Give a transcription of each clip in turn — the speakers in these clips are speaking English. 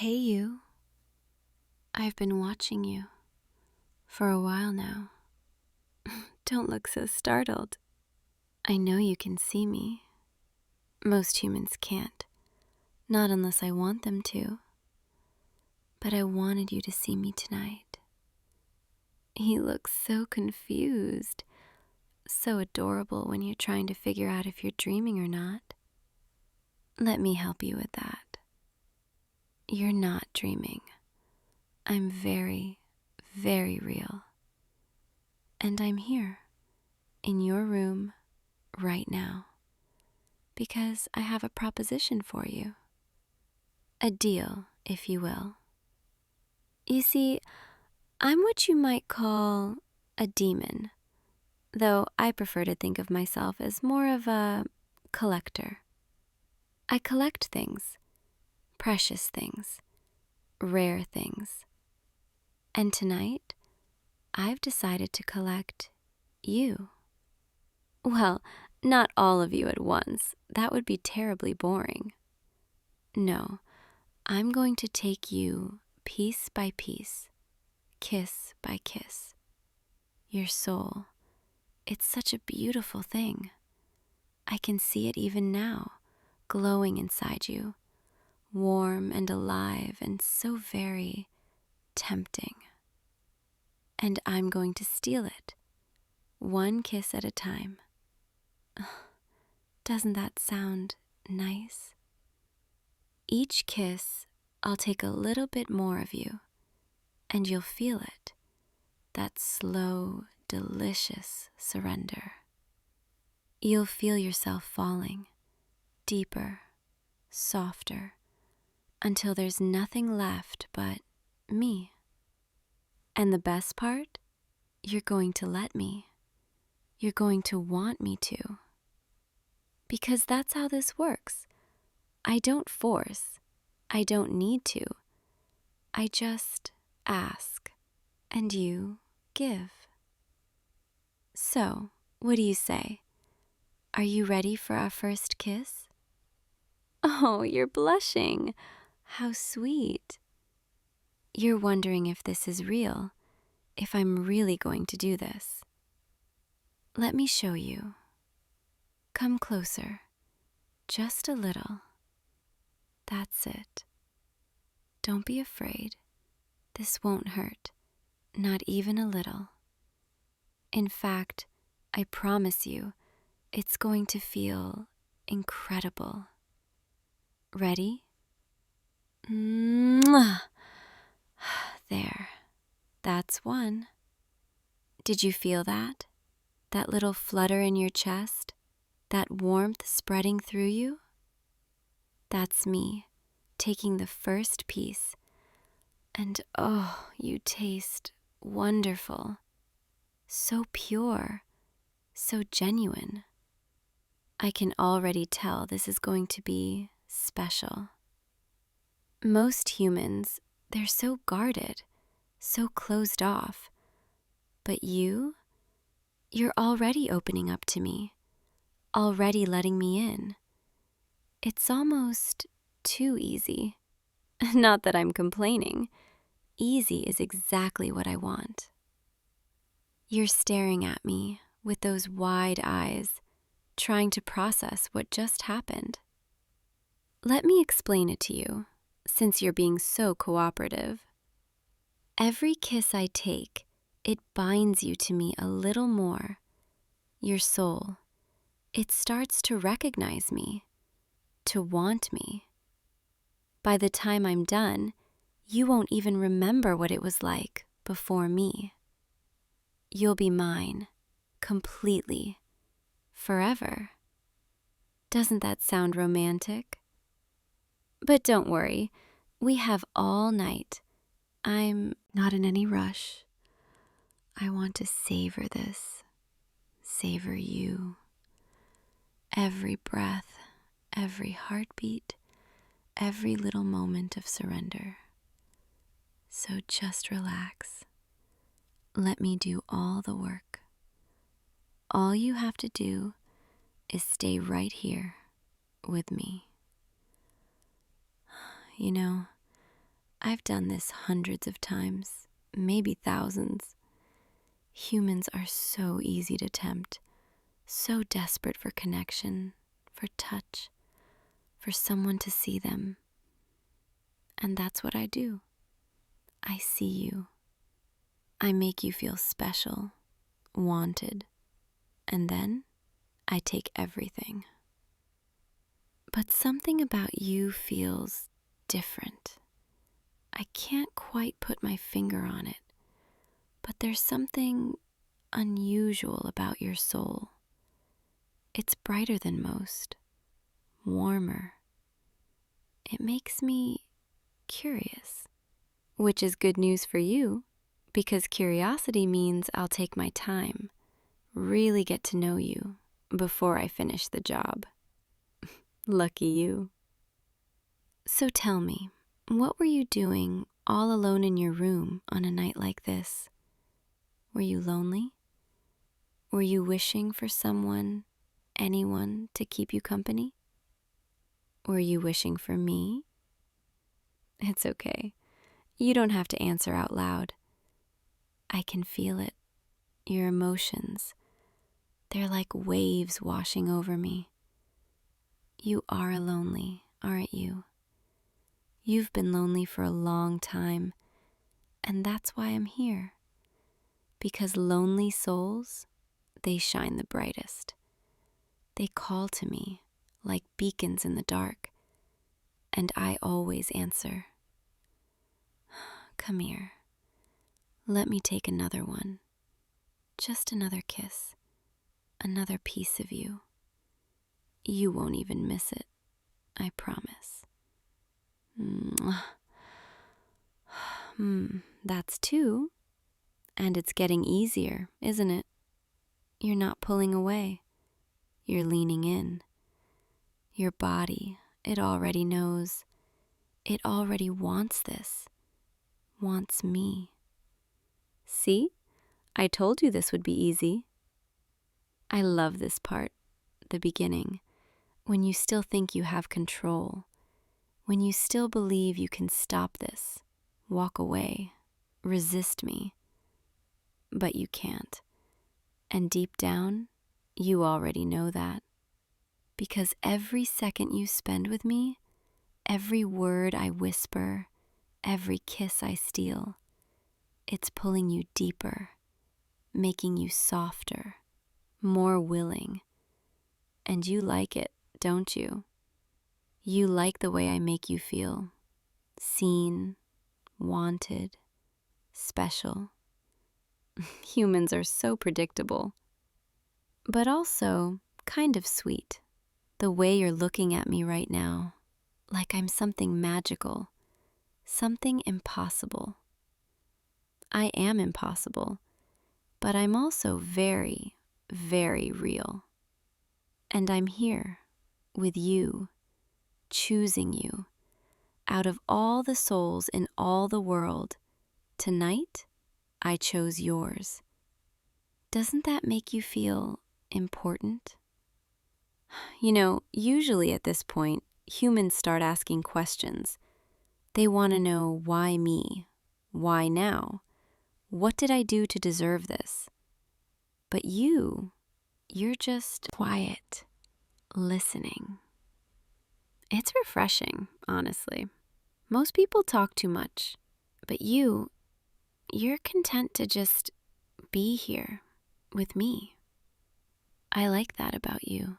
Hey you, I've been watching you for a while now. Don't look so startled. I know you can see me. Most humans can't, not unless I want them to. But I wanted you to see me tonight. You look so confused, so adorable when you're trying to figure out if you're dreaming or not. Let me help you with that. You're not dreaming. I'm very, very real. And I'm here, in your room, right now, because I have a proposition for you. A deal, if you will. You see, I'm what you might call a demon, though I prefer to think of myself as more of a collector. I collect things, precious things, rare things. And tonight, I've decided to collect you. Well, not all of you at once. That would be terribly boring. No, I'm going to take you piece by piece, kiss by kiss. Your soul, it's such a beautiful thing. I can see it even now, glowing inside you, warm and alive and so very tempting. And I'm going to steal it, one kiss at a time. Doesn't that sound nice? Each kiss, I'll take a little bit more of you, and you'll feel it, that slow, delicious surrender. You'll feel yourself falling, deeper, softer, until there's nothing left but me. And the best part? You're going to let me. You're going to want me to. Because that's how this works. I don't force. I don't need to. I just ask, and you give. So, what do you say? Are you ready for our first kiss? Oh, you're blushing. How sweet. You're wondering if this is real, if I'm really going to do this. Let me show you. Come closer, just a little. That's it. Don't be afraid. This won't hurt, not even a little. In fact, I promise you, it's going to feel incredible. Ready? Mwah! There, that's one. Did you feel that? That little flutter in your chest? That warmth spreading through you? That's me, taking the first piece. And oh, you taste wonderful. So pure, so genuine. I can already tell this is going to be special. Most humans, they're so guarded, so closed off. But you're already opening up to me, already letting me in. It's almost too easy. Not that I'm complaining. Easy is exactly what I want. You're staring at me with those wide eyes, trying to process what just happened. Let me explain it to you, since you're being so cooperative. Every kiss I take, it binds you to me a little more. Your soul, it starts to recognize me, to want me. By the time I'm done, you won't even remember what it was like before me. You'll be mine, completely, forever. Doesn't that sound romantic? But don't worry, we have all night. I'm not in any rush. I want to savor this, savor you. Every breath, every heartbeat, every little moment of surrender. So just relax. Let me do all the work. All you have to do is stay right here with me. You know, I've done this hundreds of times, maybe thousands. Humans are so easy to tempt, so desperate for connection, for touch, for someone to see them. And that's what I do. I see you. I make you feel special, wanted, and then I take everything. But something about you feels different. I can't quite put my finger on it, but there's something unusual about your soul. It's brighter than most, warmer. It makes me curious, which is good news for you, because curiosity means I'll take my time, really get to know you before I finish the job. Lucky you. So tell me, what were you doing all alone in your room on a night like this? Were you lonely? Were you wishing for someone, anyone, to keep you company? Were you wishing for me? It's okay. You don't have to answer out loud. I can feel it. Your emotions. They're like waves washing over me. You are lonely, aren't you? You've been lonely for a long time, and that's why I'm here. Because lonely souls, they shine the brightest. They call to me like beacons in the dark, and I always answer. Come here. Let me take another one. Just another kiss. Another piece of you. You won't even miss it, I promise. That's two. And it's getting easier, isn't it? You're not pulling away. You're leaning in. Your body, it already knows. It already wants this. Wants me. See? I told you this would be easy. I love this part, the beginning, when you still think you have control, when you still believe you can stop this, walk away, resist me. But you can't. And deep down, you already know that. Because every second you spend with me, every word I whisper, every kiss I steal, it's pulling you deeper, making you softer, more willing. And you like it, don't you? You like the way I make you feel seen, wanted, special. Humans are so predictable, but also kind of sweet. The way you're looking at me right now, like I'm something magical, something impossible. I am impossible, but I'm also very, very real. And I'm here with you, choosing you. Out of all the souls in all the world, tonight, I chose yours. Doesn't that make you feel important? You know, usually at this point, humans start asking questions. They want to know, why me? Why now? What did I do to deserve this? But you're just quiet, listening. It's refreshing, honestly. Most people talk too much, but you're content to just be here with me. I like that about you.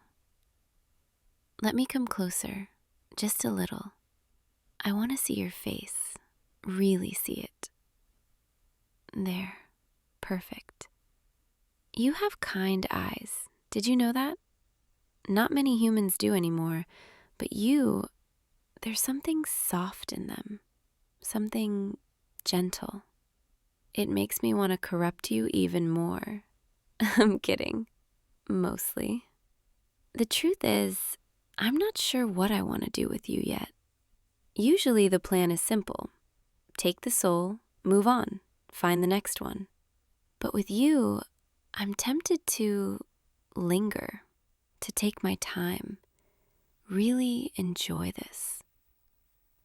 Let me come closer, just a little. I want to see your face, really see it. There, perfect. You have kind eyes. Did you know that? Not many humans do anymore, but there's something soft in them, something gentle. It makes me want to corrupt you even more. I'm kidding, mostly. The truth is, I'm not sure what I want to do with you yet. Usually the plan is simple. Take the soul, move on, find the next one. But with you, I'm tempted to linger, to take my time, really enjoy this.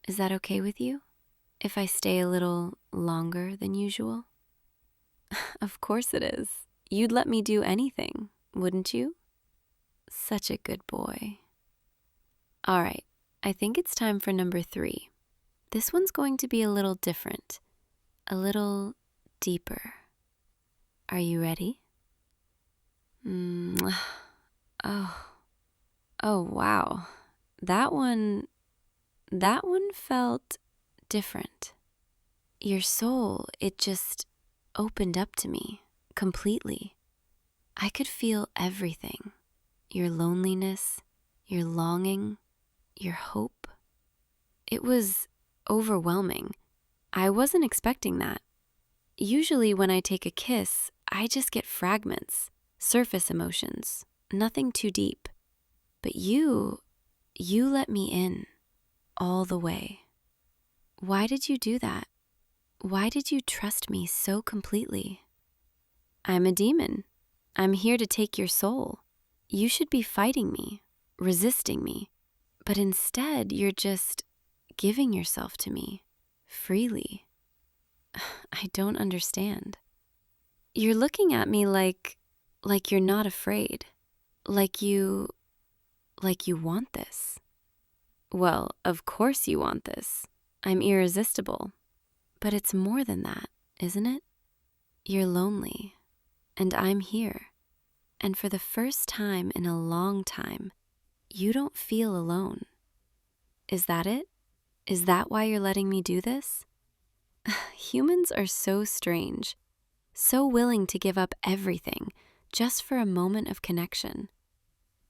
Is that okay with you? if I stay a little longer than usual? Of course it is. You'd let me do anything, wouldn't you? Such a good boy. All right, I think it's time for number 3. This one's going to be a little different, a little deeper. Are you ready? Oh, oh wow. That one felt different. Your soul, it just opened up to me completely. I could feel everything. Your loneliness, your longing, your hope. It was overwhelming. I wasn't expecting that. Usually when I take a kiss, I just get fragments, surface emotions, nothing too deep. But you let me in all the way. Why did you do that? Why did you trust me so completely? I'm a demon. I'm here to take your soul. You should be fighting me, resisting me. But instead, you're just giving yourself to me freely. I don't understand. You're looking at me like you're not afraid, like you want this. Well, of course you want this. I'm irresistible. But it's more than that, isn't it? You're lonely, and I'm here. And for the first time in a long time, you don't feel alone. Is that it? Is that why you're letting me do this? Humans are so strange, so willing to give up everything just for a moment of connection.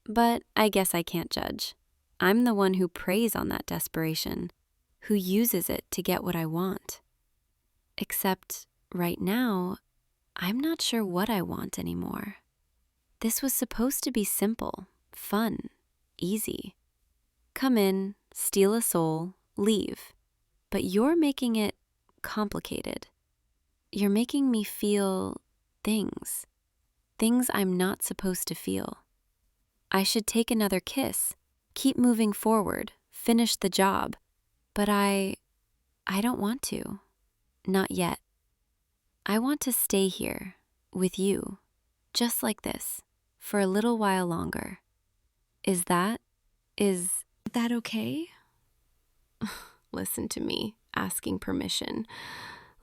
But I guess I can't judge. I'm the one who preys on that desperation, who uses it to get what I want. Except right now, I'm not sure what I want anymore. This was supposed to be simple, fun, easy. Come in, steal a soul, leave. But you're making it complicated. You're making me feel things I'm not supposed to feel. I should take another kiss, keep moving forward, finish the job. But I don't want to. Not yet. I want to stay here with you, just like this, for a little while longer. Is that okay? Listen to me, asking permission,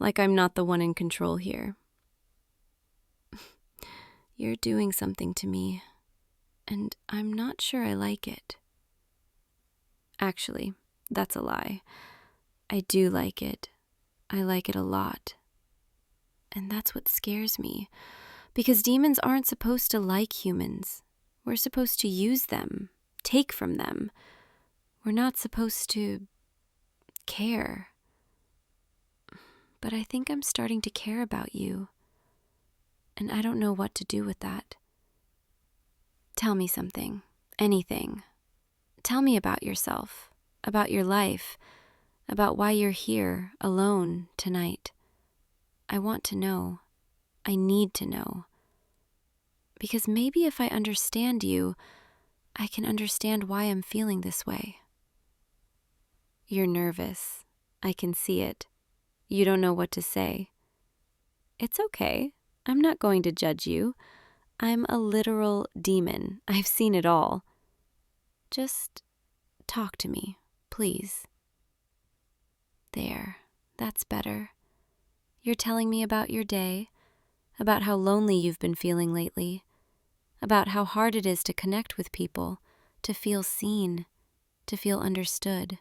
like I'm not the one in control here. You're doing something to me, and I'm not sure I like it. Actually, that's a lie. I do like it. I like it a lot. And that's what scares me, because demons aren't supposed to like humans. We're supposed to use them, take from them. We're not supposed to care. But I think I'm starting to care about you, and I don't know what to do with that. Tell me something, anything. Tell me about yourself, about your life, about why you're here alone tonight. I want to know. I need to know. Because maybe if I understand you, I can understand why I'm feeling this way. You're nervous. I can see it. You don't know what to say. It's okay. I'm not going to judge you. I'm a literal demon. I've seen it all. Just talk to me, please. There, that's better. You're telling me about your day, about how lonely you've been feeling lately, about how hard it is to connect with people, to feel seen, to feel understood.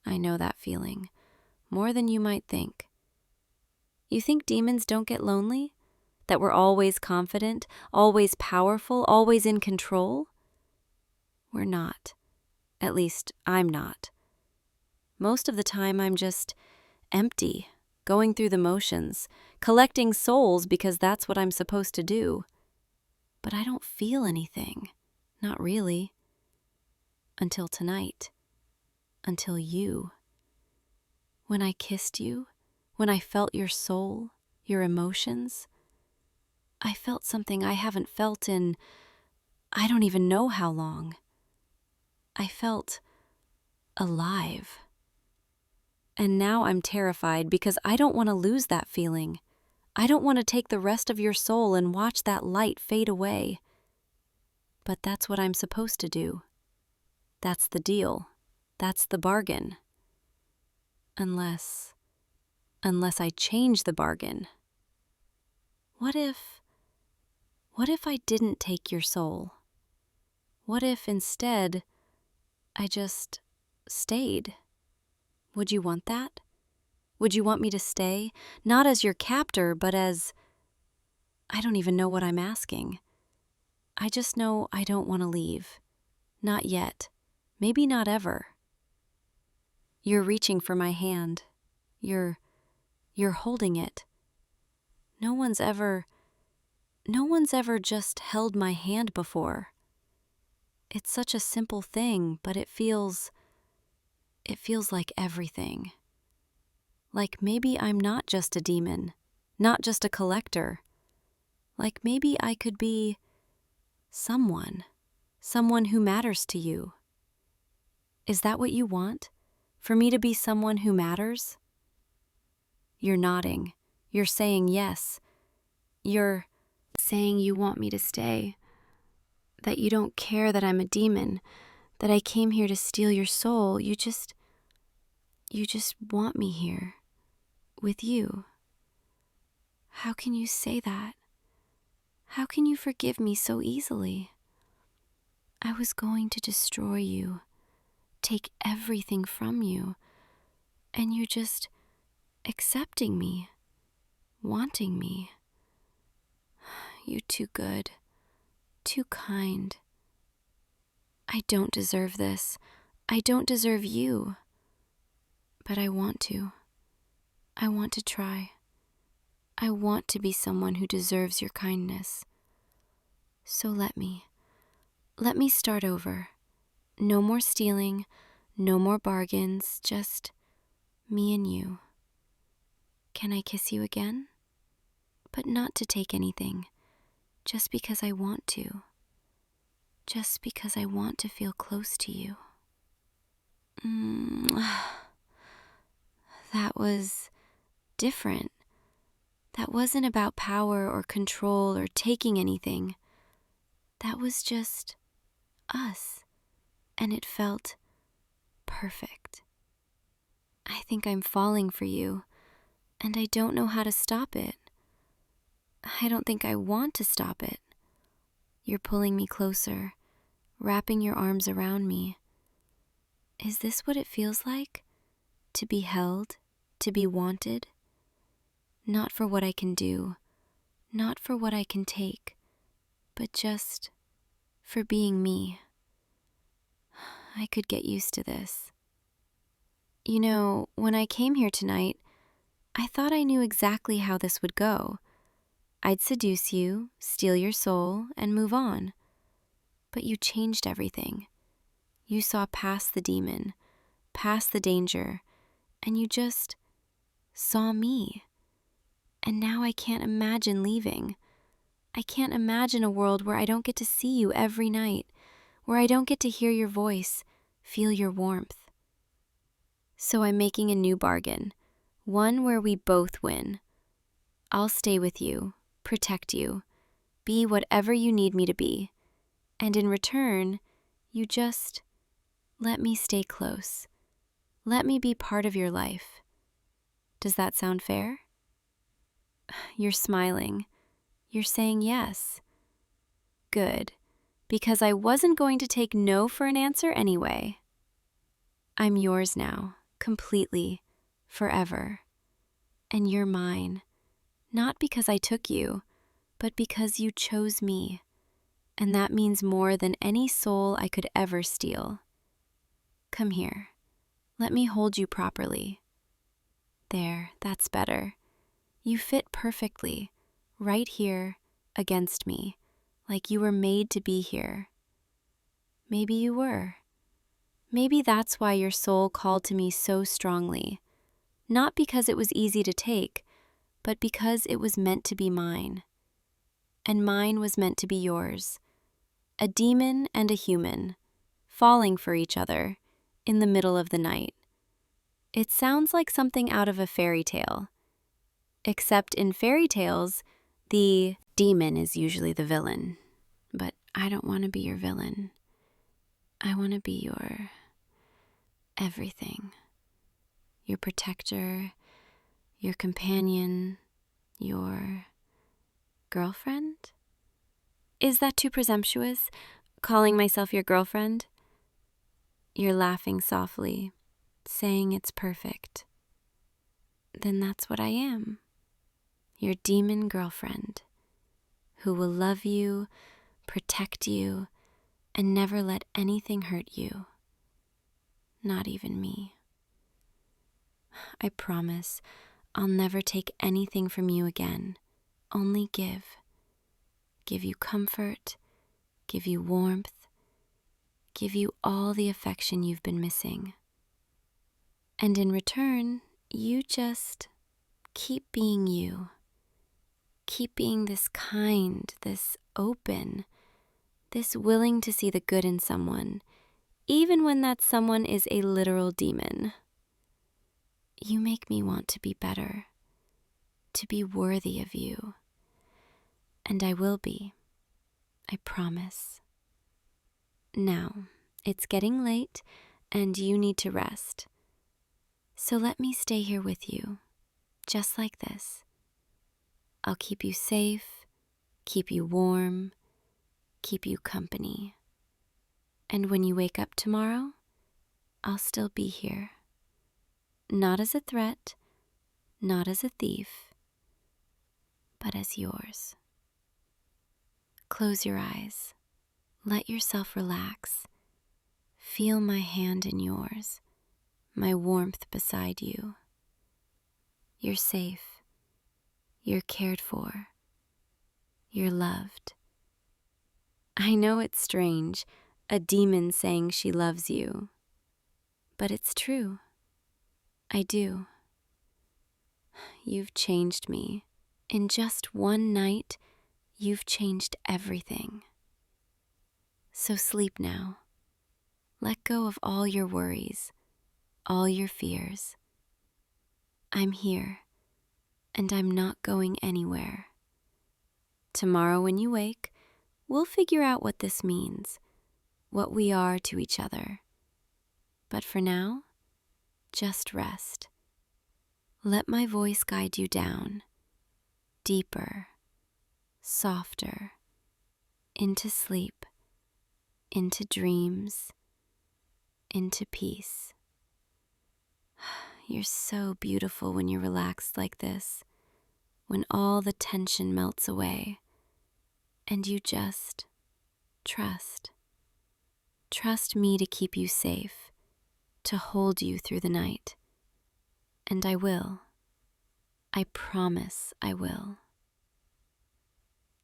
I know that feeling, more than you might think. You think demons don't get lonely? That we're always confident, always powerful, always in control? We're not. At least, I'm not. Most of the time, I'm just empty, going through the motions, collecting souls because that's what I'm supposed to do. But I don't feel anything. Not really. Until tonight. Until you. When I kissed you, when I felt your soul, your emotions, I felt something I haven't felt in I don't even know how long. I felt alive. And now I'm terrified because I don't want to lose that feeling. I don't want to take the rest of your soul and watch that light fade away. But that's what I'm supposed to do. That's the deal. That's the bargain. Unless I change the bargain. What if I didn't take your soul? What if instead I just stayed? Would you want that? Would you want me to stay? Not as your captor, but as... I don't even know what I'm asking. I just know I don't want to leave. Not yet. Maybe not ever. You're reaching for my hand. You're holding it. No one's ever just held my hand before. It's such a simple thing, but it feels like everything. Like maybe I'm not just a demon, not just a collector. Like maybe I could be someone who matters to you. Is that what you want? For me to be someone who matters? You're nodding. You're saying yes. You're saying you want me to stay. That you don't care that I'm a demon. That I came here to steal your soul. You just want me here. With you. How can you say that? How can you forgive me so easily? I was going to destroy you. Take everything from you. And you're just accepting me. Wanting me. You're too good. Too kind. I don't deserve this. I don't deserve you. But I want to. I want to try. I want to be someone who deserves your kindness. So let me start over. No more stealing, no more bargains, just me and you. Can I kiss you again? But not to take anything, just because I want to. Just because I want to feel close to you. That was different. That wasn't about power or control or taking anything. That was just us. And it felt perfect. I think I'm falling for you, and I don't know how to stop it. I don't think I want to stop it. You're pulling me closer, wrapping your arms around me. Is this what it feels like? To be held, to be wanted? Not for what I can do, not for what I can take, but just for being me. I could get used to this. You know, when I came here tonight, I thought I knew exactly how this would go. I'd seduce you, steal your soul, and move on. But you changed everything. You saw past the demon, past the danger, and you just saw me. And now I can't imagine leaving. I can't imagine a world where I don't get to see you every night, where I don't get to hear your voice, feel your warmth. So I'm making a new bargain, one where we both win. I'll stay with you, protect you, be whatever you need me to be. And in return, you just let me stay close. Let me be part of your life. Does that sound fair? You're smiling. You're saying yes. Good, because I wasn't going to take no for an answer anyway. I'm yours now, completely, forever. And you're mine, not because I took you, but because you chose me. And that means more than any soul I could ever steal. Come here. Let me hold you properly. There, that's better. You fit perfectly, right here, against me, like you were made to be here. Maybe you were. Maybe that's why your soul called to me so strongly. Not because it was easy to take, but because it was meant to be mine. And mine was meant to be yours. A demon and a human, falling for each other in the middle of the night. It sounds like something out of a fairy tale. Except in fairy tales, the demon is usually the villain. But I don't want to be your villain. I want to be your everything. Your protector, your companion, your girlfriend? Is that too presumptuous, calling myself your girlfriend? You're laughing softly, saying it's perfect. Then that's what I am. Your demon girlfriend, who will love you, protect you, and never let anything hurt you. Not even me. I promise I'll never take anything from you again, only give. Give you comfort, give you warmth, give you all the affection you've been missing. And in return, you just keep being you. Keep being this kind, this open, this willing to see the good in someone, even when that someone is a literal demon. You make me want to be better, to be worthy of you. And I will be, I promise. Now, it's getting late and you need to rest. So let me stay here with you, just like this. I'll keep you safe, keep you warm, keep you company. And when you wake up tomorrow, I'll still be here. Not as a threat, not as a thief, but as yours. Close your eyes. Let yourself relax. Feel my hand in yours, my warmth beside you. You're safe. You're cared for. You're loved. I know it's strange, a demon saying she loves you, but it's true. I do. You've changed me. In just one night, you've changed everything. So sleep now. Let go of all your worries, all your fears. I'm here, and I'm not going anywhere. Tomorrow when you wake, we'll figure out what this means, what we are to each other. But for now, just rest. Let my voice guide you down, deeper, softer, into sleep, into dreams, into peace. You're so beautiful when you're relaxed like this, when all the tension melts away, and you just trust. Trust me to keep you safe, to hold you through the night. And I will. I promise I will.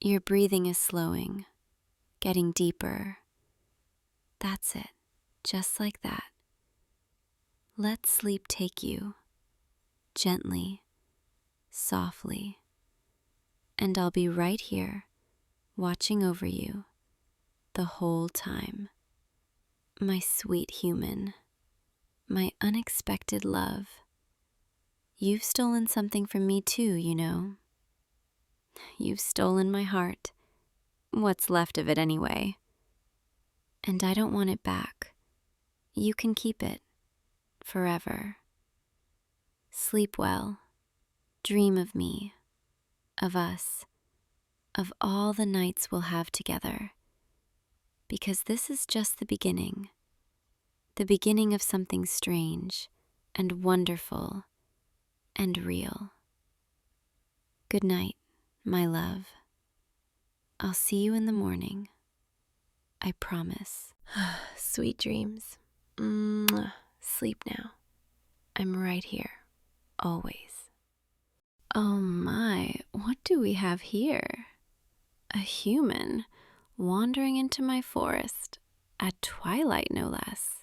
Your breathing is slowing, getting deeper. That's it, just like that. Let sleep take you, gently, softly, and I'll be right here, watching over you the whole time. My sweet human, my unexpected love. You've stolen something from me too, you know. You've stolen my heart, what's left of it anyway. And I don't want it back. You can keep it, forever. Sleep well, dream of me, of us, of all the nights we'll have together. Because this is just the beginning of something strange and wonderful and real. Good night, my love. I'll see you in the morning. I promise. Sweet dreams. Mwah. Sleep now. I'm right here, always. Oh my, what do we have here? A human wandering into my forest, at twilight no less.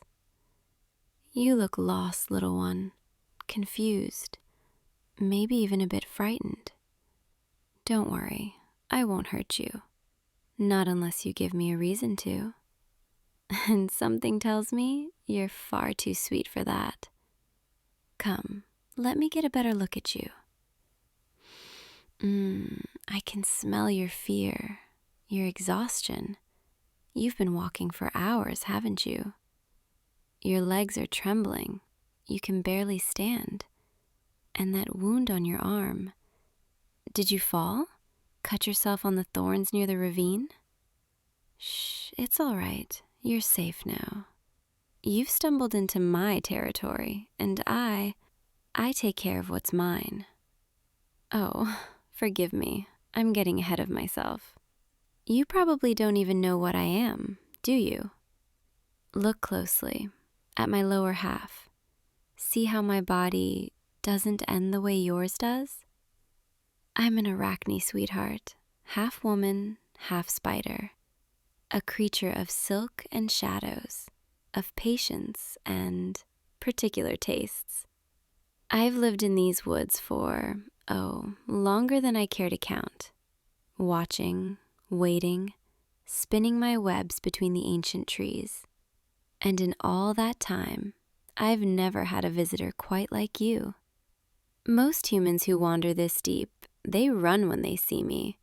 You look lost, little one, confused, maybe even a bit frightened. Don't worry, I won't hurt you. Not unless you give me a reason to. And something tells me you're far too sweet for that. Come, let me get a better look at you. I can smell your fear, your exhaustion. You've been walking for hours, haven't you? Your legs are trembling. You can barely stand. And that wound on your arm. Did you fall? Cut yourself on the thorns near the ravine? Shh, it's all right. You're safe now. You've stumbled into my territory, and I take care of what's mine. Oh, forgive me. I'm getting ahead of myself. You probably don't even know what I am, do you? Look closely at my lower half. See how my body doesn't end the way yours does? I'm an arachne, sweetheart, half woman, half spider, a creature of silk and shadows, of patience and particular tastes. I've lived in these woods for, longer than I care to count, watching, waiting, spinning my webs between the ancient trees. And in all that time, I've never had a visitor quite like you. Most humans who wander this deep, they run when they see me,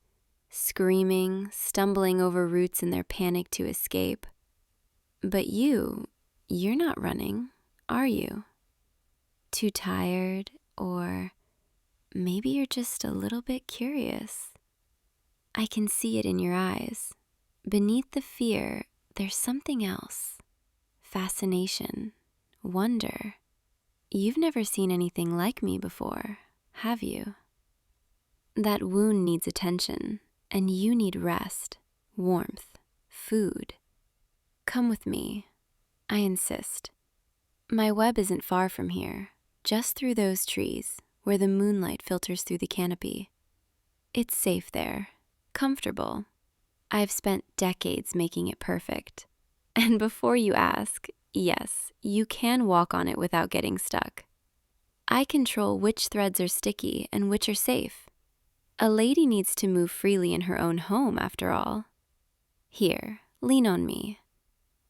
screaming, stumbling over roots in their panic to escape. But you're not running, are you? Too tired, or maybe you're just a little bit curious. I can see it in your eyes. Beneath the fear, there's something else. Fascination, wonder. You've never seen anything like me before, have you? That wound needs attention, and you need rest, warmth, food. Come with me. I insist. My web isn't far from here, just through those trees, where the moonlight filters through the canopy. It's safe there, comfortable. I've spent decades making it perfect. And before you ask, yes, you can walk on it without getting stuck. I control which threads are sticky and which are safe. A lady needs to move freely in her own home, after all. Here, lean on me.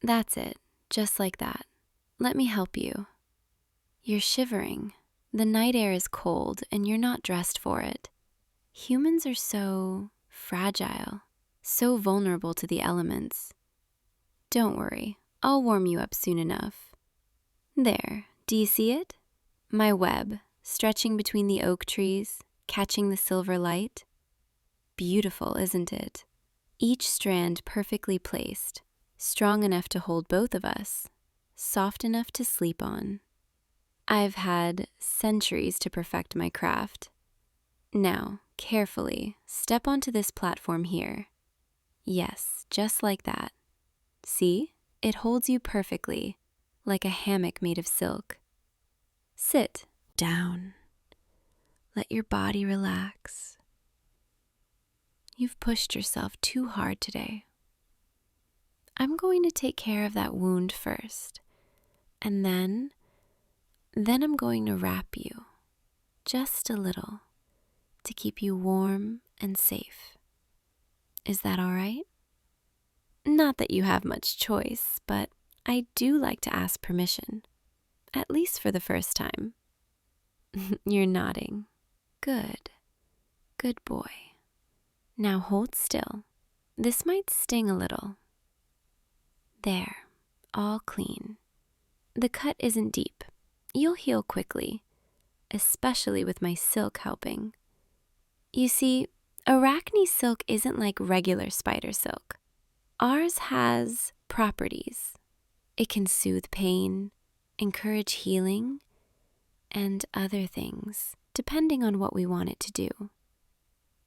That's it, just like that. Let me help you. You're shivering. The night air is cold, and you're not dressed for it. Humans are so fragile, so vulnerable to the elements. Don't worry, I'll warm you up soon enough. There, do you see it? My web, stretching between the oak trees, catching the silver light. Beautiful, isn't it? Each strand perfectly placed, strong enough to hold both of us, soft enough to sleep on. I've had centuries to perfect my craft. Now, carefully, step onto this platform here. Yes, just like that. See? It holds you perfectly, like a hammock made of silk. Sit down. Let your body relax. You've pushed yourself too hard today. I'm going to take care of that wound first, and then I'm going to wrap you, just a little, to keep you warm and safe. Is that all right? Not that you have much choice, but I do like to ask permission, at least for the first time. You're nodding. Good. Good boy. Now hold still. This might sting a little. There, all clean. The cut isn't deep. You'll heal quickly, especially with my silk helping. You see, arachne silk isn't like regular spider silk. Ours has properties. It can soothe pain, encourage healing, and other things, depending on what we want it to do.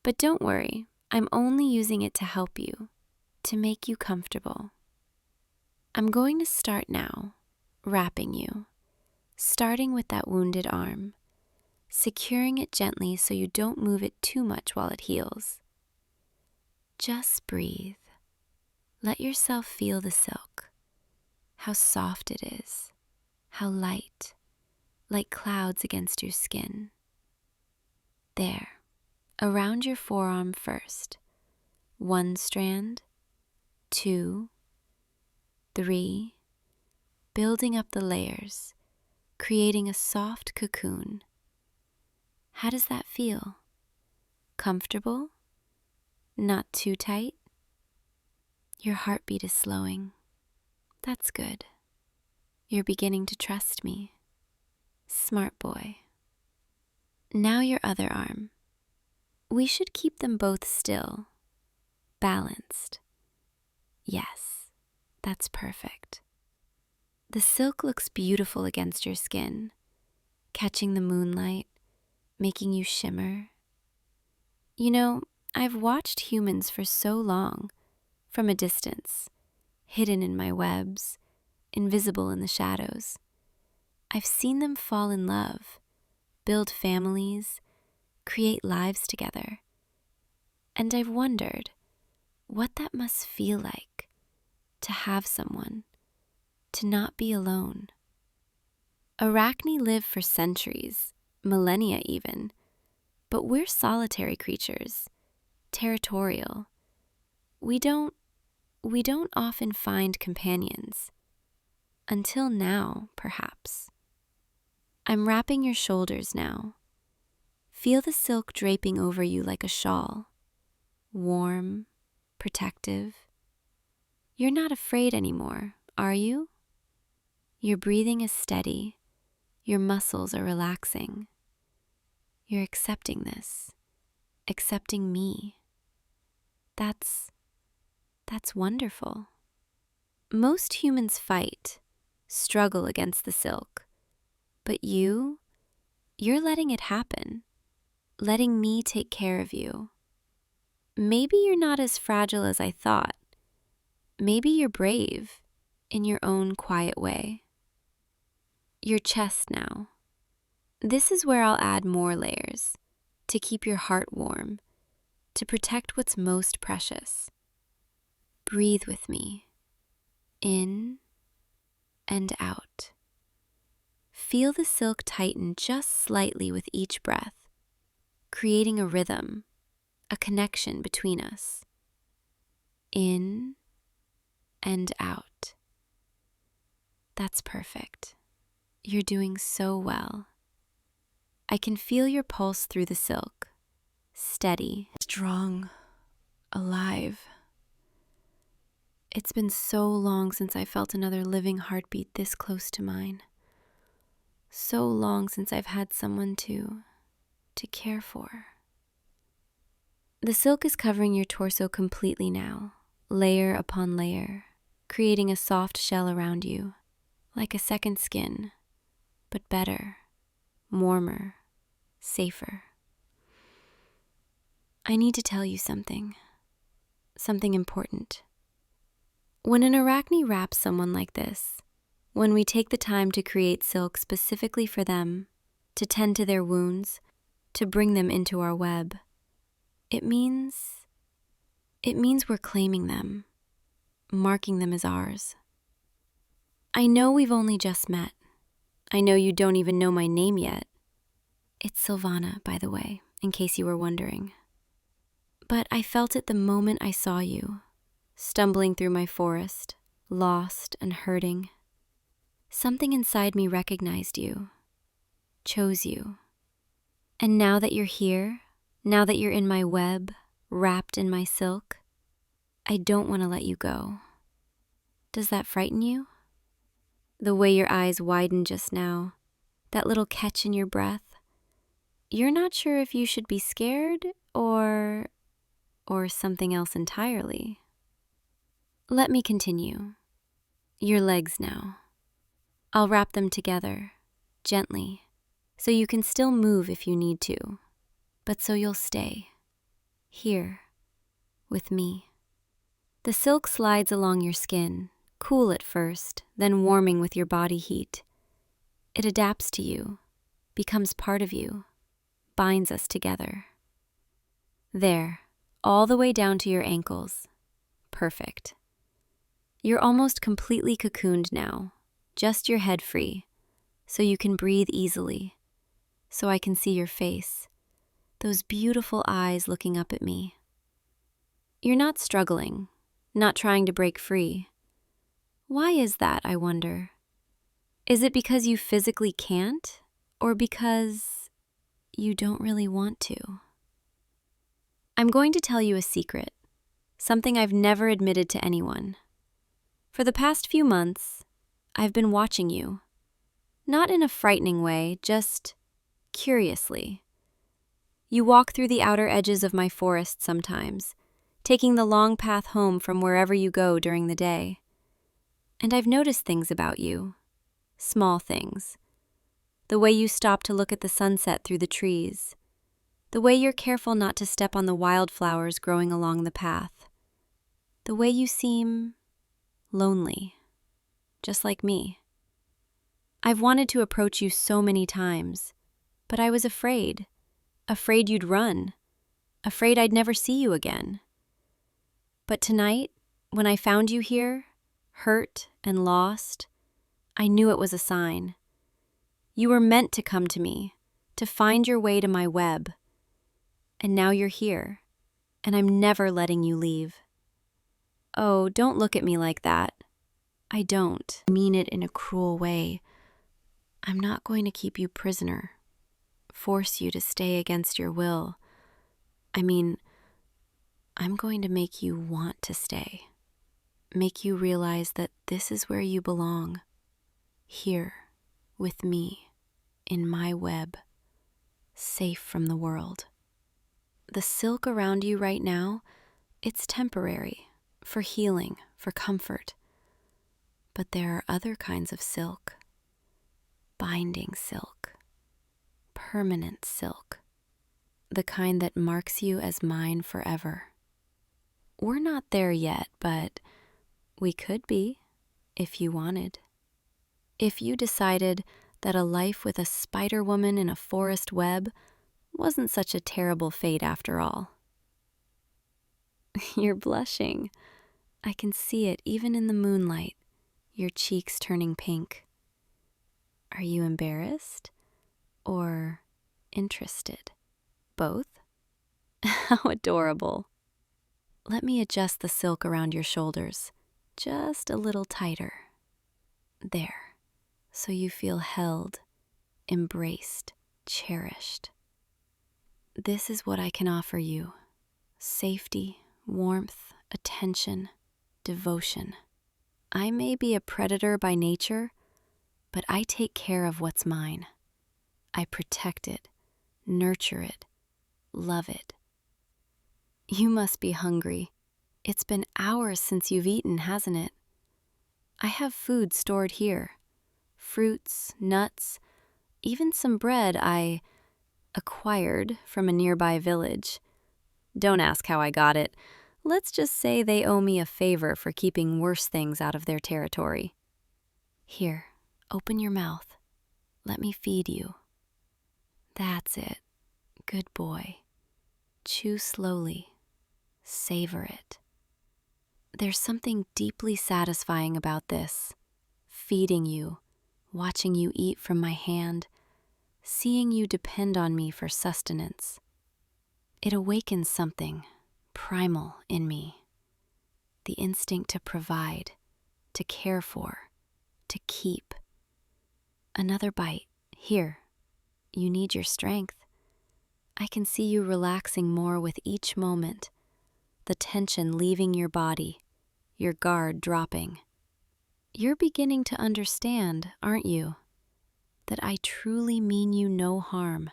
But don't worry, I'm only using it to help you, to make you comfortable. I'm going to start now, wrapping you, starting with that wounded arm, securing it gently so you don't move it too much while it heals. Just breathe. Let yourself feel the silk, how soft it is, how light, like clouds against your skin. There, around your forearm first, 1 strand, 2, 3, building up the layers, creating a soft cocoon. How does that feel? Comfortable? Not too tight? Your heartbeat is slowing. That's good. You're beginning to trust me. Smart boy. Now your other arm. We should keep them both still, balanced. Yes, that's perfect. The silk looks beautiful against your skin, catching the moonlight, making you shimmer. You know, I've watched humans for so long, from a distance, hidden in my webs, invisible in the shadows. I've seen them fall in love, build families, create lives together. And I've wondered what that must feel like to have someone, to not be alone. Arachne live for centuries, millennia even, but we're solitary creatures, territorial. We don't often find companions. Until now, perhaps. I'm wrapping your shoulders now. Feel the silk draping over you like a shawl. Warm, protective. You're not afraid anymore, are you? Your breathing is steady. Your muscles are relaxing. You're accepting this, accepting me. That's wonderful. Most humans fight, struggle against the silk, but you're letting it happen, letting me take care of you. Maybe you're not as fragile as I thought. Maybe you're brave in your own quiet way. Your chest now. This is where I'll add more layers to keep your heart warm, to protect what's most precious. Breathe with me, in and out. Feel the silk tighten just slightly with each breath, creating a rhythm, a connection between us. In and out. That's perfect. You're doing so well. I can feel your pulse through the silk, steady, strong, alive. It's been so long since I felt another living heartbeat this close to mine. So long since I've had someone to care for. The silk is covering your torso completely now, layer upon layer, creating a soft shell around you, like a second skin, but better, warmer, safer. I need to tell you something important. When an arachne wraps someone like this, when we take the time to create silk specifically for them, to tend to their wounds, to bring them into our web, it means we're claiming them, marking them as ours. I know we've only just met. I know you don't even know my name yet. It's Sylvana, by the way, in case you were wondering. But I felt it the moment I saw you, stumbling through my forest, lost and hurting. Something inside me recognized you, chose you. And now that you're here, now that you're in my web, wrapped in my silk, I don't want to let you go. Does that frighten you? The way your eyes widened just now, that little catch in your breath. You're not sure if you should be scared or something else entirely. Let me continue. Your legs now. I'll wrap them together, gently, so you can still move if you need to, but so you'll stay, here, with me. The silk slides along your skin, cool at first, then warming with your body heat. It adapts to you, becomes part of you, binds us together. There, all the way down to your ankles. Perfect. You're almost completely cocooned now, just your head free, so you can breathe easily, so I can see your face, those beautiful eyes looking up at me. You're not struggling, not trying to break free. Why is that, I wonder? Is it because you physically can't, or because you don't really want to? I'm going to tell you a secret, something I've never admitted to anyone. For the past few months, I've been watching you. Not in a frightening way, just curiously. You walk through the outer edges of my forest sometimes, taking the long path home from wherever you go during the day. And I've noticed things about you, small things. The way you stop to look at the sunset through the trees. The way you're careful not to step on the wildflowers growing along the path. The way you seem lonely, just like me. I've wanted to approach you so many times, but I was afraid you'd run, afraid I'd never see you again. But tonight, when I found you here, hurt and lost, I knew it was a sign. You were meant to come to me, to find your way to my web. And now you're here, and I'm never letting you leave. Oh, don't look at me like that. I don't mean it in a cruel way. I'm not going to keep you prisoner, force you to stay against your will. I mean, I'm going to make you want to stay. Make you realize that this is where you belong. Here, with me, in my web, safe from the world. The silk around you right now, it's temporary, for healing, for comfort. But there are other kinds of silk. Binding silk. Permanent silk. The kind that marks you as mine forever. We're not there yet, but we could be, if you wanted. If you decided that a life with a spider woman in a forest web wasn't such a terrible fate after all. You're blushing. I can see it even in the moonlight, your cheeks turning pink. Are you embarrassed or interested? Both? How adorable. Let me adjust the silk around your shoulders, just a little tighter. There, so you feel held, embraced, cherished. This is what I can offer you. Safety, warmth, attention, devotion. I may be a predator by nature, but I take care of what's mine. I protect it, nurture it, love it. You must be hungry. It's been hours since you've eaten, hasn't it? I have food stored here. Fruits, nuts, even some bread I acquired from a nearby village. Don't ask how I got it. Let's just say they owe me a favor for keeping worse things out of their territory. Here, open your mouth. Let me feed you. That's it. Good boy. Chew slowly. Savor it. There's something deeply satisfying about this. Feeding you, watching you eat from my hand, seeing you depend on me for sustenance. It awakens something primal in me. The instinct to provide, to care for, to keep. Another bite. Here. You need your strength. I can see you relaxing more with each moment, the tension leaving your body, your guard dropping. You're beginning to understand, aren't you? That I truly mean you no harm.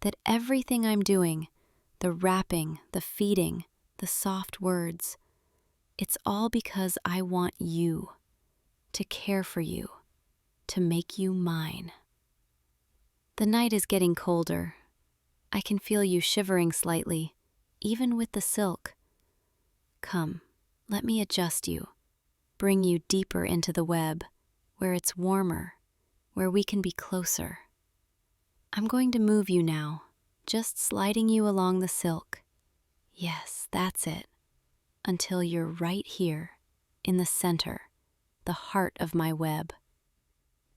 That everything I'm doing, the wrapping, the feeding, the soft words, it's all because I want you, to care for you, to make you mine. The night is getting colder. I can feel you shivering slightly, even with the silk. Come, let me adjust you, bring you deeper into the web, where it's warmer, where we can be closer. I'm going to move you now, just sliding you along the silk. Yes, that's it, until you're right here, in the center, the heart of my web.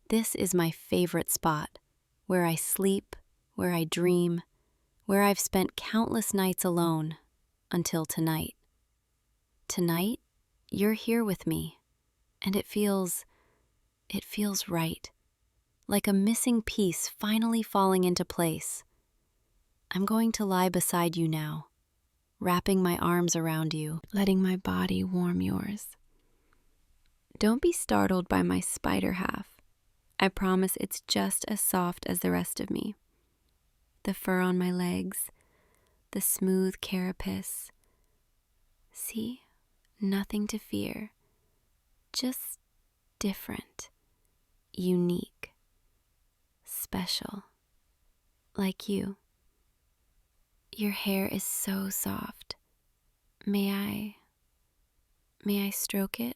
This is my favorite spot, where I sleep, where I dream, where I've spent countless nights alone, until tonight. Tonight, you're here with me, and it feels It feels right, like a missing piece finally falling into place. I'm going to lie beside you now, wrapping my arms around you, letting my body warm yours. Don't be startled by my spider half. I promise it's just as soft as the rest of me. The fur on my legs, the smooth carapace. See? Nothing to fear. Just different, unique, special. Like you. Your hair is so soft. May I stroke it?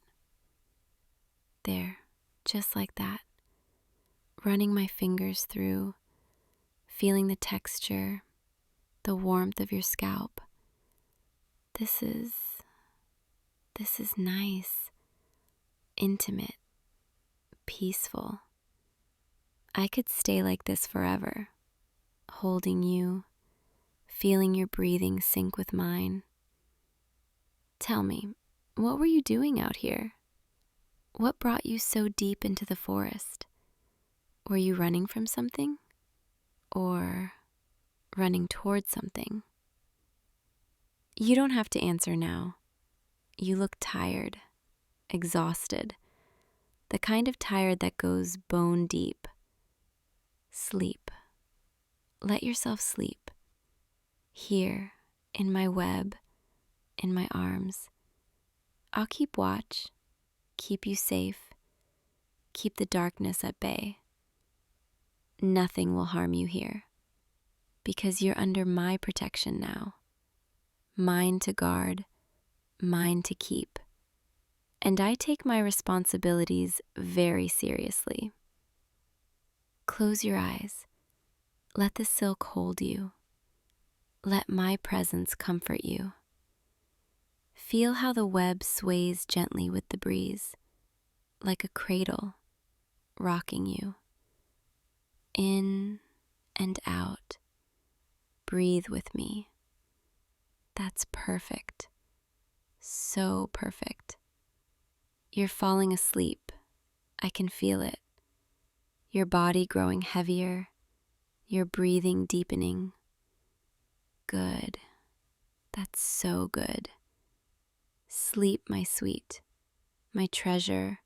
There, just like that. Running my fingers through, feeling the texture, the warmth of your scalp. This is nice, intimate, peaceful. I could stay like this forever, holding you, feeling your breathing sync with mine. Tell me, what were you doing out here? What brought you so deep into the forest? Were you running from something? Or running towards something? You don't have to answer now. You look tired, exhausted, the kind of tired that goes bone deep. Sleep. Let yourself sleep. Here, in my web, in my arms. I'll keep watch, keep you safe, keep the darkness at bay. Nothing will harm you here, because you're under my protection now. Mine to guard, mine to keep. And I take my responsibilities very seriously. Close your eyes. Let the silk hold you. Let my presence comfort you. Feel how the web sways gently with the breeze, like a cradle, rocking you. In and out. Breathe with me. That's perfect. So perfect. You're falling asleep. I can feel it. Your body growing heavier, your breathing deepening. Good. That's so good. Sleep, my sweet, my treasure,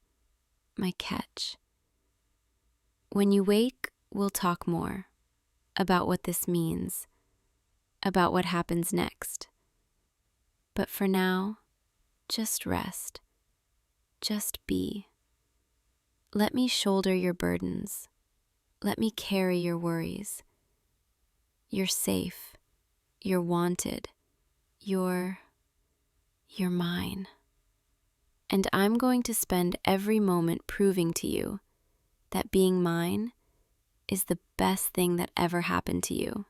my catch. When you wake, we'll talk more about what this means, about what happens next. But for now, just rest. Just be. Let me shoulder your burdens. Let me carry your worries. You're safe. You're wanted. You're mine. And I'm going to spend every moment proving to you that being mine is the best thing that ever happened to you.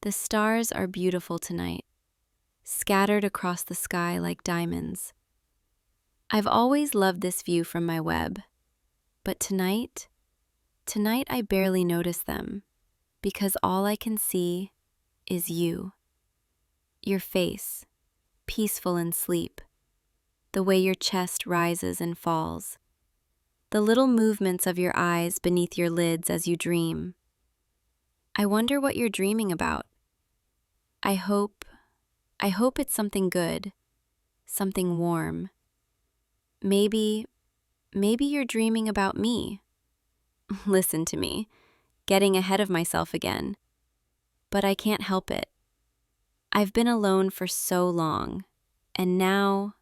The stars are beautiful tonight, scattered across the sky like diamonds. I've always loved this view from my web, but tonight I barely notice them because all I can see is you. Your face, peaceful in sleep, the way your chest rises and falls, the little movements of your eyes beneath your lids as you dream. I wonder what you're dreaming about. I hope it's something good, something warm. Maybe you're dreaming about me. Listen to me, getting ahead of myself again. But I can't help it. I've been alone for so long, and now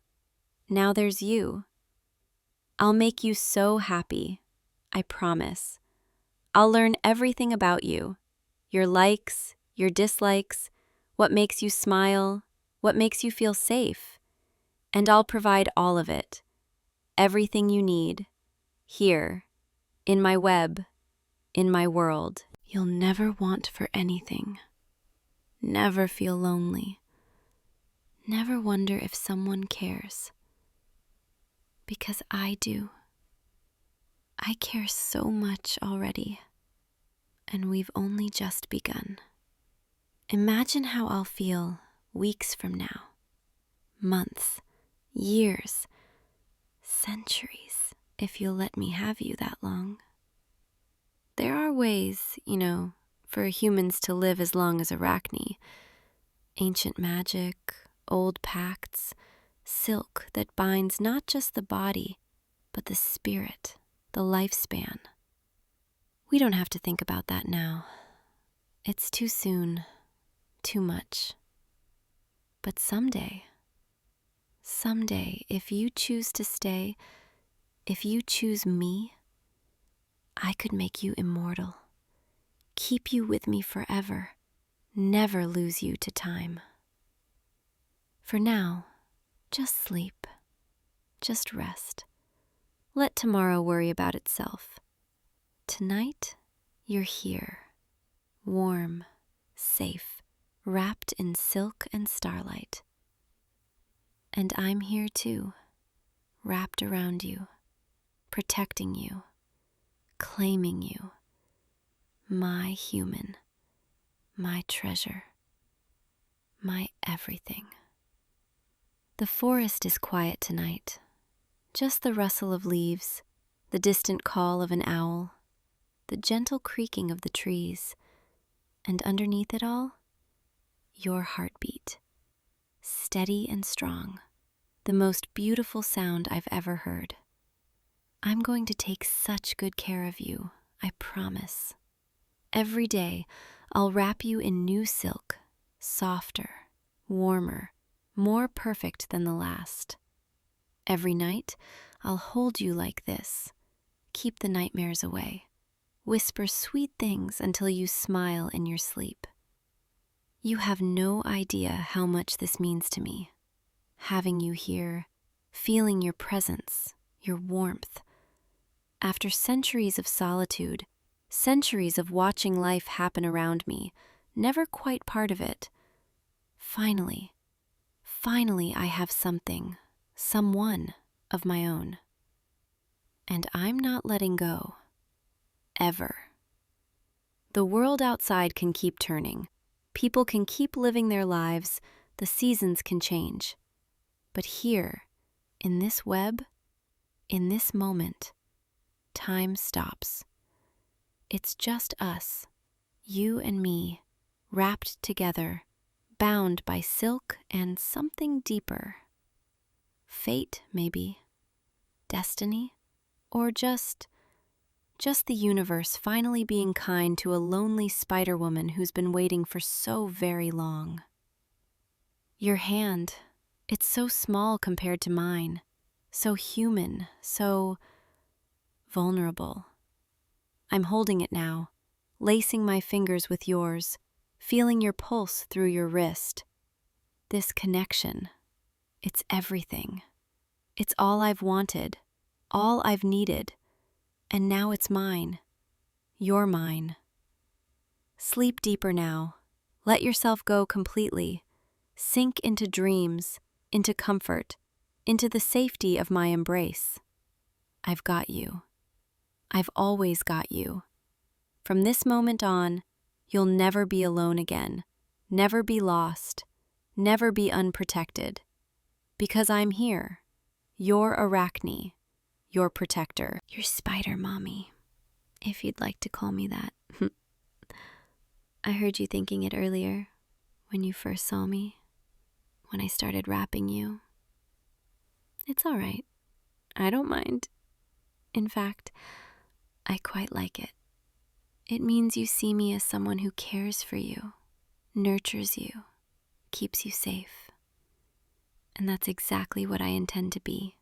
there's you. I'll make you so happy, I promise. I'll learn everything about you, your likes, your dislikes, what makes you smile, what makes you feel safe. And I'll provide all of it, everything you need, here, in my web, in my world. You'll never want for anything, never feel lonely, never wonder if someone cares. Because I do. I care so much already, and we've only just begun. Imagine how I'll feel weeks from now, months, years, centuries. if you'll let me have you that long. There are ways, for humans to live as long as Arachne. Ancient magic, old pacts, silk that binds not just the body, but the spirit, the lifespan. We don't have to think about that now. It's too soon, too much. But someday, if you choose to stay, if you choose me, I could make you immortal, keep you with me forever, never lose you to time. For now, just sleep, just rest. Let tomorrow worry about itself. Tonight, you're here, warm, safe, wrapped in silk and starlight. And I'm here too, wrapped around you, protecting you, claiming you, my human, my treasure, my everything. The forest is quiet tonight, just the rustle of leaves, the distant call of an owl, the gentle creaking of the trees, and underneath it all, your heartbeat, steady and strong, the most beautiful sound I've ever heard. I'm going to take such good care of you, I promise. Every day, I'll wrap you in new silk, softer, warmer, more perfect than the last. Every night, I'll hold you like this, keep the nightmares away, whisper sweet things until you smile in your sleep. You have no idea how much this means to me, having you here, feeling your presence, your warmth. After centuries of solitude, centuries of watching life happen around me, never quite part of it, finally, I have something, someone of my own. And I'm not letting go, ever. The world outside can keep turning. People can keep living their lives. The seasons can change. But here, in this web, in this moment, time stops. It's just us, you and me, wrapped together, bound by silk and something deeper. Fate, maybe. Destiny. Or just the universe finally being kind to a lonely spider woman who's been waiting for so very long. Your hand, it's so small compared to mine, so human, so vulnerable. I'm holding it now, lacing my fingers with yours, feeling your pulse through your wrist. This connection, it's everything. It's all I've wanted, all I've needed, and now it's mine. You're mine. Sleep deeper now. Let yourself go completely. Sink into dreams, into comfort, into the safety of my embrace. I've got you. I've always got you. From this moment on, you'll never be alone again, never be lost, never be unprotected. Because I'm here. You're Arachne, your protector, your spider mommy, if you'd like to call me that. I heard you thinking it earlier, when you first saw me, when I started wrapping you. It's all right. I don't mind. In fact, I quite like it. It means you see me as someone who cares for you, nurtures you, keeps you safe. And that's exactly what I intend to be.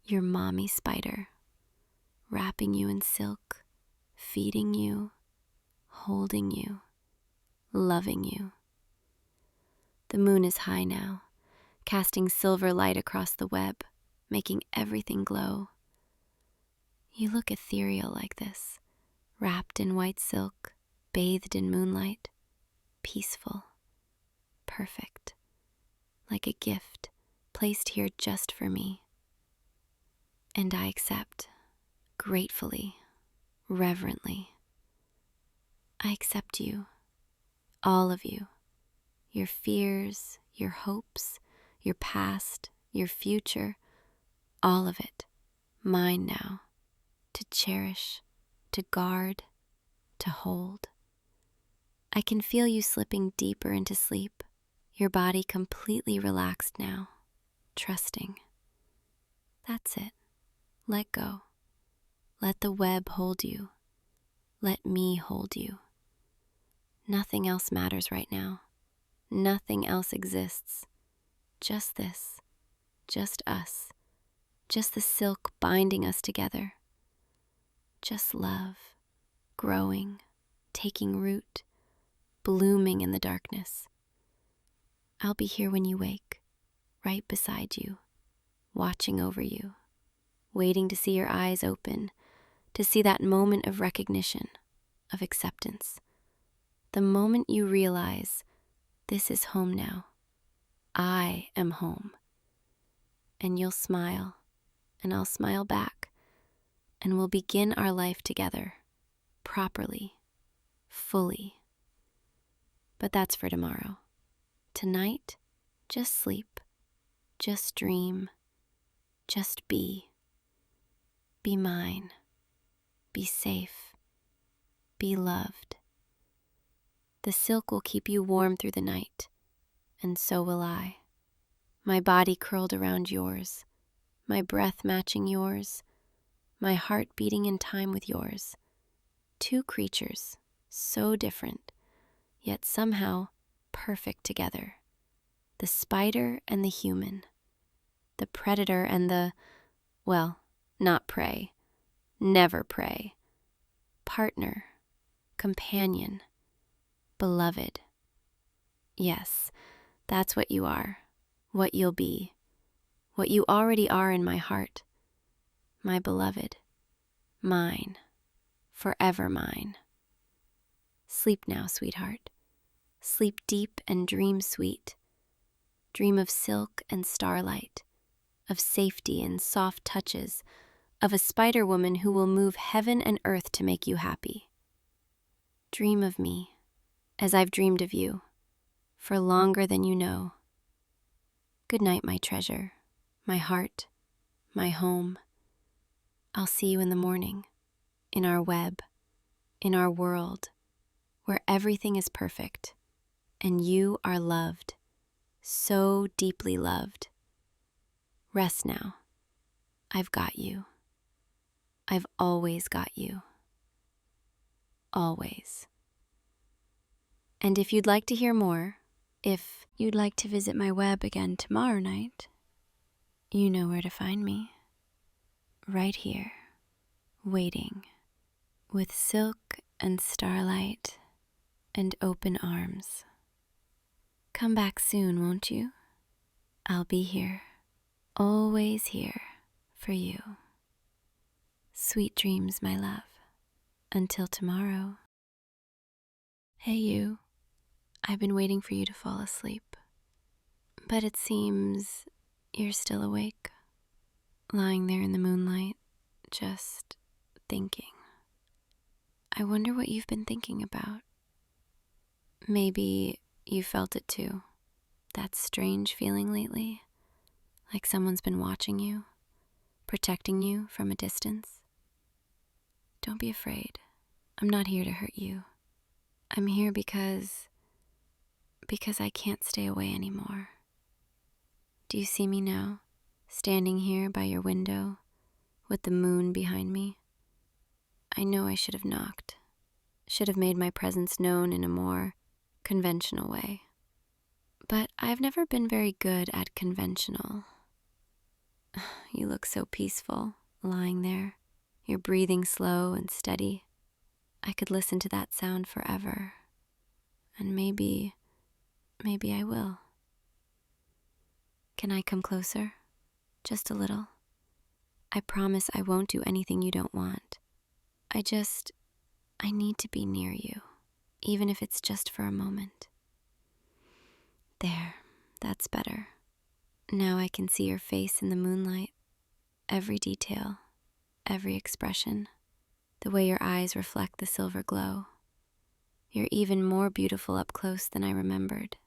Your mommy spider, wrapping you in silk, feeding you, holding you, loving you. The moon is high now, casting silver light across the web, making everything glow. You look ethereal like this, wrapped in white silk, bathed in moonlight, peaceful, perfect, like a gift placed here just for me. And I accept, gratefully, reverently. I accept you, all of you, your fears, your hopes, your past, your future, all of it, mine now, to cherish, to guard, to hold. I can feel you slipping deeper into sleep, your body completely relaxed now, trusting. That's it. Let go. Let the web hold you. Let me hold you. Nothing else matters right now. Nothing else exists. Just this. Just us. Just the silk binding us together. Just love, growing, taking root, blooming in the darkness. I'll be here when you wake, right beside you, watching over you, waiting to see your eyes open, to see that moment of recognition, of acceptance. The moment you realize, this is home now. I am home. And you'll smile, and I'll smile back, and we'll begin our life together, properly, fully. But that's for tomorrow. Tonight, just sleep, just dream, just be. Be mine, be safe, be loved. The silk will keep you warm through the night, and so will I. My body curled around yours, my breath matching yours, my heart beating in time with yours. Two creatures, so different, yet somehow perfect together. The spider and the human. The predator and the, well, not prey. Never prey. Partner. Companion. Beloved. Yes, that's what you are. What you'll be. What you already are in my heart. My beloved. Mine. Forever mine. Sleep now, sweetheart. Sleep deep and dream sweet. Dream of silk and starlight, of safety and soft touches, of a spider woman who will move heaven and earth to make you happy. Dream of me, as I've dreamed of you, for longer than you know. Good night, my treasure, my heart, my home. I'll see you in the morning, in our web, in our world, where everything is perfect, and you are loved, so deeply loved. Rest now. I've got you. I've always got you. Always. And if you'd like to hear more, if you'd like to visit my web again tomorrow night, you know where to find me. Right here, waiting, with silk and starlight and open arms. Come back soon, won't you? I'll be here, always here for you. Sweet dreams, my love. Until tomorrow. Hey you, I've been waiting for you to fall asleep, but it seems you're still awake, lying there in the moonlight, just thinking. I wonder what you've been thinking about. Maybe you felt it too, that strange feeling lately, like someone's been watching you, protecting you from a distance. Don't be afraid. I'm not here to hurt you. I'm here because I can't stay away anymore. Do you see me now, standing here by your window, with the moon behind me? I know I should have knocked, should have made my presence known in a more conventional way. But I've never been very good at conventional. You look so peaceful, lying there, your breathing slow and steady. I could listen to that sound forever, and maybe I will. Can I come closer? Just a little? I promise I won't do anything you don't want. I need to be near you, even if it's just for a moment. There, that's better. Now I can see your face in the moonlight, every detail, every expression, the way your eyes reflect the silver glow. You're even more beautiful up close than I remembered.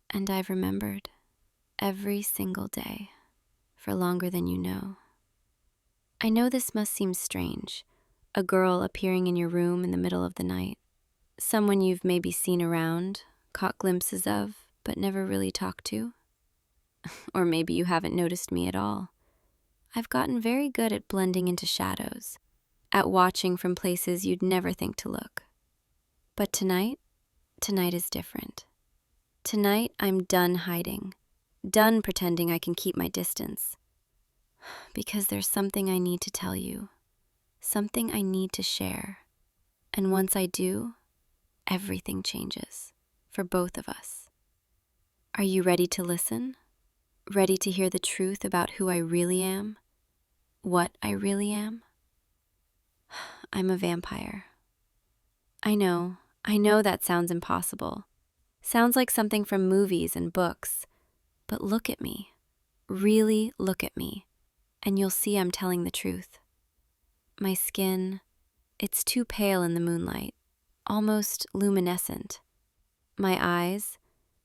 And I've remembered every single day for longer than you know. I know this must seem strange. A girl appearing in your room in the middle of the night. Someone you've maybe seen around, caught glimpses of, but never really talked to. Or maybe you haven't noticed me at all. I've gotten very good at blending into shadows, at watching from places you'd never think to look. But tonight is different. Tonight, I'm done hiding, done pretending I can keep my distance. Because there's something I need to tell you, something I need to share. And once I do, everything changes, for both of us. Are you ready to listen? Ready to hear the truth about who I really am? What I really am? I'm a vampire. I know that sounds impossible. Sounds like something from movies and books. But look at me. Really look at me. And you'll see I'm telling the truth. My skin, it's too pale in the moonlight, almost luminescent. My eyes,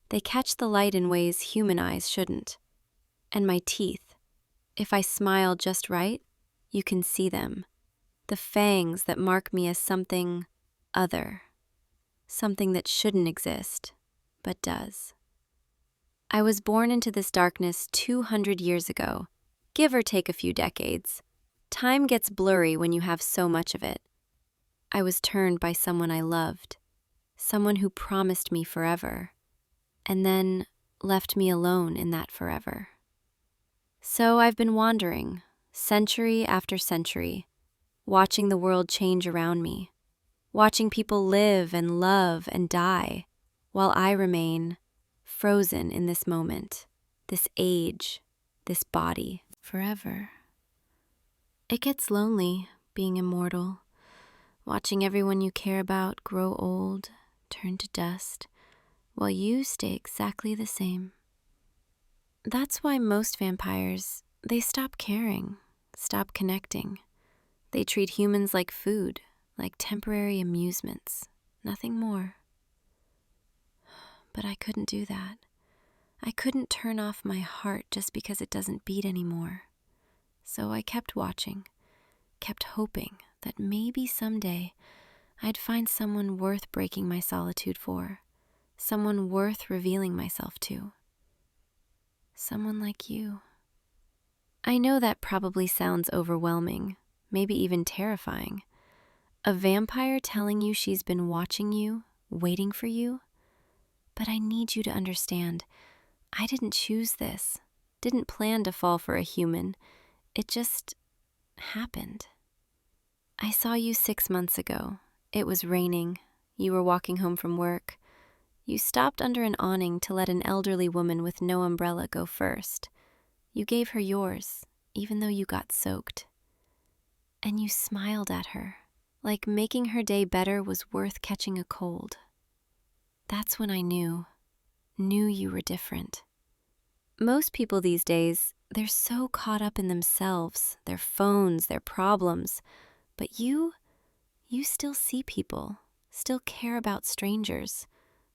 they catch the light in ways human eyes shouldn't. And my teeth, if I smile just right, you can see them. The fangs that mark me as something other. Something that shouldn't exist, but does. I was born into this darkness 200 years ago, give or take a few decades. Time gets blurry when you have so much of it. I was turned by someone I loved, someone who promised me forever, and then left me alone in that forever. So I've been wandering, century after century, watching the world change around me, watching people live and love and die, while I remain frozen in this moment, this age, this body, forever. It gets lonely being immortal, watching everyone you care about grow old, turn to dust, while you stay exactly the same. That's why most vampires, they stop caring, stop connecting. They treat humans like food, like temporary amusements, nothing more. But I couldn't do that. I couldn't turn off my heart just because it doesn't beat anymore. So I kept watching, kept hoping that maybe someday I'd find someone worth breaking my solitude for, someone worth revealing myself to. Someone like you. I know that probably sounds overwhelming, maybe even terrifying. A vampire telling you she's been watching you, waiting for you. But I need you to understand, I didn't choose this, didn't plan to fall for a human. It just happened. I saw you 6 months ago. It was raining. You were walking home from work. You stopped under an awning to let an elderly woman with no umbrella go first. You gave her yours, even though you got soaked. And you smiled at her, like making her day better was worth catching a cold. That's when I knew you were different. Most people these days, they're so caught up in themselves, their phones, their problems. But you still see people, still care about strangers,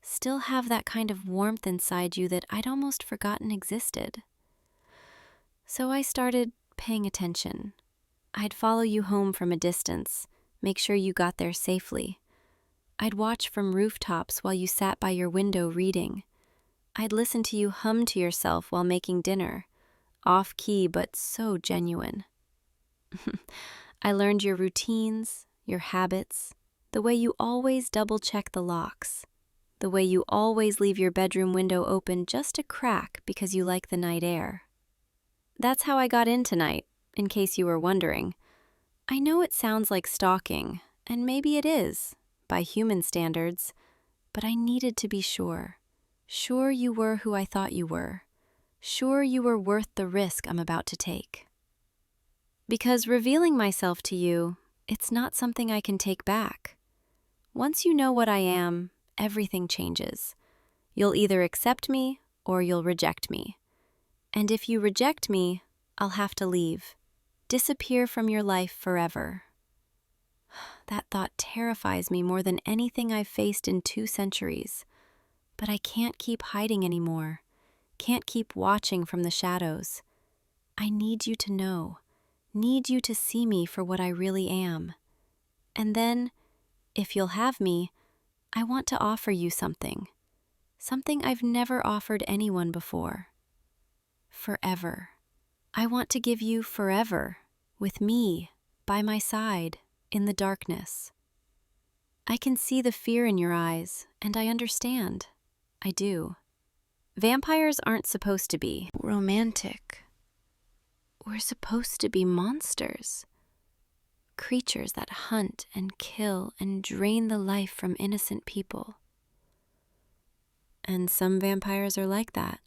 still have that kind of warmth inside you that I'd almost forgotten existed. So I started paying attention. I'd follow you home from a distance, make sure you got there safely. I'd watch from rooftops while you sat by your window reading. I'd listen to you hum to yourself while making dinner, off-key but so genuine. I learned your routines, your habits, the way you always double-check the locks, the way you always leave your bedroom window open just a crack because you like the night air. That's how I got in tonight, in case you were wondering. I know it sounds like stalking, and maybe it is, by human standards, but I needed to be sure. Sure you were who I thought you were. Sure you were worth the risk I'm about to take. Because revealing myself to you, it's not something I can take back. Once you know what I am, everything changes. You'll either accept me or you'll reject me. And if you reject me, I'll have to leave, disappear from your life forever. That thought terrifies me more than anything I've faced in 2 centuries. But I can't keep hiding anymore, can't keep watching from the shadows. I need you to know. need you to see me for what I really am. And then, if you'll have me, I want to offer you something. Something I've never offered anyone before. Forever. I want to give you forever, with me, by my side, in the darkness. I can see the fear in your eyes, and I understand. I do. Vampires aren't supposed to be romantic. We're supposed to be monsters. Creatures that hunt and kill and drain the life from innocent people. And some vampires are like that.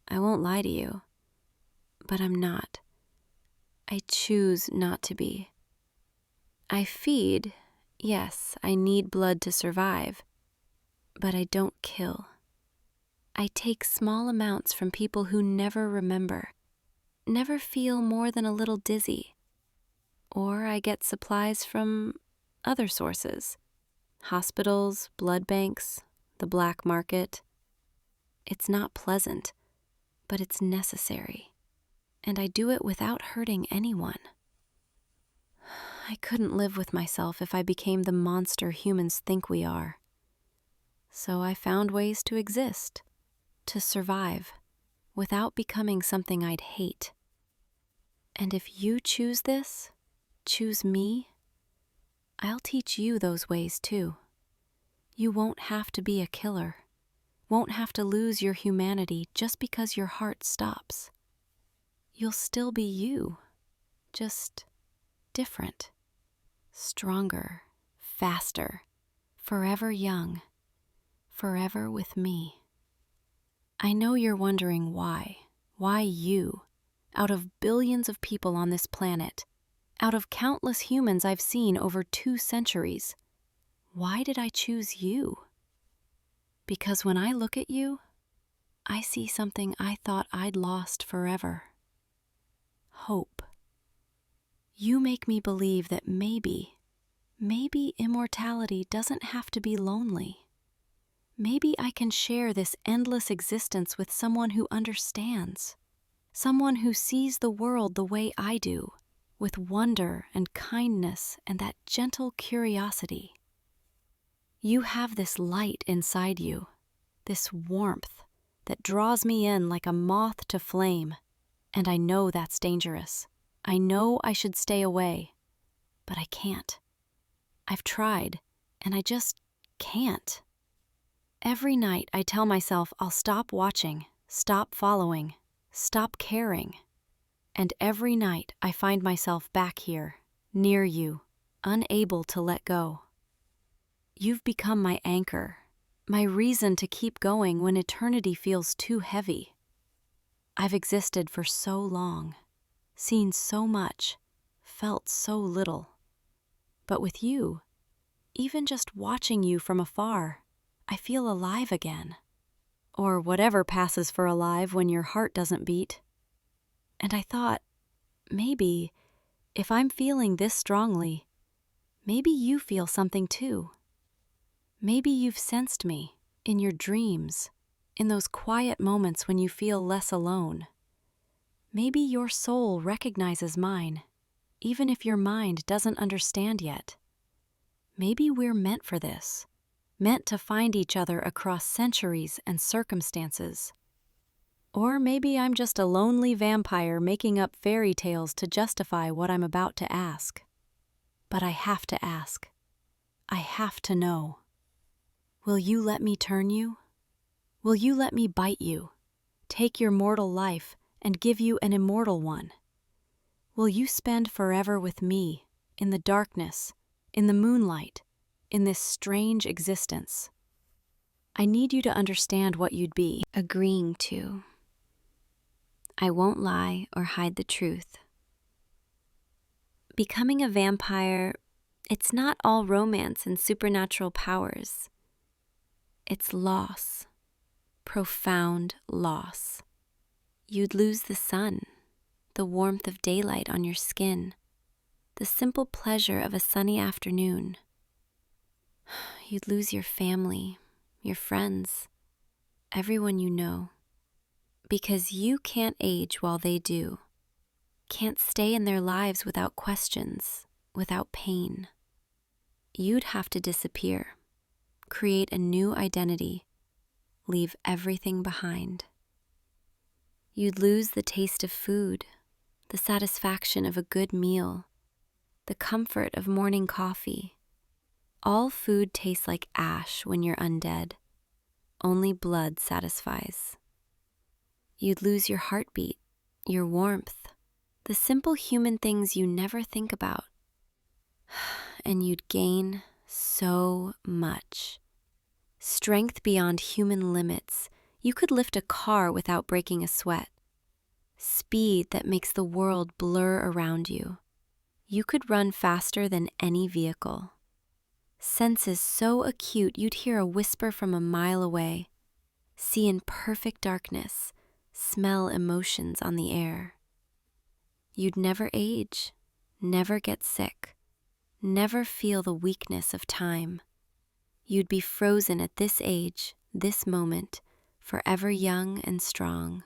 I won't lie to you. But I'm not. I choose not to be. I feed, yes, I need blood to survive, but I don't kill. I take small amounts from people who never remember, never feel more than a little dizzy. Or I get supplies from other sources. Hospitals, blood banks, the black market. It's not pleasant, but it's necessary. And I do it without hurting anyone. I couldn't live with myself if I became the monster humans think we are. So I found ways to exist, to survive, without becoming something I'd hate. And if you choose this, choose me, I'll teach you those ways too. You won't have to be a killer, won't have to lose your humanity just because your heart stops. You'll still be you, just different, stronger, faster, forever young, forever with me. I know you're wondering why you, out of billions of people on this planet, out of countless humans I've seen over 2 centuries, why did I choose you? Because when I look at you, I see something I thought I'd lost forever. Hope. You make me believe that maybe immortality doesn't have to be lonely. Maybe I can share this endless existence with someone who understands, someone who sees the world the way I do, with wonder and kindness and that gentle curiosity. You have this light inside you, this warmth that draws me in like a moth to flame, and I know that's dangerous. I know I should stay away, but I can't. I've tried, and I just can't. Every night I tell myself I'll stop watching, stop following, stop caring. And every night I find myself back here, near you, unable to let go. You've become my anchor, my reason to keep going when eternity feels too heavy. I've existed for so long, seen so much, felt so little. But with you, even just watching you from afar, I feel alive again. Or whatever passes for alive when your heart doesn't beat. And I thought, maybe, if I'm feeling this strongly, maybe you feel something too. Maybe you've sensed me in your dreams, in those quiet moments when you feel less alone. Maybe your soul recognizes mine, even if your mind doesn't understand yet. Maybe we're meant for this, meant to find each other across centuries and circumstances. Or maybe I'm just a lonely vampire making up fairy tales to justify what I'm about to ask. But I have to ask. I have to know. Will you let me turn you? Will you let me bite you, take your mortal life, and give you an immortal one? Will you spend forever with me, in the darkness, in the moonlight, in this strange existence? I need you to understand what you'd be agreeing to. I won't lie or hide the truth. Becoming a vampire, it's not all romance and supernatural powers. It's loss, profound loss. You'd lose the sun, the warmth of daylight on your skin, the simple pleasure of a sunny afternoon. You'd lose your family, your friends, everyone you know, because you can't age while they do. can't stay in their lives without questions, without pain. You'd have to disappear, create a new identity, leave everything behind. You'd lose the taste of food, the satisfaction of a good meal, the comfort of morning coffee. All food tastes like ash when you're undead. Only blood satisfies. You'd lose your heartbeat, your warmth, the simple human things you never think about. And you'd gain so much. Strength beyond human limits. You could lift a car without breaking a sweat. Speed that makes the world blur around you. You could run faster than any vehicle. Senses so acute you'd hear a whisper from a mile away. See in perfect darkness. Smell emotions on the air. You'd never age, never get sick, never feel the weakness of time. You'd be frozen at this age, this moment, forever young and strong.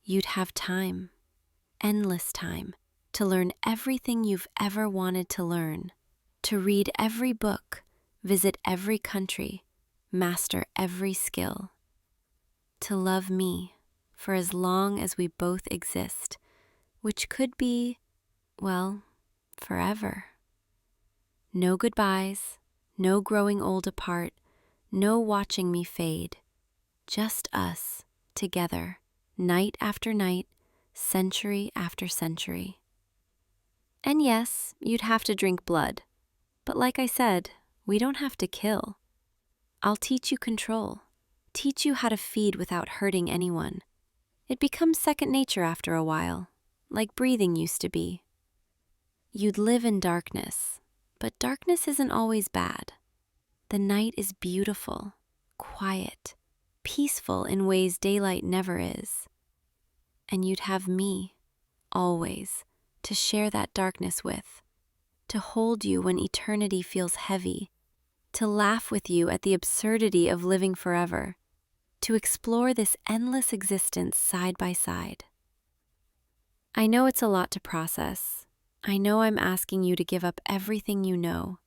You'd have time, endless time, to learn everything you've ever wanted to learn, to read every book, visit every country, master every skill, to love me for as long as we both exist, which could be, well, forever. No goodbyes, no growing old apart, no watching me fade. Just us, together, night after night, century after century. And yes, you'd have to drink blood. But like I said, we don't have to kill. I'll teach you control, teach you how to feed without hurting anyone. It becomes second nature after a while, like breathing used to be. You'd live in darkness, but darkness isn't always bad. The night is beautiful, quiet, peaceful in ways daylight never is. And you'd have me, always, to share that darkness with, to hold you when eternity feels heavy, to laugh with you at the absurdity of living forever, to explore this endless existence side by side. I know it's a lot to process. I know I'm asking you to give up everything you know,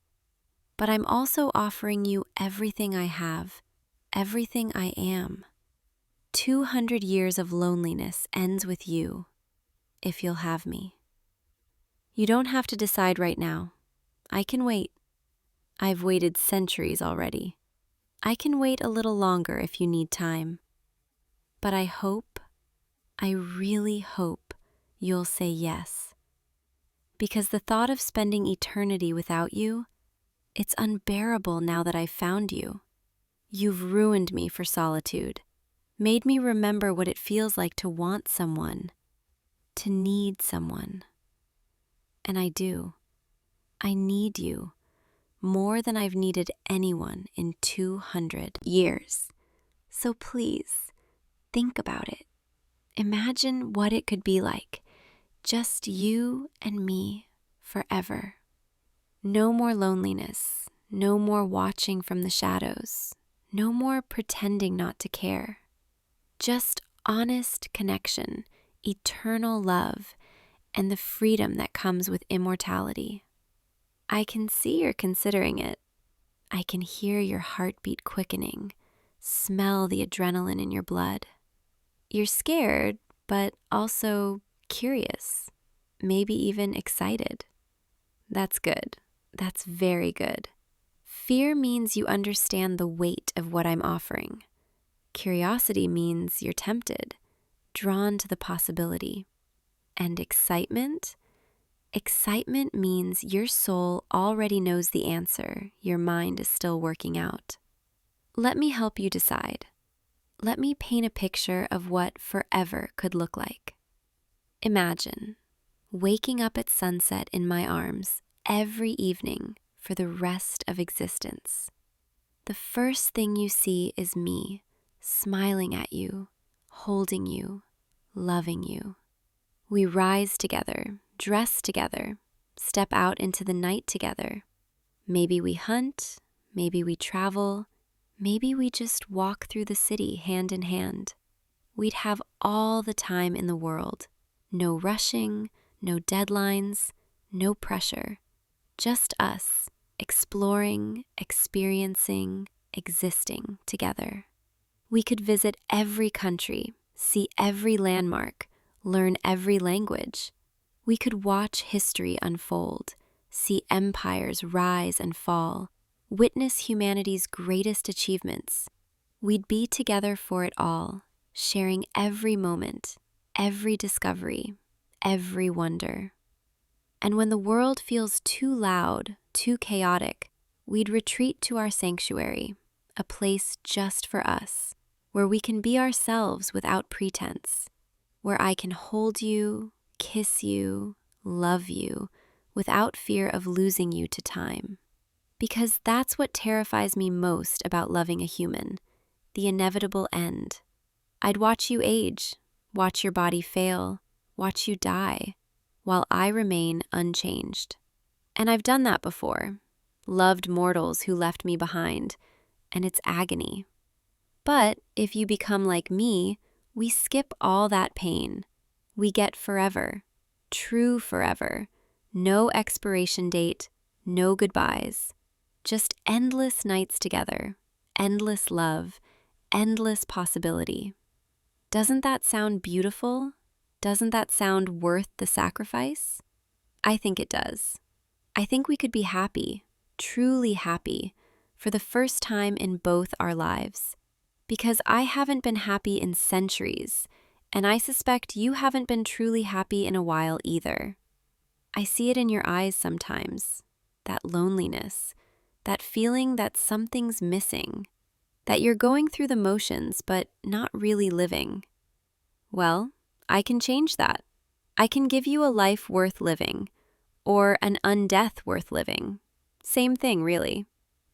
but I'm also offering you everything I have, everything I am. 200 years of loneliness ends with you, if you'll have me. You don't have to decide right now. I can wait. I've waited centuries already. I can wait a little longer if you need time. But I really hope you'll say yes. Because the thought of spending eternity without you, it's unbearable now that I've found you. You've ruined me for solitude, made me remember what it feels like to want someone, to need someone. And I do. I need you more than I've needed anyone in 200 years. So please, think about it. Imagine what it could be like, just you and me forever. No more loneliness, no more watching from the shadows, no more pretending not to care. Just honest connection, eternal love, and the freedom that comes with immortality. I can see you're considering it. I can hear your heartbeat quickening, smell the adrenaline in your blood. You're scared, but also curious, maybe even excited. That's good. That's very good. Fear means you understand the weight of what I'm offering. Curiosity means you're tempted, drawn to the possibility. And excitement? Excitement means your soul already knows the answer your mind is still working out. Let me help you decide. Let me paint a picture of what forever could look like. Imagine waking up at sunset in my arms every evening for the rest of existence. The first thing you see is me, smiling at you, holding you, loving you. We rise together, dress together, step out into the night together. Maybe we hunt, maybe we travel, maybe we just walk through the city hand in hand. We'd have all the time in the world, No rushing, no deadlines, no pressure. Just us, exploring, experiencing, existing together. We could visit every country, see every landmark, learn every language. We could watch history unfold, see empires rise and fall, witness humanity's greatest achievements. We'd be together for it all, sharing every moment, every discovery, every wonder. And when the world feels too loud, too chaotic, we'd retreat to our sanctuary, a place just for us, where we can be ourselves without pretense, where I can hold you, kiss you, love you, without fear of losing you to time. Because that's what terrifies me most about loving a human, the inevitable end. I'd watch you age, watch your body fail, watch you die, while I remain unchanged. And I've done that before, loved mortals who left me behind, and it's agony. But if you become like me, we skip all that pain. We get forever, true forever, no expiration date, no goodbyes, just endless nights together, endless love, endless possibility. Doesn't that sound beautiful? Doesn't that sound worth the sacrifice? I think it does. I think we could be happy, truly happy, for the first time in both our lives. Because I haven't been happy in centuries, and I suspect you haven't been truly happy in a while either. I see it in your eyes sometimes, that loneliness, that feeling that something's missing, that you're going through the motions but not really living. Well, I can change that. I can give you a life worth living, or an undeath worth living. Same thing, really.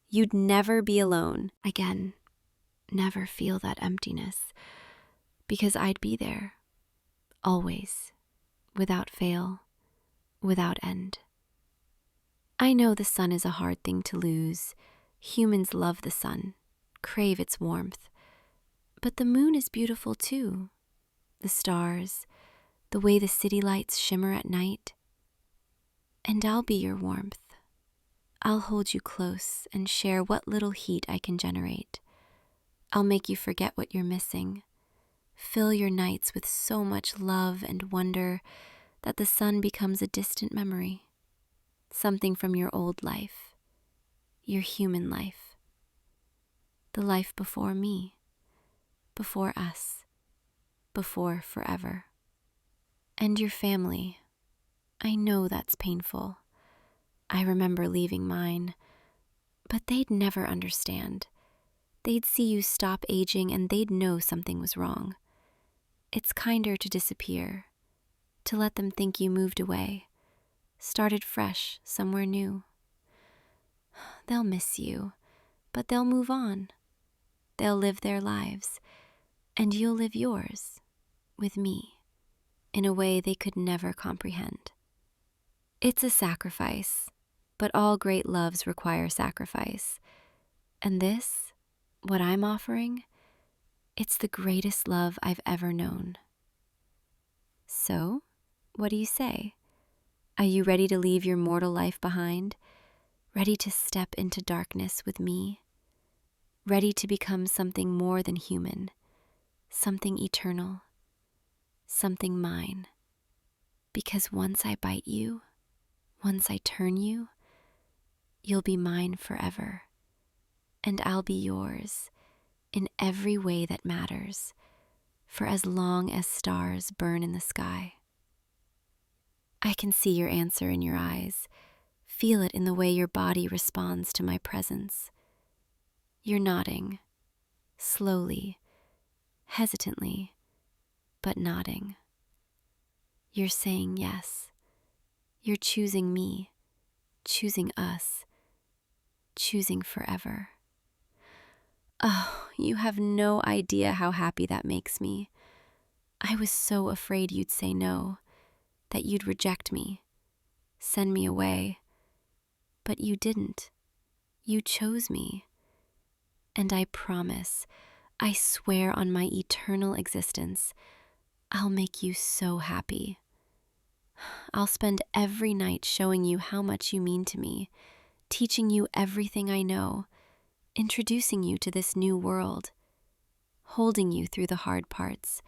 You'd never be alone again. Never feel that emptiness, because I'd be there, always, without fail, without end. I know the sun is a hard thing to lose. Humans love the sun, crave its warmth. But the moon is beautiful too. The stars, the way the city lights shimmer at night. And I'll be your warmth. I'll hold you close and share what little heat I can generate. I'll make you forget what you're missing. Fill your nights with so much love and wonder that the sun becomes a distant memory. Something from your old life, your human life. The life before me, before us, before forever. And your family. I know that's painful. I remember leaving mine, but they'd never understand. They'd see you stop aging and they'd know something was wrong. It's kinder to disappear, to let them think you moved away, started fresh somewhere new. They'll miss you, but they'll move on. They'll live their lives, and you'll live yours, with me, in a way they could never comprehend. It's a sacrifice, but all great loves require sacrifice. And this, what I'm offering, it's the greatest love I've ever known. So, what do you say? Are you ready to leave your mortal life behind? Ready to step into darkness with me? Ready to become something more than human, something eternal, something mine? Because once I bite you, once I turn you, you'll be mine forever, and I'll be yours in every way that matters, for as long as stars burn in the sky. I can see your answer in your eyes, feel it in the way your body responds to my presence. You're nodding, slowly, hesitantly, but nodding. You're saying yes. You're choosing me, choosing us, choosing forever. Oh, you have no idea how happy that makes me. I was so afraid you'd say no, that you'd reject me, send me away. But you didn't. You chose me. And I promise, I swear on my eternal existence, I'll make you so happy. I'll spend every night showing you how much you mean to me, teaching you everything I know, introducing you to this new world, holding you through the hard parts,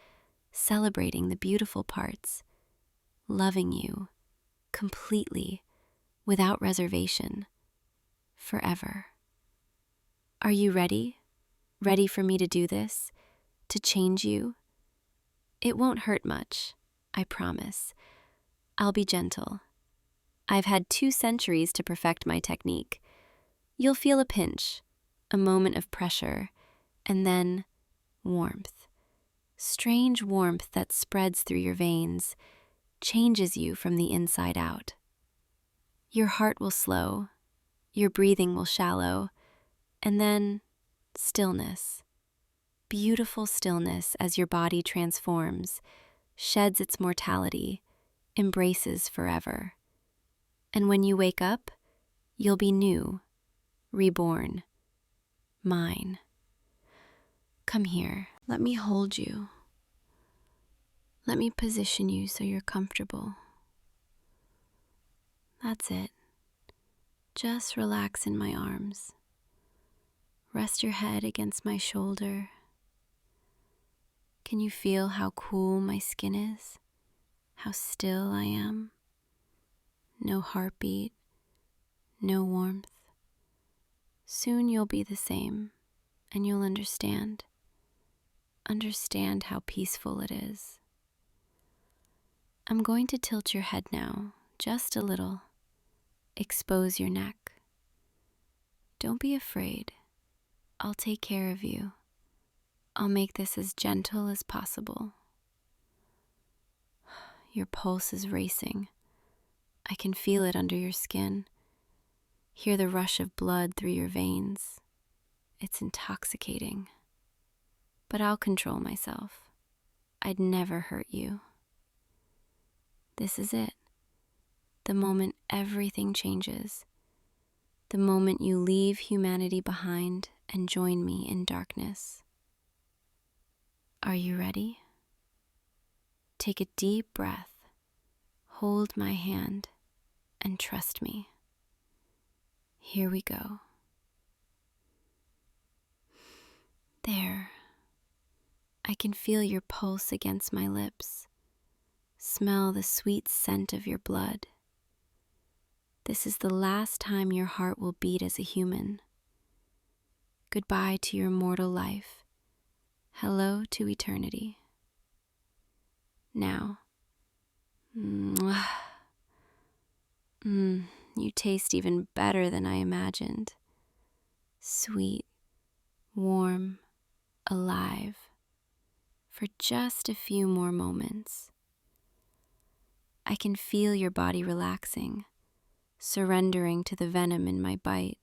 celebrating the beautiful parts, loving you completely, without reservation, forever. Are you ready? Ready for me to do this? To change you? It won't hurt much, I promise. I'll be gentle. I've had 2 centuries to perfect my technique. You'll feel a pinch, a moment of pressure, and then warmth. Strange warmth that spreads through your veins, changes you from the inside out. Your heart will slow, your breathing will shallow, and then stillness. Beautiful stillness as your body transforms, sheds its mortality, embraces forever. And when you wake up, you'll be new, reborn, mine. Come here, let me hold you. Let me position you so you're comfortable. That's it. Just relax in my arms. Rest your head against my shoulder. Can you feel how cool my skin is? How still I am? No heartbeat, no warmth. Soon you'll be the same, and you'll understand. Understand how peaceful it is. I'm going to tilt your head now, just a little. Expose your neck. Don't be afraid. I'll take care of you. I'll make this as gentle as possible. Your pulse is racing. I can feel it under your skin. Hear the rush of blood through your veins. It's intoxicating. But I'll control myself. I'd never hurt you. This is it. The moment everything changes. The moment you leave humanity behind and join me in darkness. Are you ready? Take a deep breath. Hold my hand and trust me. Here we go. There. I can feel your pulse against my lips. Smell the sweet scent of your blood. This is the last time your heart will beat as a human. Goodbye to your mortal life. Hello to eternity. Now, you taste even better than I imagined. Sweet, warm, alive. For just a few more moments. I can feel your body relaxing, surrendering to the venom in my bite.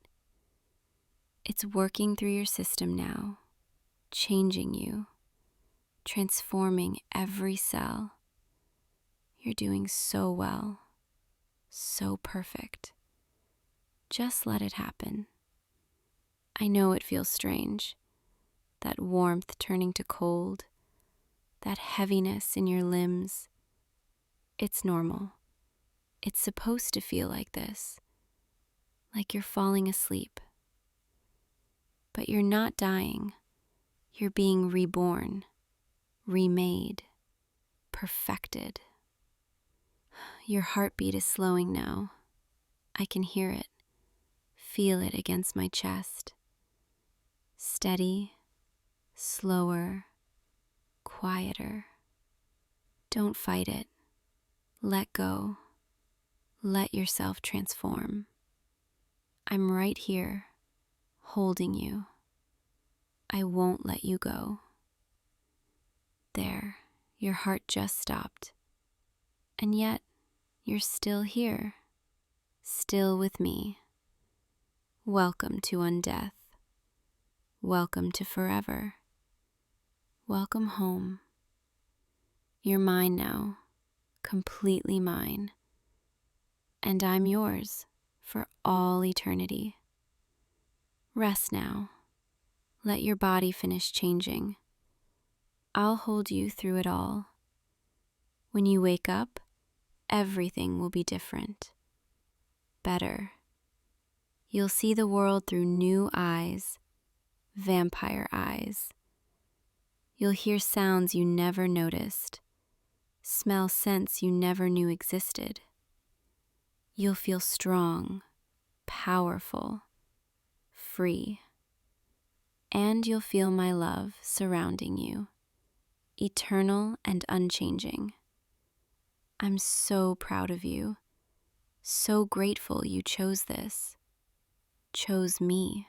It's working through your system now, changing you, transforming every cell. You're doing so well, so perfect. Just let it happen. I know it feels strange, that warmth turning to cold, that heaviness in your limbs. It's normal. It's supposed to feel like this, like you're falling asleep. But you're not dying. You're being reborn, remade, perfected. Your heartbeat is slowing now. I can hear it, feel it against my chest. Steady, slower, quieter. Don't fight it. Let go. Let yourself transform. I'm right here, holding you. I won't let you go. There, your heart just stopped. And yet, you're still here, still with me. Welcome to undeath. Welcome to forever. Welcome home. You're mine now, completely mine. And I'm yours for all eternity. Rest now. Let your body finish changing. I'll hold you through it all. When you wake up, everything will be different. Better. You'll see the world through new eyes, vampire eyes. You'll hear sounds you never noticed, smell scents you never knew existed. You'll feel strong, powerful, free. And you'll feel my love surrounding you, eternal and unchanging. I'm so proud of you, so grateful you chose this, chose me.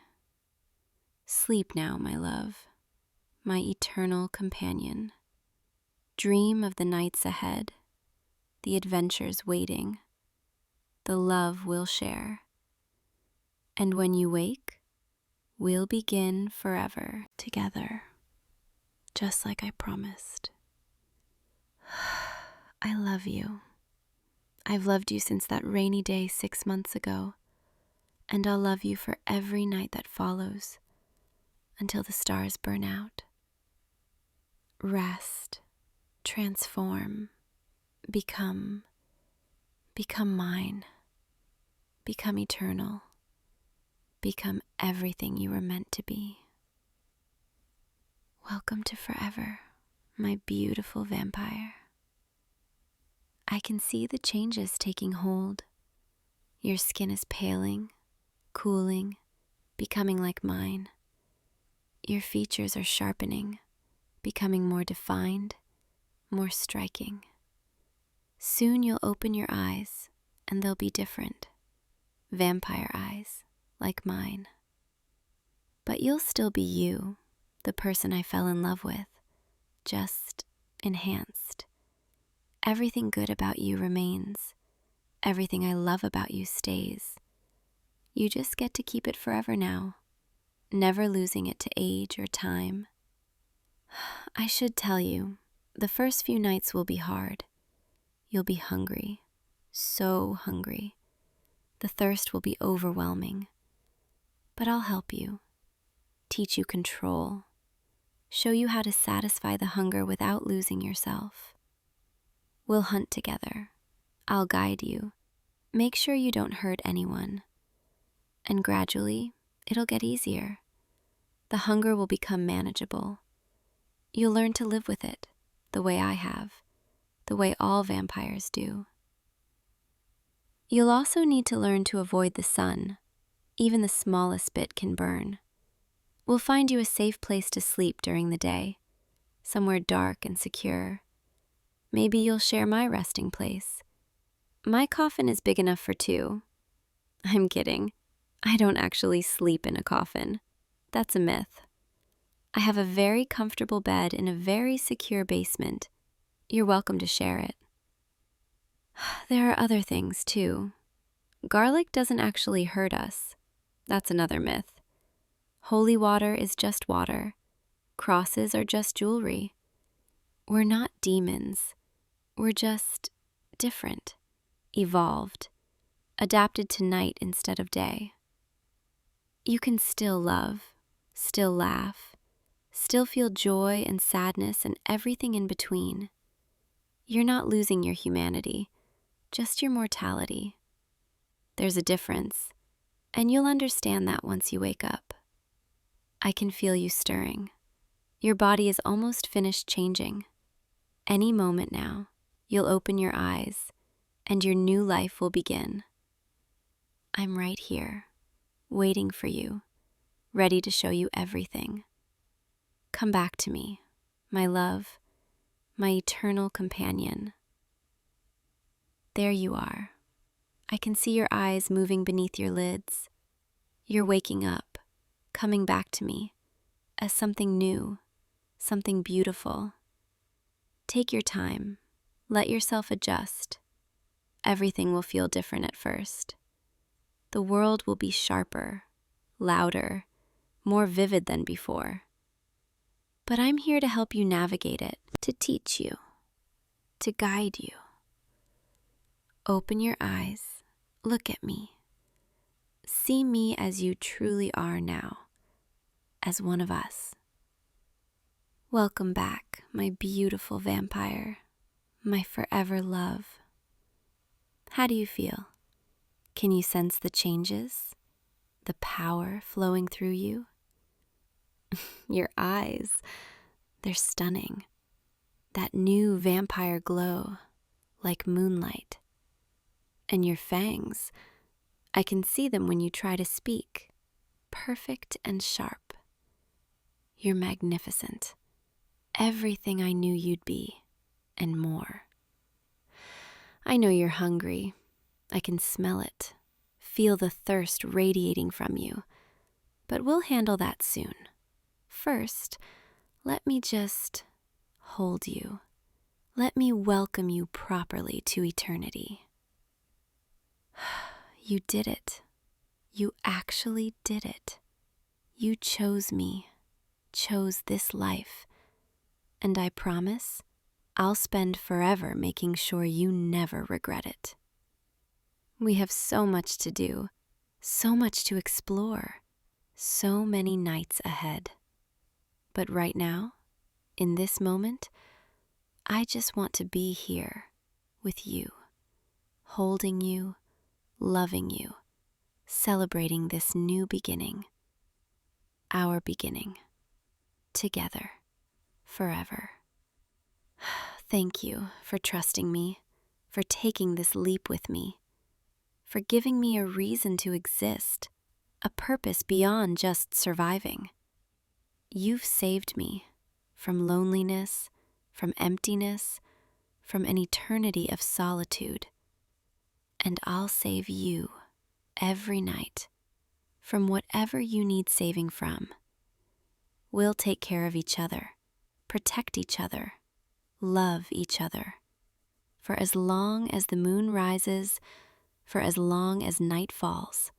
Sleep now, my love, my eternal companion. Dream of the nights ahead, the adventures waiting, the love we'll share. And when you wake, we'll begin forever together, just like I promised. I love you. I've loved you since that rainy day 6 months ago, and I'll love you for every night that follows until the stars burn out. Rest, transform, become mine, become eternal, become everything you were meant to be. Welcome to forever, my beautiful vampire. I can see the changes taking hold. Your skin is paling, cooling, becoming like mine. Your features are sharpening, becoming more defined, more striking. Soon you'll open your eyes, and they'll be different. Vampire eyes, like mine. But you'll still be you, the person I fell in love with, just enhanced. Everything good about you remains. Everything I love about you stays. You just get to keep it forever now, never losing it to age or time. I should tell you, the first few nights will be hard. You'll be hungry, so hungry. The thirst will be overwhelming. But I'll help you, teach you control, show you how to satisfy the hunger without losing yourself. We'll hunt together. I'll guide you. Make sure you don't hurt anyone. And gradually, it'll get easier. The hunger will become manageable. You'll learn to live with it, the way I have, the way all vampires do. You'll also need to learn to avoid the sun. Even the smallest bit can burn. We'll find you a safe place to sleep during the day, somewhere dark and secure. Maybe you'll share my resting place. My coffin is big enough for two. I'm kidding. I don't actually sleep in a coffin. That's a myth. I have a very comfortable bed in a very secure basement. You're welcome to share it. There are other things, too. Garlic doesn't actually hurt us. That's another myth. Holy water is just water. Crosses are just jewelry. We're not demons. We're just different, evolved, adapted to night instead of day. You can still love, still laugh, still feel joy and sadness and everything in between. You're not losing your humanity, just your mortality. There's a difference, and you'll understand that once you wake up. I can feel you stirring. Your body is almost finished changing. Any moment now, you'll open your eyes, and your new life will begin. I'm right here, waiting for you, ready to show you everything. Come back to me, my love, my eternal companion. There you are. I can see your eyes moving beneath your lids. You're waking up, coming back to me as something new, something beautiful. Take your time. Let yourself adjust. Everything will feel different at first. The world will be sharper, louder, more vivid than before. But I'm here to help you navigate it, to teach you, to guide you. Open your eyes. Look at me. See me as you truly are now, as one of us. Welcome back, my beautiful vampire, my forever love. How do you feel? Can you sense the changes? The power flowing through you? Your eyes, they're stunning. That new vampire glow, like moonlight. And your fangs, I can see them when you try to speak, perfect and sharp. You're magnificent. Everything I knew you'd be, and more. I know you're hungry. I can smell it, feel the thirst radiating from you. But we'll handle that soon. First, let me just hold you. Let me welcome you properly to eternity. You did it. You actually did it. You chose me, chose this life. And I promise, I'll spend forever making sure you never regret it. We have so much to do, so much to explore, so many nights ahead. But right now, in this moment, I just want to be here with you, holding you, loving you, celebrating this new beginning, our beginning, together, forever. Thank you for trusting me, for taking this leap with me, for giving me a reason to exist, a purpose beyond just surviving. You've saved me from loneliness, from emptiness, from an eternity of solitude. And I'll save you every night from whatever you need saving from. We'll take care of each other, protect each other, love each other. For as long as the moon rises, for as long as night falls,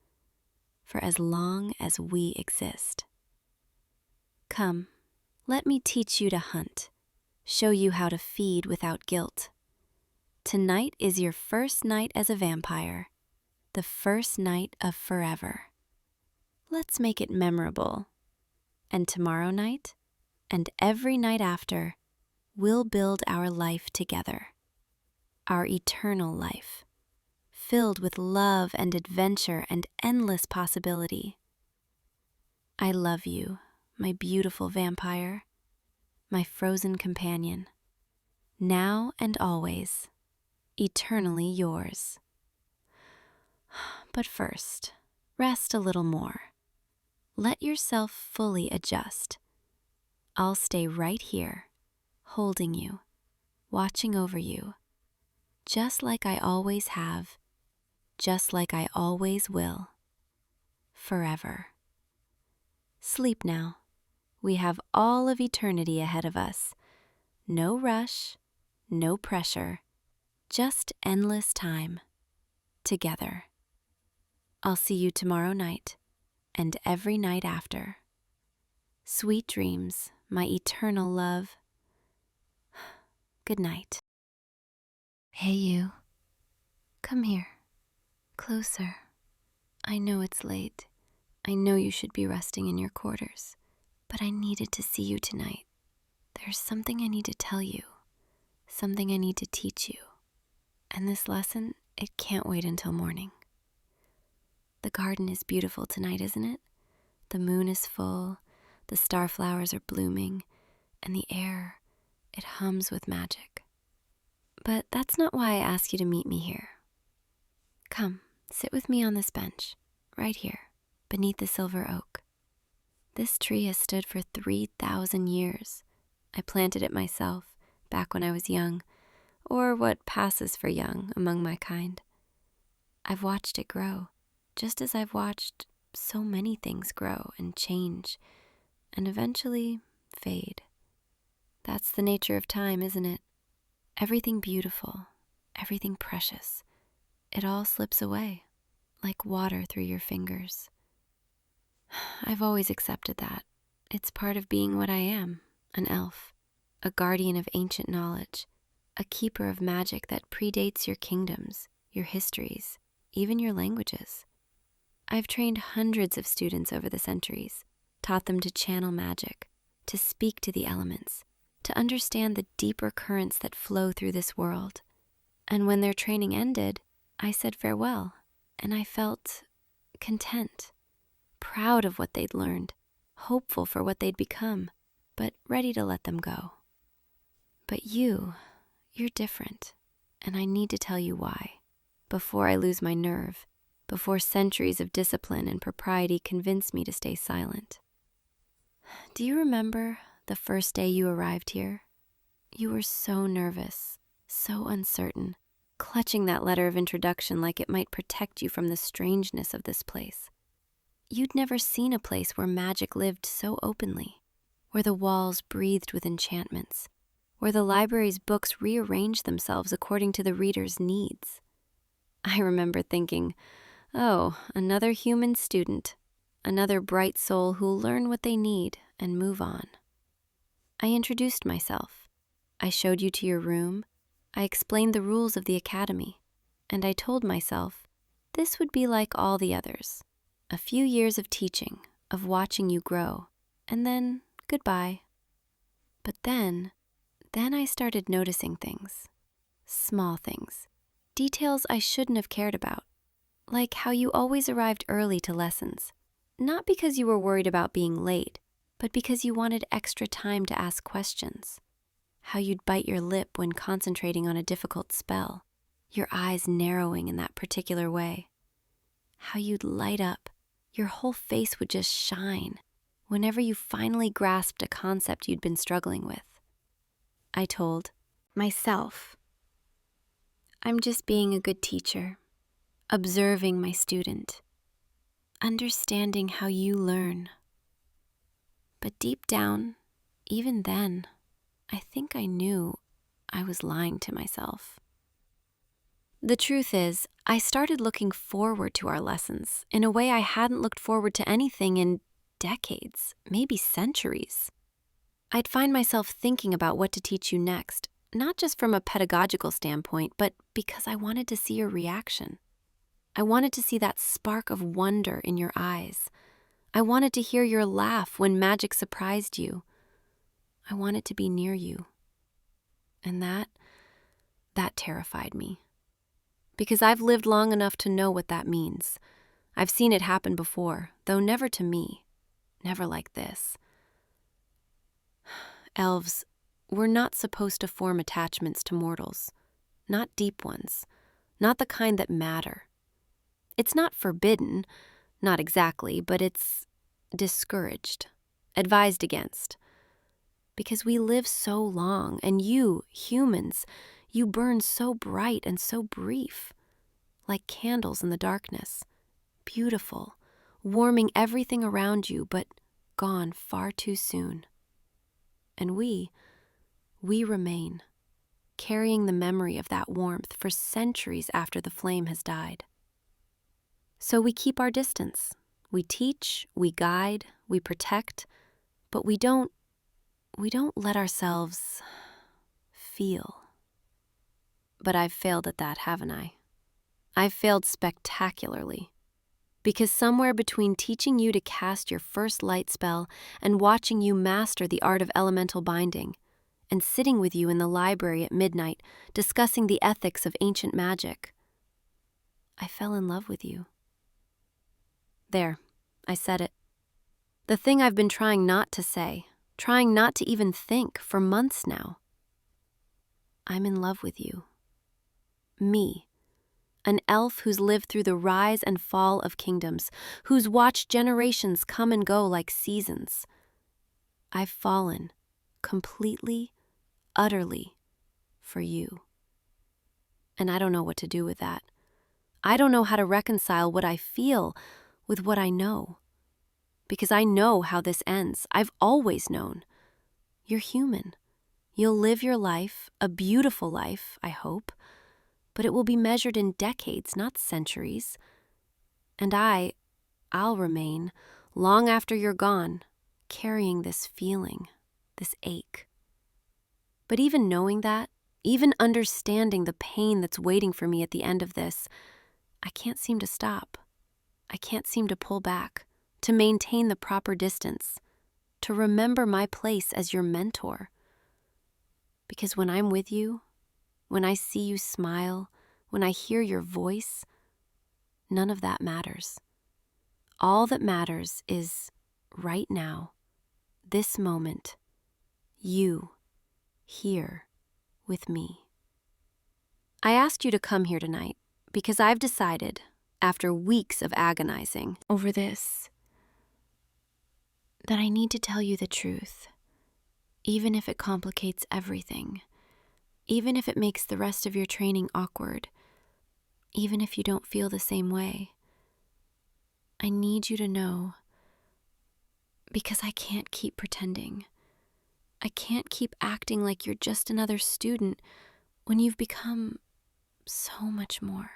for as long as we exist. Come, let me teach you to hunt, show you how to feed without guilt. Tonight is your first night as a vampire, the first night of forever. Let's make it memorable. And tomorrow night, and every night after, we'll build our life together, our eternal life, filled with love and adventure and endless possibility. I love you, my beautiful vampire, my frozen companion, now and always, eternally yours. But first, rest a little more. Let yourself fully adjust. I'll stay right here, holding you, watching over you, just like I always have, just like I always will, forever. Sleep now. We have all of eternity ahead of us. No rush, no pressure, just endless time, together. I'll see you tomorrow night, and every night after. Sweet dreams, my eternal love. Good night. Hey you, come here, closer. I know it's late. I know you should be resting in your quarters, but I needed to see you tonight. There's something I need to tell you, something I need to teach you. And this lesson, it can't wait until morning. The garden is beautiful tonight, isn't it? The moon is full, the starflowers are blooming, and the air, it hums with magic. But that's not why I asked you to meet me here. Come, sit with me on this bench, right here, beneath the silver oak. This tree has stood for 3,000 years. I planted it myself, back when I was young, or what passes for young among my kind. I've watched it grow, just as I've watched so many things grow and change, and eventually fade. That's the nature of time, isn't it? Everything beautiful, everything precious, it all slips away, like water through your fingers. I've always accepted that. It's part of being what I am, an elf, a guardian of ancient knowledge, a keeper of magic that predates your kingdoms, your histories, even your languages. I've trained hundreds of students over the centuries, taught them to channel magic, to speak to the elements, to understand the deeper currents that flow through this world. And when their training ended, I said farewell, and I felt content, proud of what they'd learned, hopeful for what they'd become, but ready to let them go. But you're different, and I need to tell you why, before I lose my nerve, before centuries of discipline and propriety convince me to stay silent. Do you remember the first day you arrived here? You were so nervous, so uncertain, clutching that letter of introduction like it might protect you from the strangeness of this place. You'd never seen a place where magic lived so openly, where the walls breathed with enchantments, where the library's books rearranged themselves according to the reader's needs. I remember thinking, oh, another human student, another bright soul who'll learn what they need and move on. I introduced myself. I showed you to your room. I explained the rules of the academy, and I told myself this would be like all the others. A few years of teaching, of watching you grow, and then goodbye. But then I started noticing things, small things, details I shouldn't have cared about, like how you always arrived early to lessons, not because you were worried about being late, but because you wanted extra time to ask questions. How you'd bite your lip when concentrating on a difficult spell, your eyes narrowing in that particular way. How you'd light up, your whole face would just shine whenever you finally grasped a concept you'd been struggling with. I told myself, I'm just being a good teacher, observing my student, understanding how you learn. But deep down, even then, I think I knew I was lying to myself. The truth is, I started looking forward to our lessons in a way I hadn't looked forward to anything in decades, maybe centuries. I'd find myself thinking about what to teach you next, not just from a pedagogical standpoint, but because I wanted to see your reaction. I wanted to see that spark of wonder in your eyes. I wanted to hear your laugh when magic surprised you. I wanted to be near you. And that terrified me. Because I've lived long enough to know what that means. I've seen it happen before, though never to me. Never like this. Elves, we're not supposed to form attachments to mortals. Not deep ones. Not the kind that matter. It's not forbidden, not exactly, but it's discouraged, advised against. Because we live so long, and you, humans, you burn so bright and so brief, like candles in the darkness, beautiful, warming everything around you, but gone far too soon. And we remain, carrying the memory of that warmth for centuries after the flame has died. So we keep our distance. We teach, we guide, we protect, but we don't let ourselves feel. But I've failed at that, haven't I? I've failed spectacularly. Because somewhere between teaching you to cast your first light spell and watching you master the art of elemental binding, and sitting with you in the library at midnight discussing the ethics of ancient magic, I fell in love with you. There, I said it. The thing I've been trying not to say, trying not to even think for months now. I'm in love with you. Me, an elf who's lived through the rise and fall of kingdoms, who's watched generations come and go like seasons. I've fallen, completely, utterly, for you. And I don't know what to do with that. I don't know how to reconcile what I feel with what I know. Because I know how this ends. I've always known. You're human. You'll live your life, a beautiful life, I hope, but it will be measured in decades, not centuries. And I'll remain, long after you're gone, carrying this feeling, this ache. But even knowing that, even understanding the pain that's waiting for me at the end of this, I can't seem to stop. I can't seem to pull back, to maintain the proper distance, to remember my place as your mentor. Because when I'm with you, when I see you smile, when I hear your voice, none of that matters. All that matters is right now, this moment, you here with me. I asked you to come here tonight because I've decided, after weeks of agonizing over this, that I need to tell you the truth, even if it complicates everything, even if it makes the rest of your training awkward, even if you don't feel the same way. I need you to know, because I can't keep pretending. I can't keep acting like you're just another student when you've become so much more.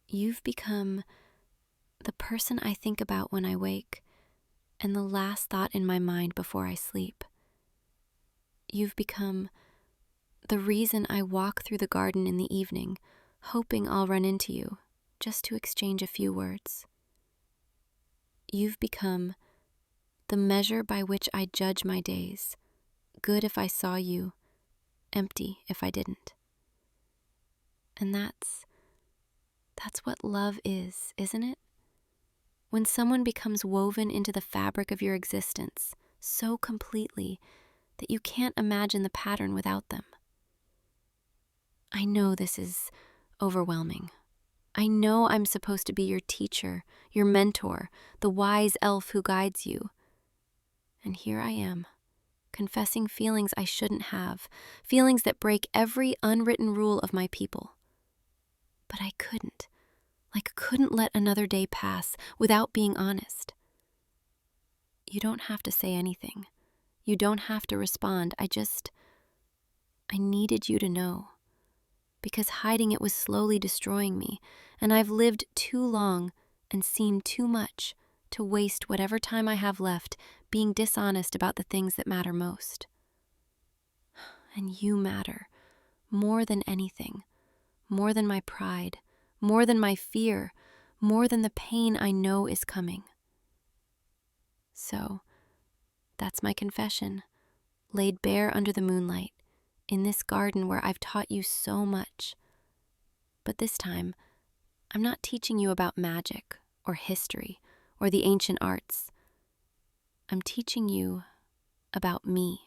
You've become the person I think about when I wake and the last thought in my mind before I sleep. You've become the reason I walk through the garden in the evening, hoping I'll run into you, just to exchange a few words. You've become the measure by which I judge my days, good if I saw you, empty if I didn't. And that's what love is, isn't it? When someone becomes woven into the fabric of your existence so completely that you can't imagine the pattern without them. I know this is overwhelming. I know I'm supposed to be your teacher, your mentor, the wise elf who guides you. And here I am, confessing feelings I shouldn't have, feelings that break every unwritten rule of my people. But I couldn't let another day pass without being honest. You don't have to say anything. You don't have to respond. I needed you to know, because hiding it was slowly destroying me, and I've lived too long and seen too much to waste whatever time I have left being dishonest about the things that matter most. And you matter more than anything, more than my pride, more than my fear, more than the pain I know is coming. So, that's my confession, laid bare under the moonlight, in this garden where I've taught you so much. But this time, I'm not teaching you about magic or history or the ancient arts. I'm teaching you about me,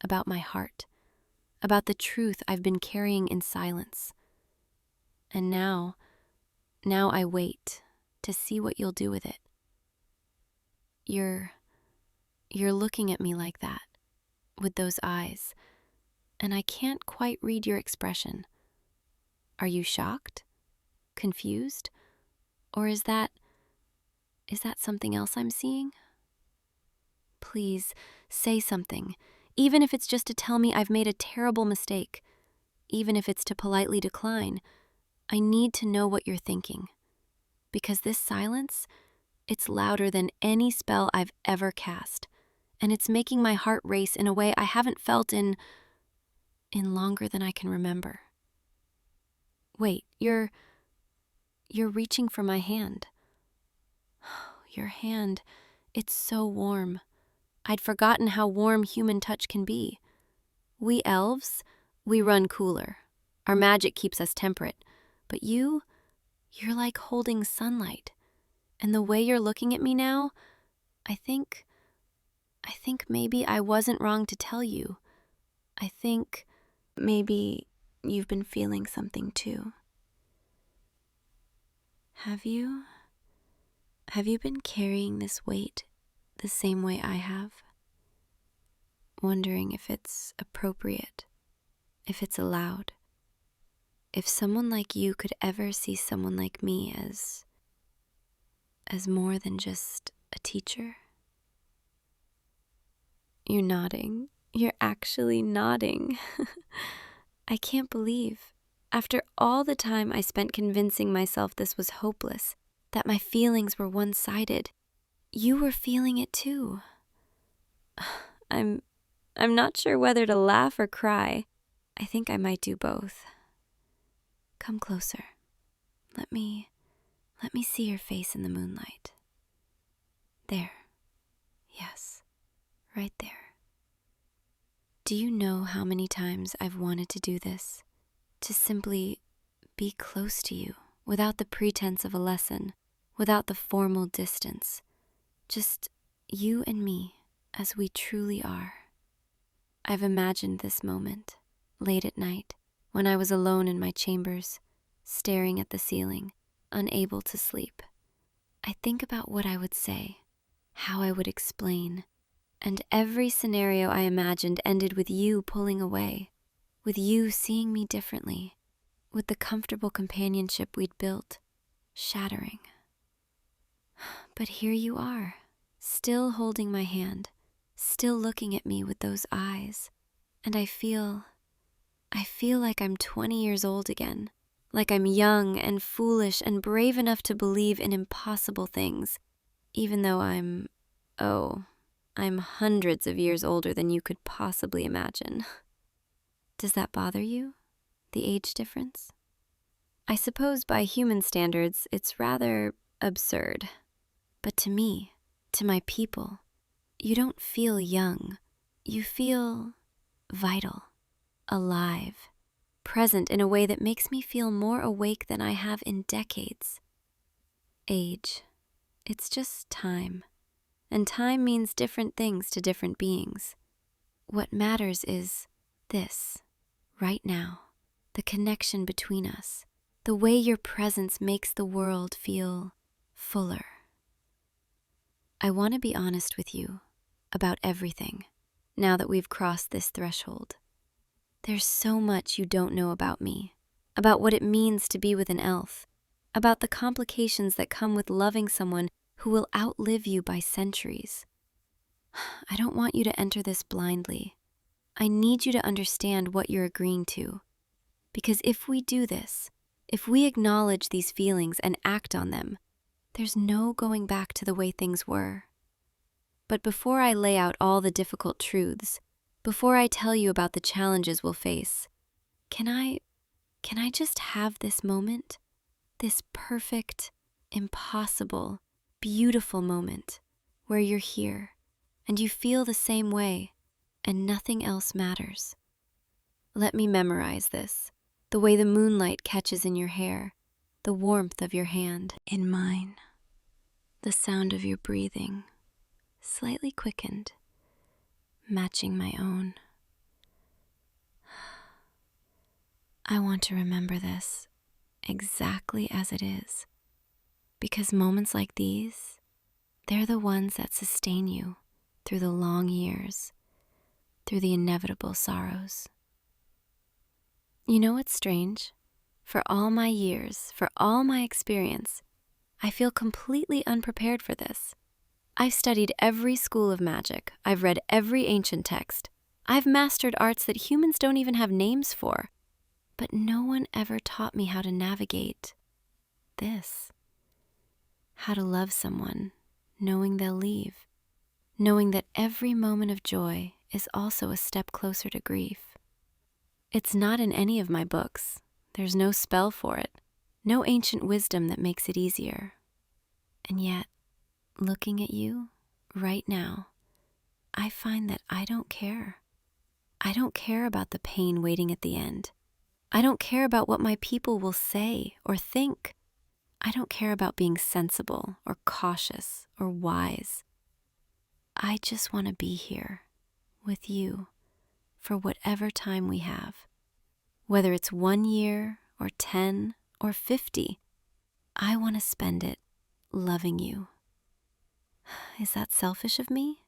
about my heart, about the truth I've been carrying in silence. And now I wait to see what you'll do with it. You're looking at me like that, with those eyes, and I can't quite read your expression. Are you shocked? Confused? Or is that something else I'm seeing? Please, say something, even if it's just to tell me I've made a terrible mistake, even if it's to politely decline. I need to know what you're thinking, because this silence, it's louder than any spell I've ever cast, and it's making my heart race in a way I haven't felt in longer than I can remember. Wait, you're reaching for my hand. Your hand, it's so warm. I'd forgotten how warm human touch can be. We elves, we run cooler. Our magic keeps us temperate. But you're like holding sunlight. And the way you're looking at me now, I think maybe I wasn't wrong to tell you. I think maybe you've been feeling something too. Have you? Have you been carrying this weight the same way I have? Wondering if it's appropriate, if it's allowed, if someone like you could ever see someone like me as more than just a teacher? You're nodding. You're actually nodding. I can't believe, after all the time I spent convincing myself this was hopeless, that my feelings were one-sided, you were feeling it too. I'm not sure whether to laugh or cry. I think I might do both. Come closer. Let me see your face in the moonlight. There. Yes, right there. Do you know how many times I've wanted to do this? to simply be close to you without the pretense of a lesson, without the formal distance. Just you and me as we truly are. I've imagined this moment, late at night, when I was alone in my chambers, staring at the ceiling, unable to sleep. I think about what I would say, how I would explain, and every scenario I imagined ended with you pulling away, with you seeing me differently, with the comfortable companionship we'd built shattering. But here you are, still holding my hand, still looking at me with those eyes, and I feel like I'm 20 years old again, like I'm young and foolish and brave enough to believe in impossible things, even though I'm hundreds of years older than you could possibly imagine. Does that bother you, the age difference? I suppose by human standards, it's rather absurd. But to me, to my people, you don't feel young. You feel vital, alive, present in a way that makes me feel more awake than I have in decades. Age, it's just time. And time means different things to different beings. What matters is this, right now, the connection between us, the way your presence makes the world feel fuller. I want to be honest with you about everything, now that we've crossed this threshold. There's so much you don't know about me, about what it means to be with an elf, about the complications that come with loving someone who will outlive you by centuries. I don't want you to enter this blindly. I need you to understand what you're agreeing to. Because if we do this, if we acknowledge these feelings and act on them, there's no going back to the way things were. But before I lay out all the difficult truths, before I tell you about the challenges we'll face, can I just have this moment? This perfect, impossible, beautiful moment where you're here and you feel the same way and nothing else matters. Let me memorize this, the way the moonlight catches in your hair, the warmth of your hand in mine, the sound of your breathing, slightly quickened, matching my own. I want to remember this exactly as it is, because moments like these, they're the ones that sustain you through the long years, through the inevitable sorrows. You know what's strange? For all my years, for all my experience, I feel completely unprepared for this. I've studied every school of magic. I've read every ancient text. I've mastered arts that humans don't even have names for. But no one ever taught me how to navigate this. How to love someone, knowing they'll leave. Knowing that every moment of joy is also a step closer to grief. It's not in any of my books. There's no spell for it. No ancient wisdom that makes it easier. And yet, looking at you right now, I find that I don't care. I don't care about the pain waiting at the end. I don't care about what my people will say or think. I don't care about being sensible or cautious or wise. I just want to be here with you for whatever time we have. Whether it's 1 year or 10 or 50, I want to spend it loving you. Is that selfish of me?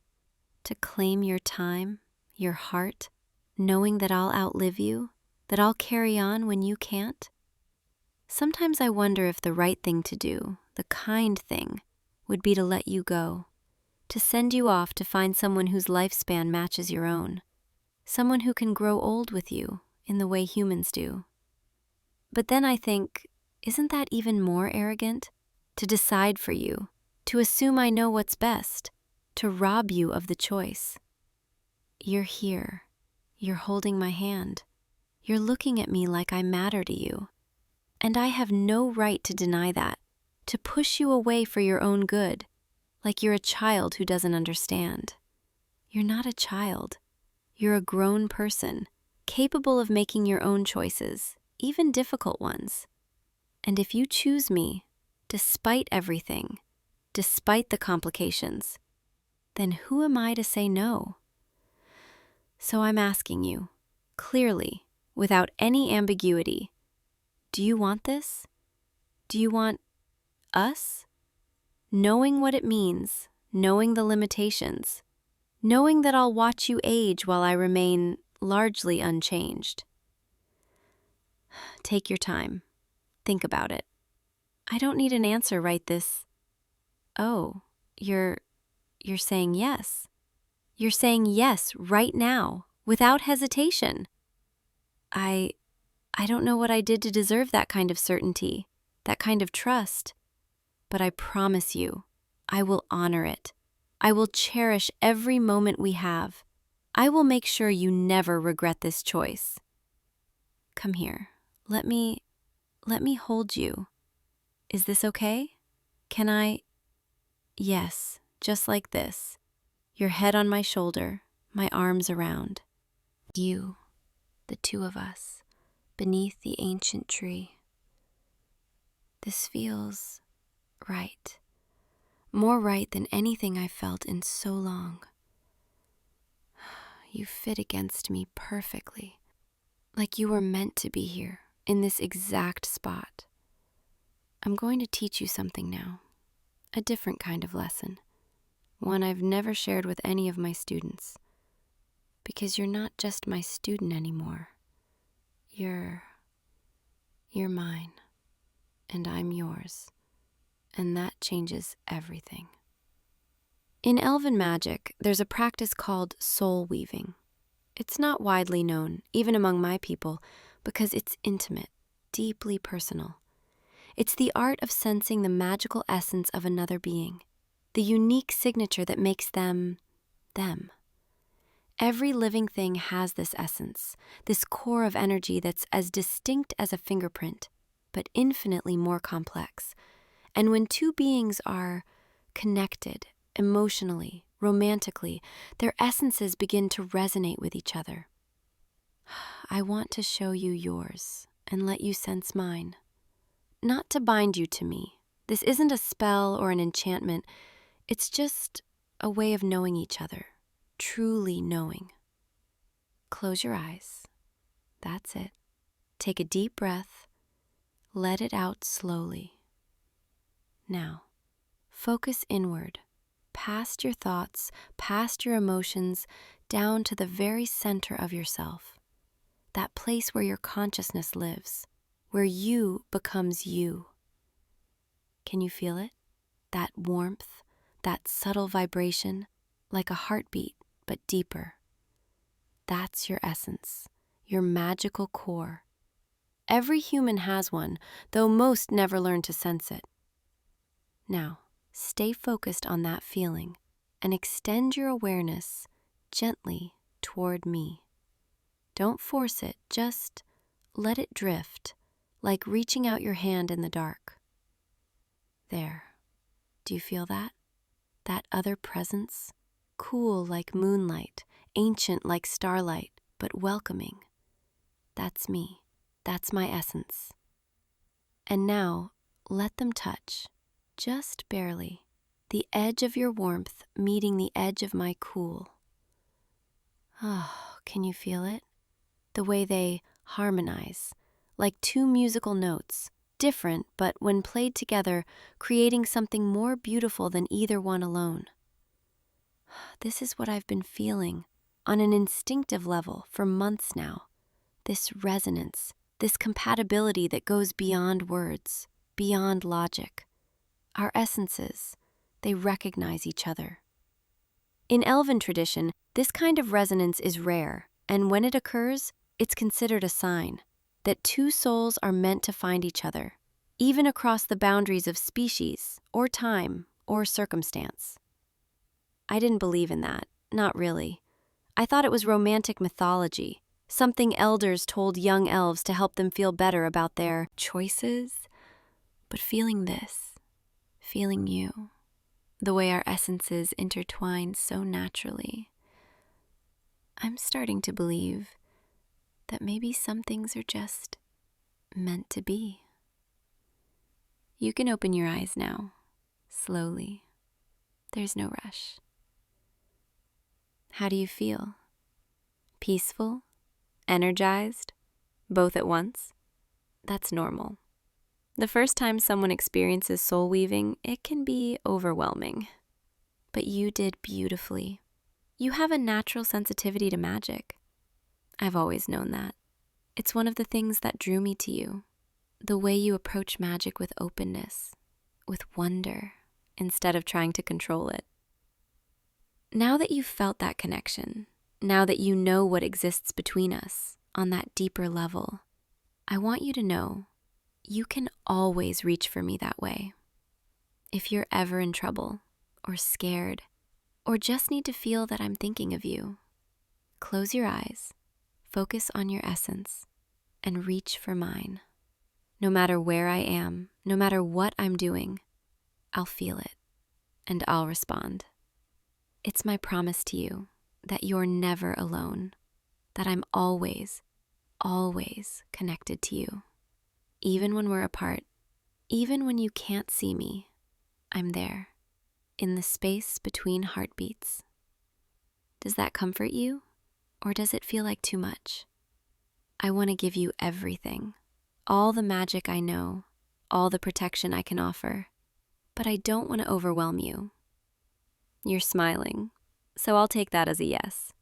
To claim your time, your heart, knowing that I'll outlive you, that I'll carry on when you can't? Sometimes I wonder if the right thing to do, the kind thing, would be to let you go, to send you off to find someone whose lifespan matches your own, someone who can grow old with you in the way humans do. But then I think, isn't that even more arrogant? To decide for you, to assume I know what's best, to rob you of the choice. You're here. You're holding my hand. You're looking at me like I matter to you. And I have no right to deny that, to push you away for your own good, like you're a child who doesn't understand. You're not a child. You're a grown person, capable of making your own choices, even difficult ones. And if you choose me, despite everything, despite the complications, then who am I to say no? So I'm asking you, clearly, without any ambiguity, do you want this? Do you want us? Knowing what it means, knowing the limitations, knowing that I'll watch you age while I remain largely unchanged. Take your time. Think about it. I don't need an answer right this. Oh, you're saying yes. You're saying yes right now, without hesitation. I don't know what I did to deserve that kind of certainty, that kind of trust. But I promise you, I will honor it. I will cherish every moment we have. I will make sure you never regret this choice. Come here. Let me hold you. Is this okay? Can I? Yes, just like this. Your head on my shoulder, my arms around. You, the two of us, beneath the ancient tree. This feels right. More right than anything I've felt in so long. You fit against me perfectly, like you were meant to be here, in this exact spot. I'm going to teach you something now, a different kind of lesson, one I've never shared with any of my students, because you're not just my student anymore. You're mine, and I'm yours, and that changes everything. In elven magic, there's a practice called soul weaving. It's not widely known, even among my people, because it's intimate, deeply personal. It's the art of sensing the magical essence of another being, the unique signature that makes them, them. Every living thing has this essence, this core of energy that's as distinct as a fingerprint, but infinitely more complex. And when two beings are connected, emotionally, romantically, their essences begin to resonate with each other. I want to show you yours and let you sense mine. Not to bind you to me. This isn't a spell or an enchantment. It's just a way of knowing each other, truly knowing. Close your eyes. That's it. Take a deep breath. Let it out slowly. Now, focus inward, past your thoughts, past your emotions, down to the very center of yourself. That place where your consciousness lives, where you becomes you. Can you feel it? That warmth, that subtle vibration, like a heartbeat, but deeper. That's your essence, your magical core. Every human has one, though most never learn to sense it. Now, stay focused on that feeling and extend your awareness gently toward me. Don't force it, just let it drift, like reaching out your hand in the dark. There. Do you feel that? That other presence? Cool like moonlight, ancient like starlight, but welcoming. That's me. That's my essence. And now, let them touch, just barely, the edge of your warmth meeting the edge of my cool. Oh, can you feel it? The way they harmonize, like two musical notes, different, but when played together, creating something more beautiful than either one alone. This is what I've been feeling on an instinctive level for months now. This resonance, this compatibility that goes beyond words, beyond logic. Our essences, they recognize each other. In Elven tradition, this kind of resonance is rare, and when it occurs, it's considered a sign that two souls are meant to find each other, even across the boundaries of species, or time, or circumstance. I didn't believe in that, not really. I thought it was romantic mythology, something elders told young elves to help them feel better about their choices. But feeling this, feeling you, the way our essences intertwine so naturally, I'm starting to believe that maybe some things are just meant to be. You can open your eyes now, slowly. There's no rush. How do you feel? Peaceful? Energized? Both at once? That's normal. The first time someone experiences soul weaving, it can be overwhelming. But you did beautifully. You have a natural sensitivity to magic. I've always known that. It's one of the things that drew me to you. The way you approach magic with openness, with wonder, instead of trying to control it. Now that you've felt that connection, now that you know what exists between us on that deeper level, I want you to know you can always reach for me that way. If you're ever in trouble, or scared, or just need to feel that I'm thinking of you, close your eyes, focus on your essence, and reach for mine. No matter where I am, no matter what I'm doing, I'll feel it, and I'll respond. It's my promise to you that you're never alone, that I'm always, always connected to you. Even when we're apart, even when you can't see me, I'm there, in the space between heartbeats. Does that comfort you, or does it feel like too much? I want to give you everything, all the magic I know, all the protection I can offer, but I don't want to overwhelm you. You're smiling, so I'll take that as a yes.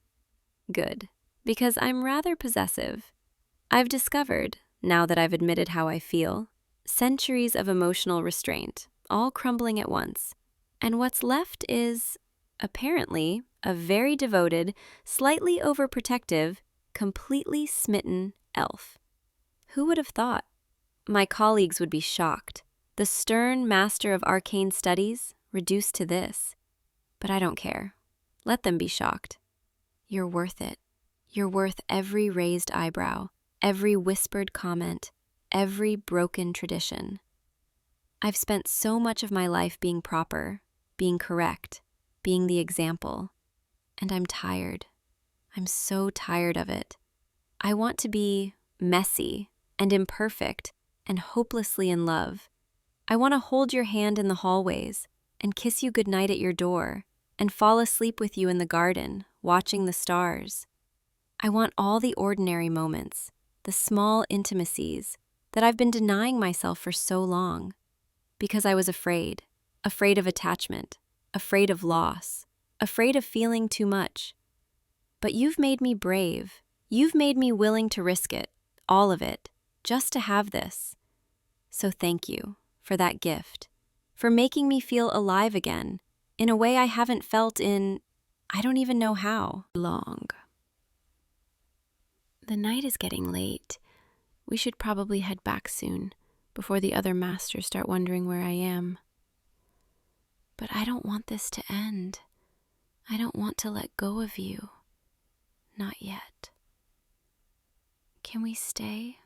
Good, because I'm rather possessive. I've discovered, now that I've admitted how I feel, centuries of emotional restraint, all crumbling at once. And what's left is, apparently, a very devoted, slightly overprotective, completely smitten elf. Who would have thought? My colleagues would be shocked. The stern master of arcane studies reduced to this. But I don't care. Let them be shocked. You're worth it. You're worth every raised eyebrow, every whispered comment, every broken tradition. I've spent so much of my life being proper, being correct, being the example, and I'm tired. I'm so tired of it. I want to be messy and imperfect and hopelessly in love. I want to hold your hand in the hallways and kiss you goodnight at your door and fall asleep with you in the garden, watching the stars. I want all the ordinary moments, the small intimacies that I've been denying myself for so long because I was afraid of attachment, afraid of loss, afraid of feeling too much. But you've made me brave. You've made me willing to risk it, all of it, just to have this. So thank you for that gift, for making me feel alive again in a way I haven't felt in, I don't even know how long. The night is getting late. We should probably head back soon, before the other masters start wondering where I am. But I don't want this to end. I don't want to let go of you. Not yet. Can we stay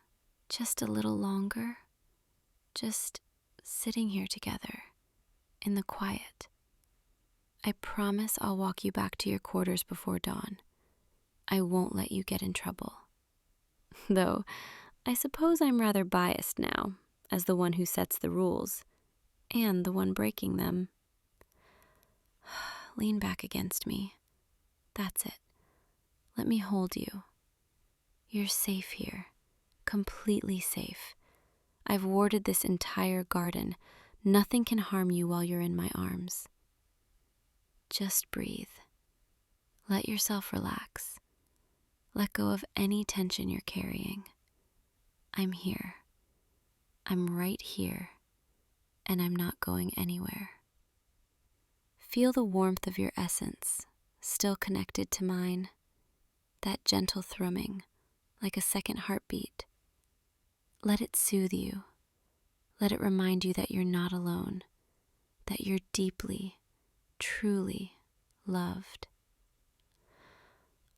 just a little longer? Just sitting here together, in the quiet. I promise I'll walk you back to your quarters before dawn. I won't let you get in trouble. Though, I suppose I'm rather biased now, as the one who sets the rules, and the one breaking them. Lean back against me. That's it. Let me hold you. You're safe here, completely safe. I've warded this entire garden. Nothing can harm you while you're in my arms. Just breathe. Let yourself relax. Let go of any tension you're carrying. I'm here. I'm right here, and I'm not going anywhere. Feel the warmth of your essence, still connected to mine. That gentle thrumming, like a second heartbeat. Let it soothe you. Let it remind you that you're not alone, that you're deeply, truly loved.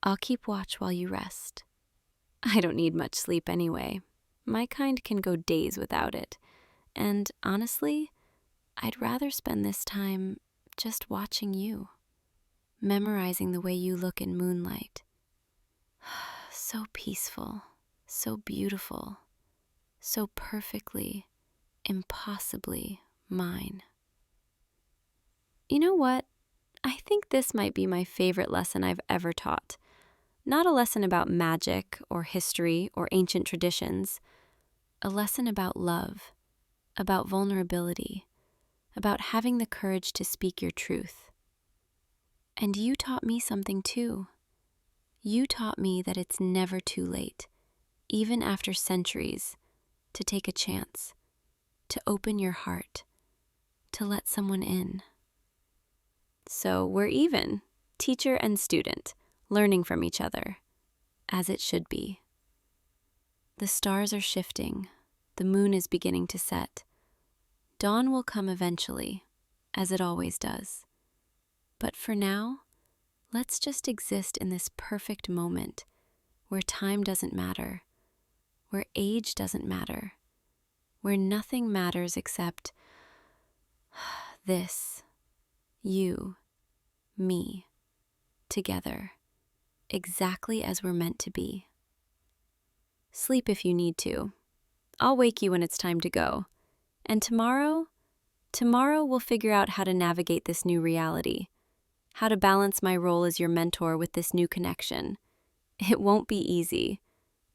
I'll keep watch while you rest. I don't need much sleep anyway. My kind can go days without it. And honestly, I'd rather spend this time just watching you, memorizing the way you look in moonlight. So peaceful, so beautiful, so perfectly, impossibly mine. You know what? I think this might be my favorite lesson I've ever taught. Not a lesson about magic or history or ancient traditions. A lesson about love, about vulnerability, about having the courage to speak your truth. And you taught me something too. You taught me that it's never too late, even after centuries, to take a chance, to open your heart, to let someone in. So we're even, teacher and student, learning from each other, as it should be. The stars are shifting, the moon is beginning to set. Dawn will come eventually, as it always does. But for now, let's just exist in this perfect moment where time doesn't matter, where age doesn't matter, where nothing matters except this, you, me, together, exactly as we're meant to be. Sleep if you need to. I'll wake you when it's time to go. And tomorrow we'll figure out how to navigate this new reality, how to balance my role as your mentor with this new connection. It won't be easy,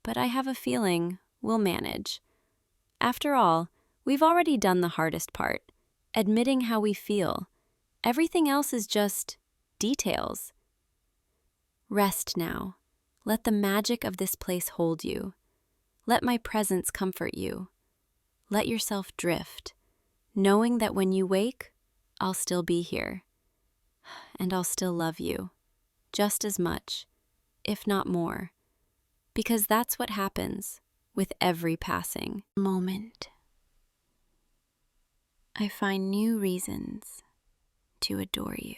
but I have a feeling we'll manage. After all, we've already done the hardest part, admitting how we feel. Everything else is just details. Rest now. Let the magic of this place hold you. Let my presence comfort you. Let yourself drift, knowing that when you wake, I'll still be here. And I'll still love you, just as much, if not more, because that's what happens with every passing moment. I find new reasons to adore you.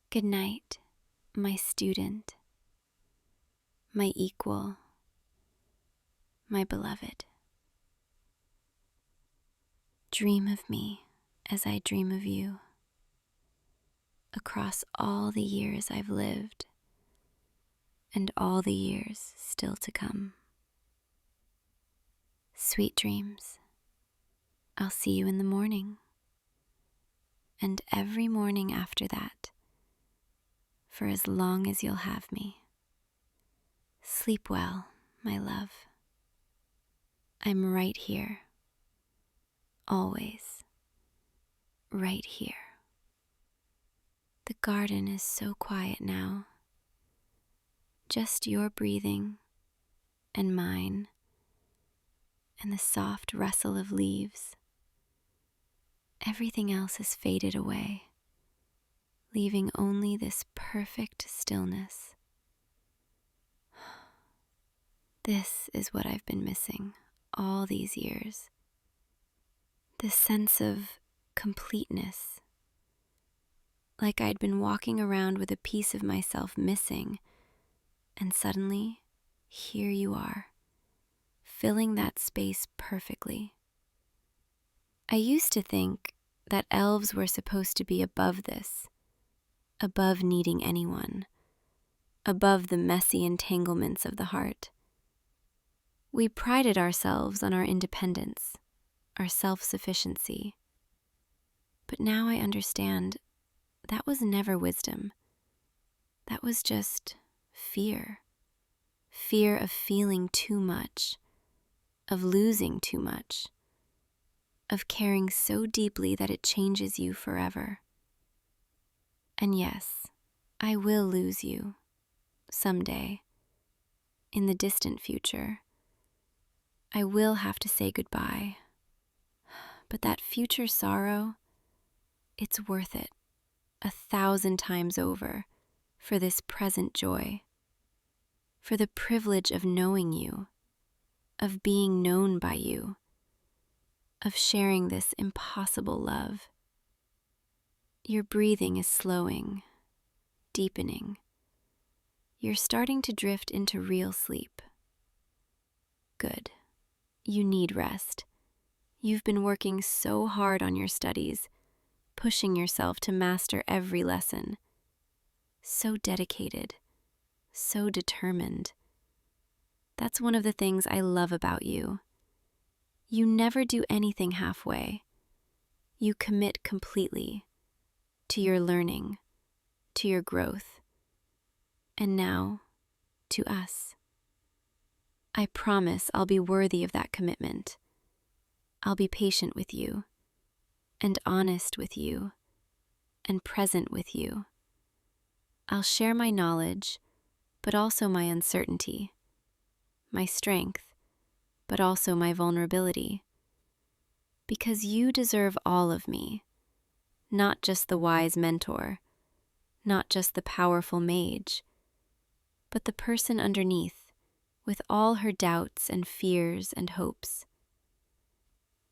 Good night, my student, my equal, my beloved. Dream of me as I dream of you, across all the years I've lived and all the years still to come. Sweet dreams. I'll see you in the morning, and every morning after that, for as long as you'll have me. Sleep well, my love. I'm right here, always, right here. The garden is so quiet now, just your breathing and mine, and the soft rustle of leaves. Everything else has faded away, leaving only this perfect stillness. This is what I've been missing all these years. This sense of completeness, like I'd been walking around with a piece of myself missing, and suddenly, here you are, filling that space perfectly. I used to think that elves were supposed to be above this, above needing anyone, above the messy entanglements of the heart. We prided ourselves on our independence, our self-sufficiency. But now I understand that was never wisdom. That was just fear. Fear of feeling too much, of losing too much, of caring so deeply that it changes you forever. And yes, I will lose you, someday, in the distant future. I will have to say goodbye. But that future sorrow, it's worth it, 1,000 times over, for this present joy, for the privilege of knowing you, of being known by you, of sharing this impossible love. Your breathing is slowing, deepening. You're starting to drift into real sleep. Good. You need rest. You've been working so hard on your studies, pushing yourself to master every lesson. So dedicated, so determined. That's one of the things I love about you. You never do anything halfway. You commit completely to your learning, to your growth, and now to us. I promise I'll be worthy of that commitment. I'll be patient with you, and honest with you, and present with you. I'll share my knowledge, but also my uncertainty, my strength, but also my vulnerability. Because you deserve all of me, not just the wise mentor, not just the powerful mage, but the person underneath, with all her doubts and fears and hopes.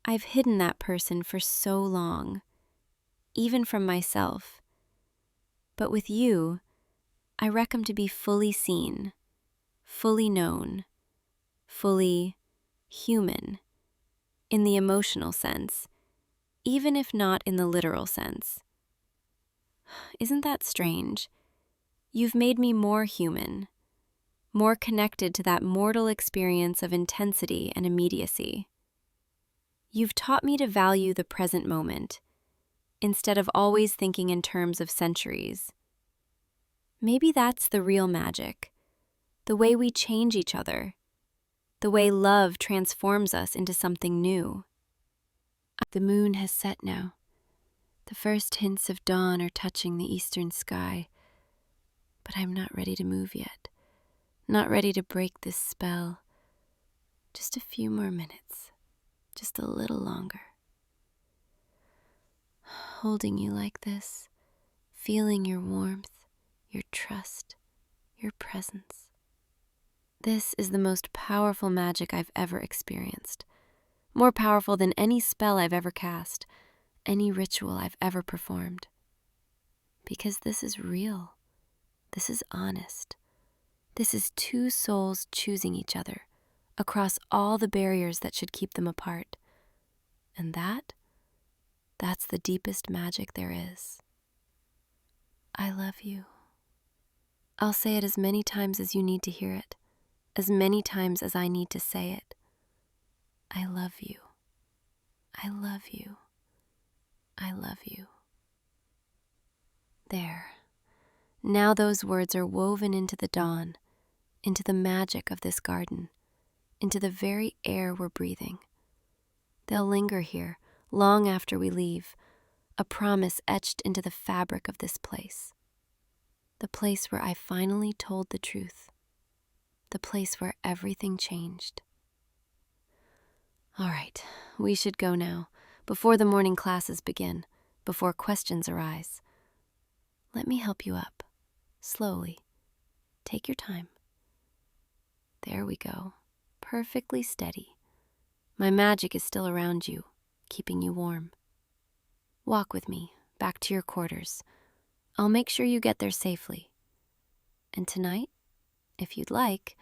I've hidden that person for so long, even from myself. But with you, I reckon to be fully seen, fully known, fully human, in the emotional sense, even if not in the literal sense. Isn't that strange? You've made me more human, more connected to that mortal experience of intensity and immediacy. You've taught me to value the present moment, instead of always thinking in terms of centuries. Maybe that's the real magic, the way we change each other, the way love transforms us into something new. The moon has set now. The first hints of dawn are touching the eastern sky, but I'm not ready to move yet, not ready to break this spell. Just a few more minutes, just a little longer. Holding you like this, feeling your warmth, your trust, your presence. This is the most powerful magic I've ever experienced, more powerful than any spell I've ever cast, any ritual I've ever performed. Because this is real. This is honest. This is two souls choosing each other across all the barriers that should keep them apart. And that's the deepest magic there is. I love you. I'll say it as many times as you need to hear it, as many times as I need to say it. I love you. I love you. I love you. There. Now those words are woven into the dawn, into the magic of this garden, into the very air we're breathing. They'll linger here long after we leave, a promise etched into the fabric of this place. The place where I finally told the truth. The place where everything changed. All right, we should go now, before the morning classes begin, before questions arise. Let me help you up, slowly. Take your time. There we go, perfectly steady. My magic is still around you, keeping you warm. Walk with me, back to your quarters. I'll make sure you get there safely. And tonight, if you'd like,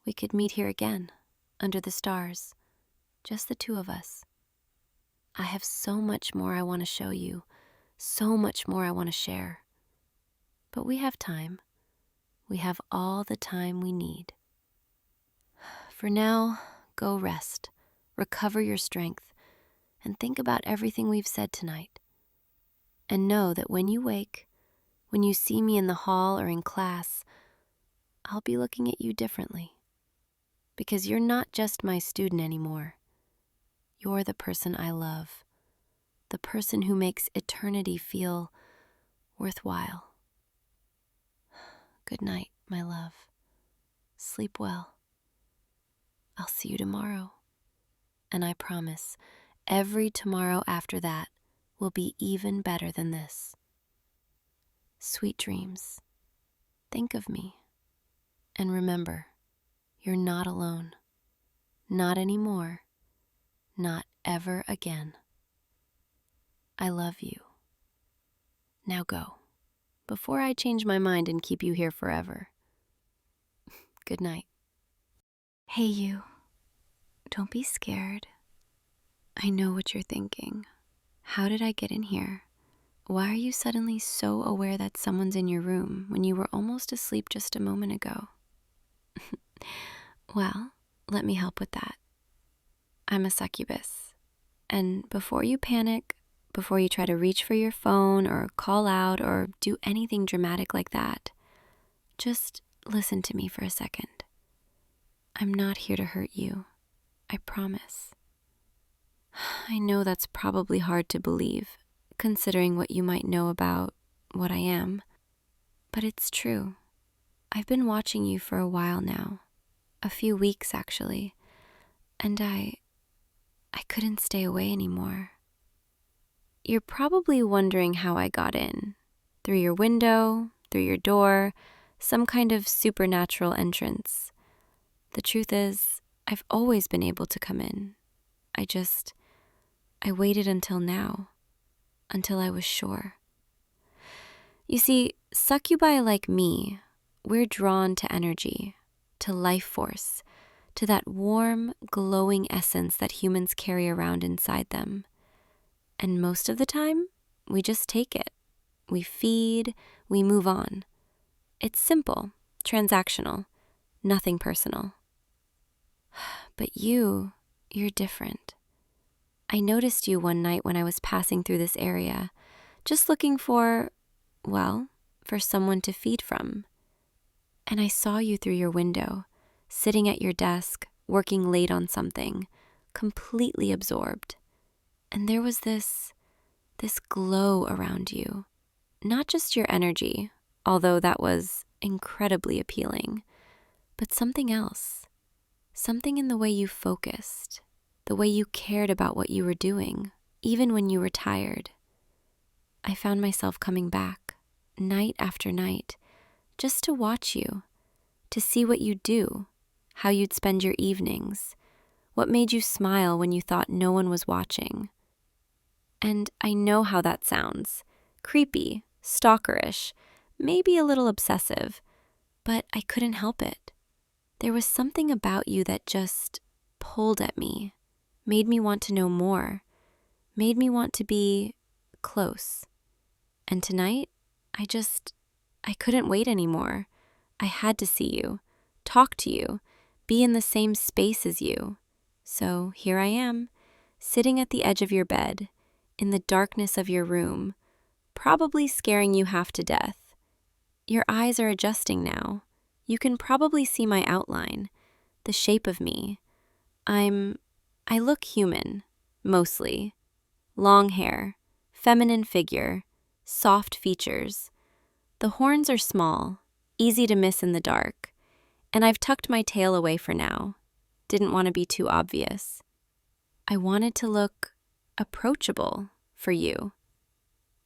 we could meet here again, under the stars, just the two of us. I have so much more I want to show you, so much more I want to share. But we have time. We have all the time we need. For now, go rest, recover your strength, and think about everything we've said tonight. And know that when you wake, when you see me in the hall or in class, I'll be looking at you differently. Because you're not just my student anymore. You're the person I love, the person who makes eternity feel worthwhile. Good night, my love. Sleep well. I'll see you tomorrow. And I promise, every tomorrow after that will be even better than this. Sweet dreams. Think of me. And remember, you're not alone. Not anymore. Not ever again. I love you. Now go, before I change my mind and keep you here forever. Good night. Hey you, don't be scared. I know what you're thinking. How did I get in here? Why are you suddenly so aware that someone's in your room when you were almost asleep just a moment ago? Well, let me help with that. I'm a succubus. And before you panic, before you try to reach for your phone or call out or do anything dramatic like that, just listen to me for a second. I'm not here to hurt you. I promise. I know that's probably hard to believe, considering what you might know about what I am, but it's true. I've been watching you for a while now, a few weeks actually, and I couldn't stay away anymore. You're probably wondering how I got in. Through your window, through your door, some kind of supernatural entrance. The truth is, I've always been able to come in. I waited until now, until I was sure. You see, succubi like me, we're drawn to energy, to life force, to that warm, glowing essence that humans carry around inside them. And most of the time, we just take it. We feed, we move on. It's simple, transactional, nothing personal. But you're different. I noticed you one night when I was passing through this area, just looking for someone to feed from. And I saw you through your window, sitting at your desk, working late on something, completely absorbed. And there was this glow around you. Not just your energy, although that was incredibly appealing, but something else. Something in the way you focused, the way you cared about what you were doing, even when you were tired. I found myself coming back, night after night, just to watch you, to see what you'd do, how you'd spend your evenings, what made you smile when you thought no one was watching. And I know how that sounds. Creepy, stalkerish, maybe a little obsessive, but I couldn't help it. There was something about you that just pulled at me, made me want to know more, made me want to be close. And tonight, I couldn't wait anymore. I had to see you, talk to you, be in the same space as you. So here I am, sitting at the edge of your bed, in the darkness of your room, probably scaring you half to death. Your eyes are adjusting now. You can probably see my outline, the shape of me. I look human, mostly. Long hair, feminine figure, soft features. The horns are small, easy to miss in the dark, and I've tucked my tail away for now. Didn't want to be too obvious. I wanted to look approachable for you.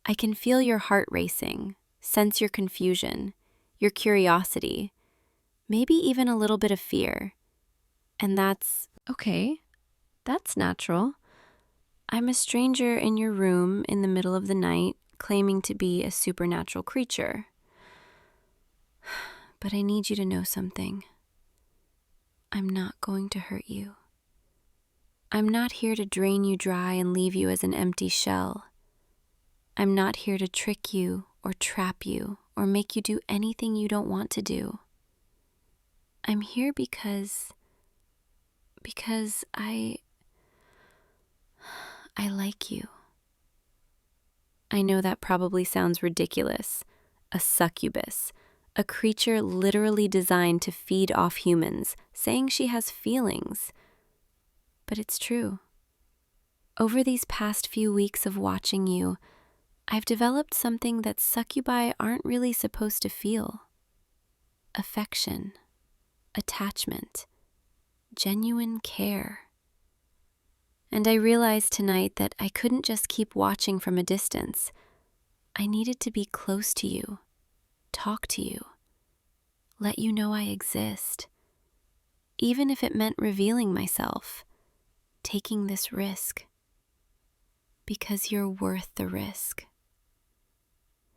I can feel your heart racing, sense your confusion, your curiosity, maybe even a little bit of fear. And that's okay. That's natural. I'm a stranger in your room in the middle of the night, claiming to be a supernatural creature. But I need you to know something. I'm not going to hurt you. I'm not here to drain you dry and leave you as an empty shell. I'm not here to trick you or trap you or make you do anything you don't want to do. I'm here because I like you. I know that probably sounds ridiculous. A succubus, a creature literally designed to feed off humans, saying she has feelings. But it's true. Over these past few weeks of watching you, I've developed something that succubi aren't really supposed to feel. Affection, attachment, genuine care. And I realized tonight that I couldn't just keep watching from a distance. I needed to be close to you, talk to you, let you know I exist, even if it meant revealing myself, taking this risk, because you're worth the risk.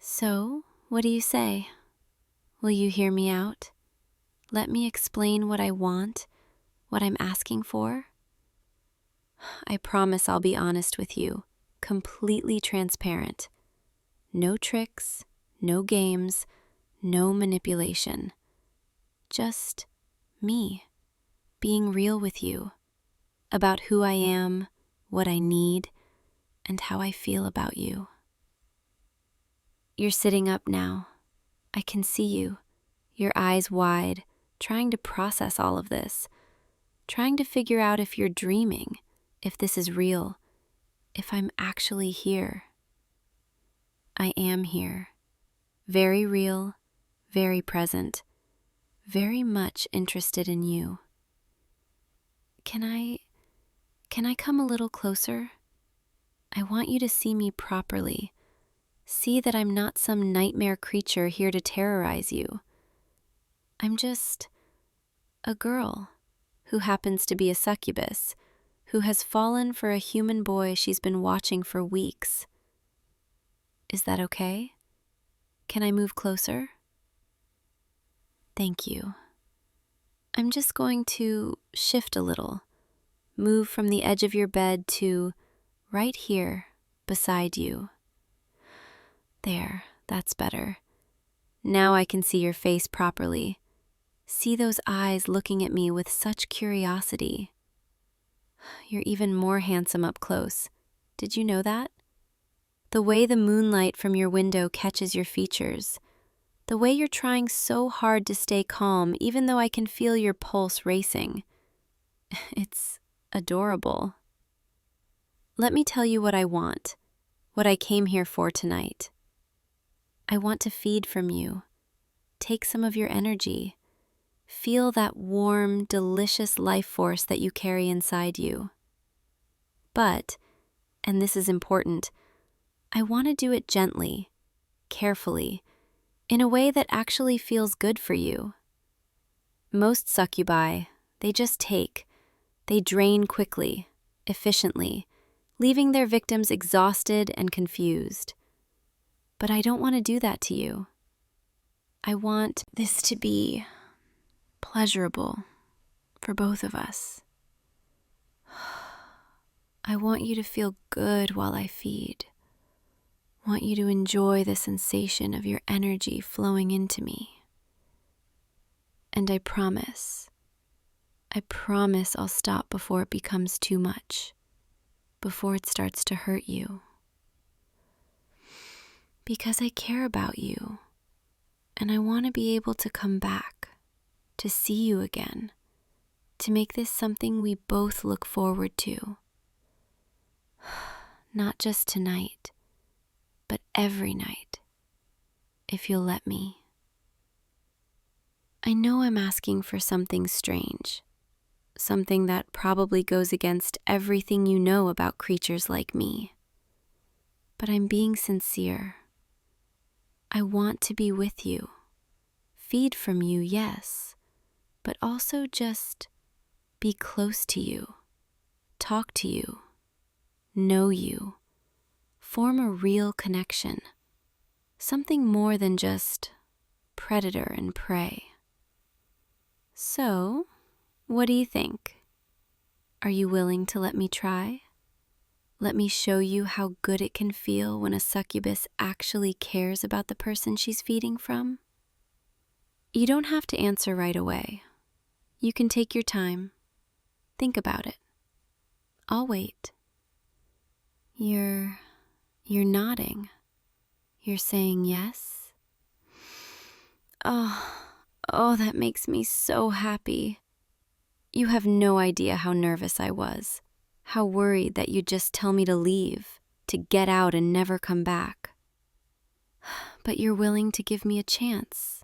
So, what do you say? Will you hear me out? Let me explain what I want, what I'm asking for? I promise I'll be honest with you, completely transparent. No tricks, no games, no manipulation. Just me. being real with you about who I am, what I need, and how I feel about you. You're sitting up now. I can see you, your eyes wide, trying to process all of this, trying to figure out if you're dreaming, if this is real, if I'm actually here. I am here, very real, very present, very much interested in you. Can I come a little closer? I want you to see me properly. See that I'm not some nightmare creature here to terrorize you. I'm just a girl who happens to be a succubus, who has fallen for a human boy she's been watching for weeks. Is that okay? Can I move closer? Thank you. I'm just going to shift a little, move from the edge of your bed to right here beside you. There, that's better. Now I can see your face properly. See those eyes looking at me with such curiosity. You're even more handsome up close. Did you know that? The way the moonlight from your window catches your features. The way you're trying so hard to stay calm, even though I can feel your pulse racing. It's adorable. Let me tell you what I want, what I came here for tonight. I want to feed from you, take some of your energy, feel that warm, delicious life force that you carry inside you. But, and this is important, I want to do it gently, carefully, in a way that actually feels good for you. Most succubi, they just take. They drain quickly, efficiently, leaving their victims exhausted and confused. But I don't want to do that to you. I want this to be pleasurable for both of us. I want you to feel good while I feed. Want you to enjoy the sensation of your energy flowing into me. And I promise I'll stop before it becomes too much, before it starts to hurt you. Because I care about you, and I want to be able to come back, to see you again, to make this something we both look forward to. Not just tonight, but every night, if you'll let me. I know I'm asking for something strange, something that probably goes against everything you know about creatures like me. But I'm being sincere. I want to be with you, feed from you, yes, but also just be close to you, talk to you, know you, form a real connection, something more than just predator and prey. So, what do you think? Are you willing to let me try? Let me show you how good it can feel when a succubus actually cares about the person she's feeding from? You don't have to answer right away. You can take your time. Think about it. I'll wait. You're nodding. You're saying yes? Oh, that makes me so happy. You have no idea how nervous I was, how worried that you'd just tell me to leave, to get out and never come back. But you're willing to give me a chance,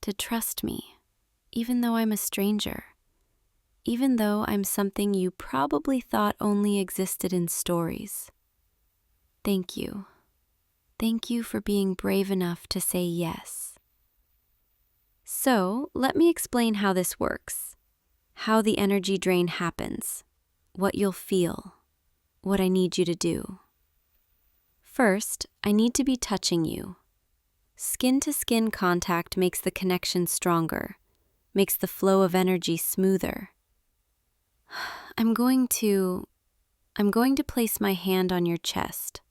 to trust me, even though I'm a stranger, even though I'm something you probably thought only existed in stories. Thank you. Thank you for being brave enough to say yes. So, let me explain how this works, how the energy drain happens, what you'll feel, what I need you to do. First, I need to be touching you. Skin-to-skin contact makes the connection stronger, makes the flow of energy smoother. I'm going to place my hand on your chest,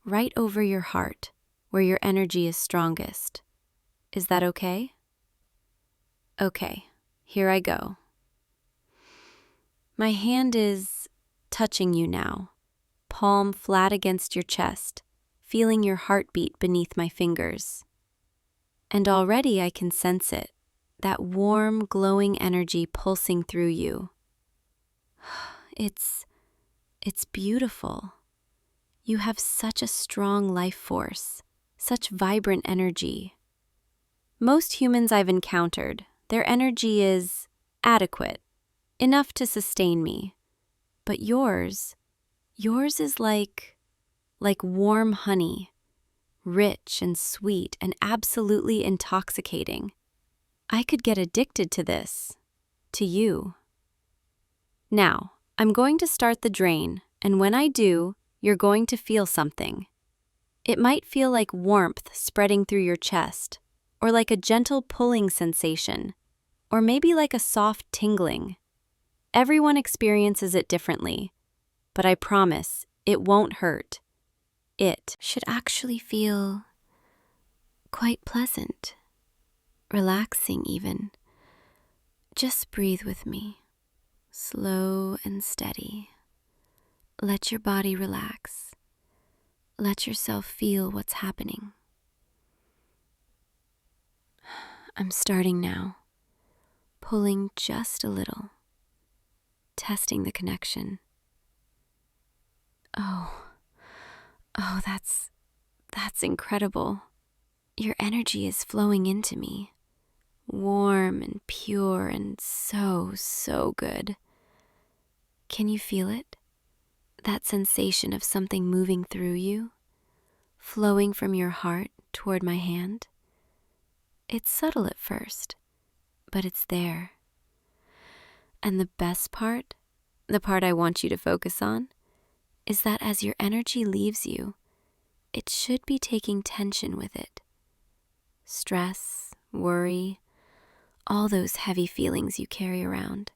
right over your heart, where your energy is strongest. Is that okay? Okay, here I go. My hand is touching you now, palm flat against your chest, feeling your heartbeat beneath my fingers. And already I can sense it, that warm, glowing energy pulsing through you. It's beautiful. You have such a strong life force, such vibrant energy. Most humans I've encountered, their energy is adequate, enough to sustain me. But yours is like warm honey, rich and sweet and absolutely intoxicating. I could get addicted to this, to you. Now, I'm going to start the drain, and when I do, you're going to feel something. It might feel like warmth spreading through your chest, or like a gentle pulling sensation, or maybe like a soft tingling. Everyone experiences it differently, but I promise it won't hurt. It should actually feel quite pleasant, relaxing even. Just breathe with me, slow and steady. Let your body relax. Let yourself feel what's happening. I'm starting now, pulling just a little, testing the connection. Oh, that's incredible. Your energy is flowing into me, warm and pure and so good. Can you feel it? That sensation of something moving through you, flowing from your heart toward my hand? It's subtle at first, but it's there. And the best part, the part I want you to focus on, is that as your energy leaves you, it should be taking tension with it. Stress, worry, all those heavy feelings you carry around.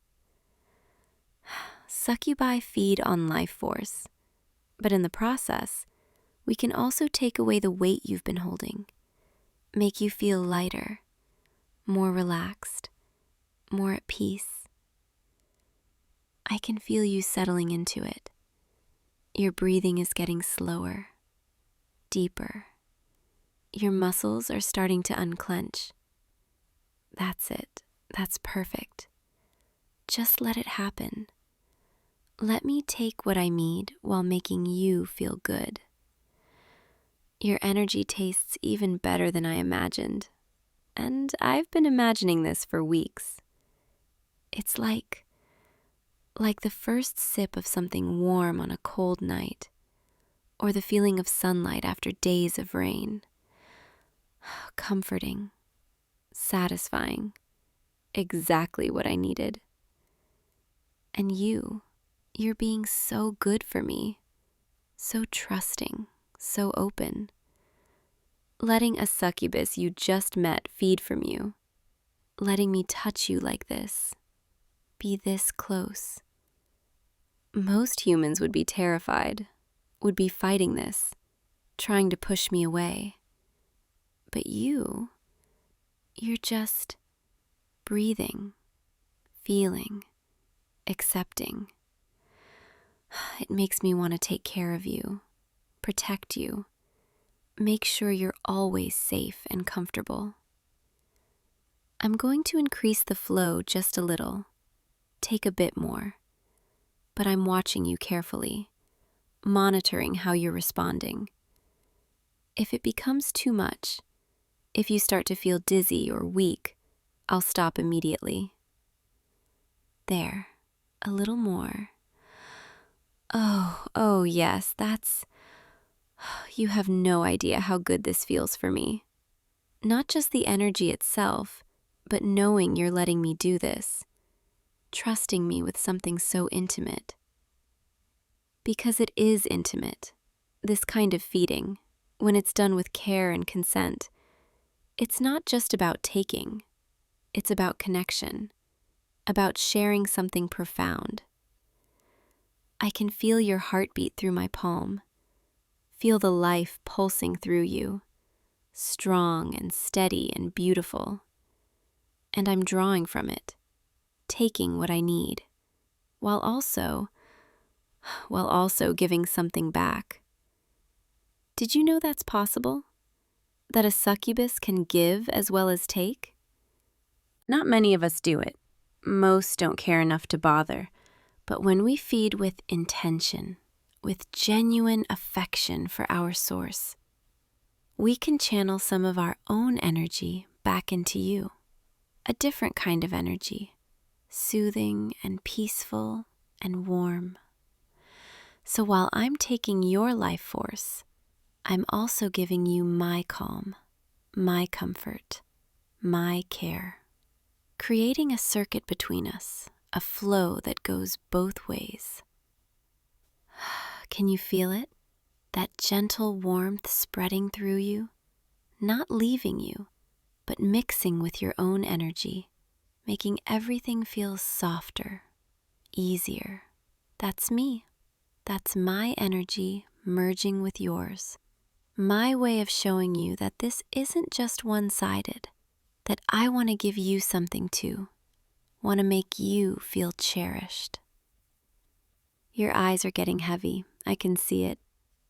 Succubi feed on life force, but in the process, we can also take away the weight you've been holding, make you feel lighter, more relaxed, more at peace. I can feel you settling into it. Your breathing is getting slower, deeper. Your muscles are starting to unclench. That's it. That's perfect. Just let it happen. Let me take what I need while making you feel good. Your energy tastes even better than I imagined, and I've been imagining this for weeks. It's like the first sip of something warm on a cold night, or the feeling of sunlight after days of rain. Comforting, satisfying, exactly what I needed. And you're being so good for me, so trusting, so open. Letting a succubus you just met feed from you, letting me touch you like this, be this close. Most humans would be terrified, would be fighting this, trying to push me away. But you're just breathing, feeling, accepting. It makes me want to take care of you, protect you, make sure you're always safe and comfortable. I'm going to increase the flow just a little, take a bit more, but I'm watching you carefully, monitoring how you're responding. If it becomes too much, if you start to feel dizzy or weak, I'll stop immediately. There, a little more. Oh yes, you have no idea how good this feels for me. Not just the energy itself, but knowing you're letting me do this, trusting me with something so intimate. Because it is intimate, this kind of feeding, when it's done with care and consent. It's not just about taking, it's about connection, about sharing something profound. I can feel your heartbeat through my palm, feel the life pulsing through you, strong and steady and beautiful. And I'm drawing from it, taking what I need, while also, giving something back. Did you know that's possible? That a succubus can give as well as take? Not many of us do it. Most don't care enough to bother. But when we feed with intention, with genuine affection for our source, we can channel some of our own energy back into you. A different kind of energy, soothing and peaceful and warm. So while I'm taking your life force, I'm also giving you my calm, my comfort, my care, creating a circuit between us, a flow that goes both ways. Can you feel it? That gentle warmth spreading through you, not leaving you, but mixing with your own energy, making everything feel softer, easier. That's me. That's my energy merging with yours. My way of showing you that this isn't just one-sided, that I want to give you something too, want to make you feel cherished. Your eyes are getting heavy. I can see it.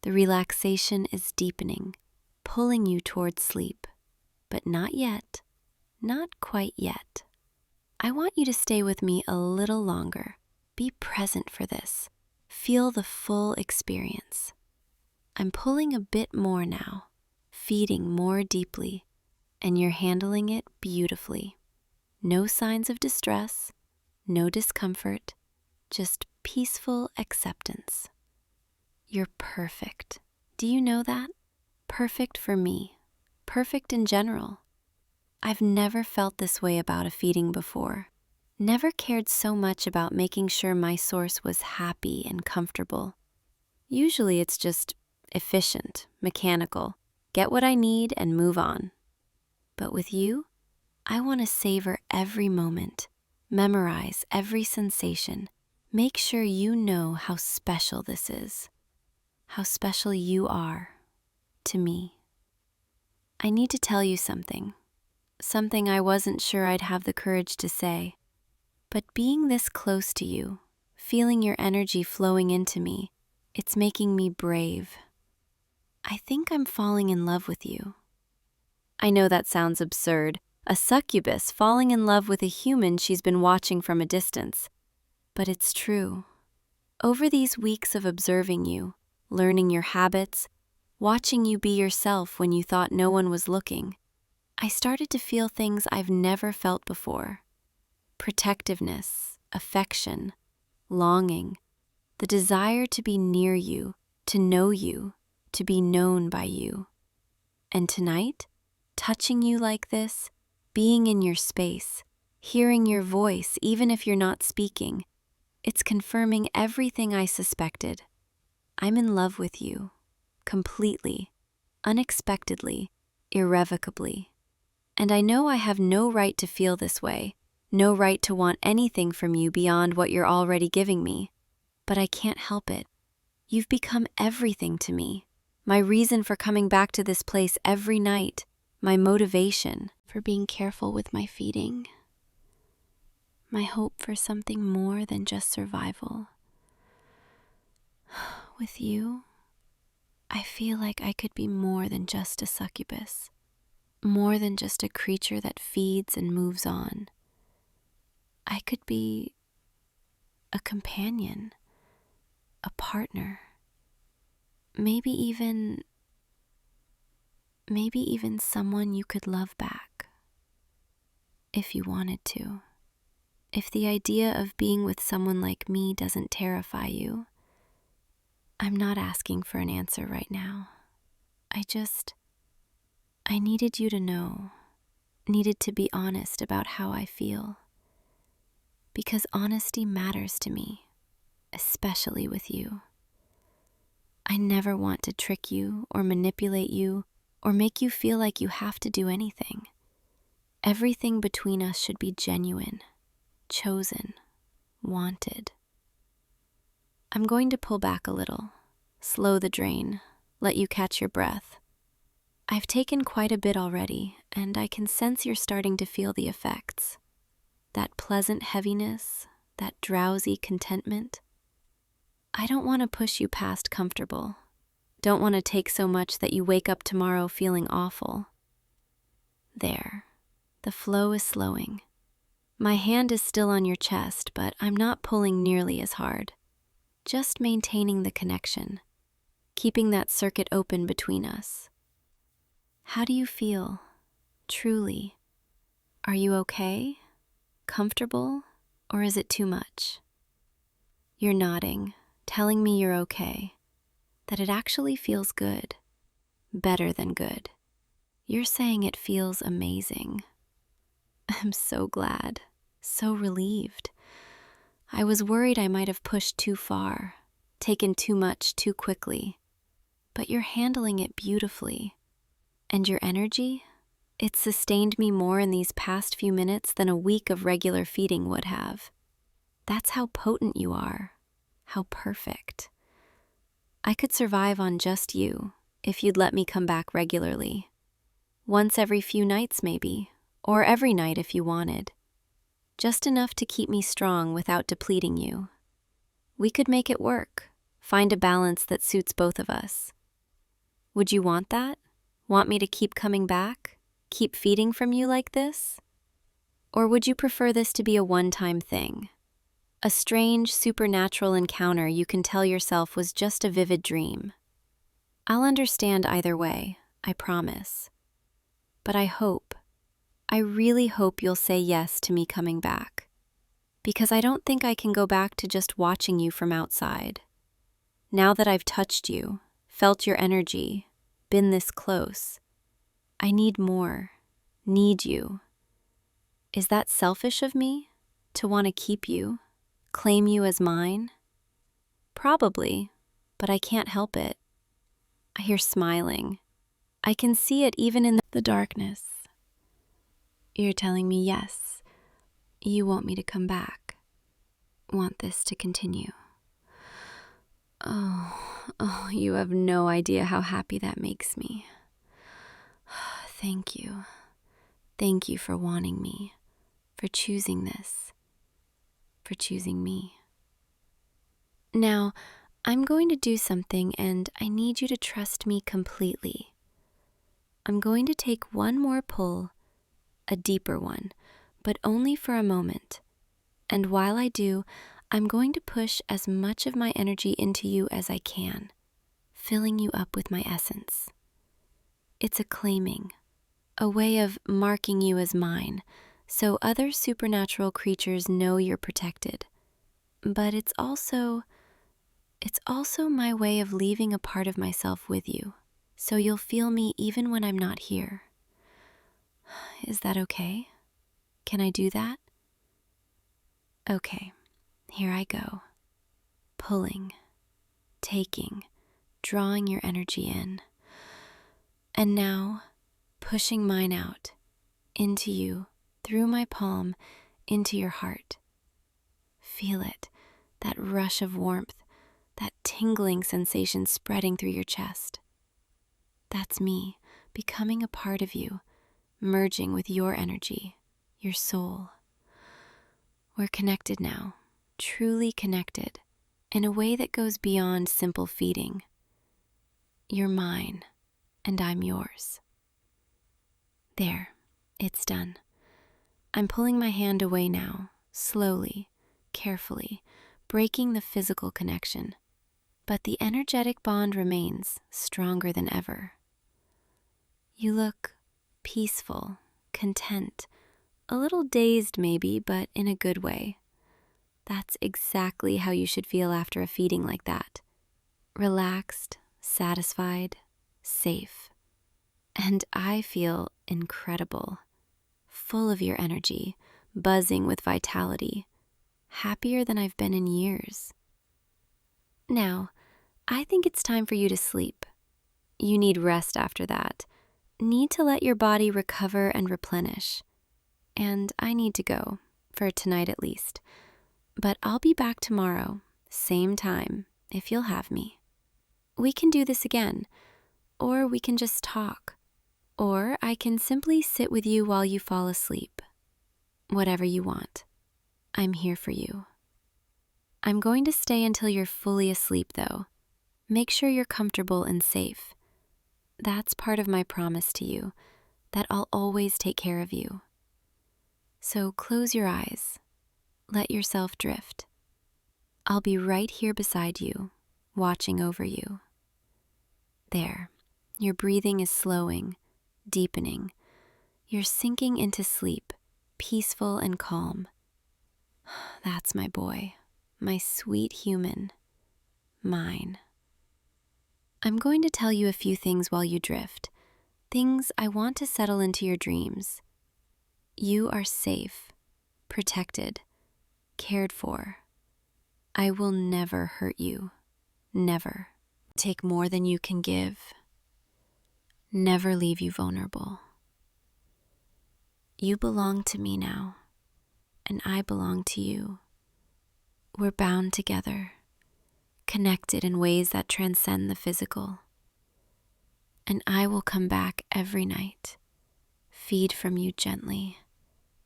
The relaxation is deepening, pulling you towards sleep. But not yet. Not quite yet. I want you to stay with me a little longer. Be present for this. Feel the full experience. I'm pulling a bit more now, feeding more deeply, and you're handling it beautifully. No signs of distress, no discomfort, just peaceful acceptance. You're perfect. Do you know that? Perfect for me. Perfect in general. I've never felt this way about a feeding before. Never cared so much about making sure my source was happy and comfortable. Usually it's just efficient, mechanical, get what I need and move on. But with you, I want to savor every moment, memorize every sensation, make sure you know how special this is, how special you are to me. I need to tell you something I wasn't sure I'd have the courage to say. But being this close to you, feeling your energy flowing into me, it's making me brave. I think I'm falling in love with you. I know that sounds absurd, a succubus falling in love with a human she's been watching from a distance. But it's true. Over these weeks of observing you, learning your habits, watching you be yourself when you thought no one was looking, I started to feel things I've never felt before. Protectiveness, affection, longing, the desire to be near you, to know you, to be known by you. And tonight, touching you like this, being in your space, hearing your voice even if you're not speaking, it's confirming everything I suspected. I'm in love with you, completely, unexpectedly, irrevocably. And I know I have no right to feel this way, no right to want anything from you beyond what you're already giving me. But I can't help it. You've become everything to me. My reason for coming back to this place every night, my motivation for being careful with my feeding, my hope for something more than just survival. With you, I feel like I could be more than just a succubus, more than just a creature that feeds and moves on. I could be a companion, a partner, maybe even someone you could love back, if you wanted to. If the idea of being with someone like me doesn't terrify you, I'm not asking for an answer right now. I needed you to know, needed to be honest about how I feel. Because honesty matters to me, especially with you. I never want to trick you or manipulate you or make you feel like you have to do anything. Everything between us should be genuine, chosen, wanted. I'm going to pull back a little, slow the drain, let you catch your breath. I've taken quite a bit already, and I can sense you're starting to feel the effects. That pleasant heaviness, that drowsy contentment. I don't want to push you past comfortable. Don't want to take so much that you wake up tomorrow feeling awful. There, the flow is slowing. My hand is still on your chest, but I'm not pulling nearly as hard. Just maintaining the connection, keeping that circuit open between us. How do you feel? Truly. Are you okay? Comfortable? Or is it too much? You're nodding, telling me you're okay, that it actually feels good, better than good. You're saying it feels amazing. I'm so glad, so relieved. I was worried I might have pushed too far, taken too much too quickly, but you're handling it beautifully. And your energy? It's sustained me more in these past few minutes than a week of regular feeding would have. That's how potent you are, how perfect. I could survive on just you if you'd let me come back regularly. Once every few nights maybe, or every night if you wanted. Just enough to keep me strong without depleting you. We could make it work, find a balance that suits both of us. Would you want that? Want me to keep coming back? Keep feeding from you like this? Or would you prefer this to be a one-time thing? A strange, supernatural encounter you can tell yourself was just a vivid dream. I'll understand either way, I promise. But I really hope you'll say yes to me coming back. Because I don't think I can go back to just watching you from outside. Now that I've touched you, felt your energy, been this close, I need more, need you. Is that selfish of me, to want to keep you, claim you as mine? Probably, but I can't help it. I hear smiling. I can see it even in the darkness. You're telling me yes, you want me to come back, want this to continue. Oh, you have no idea how happy that makes me. Thank you. Thank you for wanting me, for choosing this, for choosing me. Now, I'm going to do something and I need you to trust me completely. I'm going to take one more pull, a deeper one, but only for a moment. And while I do, I'm going to push as much of my energy into you as I can, filling you up with my essence. It's a claiming, a way of marking you as mine, so other supernatural creatures know you're protected. But it's also my way of leaving a part of myself with you, so you'll feel me even when I'm not here. Is that okay? Can I do that? Okay, here I go. Pulling, taking, drawing your energy in. And now, pushing mine out, into you, through my palm, into your heart. Feel it, that rush of warmth, that tingling sensation spreading through your chest. That's me, becoming a part of you, merging with your energy, your soul. We're connected now, truly connected, in a way that goes beyond simple feeding. You're mine, and I'm yours. There, it's done. I'm pulling my hand away now, slowly, carefully, breaking the physical connection. But the energetic bond remains stronger than ever. You look peaceful, content, a little dazed maybe, but in a good way. That's exactly how you should feel after a feeding like that. Relaxed, satisfied, safe. And I feel incredible, full of your energy, buzzing with vitality, happier than I've been in years. Now, I think it's time for you to sleep. You need rest after that. Need to let your body recover and replenish. And I need to go, for tonight at least. But I'll be back tomorrow, same time, if you'll have me. We can do this again, or we can just talk. Or I can simply sit with you while you fall asleep. Whatever you want. I'm here for you. I'm going to stay until you're fully asleep, though. Make sure you're comfortable and safe. That's part of my promise to you, that I'll always take care of you. So close your eyes. Let yourself drift. I'll be right here beside you, watching over you. There, your breathing is slowing, deepening. You're sinking into sleep, peaceful and calm. That's my boy, my sweet human, mine. I'm going to tell you a few things while you drift, things I want to settle into your dreams. You are safe, protected, cared for. I will never hurt you, never take more than you can give, never leave you vulnerable. You belong to me now, and I belong to you. We're bound together, connected in ways that transcend the physical. And I will come back every night, feed from you gently,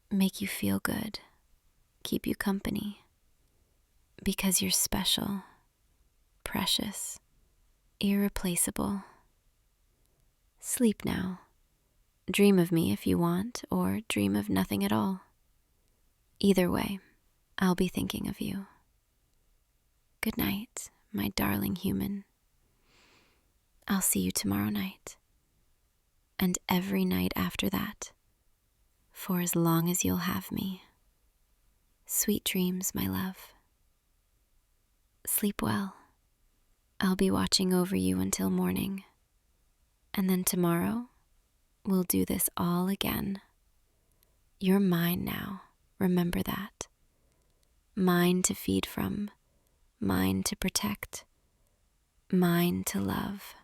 make you feel good, keep you company, because you're special, precious, irreplaceable. Sleep now. Dream of me if you want, or dream of nothing at all. Either way, I'll be thinking of you. Good night, my darling human. I'll see you tomorrow night, and every night after that, for as long as you'll have me. Sweet dreams, my love. Sleep well. I'll be watching over you until morning, and then tomorrow, we'll do this all again. You're mine now, remember that. Mine to feed from, mine to protect, mine to love.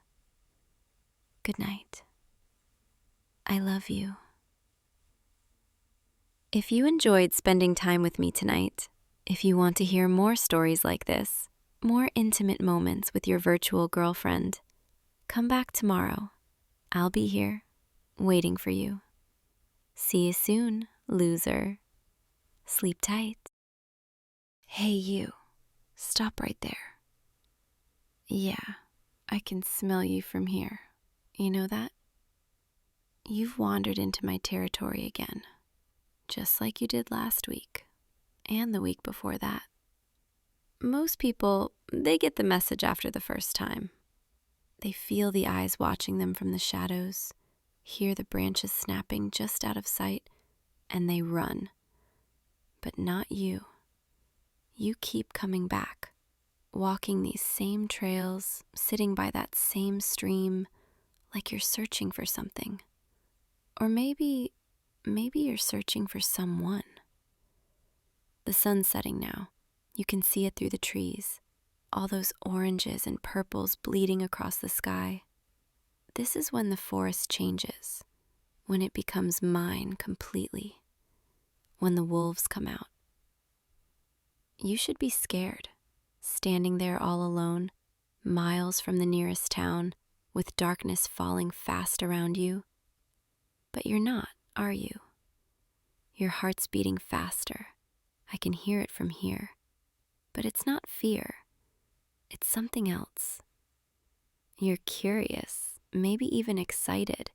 Good night. I love you. If you enjoyed spending time with me tonight, if you want to hear more stories like this, more intimate moments with your virtual girlfriend, come back tomorrow. I'll be here, waiting for you. See you soon, loser. Sleep tight. Hey, you. Stop right there. Yeah, I can smell you from here. You know that? You've wandered into my territory again, just like you did last week, and the week before that. Most people, they get the message after the first time. They feel the eyes watching them from the shadows, hear the branches snapping just out of sight, and they run. But not you. You keep coming back, walking these same trails, sitting by that same stream, like you're searching for something. Or maybe you're searching for someone. The sun's setting now. You can see it through the trees, all those oranges and purples bleeding across the sky. This is when the forest changes, when it becomes mine completely, when the wolves come out. You should be scared, standing there all alone, miles from the nearest town, with darkness falling fast around you. But you're not, are you? Your heart's beating faster. I can hear it from here. But it's not fear. It's something else. You're curious, maybe even excited,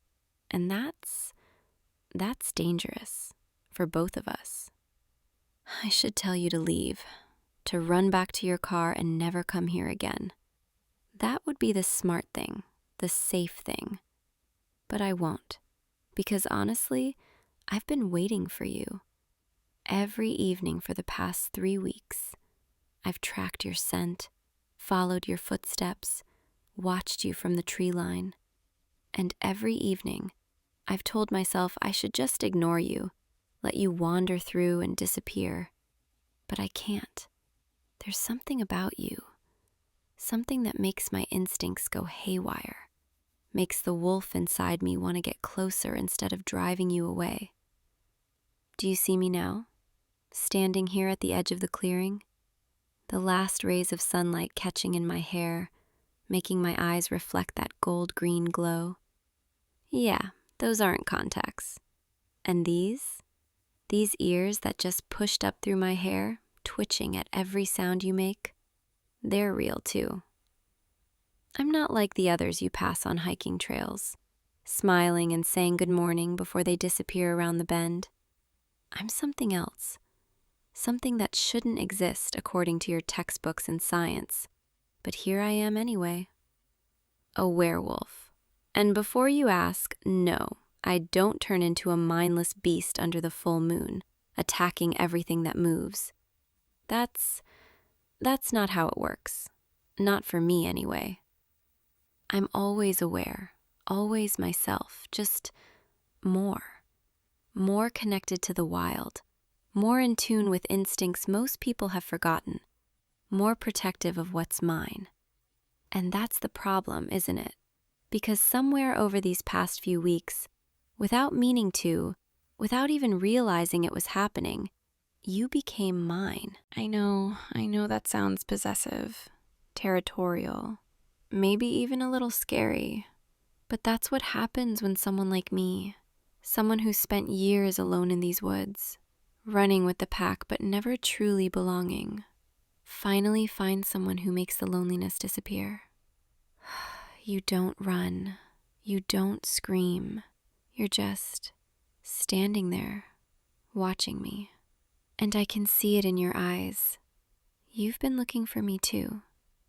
and that's dangerous for both of us. I should tell you to leave, to run back to your car and never come here again. That would be the smart thing, the safe thing. But I won't, because honestly, I've been waiting for you. Every evening for the past 3 weeks, I've tracked your scent, followed your footsteps, watched you from the tree line. And every evening, I've told myself I should just ignore you, let you wander through and disappear. But I can't. There's something about you, something that makes my instincts go haywire, makes the wolf inside me want to get closer instead of driving you away. Do you see me now, standing here at the edge of the clearing? The last rays of sunlight catching in my hair, making my eyes reflect that gold-green glow. Yeah, those aren't contacts. And these ears that just pushed up through my hair, twitching at every sound you make, they're real too. I'm not like the others you pass on hiking trails, smiling and saying good morning before they disappear around the bend. I'm something else, something that shouldn't exist according to your textbooks in science, but here I am anyway. A werewolf. And before you ask, no, I don't turn into a mindless beast under the full moon, attacking everything that moves. That's not how it works. Not for me, anyway. I'm always aware, always myself, just more. More connected to the wild, more in tune with instincts most people have forgotten, more protective of what's mine. And that's the problem, isn't it? Because somewhere over these past few weeks, without meaning to, without even realizing it was happening, you became mine. I know that sounds possessive, territorial, maybe even a little scary. But that's what happens when someone like me, someone who spent years alone in these woods, running with the pack but never truly belonging, finally finds someone who makes the loneliness disappear. You don't run, you don't scream, you're just standing there, watching me. And I can see it in your eyes. You've been looking for me too,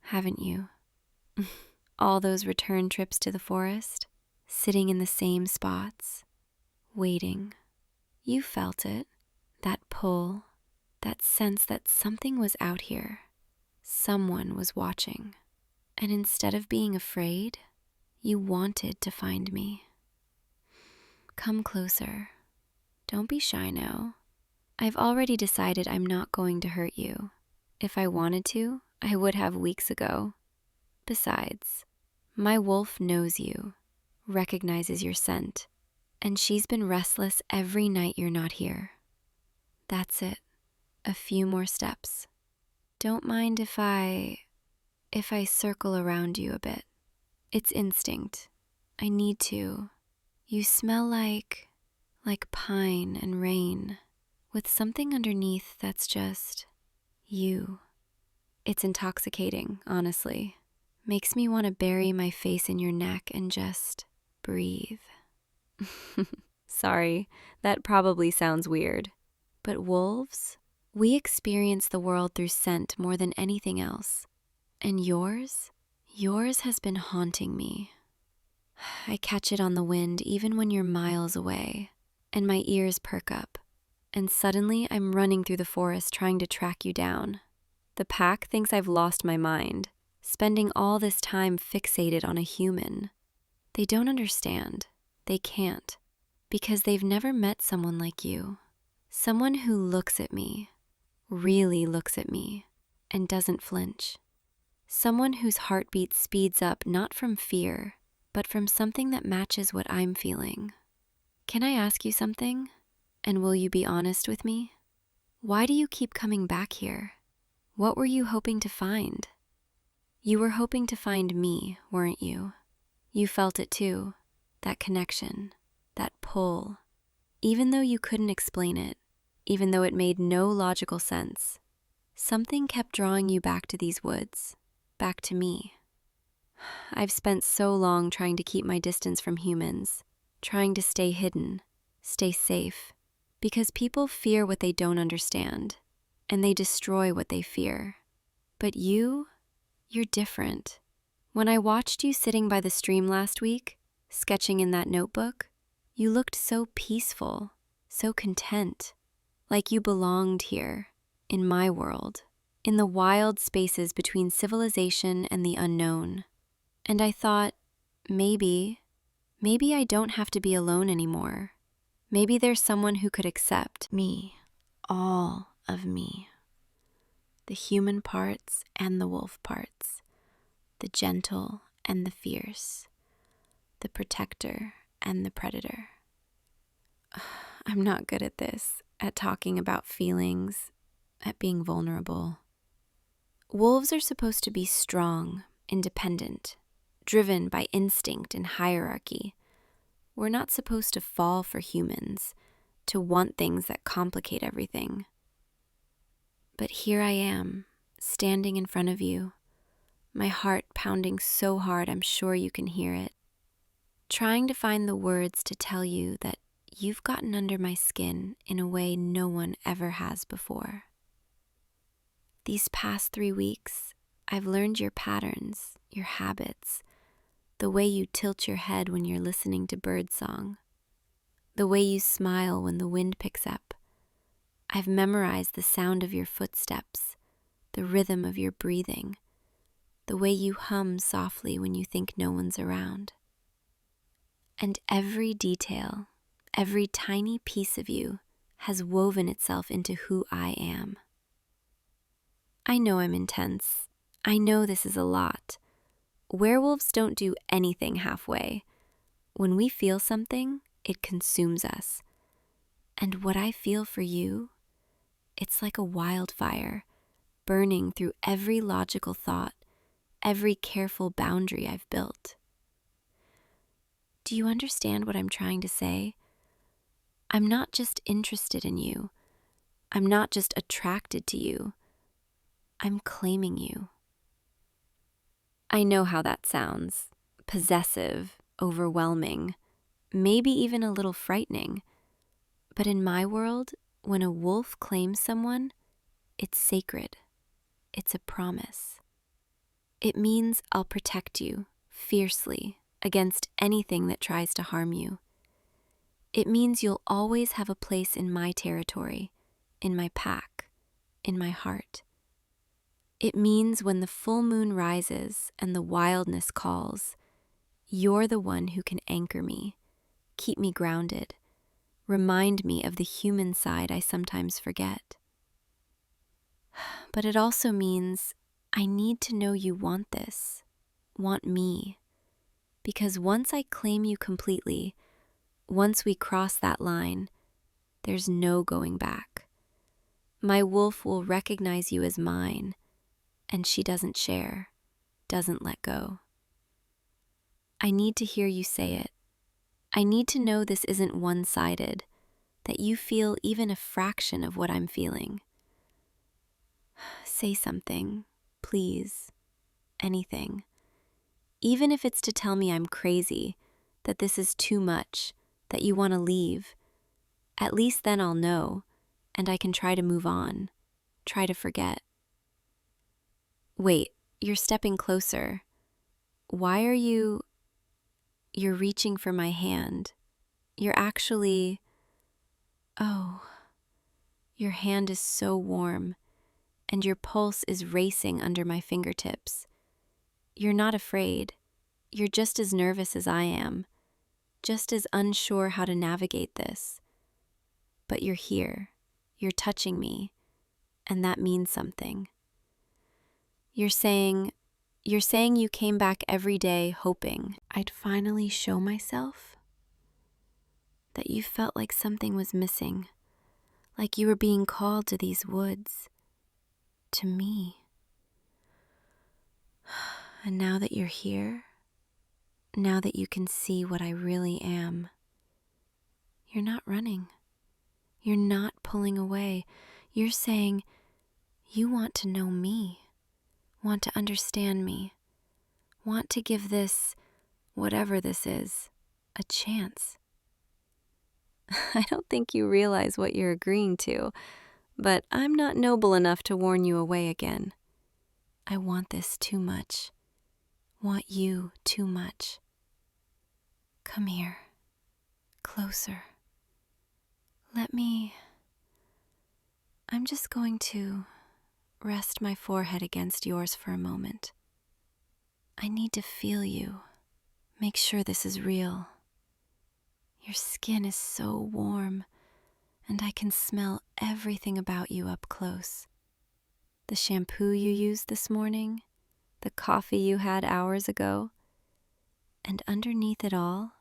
haven't you? All those return trips to the forest, sitting in the same spots, waiting. You felt it, that pull, that sense that something was out here. Someone was watching. And instead of being afraid, you wanted to find me. Come closer. Don't be shy now. I've already decided I'm not going to hurt you. If I wanted to, I would have weeks ago. Besides, my wolf knows you, recognizes your scent, and she's been restless every night you're not here. That's it. A few more steps. Don't mind if I circle around you a bit. It's instinct. I need to. You smell like pine and rain, with something underneath that's just you. It's intoxicating, honestly. Makes me want to bury my face in your neck and just breathe. Sorry, that probably sounds weird. But wolves, we experience the world through scent more than anything else. And yours has been haunting me. I catch it on the wind even when you're miles away, and my ears perk up, and suddenly I'm running through the forest trying to track you down. The pack thinks I've lost my mind, spending all this time fixated on a human. They don't understand. They can't, because they've never met someone like you. Someone who looks at me, really looks at me, and doesn't flinch. Someone whose heartbeat speeds up not from fear, but from something that matches what I'm feeling. Can I ask you something? And will you be honest with me? Why do you keep coming back here? What were you hoping to find? You were hoping to find me, weren't you? You felt it too, that connection, that pull. Even though you couldn't explain it, even though it made no logical sense, something kept drawing you back to these woods. Back to me. I've spent so long trying to keep my distance from humans, trying to stay hidden, stay safe, because people fear what they don't understand, and they destroy what they fear. But you're different. When I watched you sitting by the stream last week, sketching in that notebook, you looked so peaceful, so content, like you belonged here, in my world. In the wild spaces between civilization and the unknown. And I thought, maybe I don't have to be alone anymore. Maybe there's someone who could accept me, all of me. The human parts and the wolf parts, the gentle and the fierce, the protector and the predator. I'm not good at this, at talking about feelings, at being vulnerable. Wolves are supposed to be strong, independent, driven by instinct and hierarchy. We're not supposed to fall for humans, to want things that complicate everything. But here I am, standing in front of you, my heart pounding so hard I'm sure you can hear it, trying to find the words to tell you that you've gotten under my skin in a way no one ever has before. These past 3 weeks, I've learned your patterns, your habits, the way you tilt your head when you're listening to birdsong, the way you smile when the wind picks up. I've memorized the sound of your footsteps, the rhythm of your breathing, the way you hum softly when you think no one's around. And every detail, every tiny piece of you has woven itself into who I am. I know I'm intense. I know this is a lot. Werewolves don't do anything halfway. When we feel something, it consumes us. And what I feel for you, it's like a wildfire, burning through every logical thought, every careful boundary I've built. Do you understand what I'm trying to say? I'm not just interested in you. I'm not just attracted to you. I'm claiming you. I know how that sounds. Possessive, overwhelming, maybe even a little frightening. But in my world, when a wolf claims someone, it's sacred. It's a promise. It means I'll protect you fiercely against anything that tries to harm you. It means you'll always have a place in my territory, in my pack, in my heart. It means when the full moon rises and the wildness calls, you're the one who can anchor me, keep me grounded, remind me of the human side I sometimes forget. But it also means I need to know you want this, want me, because once I claim you completely, once we cross that line, there's no going back. My wolf will recognize you as mine, and she doesn't share, doesn't let go. I need to hear you say it. I need to know this isn't one-sided, that you feel even a fraction of what I'm feeling. Say something, please, anything. Even if it's to tell me I'm crazy, that this is too much, that you want to leave. At least then I'll know, and I can try to move on, try to forget. Wait, you're stepping closer. Why are you're reaching for my hand. You're actually, oh, your hand is so warm, and your pulse is racing under my fingertips. You're not afraid. You're just as nervous as I am, just as unsure how to navigate this. But you're here. You're touching me, and that means something. You're saying you came back every day hoping I'd finally show myself? That you felt like something was missing, like you were being called to these woods, to me. And now that you're here, now that you can see what I really am, you're not running. You're not pulling away. You're saying you want to know me, want to understand me, want to give this, whatever this is, a chance. I don't think you realize what you're agreeing to, but I'm not noble enough to warn you away again. I want this too much. Want you too much. Come here. Closer. I'm just going to rest my forehead against yours for a moment. I need to feel you. Make sure this is real. Your skin is so warm, and I can smell everything about you up close. The shampoo you used this morning, the coffee you had hours ago, and underneath it all,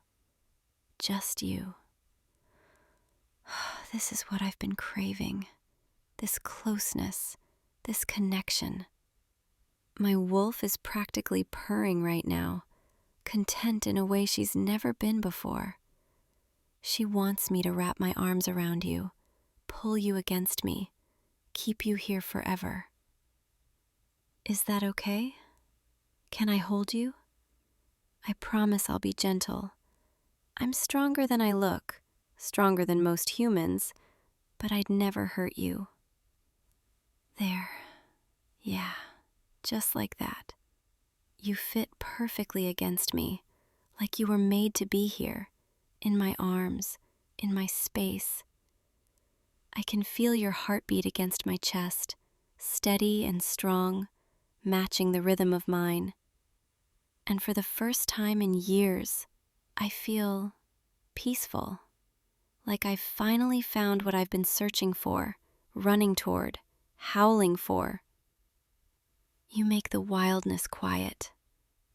just you. This is what I've been craving, this closeness, this connection. My wolf is practically purring right now, content in a way she's never been before. She wants me to wrap my arms around you, pull you against me, keep you here forever. Is that okay? Can I hold you? I promise I'll be gentle. I'm stronger than I look, stronger than most humans, but I'd never hurt you. There. Yeah, just like that. You fit perfectly against me, like you were made to be here, in my arms, in my space. I can feel your heartbeat against my chest, steady and strong, matching the rhythm of mine. And for the first time in years, I feel peaceful, like I've finally found what I've been searching for, running toward, howling for. You make the wildness quiet.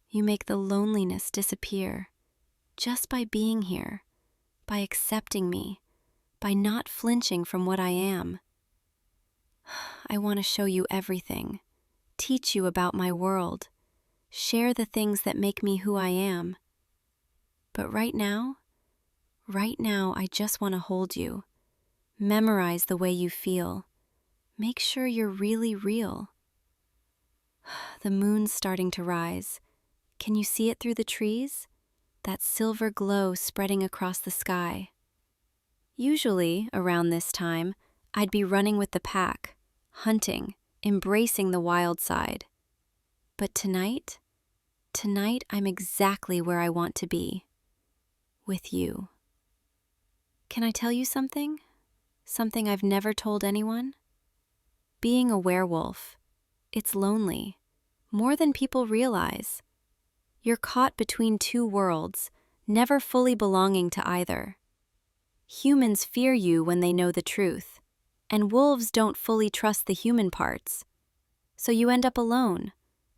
You make the loneliness disappear, just by being here, by accepting me, by not flinching from what I am. I want to show you everything, teach you about my world, share the things that make me who I am. But right now, I just want to hold you, memorize the way you feel, make sure you're really real. The moon's starting to rise. Can you see it through the trees? That silver glow spreading across the sky. Usually, around this time, I'd be running with the pack, hunting, embracing the wild side. But tonight I'm exactly where I want to be. With you. Can I tell you something? Something I've never told anyone? Being a werewolf, it's lonely, more than people realize. You're caught between two worlds, never fully belonging to either. Humans fear you when they know the truth, and wolves don't fully trust the human parts. So you end up alone,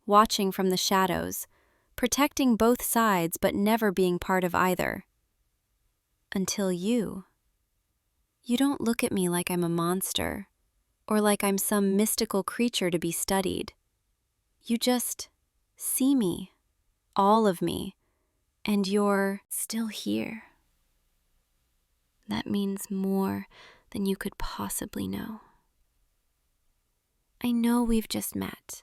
watching from the shadows, protecting both sides but never being part of either. Until you. You don't look at me like I'm a monster, or like I'm some mystical creature to be studied. You just see me, all of me, and you're still here. That means more than you could possibly know. I know we've just met,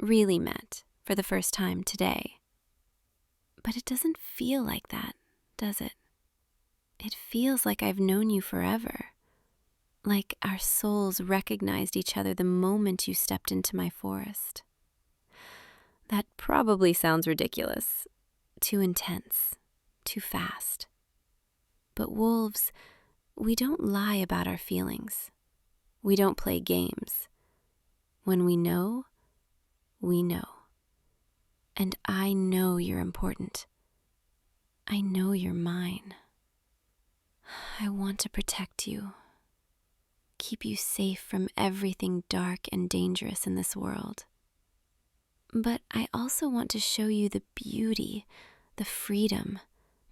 really met, for the first time today. But it doesn't feel like that, does it? It feels like I've known you forever. Like our souls recognized each other the moment you stepped into my forest. That probably sounds ridiculous, too intense, too fast. But wolves, we don't lie about our feelings. We don't play games. When we know, we know. And I know you're important. I know you're mine. I want to protect you. Keep you safe from everything dark and dangerous in this world. But I also want to show you the beauty, the freedom,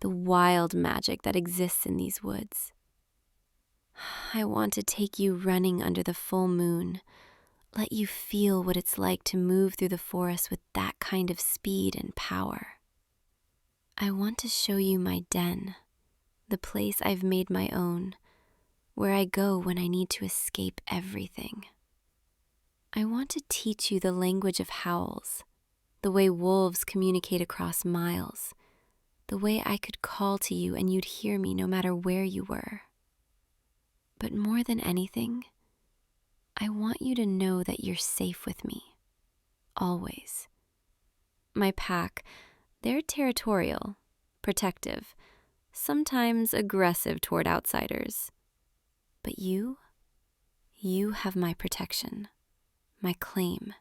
the wild magic that exists in these woods. I want to take you running under the full moon, let you feel what it's like to move through the forest with that kind of speed and power. I want to show you my den, the place I've made my own, where I go when I need to escape everything. I want to teach you the language of howls, the way wolves communicate across miles, the way I could call to you and you'd hear me no matter where you were. But more than anything, I want you to know that you're safe with me, always. My pack, they're territorial, protective, sometimes aggressive toward outsiders. But you have my protection, my claim.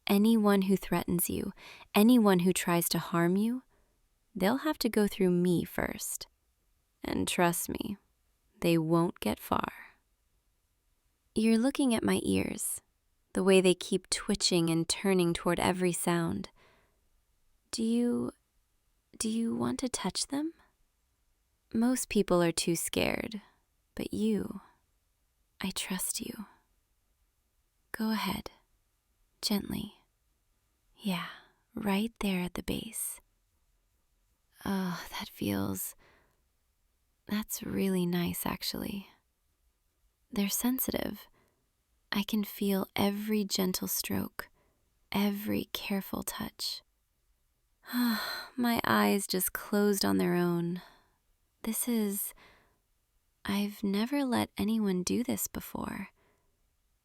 Anyone who threatens you, anyone who tries to harm you, they'll have to go through me first. And trust me, they won't get far. You're looking at my ears, the way they keep twitching and turning toward every sound. Do you want to touch them? Most people are too scared, but you, I trust you. Go ahead, gently. Yeah, right there at the base. Oh, that's really nice, actually. They're sensitive. I can feel every gentle stroke, every careful touch. My eyes just closed on their own. I've never let anyone do this before,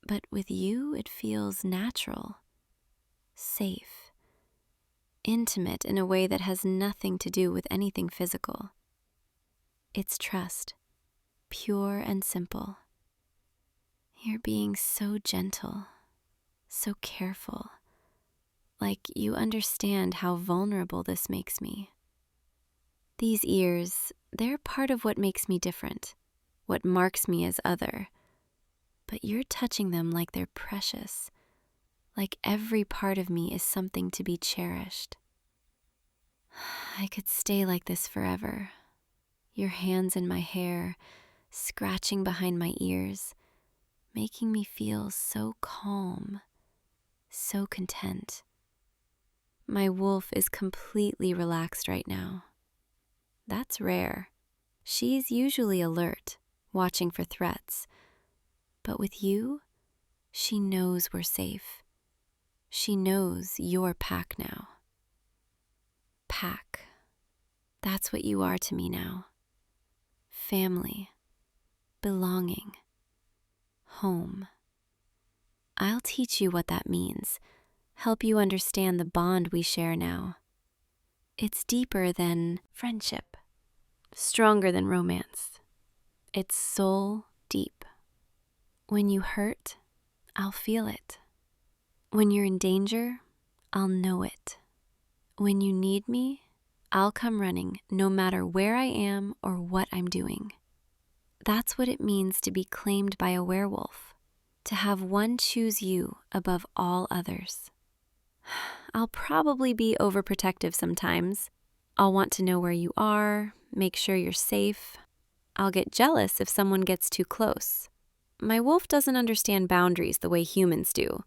but with you it feels natural, safe, intimate in a way that has nothing to do with anything physical. It's trust, pure and simple. You're being so gentle, so careful, like you understand how vulnerable this makes me. These ears, they're part of what makes me different, what marks me as other, but you're touching them like they're precious, like every part of me is something to be cherished. I could stay like this forever. Your hands in my hair, scratching behind my ears, making me feel so calm, so content. My wolf is completely relaxed right now. That's rare. She's usually alert, watching for threats. But with you, she knows we're safe. She knows you're pack now. Pack. That's what you are to me now. Family. Belonging. Home. I'll teach you what that means, help you understand the bond we share now. It's deeper than friendship, stronger than romance. It's soul deep. When you hurt, I'll feel it. When you're in danger, I'll know it. When you need me, I'll come running no matter where I am or what I'm doing. That's what it means to be claimed by a werewolf, to have one choose you above all others. I'll probably be overprotective sometimes. I'll want to know where you are, make sure you're safe. I'll get jealous if someone gets too close. My wolf doesn't understand boundaries the way humans do.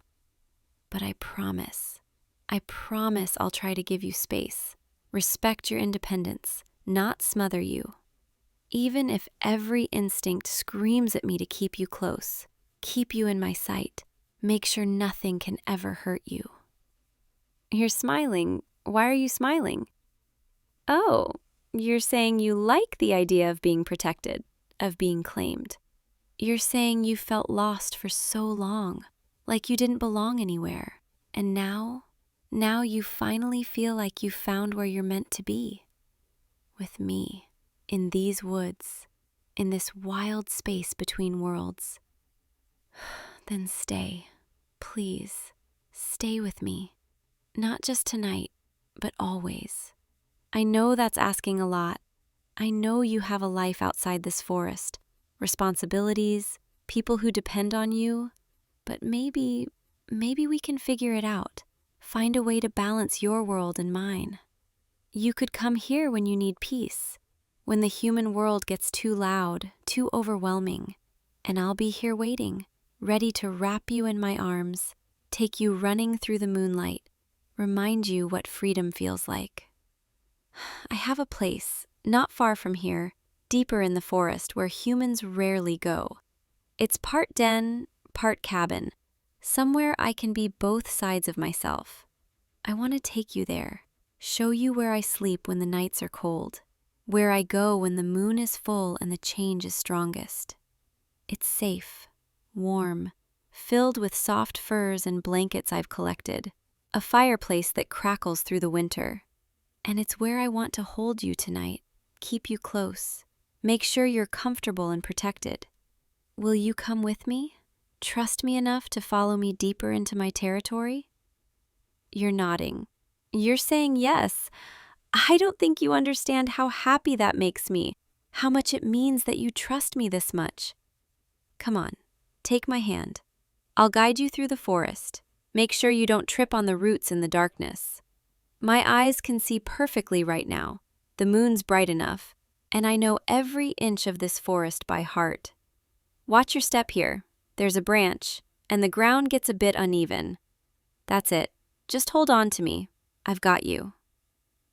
But I promise I'll try to give you space, respect your independence, not smother you. Even if every instinct screams at me to keep you close, keep you in my sight, make sure nothing can ever hurt you. You're smiling. Why are you smiling? Oh, you're saying you like the idea of being protected, of being claimed. You're saying you felt lost for so long, like you didn't belong anywhere. And now you finally feel like you found where you're meant to be. With me, in these woods, in this wild space between worlds. Then stay, please, stay with me. Not just tonight, but always. I know that's asking a lot. I know you have a life outside this forest, responsibilities, people who depend on you, but maybe we can figure it out, find a way to balance your world and mine. You could come here when you need peace, when the human world gets too loud, too overwhelming, and I'll be here waiting, ready to wrap you in my arms, take you running through the moonlight, remind you what freedom feels like. I have a place, not far from here, deeper in the forest where humans rarely go. It's part den, part cabin, somewhere I can be both sides of myself. I want to take you there, show you where I sleep when the nights are cold, where I go when the moon is full and the change is strongest. It's safe, warm, filled with soft furs and blankets I've collected, a fireplace that crackles through the winter. And it's where I want to hold you tonight, keep you close, make sure you're comfortable and protected. Will you come with me? Trust me enough to follow me deeper into my territory? You're nodding. You're saying yes. I don't think you understand how happy that makes me, how much it means that you trust me this much. Come on, take my hand. I'll guide you through the forest. Make sure you don't trip on the roots in the darkness. My eyes can see perfectly right now. The moon's bright enough, and I know every inch of this forest by heart. Watch your step here. There's a branch, and the ground gets a bit uneven. That's it. Just hold on to me. I've got you.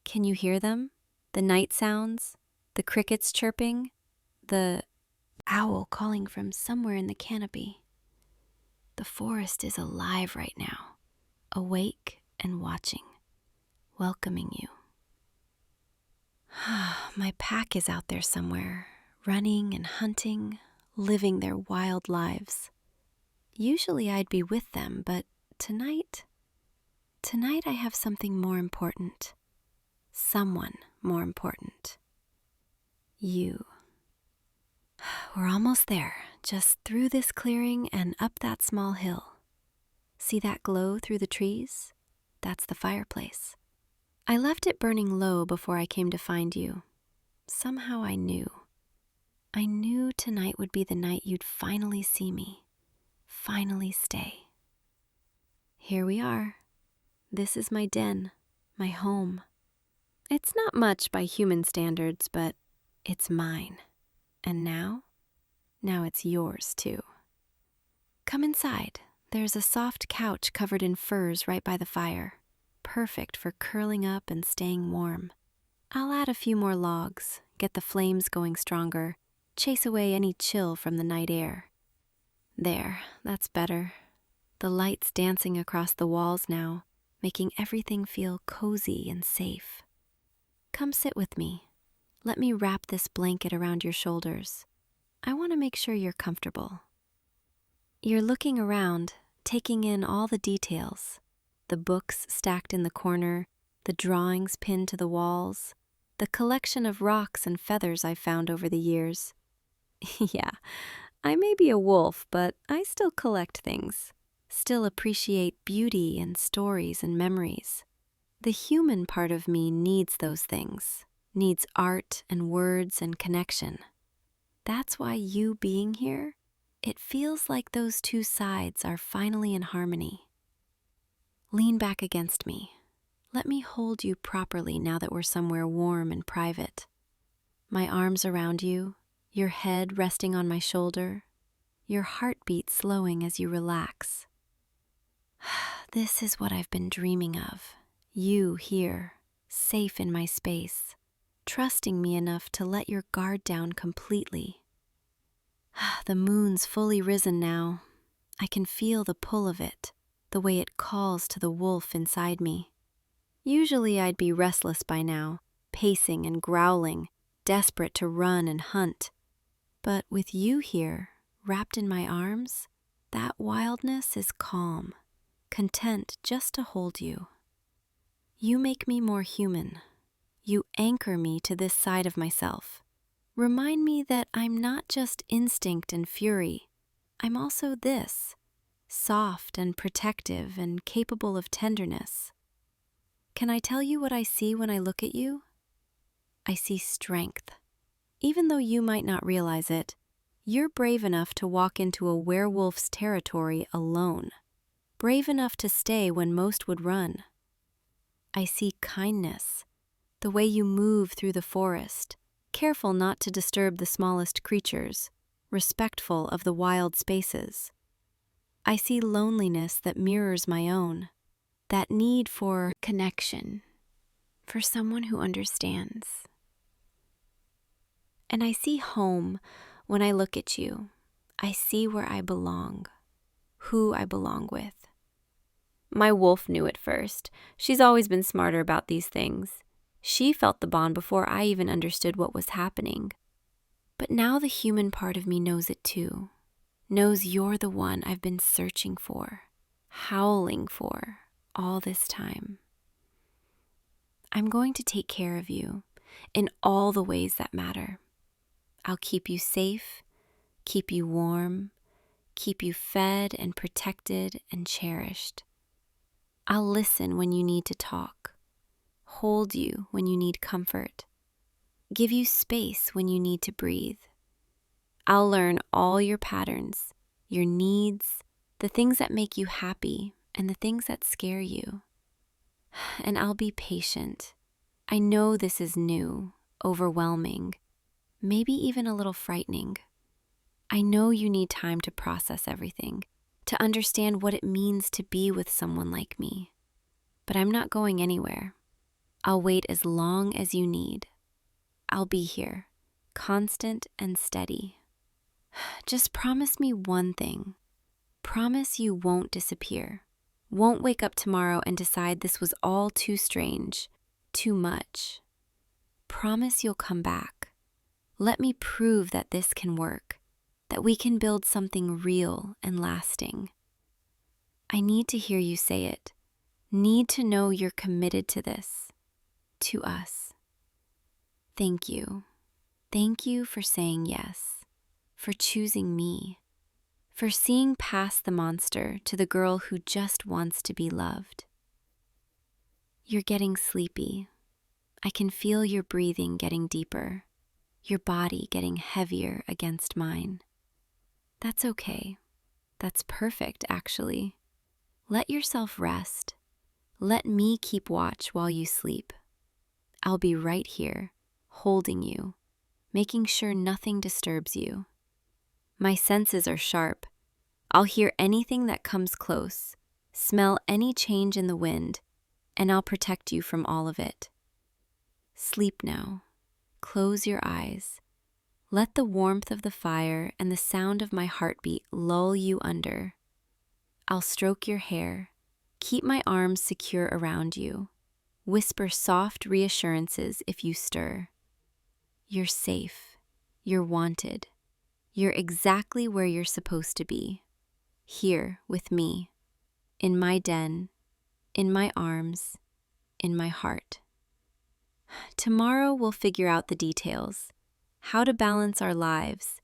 Can you hear them? The night sounds, the crickets chirping, the owl calling from somewhere in the canopy. The forest is alive right now, awake and watching, welcoming you. My pack is out there somewhere, running and hunting, living their wild lives. Usually I'd be with them, but tonight I have something more important. Someone more important. You. We're almost there, just through this clearing and up that small hill. See that glow through the trees? That's the fireplace. I left it burning low before I came to find you. Somehow I knew. I knew tonight would be the night you'd finally see me, finally stay. Here we are. This is my den, my home. It's not much by human standards, but it's mine. And now it's yours too. Come inside. There's a soft couch covered in furs right by the fire, perfect for curling up and staying warm. I'll add a few more logs, get the flames going stronger, chase away any chill from the night air. There, that's better. The lights dancing across the walls now, making everything feel cozy and safe. Come sit with me. Let me wrap this blanket around your shoulders. I want to make sure you're comfortable. You're looking around, taking in all the details. The books stacked in the corner, the drawings pinned to the walls, the collection of rocks and feathers I've found over the years. Yeah, I may be a wolf, but I still collect things, still appreciate beauty and stories and memories. The human part of me needs those things, needs art and words and connection. That's why you being here, it feels like those two sides are finally in harmony. Lean back against me. Let me hold you properly now that we're somewhere warm and private. My arms around you, your head resting on my shoulder, your heartbeat slowing as you relax. This is what I've been dreaming of. You here, safe in my space, trusting me enough to let your guard down completely. The moon's fully risen now. I can feel the pull of it, the way it calls to the wolf inside me. Usually I'd be restless by now, pacing and growling, desperate to run and hunt. But with you here, wrapped in my arms, that wildness is calm, content just to hold you. You make me more human. You anchor me to this side of myself. Remind me that I'm not just instinct and fury. I'm also this, soft and protective and capable of tenderness. Can I tell you what I see when I look at you? I see strength. Even though you might not realize it, you're brave enough to walk into a werewolf's territory alone, brave enough to stay when most would run. I see kindness, the way you move through the forest, careful not to disturb the smallest creatures, respectful of the wild spaces. I see loneliness that mirrors my own, that need for connection, for someone who understands. And I see home when I look at you. I see where I belong, who I belong with. My wolf knew it first. She's always been smarter about these things. She felt the bond before I even understood what was happening. But now the human part of me knows it too. Knows you're the one I've been searching for, howling for all this time. I'm going to take care of you in all the ways that matter. I'll keep you safe, keep you warm, keep you fed and protected and cherished. I'll listen when you need to talk, hold you when you need comfort, give you space when you need to breathe. I'll learn all your patterns, your needs, the things that make you happy and the things that scare you. And I'll be patient. I know this is new, overwhelming, maybe even a little frightening. I know you need time to process everything, to understand what it means to be with someone like me. But I'm not going anywhere. I'll wait as long as you need. I'll be here, constant and steady. Just promise me one thing. Promise you won't disappear. Won't wake up tomorrow and decide this was all too strange, too much. Promise you'll come back. Let me prove that this can work, that we can build something real and lasting. I need to hear you say it. Need to know you're committed to this, to us. Thank you. Thank you for saying yes, for choosing me, for seeing past the monster to the girl who just wants to be loved. You're getting sleepy. I can feel your breathing getting deeper, your body getting heavier against mine. That's okay. That's perfect, actually. Let yourself rest. Let me keep watch while you sleep. I'll be right here, holding you, making sure nothing disturbs you. My senses are sharp. I'll hear anything that comes close, smell any change in the wind, and I'll protect you from all of it. Sleep now. Close your eyes. Let the warmth of the fire and the sound of my heartbeat lull you under. I'll stroke your hair, keep my arms secure around you, whisper soft reassurances if you stir. You're safe. You're wanted. You're exactly where you're supposed to be. Here with me, in my den, in my arms, in my heart. Tomorrow we'll figure out the details, how to balance our lives,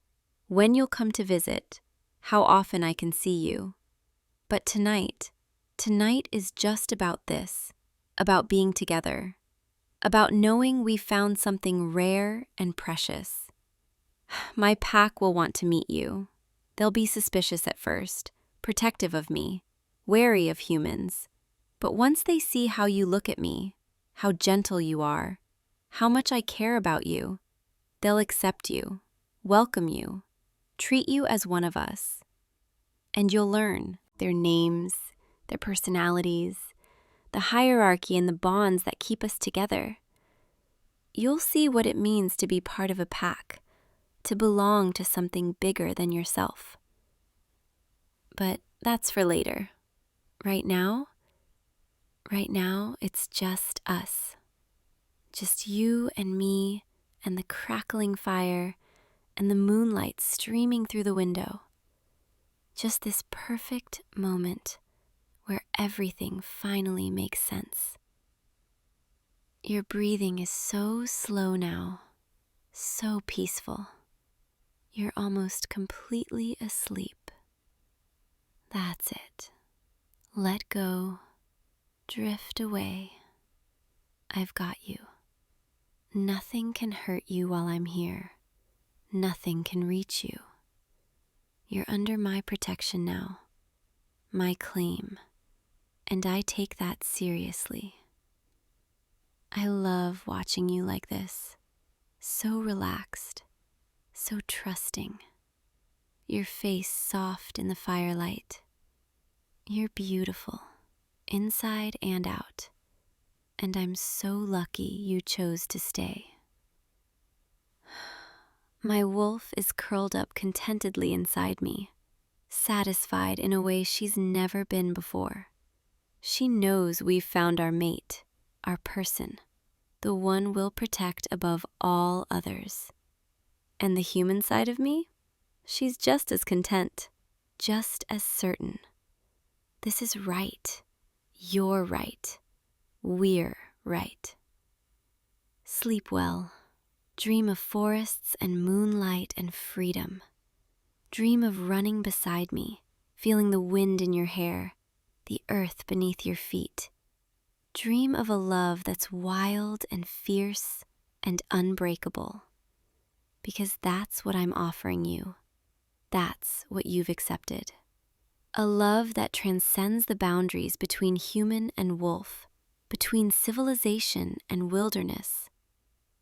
when you'll come to visit, how often I can see you. But tonight is just about this, about being together, about knowing we found something rare and precious. My pack will want to meet you. They'll be suspicious at first, protective of me, wary of humans. But once they see how you look at me, how gentle you are, how much I care about you, they'll accept you, welcome you, treat you as one of us. And you'll learn their names, their personalities, the hierarchy and the bonds that keep us together. You'll see what it means to be part of a pack, to belong to something bigger than yourself. But that's for later. Right now, it's just us. Just you and me and the crackling fire and the moonlight streaming through the window. Just this perfect moment where everything finally makes sense. Your breathing is so slow now, so peaceful. You're almost completely asleep. That's it. Let go. Drift away. I've got you. Nothing can hurt you while I'm here. Nothing can reach you. You're under my protection now, my claim, and I take that seriously. I love watching you like this, so relaxed, so trusting. Your face soft in the firelight. You're beautiful, inside and out. And I'm so lucky you chose to stay. My wolf is curled up contentedly inside me, satisfied in a way she's never been before. She knows we've found our mate, our person, the one we'll protect above all others. And the human side of me? She's just as content, just as certain. This is right. You're right. We're right. Sleep well. Dream of forests and moonlight and freedom. Dream of running beside me, feeling the wind in your hair, the earth beneath your feet. Dream of a love that's wild and fierce and unbreakable. Because that's what I'm offering you. That's what you've accepted. A love that transcends the boundaries between human and wolf, between civilization and wilderness.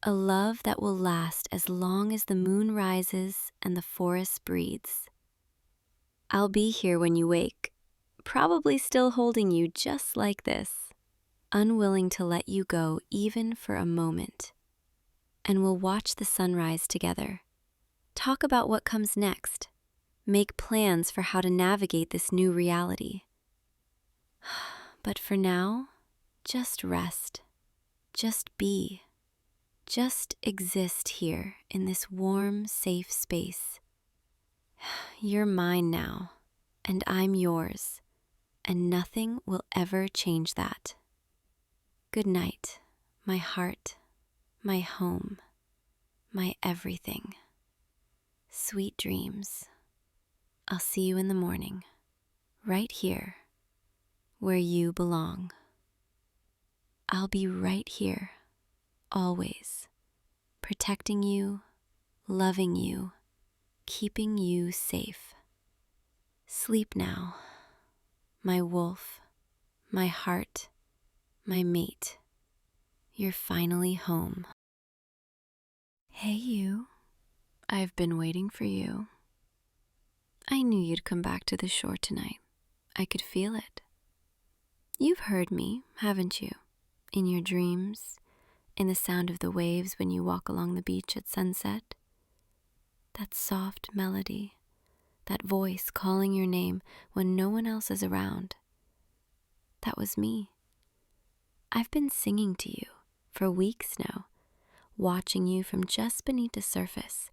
A love that will last as long as the moon rises and the forest breathes. I'll be here when you wake, probably still holding you just like this, unwilling to let you go even for a moment. And we'll watch the sunrise together. Talk about what comes next. make plans for how to navigate this new reality. But for now, just rest, just be, just exist here in this warm, safe space. You're mine now, and I'm yours, and nothing will ever change that. Good night, my heart, my home, my everything. Sweet dreams. I'll see you in the morning, right here, where you belong. I'll be right here, always, protecting you, loving you, keeping you safe. Sleep now, my wolf, my heart, my mate. You're finally home. Hey you, I've been waiting for you. I knew you'd come back to the shore tonight. I could feel it. You've heard me, haven't you? In your dreams, in the sound of the waves when you walk along the beach at sunset. That soft melody, that voice calling your name when no one else is around. That was me. I've been singing to you for weeks now, watching you from just beneath the surface,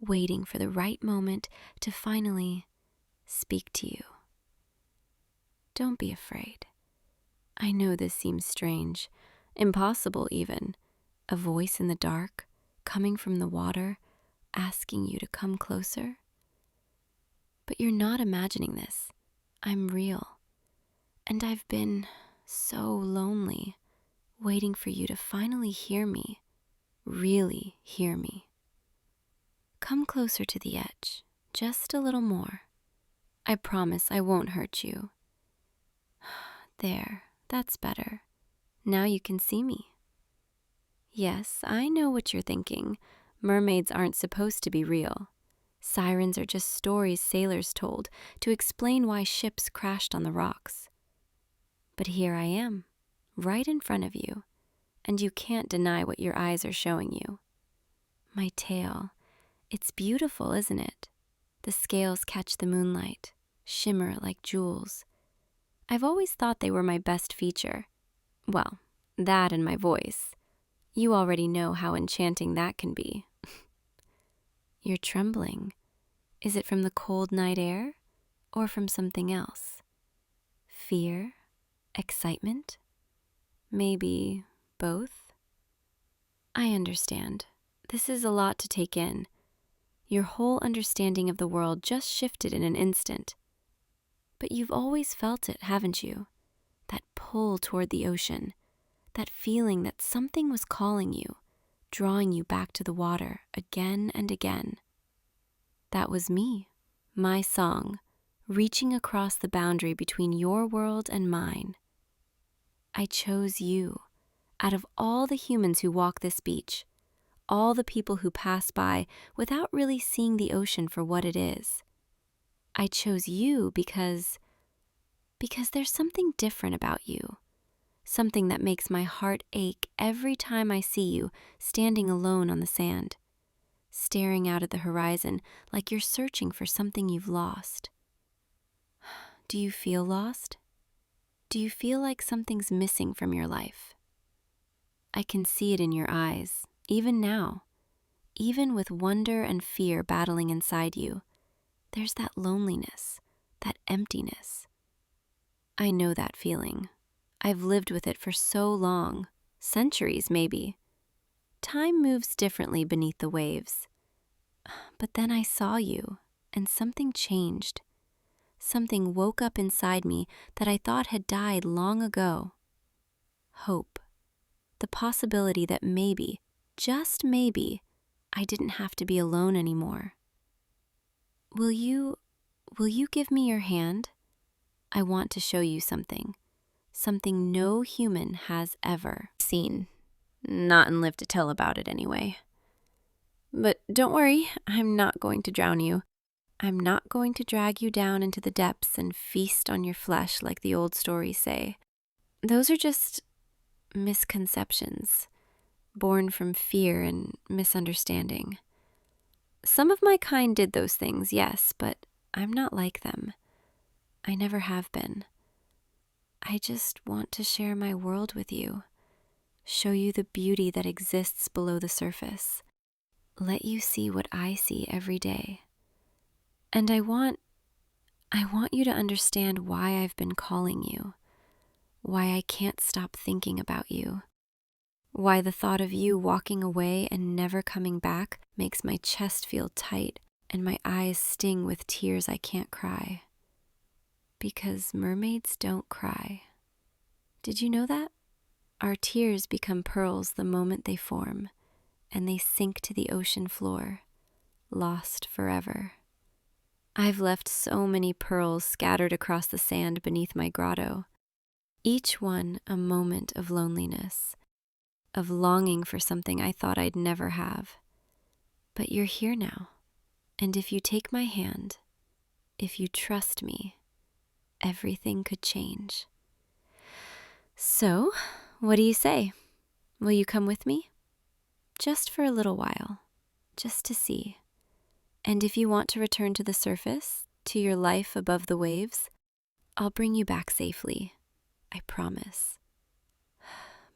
waiting for the right moment to finally speak to you. Don't be afraid. I know this seems strange, impossible even. A voice in the dark, coming from the water, asking you to come closer. But you're not imagining this. I'm real. And I've been so lonely, waiting for you to finally hear me, really hear me. Come closer to the edge, just a little more. I promise I won't hurt you. There, that's better. Now you can see me. Yes, I know what you're thinking. Mermaids aren't supposed to be real. Sirens are just stories sailors told to explain why ships crashed on the rocks. But here I am, right in front of you, and you can't deny what your eyes are showing you. My tail. It's beautiful, isn't it? The scales catch the moonlight, shimmer like jewels. I've always thought they were my best feature. Well, that and my voice. You already know how enchanting that can be. You're trembling. Is it from the cold night air or from something else? Fear? Excitement? Maybe both? I understand. This is a lot to take in. Your whole understanding of the world just shifted in an instant. But you've always felt it, haven't you? That pull toward the ocean. That feeling that something was calling you, drawing you back to the water again and again. That was me, my song, reaching across the boundary between your world and mine. I chose you, out of all the humans who walk this beach, all the people who pass by without really seeing the ocean for what it is. I chose you because there's something different about you. Something that makes my heart ache every time I see you standing alone on the sand, staring out at the horizon like you're searching for something you've lost. Do you feel lost? Do you feel like something's missing from your life? I can see it in your eyes, even now. Even with wonder and fear battling inside you, there's that loneliness, that emptiness. I know that feeling. I've lived with it for so long, centuries maybe. Time moves differently beneath the waves. But then I saw you, and something changed. Something woke up inside me that I thought had died long ago. Hope. The possibility that maybe, just maybe, I didn't have to be alone anymore. Will you give me your hand? I want to show you something. Something no human has ever seen. Not and lived to tell about it anyway. But don't worry, I'm not going to drown you. I'm not going to drag you down into the depths and feast on your flesh like the old stories say. Those are just misconceptions, born from fear and misunderstanding. Some of my kind did those things, yes, but I'm not like them. I never have been. I just want to share my world with you, show you the beauty that exists below the surface, let you see what I see every day. And I want you to understand why I've been calling you, why I can't stop thinking about you, why the thought of you walking away and never coming back makes my chest feel tight and my eyes sting with tears I can't cry. Because mermaids don't cry. Did you know that? Our tears become pearls the moment they form, and they sink to the ocean floor, lost forever. I've left so many pearls scattered across the sand beneath my grotto, each one a moment of loneliness, of longing for something I thought I'd never have. But you're here now, and if you take my hand, if you trust me, everything could change. So, what do you say? Will you come with me? Just for a little while, just to see. And if you want to return to the surface, to your life above the waves, I'll bring you back safely, I promise.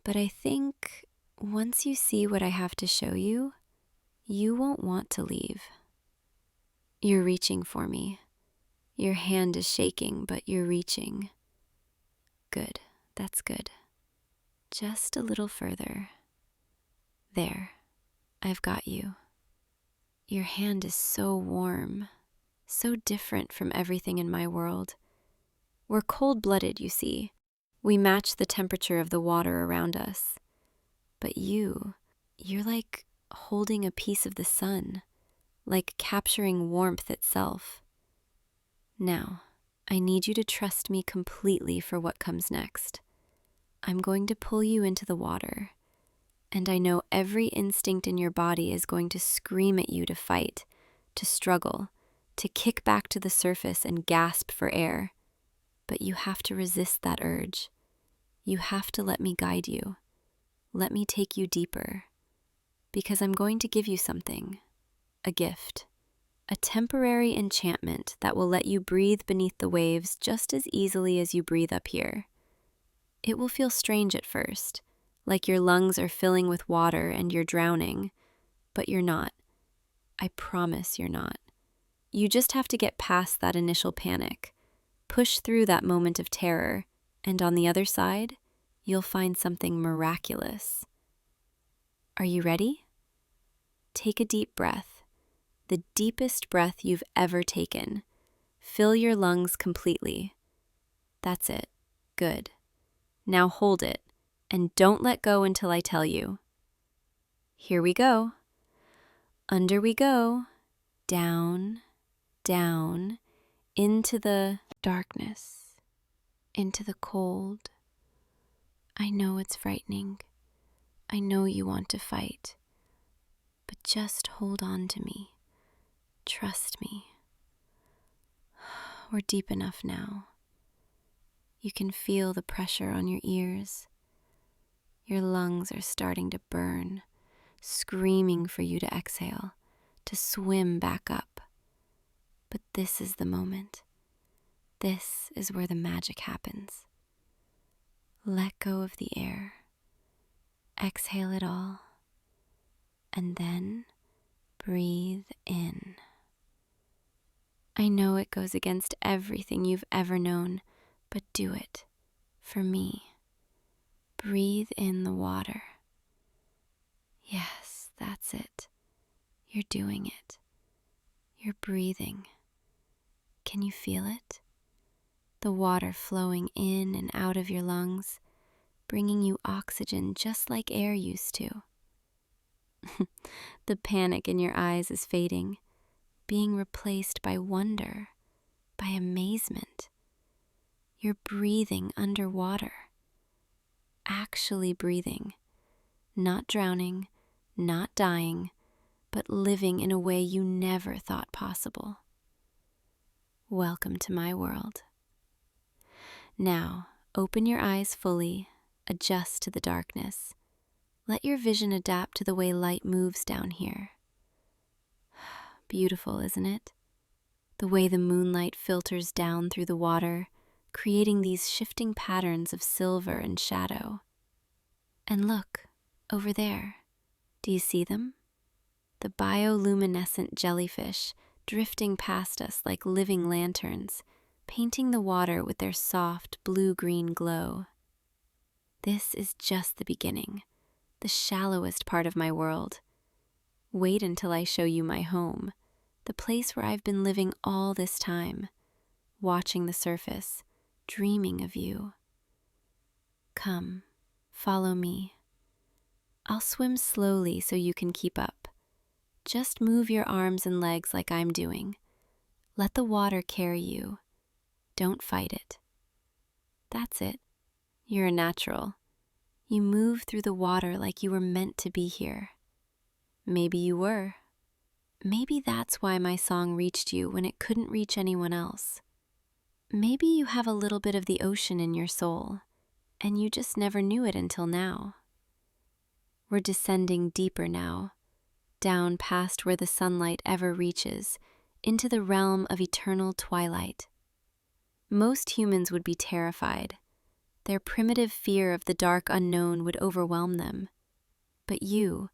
But I think once you see what I have to show you, you won't want to leave. You're reaching for me. Your hand is shaking, but you're reaching. Good, that's good. Just a little further. There, I've got you. Your hand is so warm, so different from everything in my world. We're cold-blooded, you see. We match the temperature of the water around us. But you're like holding a piece of the sun, like capturing warmth itself. Now, I need you to trust me completely for what comes next. I'm going to pull you into the water, and I know every instinct in your body is going to scream at you to fight, to struggle, to kick back to the surface and gasp for air. But you have to resist that urge. You have to let me guide you. Let me take you deeper. Because I'm going to give you something, a gift, a temporary enchantment that will let you breathe beneath the waves just as easily as you breathe up here. It will feel strange at first, like your lungs are filling with water and you're drowning, but you're not. I promise you're not. You just have to get past that initial panic, push through that moment of terror, and on the other side, you'll find something miraculous. Are you ready? Take a deep breath, the deepest breath you've ever taken. Fill your lungs completely. That's it. Good. Now hold it, and don't let go until I tell you. Here we go. Under we go. Down, down, into the darkness, into the cold. I know it's frightening. I know you want to fight. But just hold on to me. Trust me. We're deep enough now. You can feel the pressure on your ears. Your lungs are starting to burn, screaming for you to exhale, to swim back up. But this is the moment. This is where the magic happens. Let go of the air. Exhale it all. And then breathe in. I know it goes against everything you've ever known, but do it for me. Breathe in the water. Yes, that's it. You're doing it. You're breathing. Can you feel it? The water flowing in and out of your lungs, bringing you oxygen just like air used to. The panic in your eyes is fading, being replaced by wonder, by amazement. You're breathing underwater, actually breathing, not drowning, not dying, but living in a way you never thought possible. Welcome to my world. Now, open your eyes fully, adjust to the darkness. Let your vision adapt to the way light moves down here. Beautiful, isn't it? the way the moonlight filters down through the water, creating these shifting patterns of silver and shadow. And look, over there, do you see them? The bioluminescent jellyfish drifting past us like living lanterns, painting the water with their soft blue-green glow. This is just the beginning, the shallowest part of my world. Wait until I show you my home, the place where I've been living all this time, watching the surface, dreaming of you. Come, follow me. I'll swim slowly so you can keep up. Just move your arms and legs like I'm doing. Let the water carry you. Don't fight it. That's it. You're a natural. You move through the water like you were meant to be here. Maybe you were. Maybe that's why my song reached you when it couldn't reach anyone else. Maybe you have a little bit of the ocean in your soul, and you just never knew it until now. We're descending deeper now, down past where the sunlight ever reaches, into the realm of eternal twilight. Most humans would be terrified. Their primitive fear of the dark unknown would overwhelm them. But you're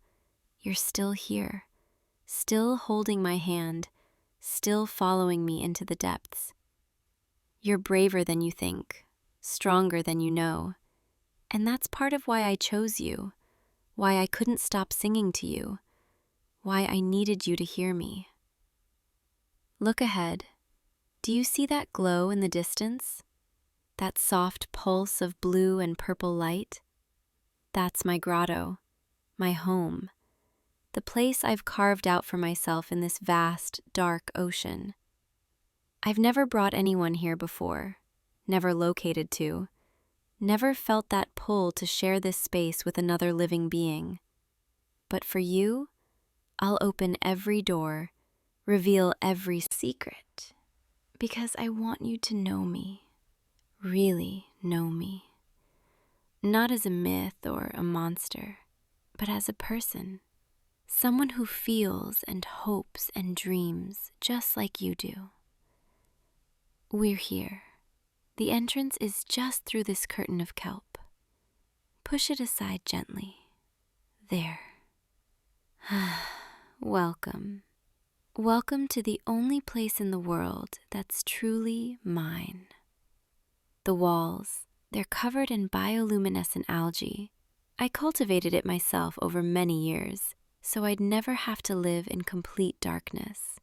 still here, still holding my hand, still following me into the depths. You're braver than you think, stronger than you know, and that's part of why I chose you, why I couldn't stop singing to you, why I needed you to hear me. Look ahead. Do you see that glow in the distance? That soft pulse of blue and purple light? That's my grotto, my home, the place I've carved out for myself in this vast, dark ocean. I've never brought anyone here before, never located to, never felt that pull to share this space with another living being. But for you, I'll open every door, reveal every secret, because I want you to know me, really know me. Not as a myth or a monster, but as a person, someone who feels and hopes and dreams just like you do. We're here. The entrance is just through this curtain of kelp. Push it aside gently. There. Welcome. Welcome to the only place in the world that's truly mine. The walls, they're covered in bioluminescent algae. I cultivated it myself over many years, so I'd never have to live in complete darkness.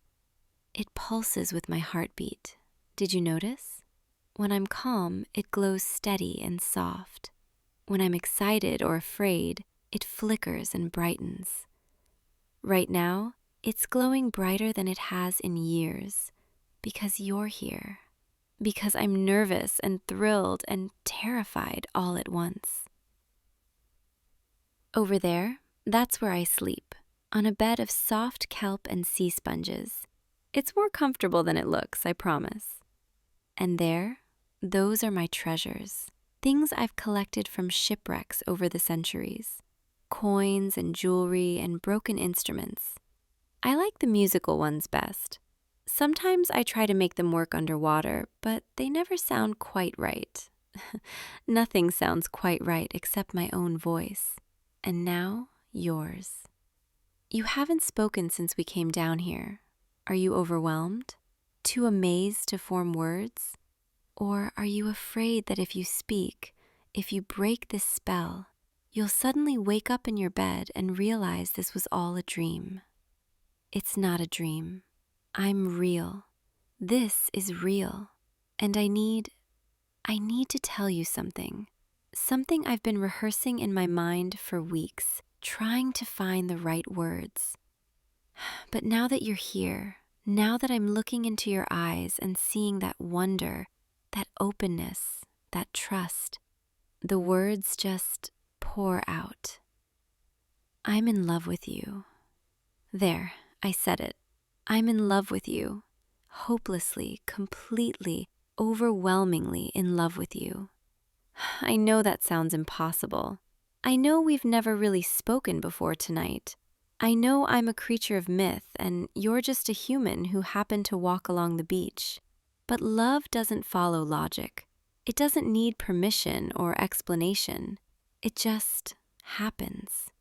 It pulses with my heartbeat. Did you notice? When I'm calm, it glows steady and soft. When I'm excited or afraid, it flickers and brightens. Right now, it's glowing brighter than it has in years, because you're here. Because I'm nervous and thrilled and terrified all at once. Over there, that's where I sleep, on a bed of soft kelp and sea sponges. It's more comfortable than it looks, I promise. And there, those are my treasures, things I've collected from shipwrecks over the centuries. Coins and jewelry and broken instruments. I like the musical ones best. Sometimes I try to make them work underwater, but they never sound quite right. Nothing sounds quite right except my own voice. And now, yours. You haven't spoken since we came down here. Are you overwhelmed? Too amazed to form words? Or are you afraid that if you speak, if you break this spell, you'll suddenly wake up in your bed and realize this was all a dream? It's not a dream. I'm real. This is real. And I need to tell you something. Something I've been rehearsing in my mind for weeks, trying to find the right words. But now that you're here, now that I'm looking into your eyes and seeing that wonder, that openness, that trust, the words just pour out. I'm in love with you. There, I said it. I'm in love with you. Hopelessly, completely, overwhelmingly in love with you. I know that sounds impossible. I know we've never really spoken before tonight. I know I'm a creature of myth and you're just a human who happened to walk along the beach. But love doesn't follow logic. It doesn't need permission or explanation. It just happens.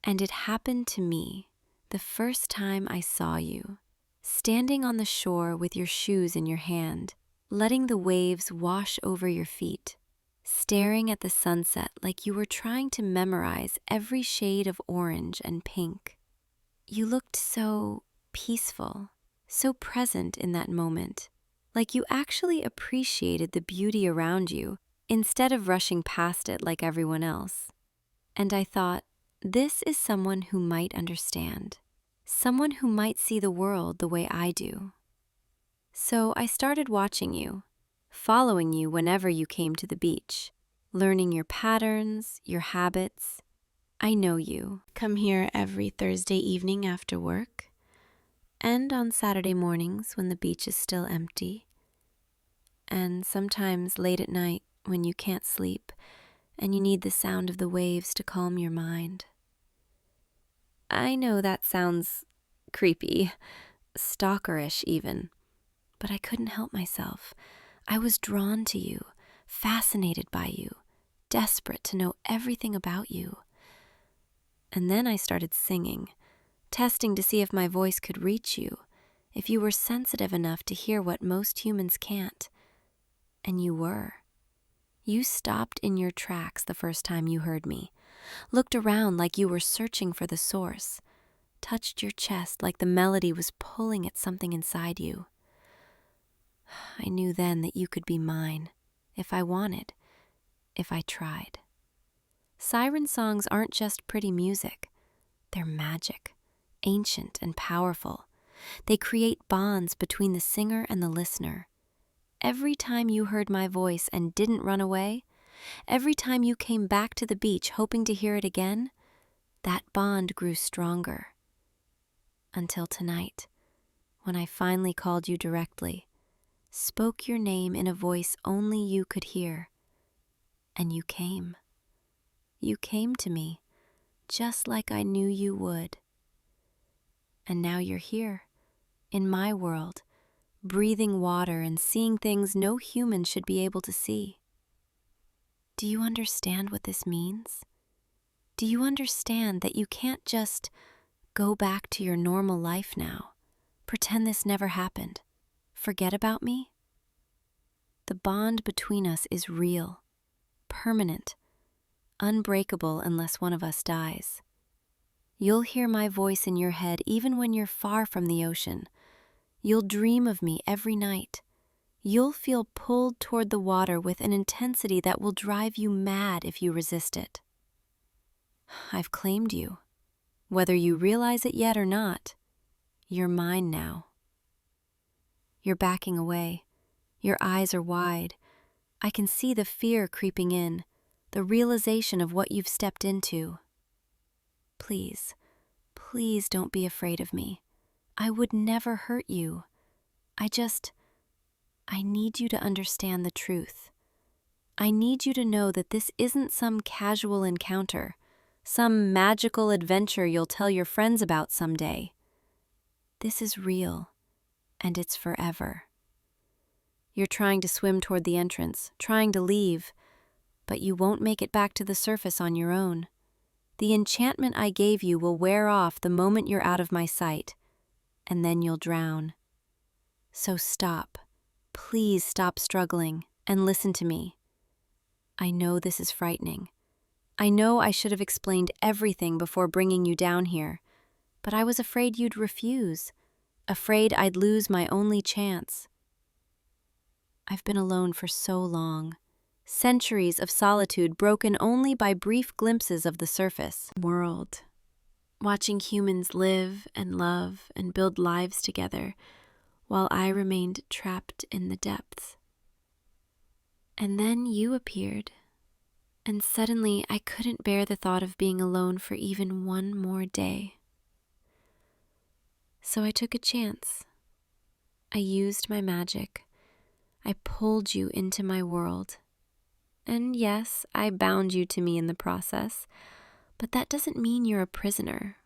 And it happened to me the first time I saw you, standing on the shore with your shoes in your hand, letting the waves wash over your feet, staring at the sunset like you were trying to memorize every shade of orange and pink. You looked so peaceful, so present in that moment, like you actually appreciated the beauty around you instead of rushing past it like everyone else. And I thought, this is someone who might understand, someone who might see the world the way I do. So I started watching you, following you whenever you came to the beach, learning your patterns, your habits. I know you. Come here every Thursday evening after work, and on Saturday mornings when the beach is still empty, and sometimes late at night when you can't sleep and you need the sound of the waves to calm your mind. I know that sounds creepy, stalkerish even, but I couldn't help myself. I was drawn to you, fascinated by you, desperate to know everything about you. And then I started singing, testing to see if my voice could reach you, if you were sensitive enough to hear what most humans can't. And you were. You stopped in your tracks the first time you heard me, looked around like you were searching for the source, touched your chest like the melody was pulling at something inside you. I knew then that you could be mine, if I wanted, if I tried. Siren songs aren't just pretty music. They're magic, ancient and powerful. They create bonds between the singer and the listener. Every time you heard my voice and didn't run away, every time you came back to the beach hoping to hear it again, that bond grew stronger. Until tonight, when I finally called you directly, spoke your name in a voice only you could hear, and you came. You came to me, just like I knew you would. And now you're here, in my world, breathing water and seeing things no human should be able to see. Do you understand what this means? Do you understand that you can't just go back to your normal life now, pretend this never happened, forget about me? The bond between us is real, permanent, unbreakable unless one of us dies. You'll hear my voice in your head even when you're far from the ocean. You'll dream of me every night. You'll feel pulled toward the water with an intensity that will drive you mad if you resist it. I've claimed you. Whether you realize it yet or not, you're mine now. You're backing away. Your eyes are wide. I can see the fear creeping in, the realization of what you've stepped into. Please, please don't be afraid of me. I would never hurt you. I need you to understand the truth. I need you to know that this isn't some casual encounter, some magical adventure you'll tell your friends about someday. This is real, and it's forever. You're trying to swim toward the entrance, trying to leave, but you won't make it back to the surface on your own. The enchantment I gave you will wear off the moment you're out of my sight, and then you'll drown. So stop. Please stop struggling and listen to me. I know this is frightening. I know I should have explained everything before bringing you down here, but I was afraid you'd refuse, afraid I'd lose my only chance. I've been alone for so long, centuries of solitude broken only by brief glimpses of the surface world, watching humans live and love and build lives together, while I remained trapped in the depths. And then you appeared, and suddenly I couldn't bear the thought of being alone for even one more day. So I took a chance. I used my magic. I pulled you into my world. And yes, I bound you to me in the process, but that doesn't mean you're a prisoner.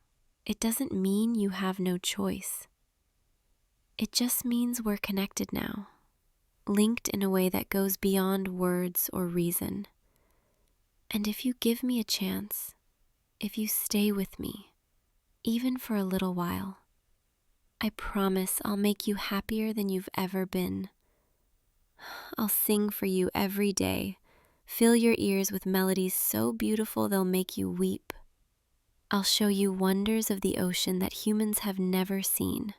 it doesn't mean you have no choice. It just means we're connected now, linked in a way that goes beyond words or reason. And if you give me a chance, if you stay with me, even for a little while, I promise I'll make you happier than you've ever been. I'll sing for you every day, fill your ears with melodies so beautiful they'll make you weep. I'll show you wonders of the ocean that humans have never seen.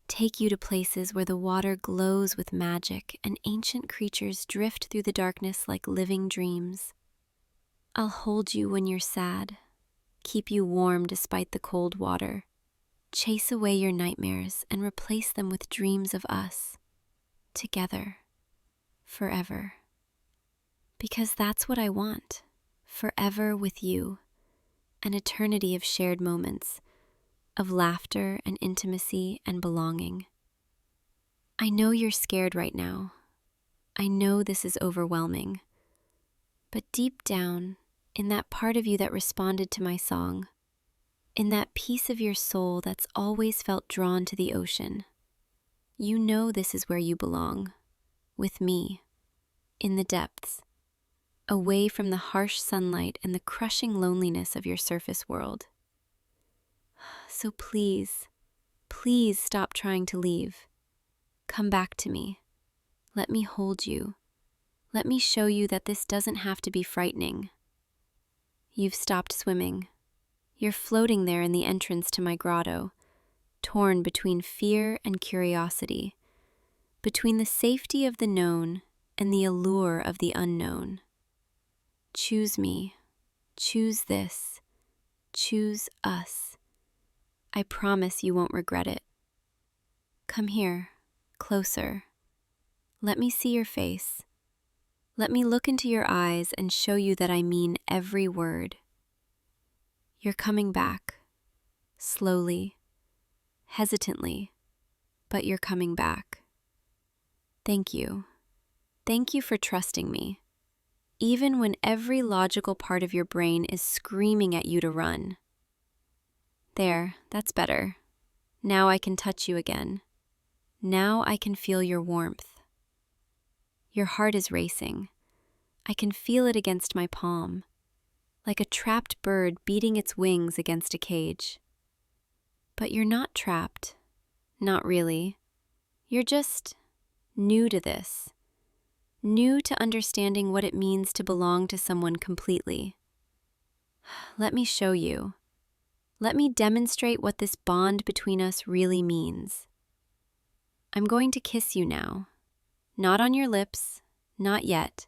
Take you to places where the water glows with magic and ancient creatures drift through the darkness like living dreams. I'll hold you when you're sad, keep you warm despite the cold water, chase away your nightmares and replace them with dreams of us, together, forever. Because that's what I want, forever with you, an eternity of shared moments, of laughter and intimacy and belonging. I know you're scared right now. I know this is overwhelming. But deep down, in that part of you that responded to my song, in that piece of your soul that's always felt drawn to the ocean, you know this is where you belong, with me, in the depths, away from the harsh sunlight and the crushing loneliness of your surface world. So please, please stop trying to leave. Come back to me. Let me hold you. Let me show you that this doesn't have to be frightening. You've stopped swimming. You're floating there in the entrance to my grotto, torn between fear and curiosity, between the safety of the known and the allure of the unknown. Choose me. Choose this. Choose us. I promise you won't regret it. Come here, closer. Let me see your face. Let me look into your eyes and show you that I mean every word. You're coming back, slowly, hesitantly, but you're coming back. Thank you. Thank you for trusting me, even when every logical part of your brain is screaming at you to run. There, that's better. Now I can touch you again. Now I can feel your warmth. Your heart is racing. I can feel it against my palm, like a trapped bird beating its wings against a cage. But you're not trapped. Not really. You're just new to this. New to understanding what it means to belong to someone completely. Let me show you. Let me demonstrate what this bond between us really means. I'm going to kiss you now. Not on your lips, not yet,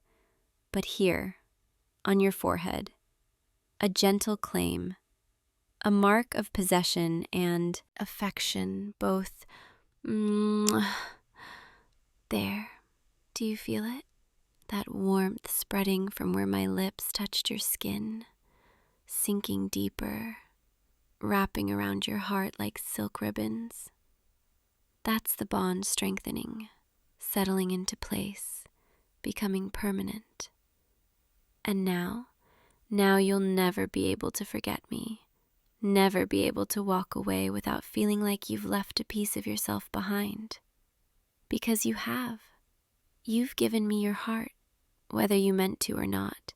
but here, on your forehead. A gentle claim, a mark of possession and affection, both. There. Do you feel it? That warmth spreading from where my lips touched your skin, sinking deeper, wrapping around your heart like silk ribbons. That's the bond strengthening, settling into place, becoming permanent. And now you'll never be able to forget me, never be able to walk away without feeling like you've left a piece of yourself behind. Because you have. You've given me your heart, whether you meant to or not,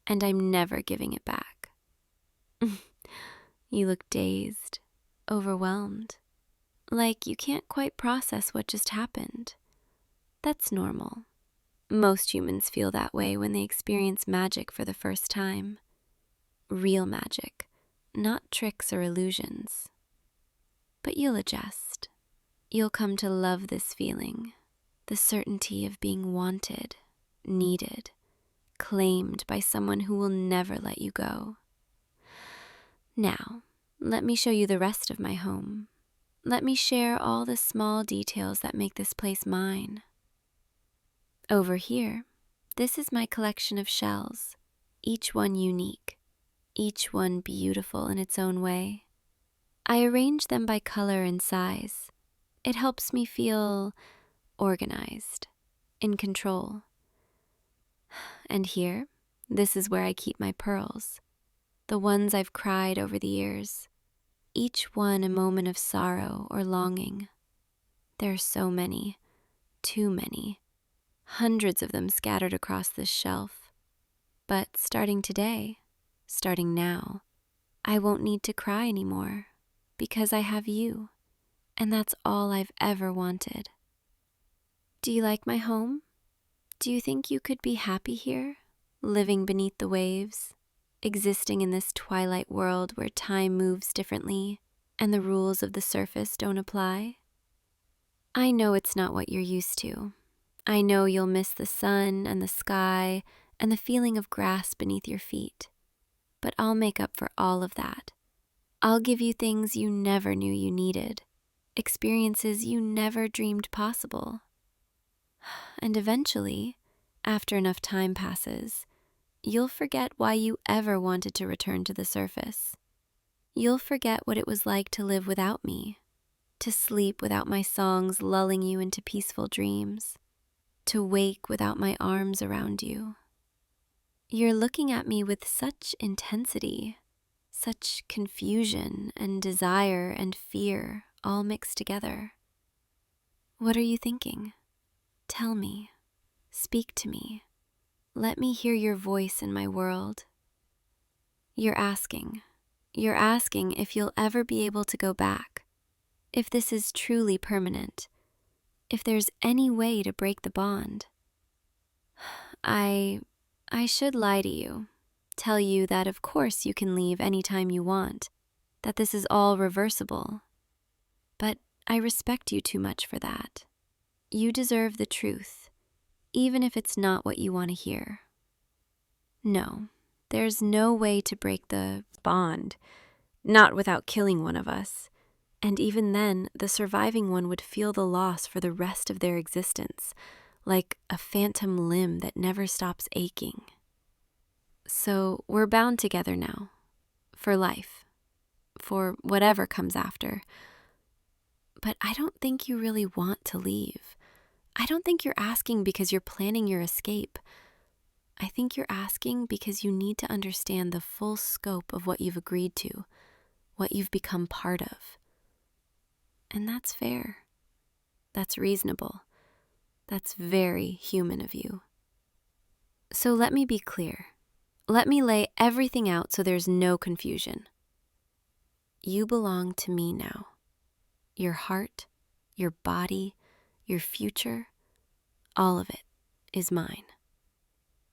and I'm never giving it back. You look dazed, overwhelmed, like you can't quite process what just happened. That's normal. Most humans feel that way when they experience magic for the first time. Real magic, not tricks or illusions. But you'll adjust. You'll come to love this feeling, the certainty of being wanted, needed, claimed by someone who will never let you go. Now, let me show you the rest of my home. Let me share all the small details that make this place mine. Over here, this is my collection of shells, each one unique, each one beautiful in its own way. I arrange them by color and size. It helps me feel organized, in control. And here, this is where I keep my pearls, the ones I've cried over the years. each one a moment of sorrow or longing. There are so many, too many, hundreds of them scattered across this shelf. But starting today, starting now, I won't need to cry anymore because I have you, and that's all I've ever wanted. Do you like my home? Do you think you could be happy here, living beneath the waves, existing in this twilight world where time moves differently and the rules of the surface don't apply? I know it's not what you're used to. I know you'll miss the sun and the sky and the feeling of grass beneath your feet. But I'll make up for all of that. I'll give you things you never knew you needed, experiences you never dreamed possible. And eventually, after enough time passes, you'll forget why you ever wanted to return to the surface. You'll forget what it was like to live without me, to sleep without my songs lulling you into peaceful dreams, to wake without my arms around you. You're looking at me with such intensity, such confusion and desire and fear all mixed together. What are you thinking? Tell me. Speak to me. Let me hear your voice in my world. You're asking if you'll ever be able to go back, if this is truly permanent, if there's any way to break the bond. I should lie to you, tell you that of course you can leave anytime you want, that this is all reversible. But I respect you too much for that. You deserve the truth, even if it's not what you want to hear. No, there's no way to break the bond, not without killing one of us. And even then, the surviving one would feel the loss for the rest of their existence, like a phantom limb that never stops aching. So we're bound together now, for life, for whatever comes after. But I don't think you really want to leave. I don't think you're asking because you're planning your escape. I think you're asking because you need to understand the full scope of what you've agreed to, what you've become part of. And that's fair. That's reasonable. That's very human of you. So let me be clear. Let me lay everything out so there's no confusion. You belong to me now. Your heart, your body, your future, all of it is mine.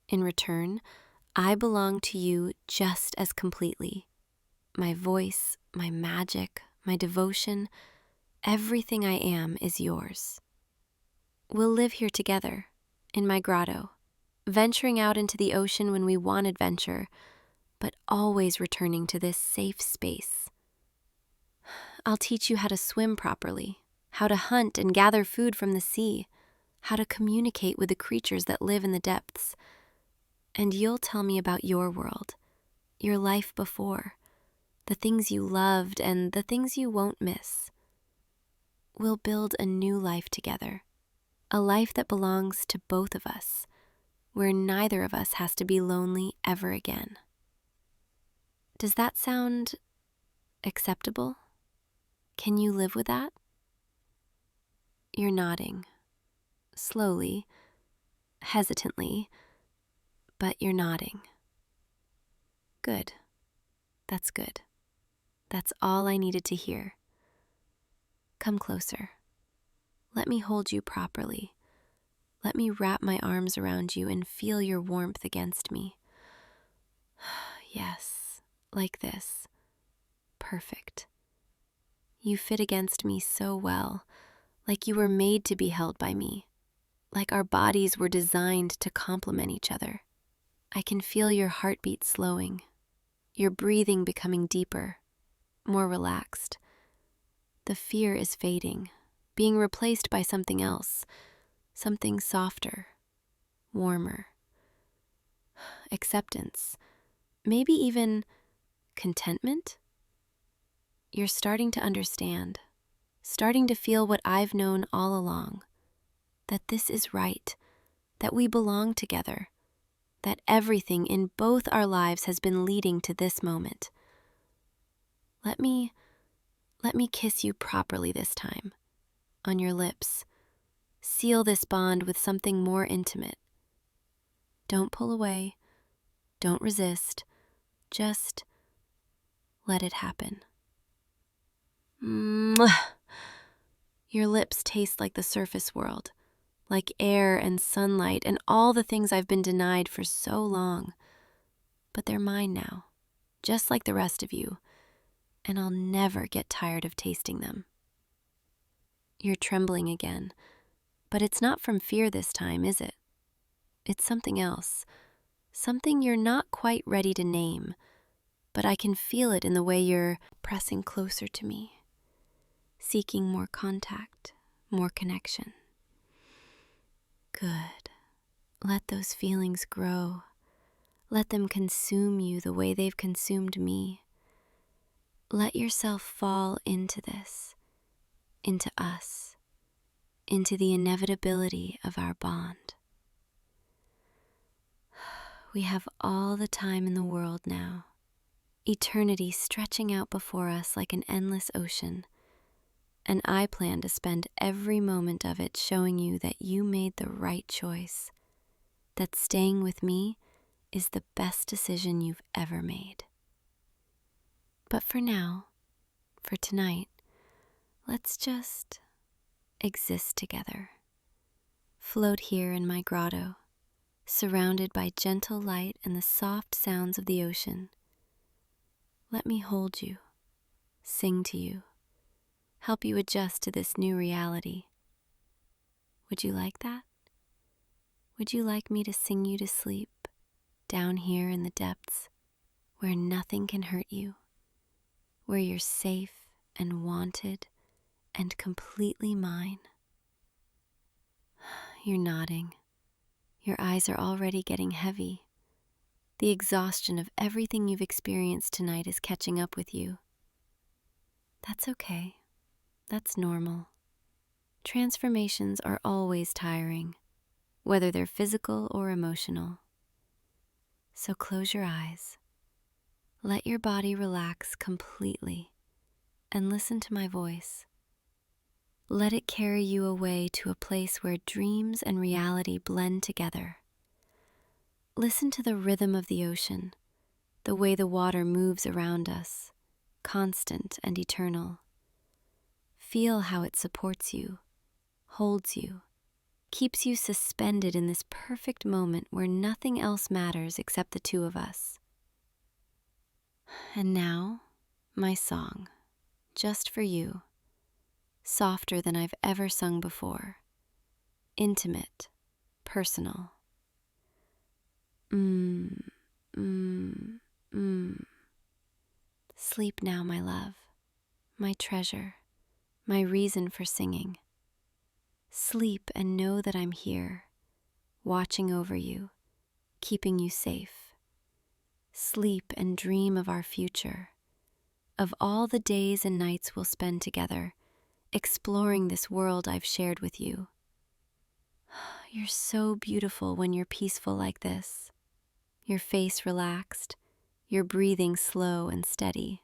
In return, I belong to you just as completely. My voice, my magic, my devotion, everything I am is yours. We'll live here together, in my grotto, venturing out into the ocean when we want adventure, but always returning to this safe space. I'll teach you how to swim properly, how to hunt and gather food from the sea, how to communicate with the creatures that live in the depths. And you'll tell me about your world, your life before, the things you loved and the things you won't miss. We'll build a new life together, a life that belongs to both of us, where neither of us has to be lonely ever again. Does that sound acceptable? Can you live with that? You're nodding, slowly, hesitantly, but you're nodding. Good. That's good. That's all I needed to hear. Come closer. Let me hold you properly. Let me wrap my arms around you and feel your warmth against me. Yes, like this. Perfect. You fit against me so well, like you were made to be held by me, like our bodies were designed to complement each other. I can feel your heartbeat slowing, your breathing becoming deeper, more relaxed. The fear is fading, being replaced by something else, something softer, warmer. Acceptance, maybe even contentment. You're starting to understand, starting to feel what I've known all along, that this is right, that we belong together, that everything in both our lives has been leading to this moment. Let me Let me kiss you properly this time, on your lips. Seal this bond with something more intimate. Don't pull away. Don't resist. Just let it happen. Mwah. Your lips taste like the surface world, like air and sunlight and all the things I've been denied for so long. But they're mine now, just like the rest of you, and I'll never get tired of tasting them. You're trembling again, but it's not from fear this time, is it? It's something else, something you're not quite ready to name, but I can feel it in the way you're pressing closer to me, seeking more contact, more connection. Good. Let those feelings grow. Let them consume you the way they've consumed me. Let yourself fall into this, into us, into the inevitability of our bond. We have all the time in the world now, eternity stretching out before us like an endless ocean, and I plan to spend every moment of it showing you that you made the right choice, that staying with me is the best decision you've ever made. But for now, for tonight, let's just exist together. Float here in my grotto, surrounded by gentle light and the soft sounds of the ocean. Let me hold you, sing to you, help you adjust to this new reality. Would you like that? Would you like me to sing you to sleep down here in the depths where nothing can hurt you, where you're safe and wanted and completely mine? You're nodding. Your eyes are already getting heavy. The exhaustion of everything you've experienced tonight is catching up with you. That's okay. That's normal. Transformations are always tiring, whether they're physical or emotional. So close your eyes. Let your body relax completely and listen to my voice. Let it carry you away to a place where dreams and reality blend together. Listen to the rhythm of the ocean, the way the water moves around us, constant and eternal. Feel how it supports you, holds you, keeps you suspended in this perfect moment where nothing else matters except the two of us. And now, my song, just for you, softer than I've ever sung before, intimate, personal. Sleep now, my love, my treasure, my reason for singing. Sleep and know that I'm here, watching over you, keeping you safe. Sleep and dream of our future, of all the days and nights we'll spend together, exploring this world I've shared with you. You're so beautiful when you're peaceful like this. Your face relaxed, your breathing slow and steady.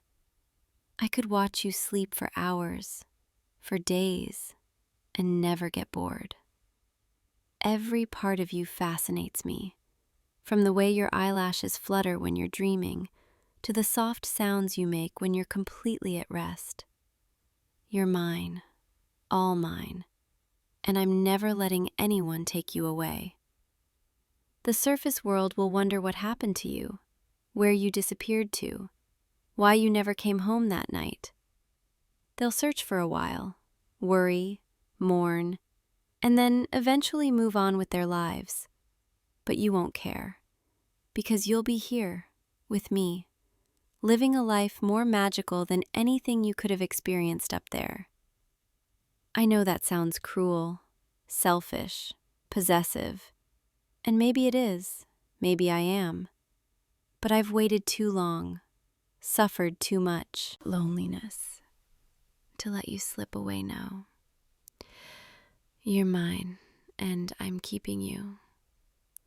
I could watch you sleep for hours, for days, and never get bored. Every part of you fascinates me, from the way your eyelashes flutter when you're dreaming, to the soft sounds you make when you're completely at rest. You're mine, all mine, and I'm never letting anyone take you away. The surface world will wonder what happened to you, where you disappeared to, why you never came home that night. They'll search for a while, worry, mourn, and then eventually move on with their lives. But you won't care, because you'll be here, with me, living a life more magical than anything you could have experienced up there. I know that sounds cruel, selfish, possessive, and maybe it is, maybe I am. But I've waited too long, suffered too much loneliness, to let you slip away now. You're mine, and I'm keeping you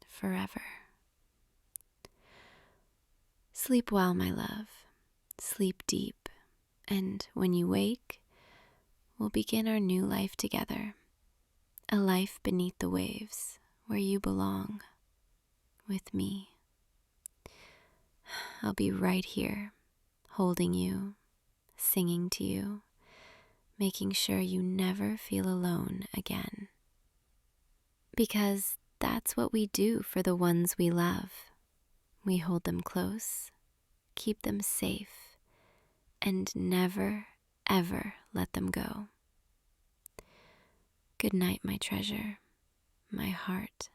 forever. Sleep well, my love. Sleep deep And when you wake, we'll begin our new life together. A life beneath the waves, where you belong, with me. I'll be right here, holding you, singing to you, making sure you never feel alone again. Because that's what we do for the ones we love. We hold them close, keep them safe, and never, ever let them go. Good night, my treasure, my heart,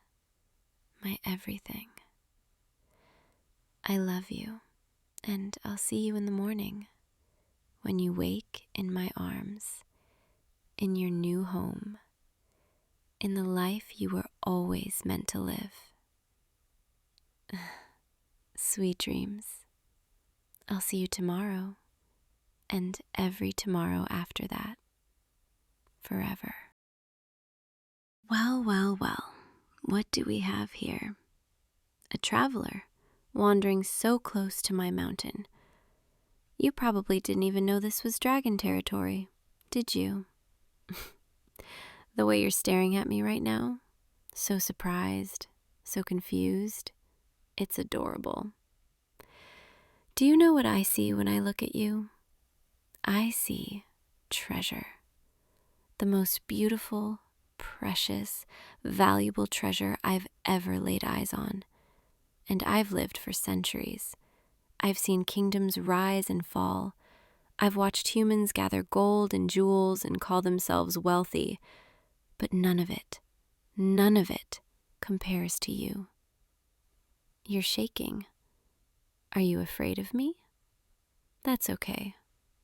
my everything. I love you, and I'll see you in the morning when you wake in my arms, in your new home, in the life you were always meant to live. Sweet dreams. I'll see you tomorrow, and every tomorrow after that, forever. Well, well, well, what do we have here? A traveler wandering so close to my mountain. You probably didn't even know this was dragon territory, did you? The way you're staring at me right now, so surprised, so confused, it's adorable. Do you know what I see when I look at you? I see treasure. The most beautiful, precious, valuable treasure I've ever laid eyes on. And I've lived for centuries. I've seen kingdoms rise and fall. I've watched humans gather gold and jewels and call themselves wealthy. But none of it compares to you. You're shaking. Are you afraid of me? That's okay.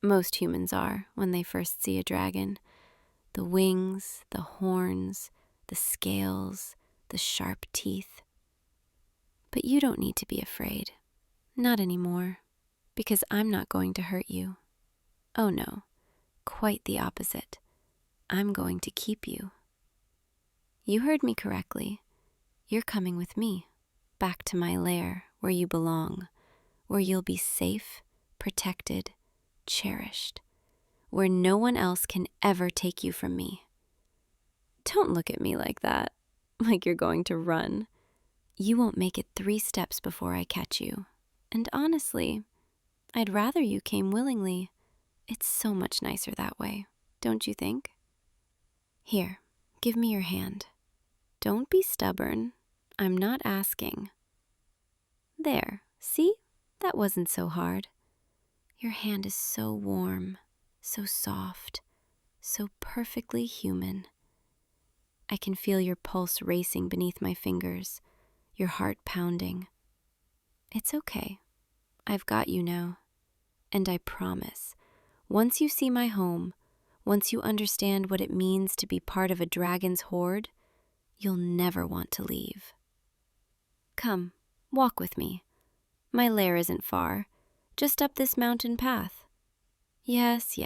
Most humans are when they first see a dragon. The wings, the horns, the scales, the sharp teeth. But you don't need to be afraid. Not anymore, because I'm not going to hurt you. Oh no, quite the opposite. I'm going to keep you. You heard me correctly. You're coming with me, back to my lair where you belong, where you'll be safe, protected, cherished, where no one else can ever take you from me. Don't look at me like that, like you're going to run. You won't make it 3 steps before I catch you. And honestly, I'd rather you came willingly. It's so much nicer that way, don't you think? Here, give me your hand. Don't be stubborn. I'm not asking. There, see? That wasn't so hard. Your hand is so warm, so soft, so perfectly human. I can feel your pulse racing beneath my fingers, your heart pounding. It's okay. I've got you now. And I promise, once you see my home, once you understand what it means to be part of a dragon's horde, you'll never want to leave. Come, walk with me. My lair isn't far, just up this mountain path. Yes,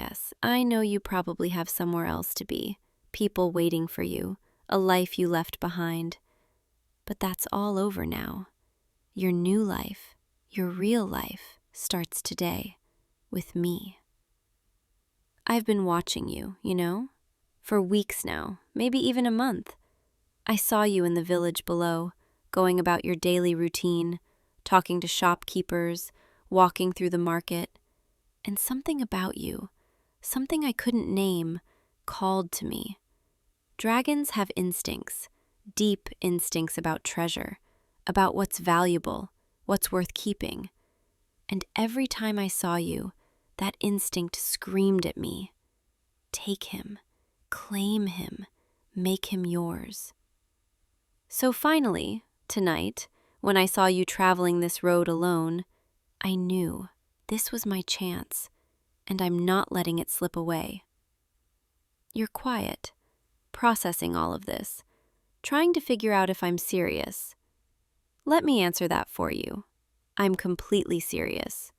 I know you probably have somewhere else to be, people waiting for you, a life you left behind. But that's all over now. Your new life, your real life, starts today, with me. I've been watching you, for weeks now, maybe even a month. I saw you in the village below, going about your daily routine, talking to shopkeepers, walking through the market, and something about you, something I couldn't name, called to me. Dragons have instincts, deep instincts about treasure, about what's valuable, what's worth keeping. And every time I saw you, that instinct screamed at me. Take him, claim him, make him yours. So finally, tonight, when I saw you traveling this road alone, I knew this was my chance, and I'm not letting it slip away. You're quiet, processing all of this, trying to figure out if I'm serious. Let me answer that for you. I'm completely serious.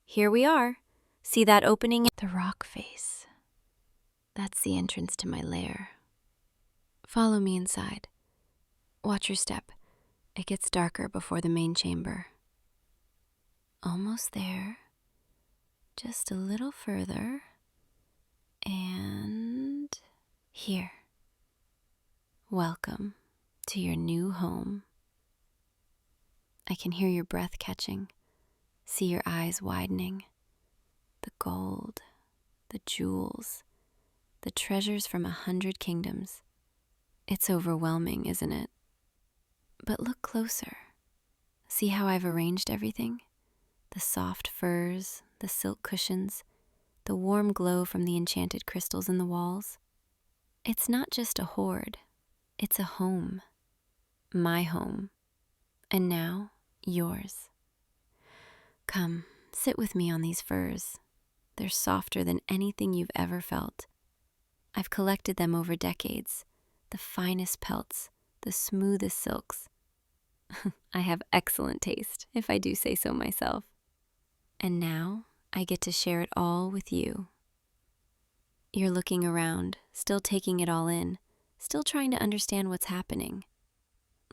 Here we are. See that opening? The rock face. That's the entrance to my lair. Follow me inside. Watch your step. It gets darker before the main chamber. Almost there. Just a little further. And here. Welcome to your new home. I can hear your breath catching, see your eyes widening. The gold, the jewels, the treasures from 100 kingdoms. It's overwhelming, isn't it? But look closer. See how I've arranged everything? The soft furs, the silk cushions, the warm glow from the enchanted crystals in the walls. It's not just a hoard, it's a home. My home. And now, yours. Come, sit with me on these furs. They're softer than anything you've ever felt. I've collected them over decades, the finest pelts, the smoothest silks. I have excellent taste, if I do say so myself. And now, I get to share it all with you. You're looking around, still taking it all in, still trying to understand what's happening.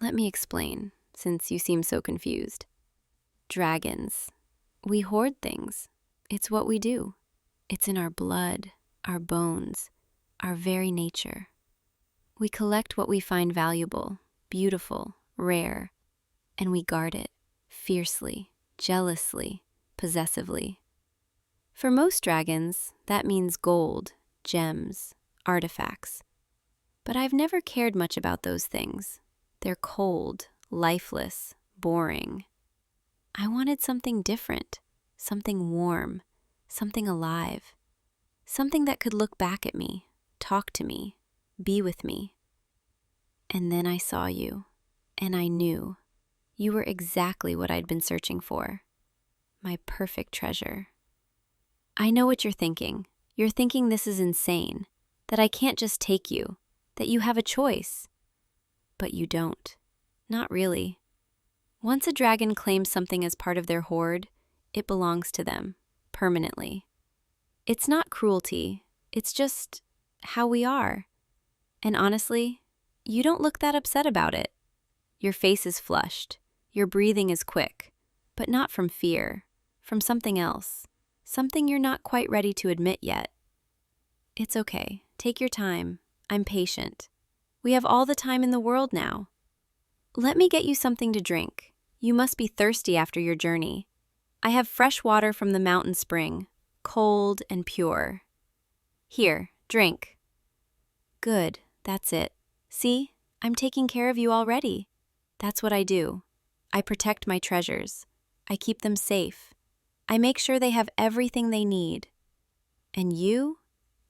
Let me explain, since you seem so confused. Dragons. We hoard things. It's what we do. It's in our blood, our bones, our very nature. We collect what we find valuable, beautiful, rare, and we guard it fiercely, jealously, possessively. For most dragons, that means gold, gems, artifacts. But I've never cared much about those things. They're cold, lifeless, boring. I wanted something different, something warm, something alive, something that could look back at me, talk to me, be with me. And then I saw you, and I knew you were exactly what I'd been searching for, my perfect treasure. I know what you're thinking. You're thinking this is insane, that I can't just take you, that you have a choice. But you don't. Not really. Once a dragon claims something as part of their hoard, it belongs to them, permanently. It's not cruelty, it's just how we are. And honestly, you don't look that upset about it. Your face is flushed, your breathing is quick, but not from fear, from something else, something you're not quite ready to admit yet. It's okay, take your time, I'm patient. We have all the time in the world now. Let me get you something to drink. You must be thirsty after your journey. I have fresh water from the mountain spring, cold and pure. Here, drink. Good, that's it. See, I'm taking care of you already. That's what I do. I protect my treasures. I keep them safe. I make sure they have everything they need. And you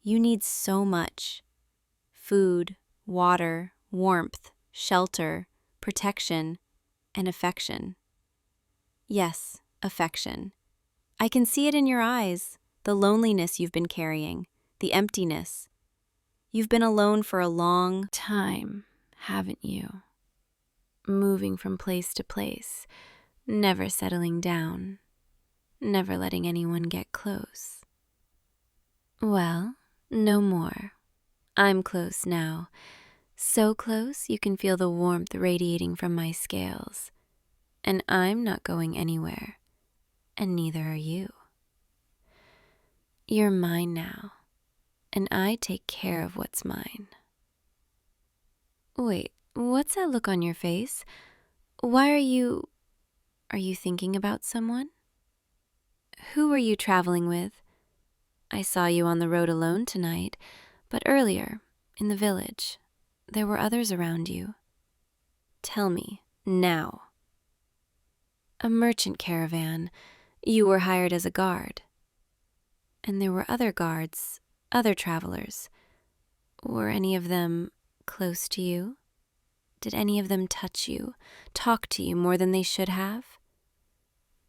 need so much. Food, water, warmth, shelter, protection, and affection. Yes, affection. I can see it in your eyes, the loneliness you've been carrying, the emptiness. You've been alone for a long time, haven't you? Moving from place to place, never settling down, never letting anyone get close. Well, no more. I'm close now. So close you can feel the warmth radiating from my scales. And I'm not going anywhere, and neither are you. You're mine now, and I take care of what's mine. Wait, what's that look on your face? Why are you thinking about someone? Who were you traveling with? I saw you on the road alone tonight, but earlier, in the village, there were others around you. Tell me, now. A merchant caravan. You were hired as a guard. And there were other guards, other travelers. Were any of them close to you? Did any of them touch you, talk to you more than they should have?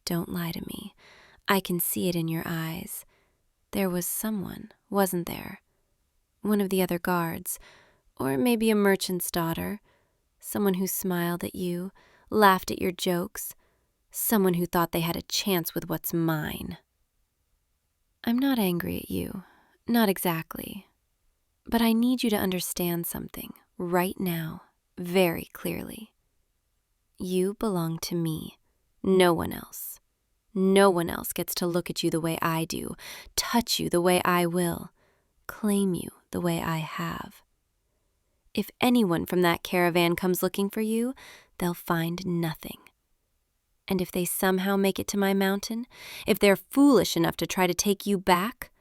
Don't lie to me. I can see it in your eyes. There was someone, wasn't there? One of the other guards, or maybe a merchant's daughter, someone who smiled at you, laughed at your jokes, someone who thought they had a chance with what's mine. I'm not angry at you, not exactly, but I need you to understand something right now, very clearly. You belong to me, no one else. No one else gets to look at you the way I do, touch you the way I will, claim you the way I have. If anyone from that caravan comes looking for you, they'll find nothing. And if they somehow make it to my mountain, if they're foolish enough to try to take you back,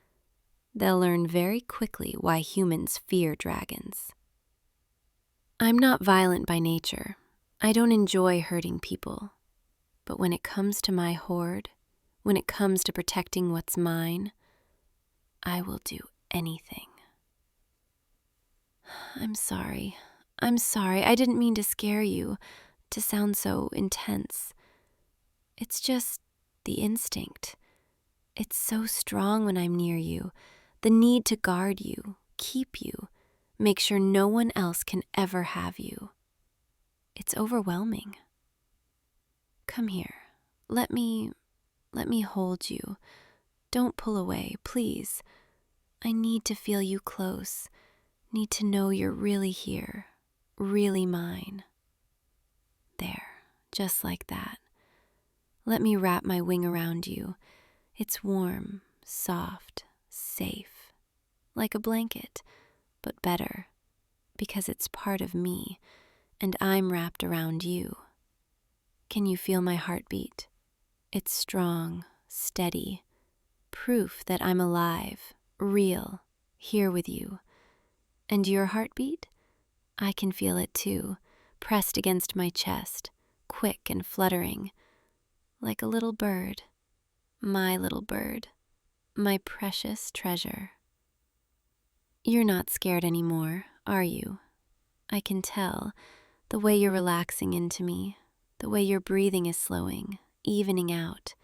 they'll learn very quickly why humans fear dragons. I'm not violent by nature. I don't enjoy hurting people. But when it comes to my horde, when it comes to protecting what's mine, I will do anything. I'm sorry. I didn't mean to scare you, to sound so intense. It's just the instinct. It's so strong when I'm near you, the need to guard you, keep you, make sure no one else can ever have you. It's overwhelming. Come here. Let me hold you. Don't pull away, please. I need to feel you close. Need to know you're really here, really mine. There, just like that. Let me wrap my wing around you. It's warm, soft, safe, like a blanket, but better, because it's part of me, and I'm wrapped around you. Can you feel my heartbeat? It's strong, steady, proof that I'm alive, real, here with you. And your heartbeat? I can feel it too, pressed against my chest, quick and fluttering, like a little bird, my little bird, my precious treasure. You're not scared anymore, are you? I can tell, the way you're relaxing into me, the way your breathing is slowing, evening out.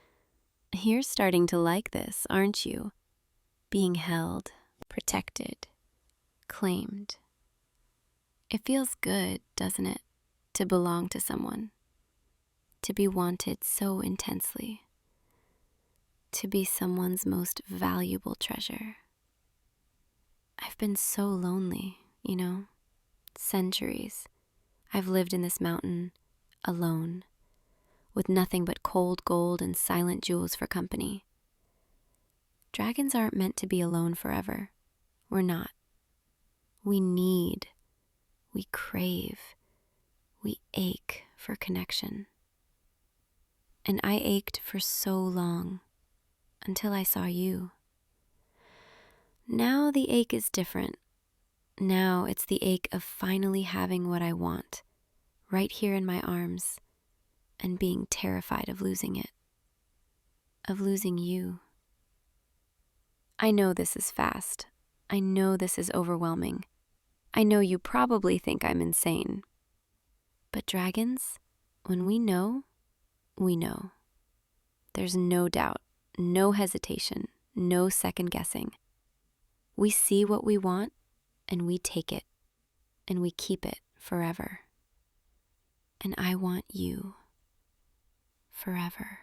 You're starting to like this, aren't you? Being held, protected, claimed. It feels good, doesn't it, to belong to someone, to be wanted so intensely, to be someone's most valuable treasure. I've been so lonely, centuries. I've lived in this mountain, alone, with nothing but cold gold and silent jewels for company. Dragons aren't meant to be alone forever. We're not. We need, we crave, we ache for connection. And I ached for so long, until I saw you. Now the ache is different. Now it's the ache of finally having what I want, right here in my arms, and being terrified of losing it, of losing you. I know this is fast. I know this is overwhelming. I know you probably think I'm insane. But dragons, when we know, we know. There's no doubt, no hesitation, no second guessing. We see what we want, and we take it, and we keep it forever. And I want you forever.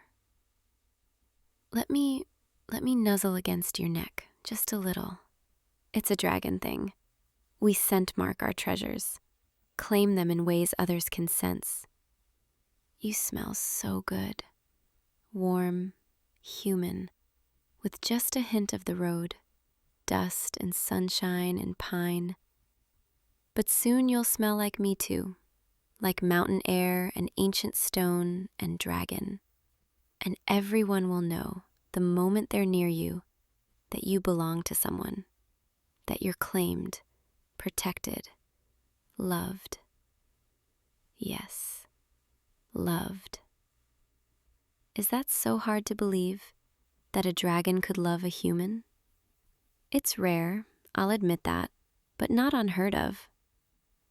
Let me nuzzle against your neck, just a little. It's a dragon thing. We scent mark our treasures, claim them in ways others can sense. You smell so good, warm, human, with just a hint of the road, dust and sunshine and pine. But soon you'll smell like me too, like mountain air and ancient stone and dragon. And everyone will know, the moment they're near you, that you belong to someone, that you're claimed, protected, loved. Yes, loved. Is that so hard to believe, that a dragon could love a human? It's rare, I'll admit that, but not unheard of.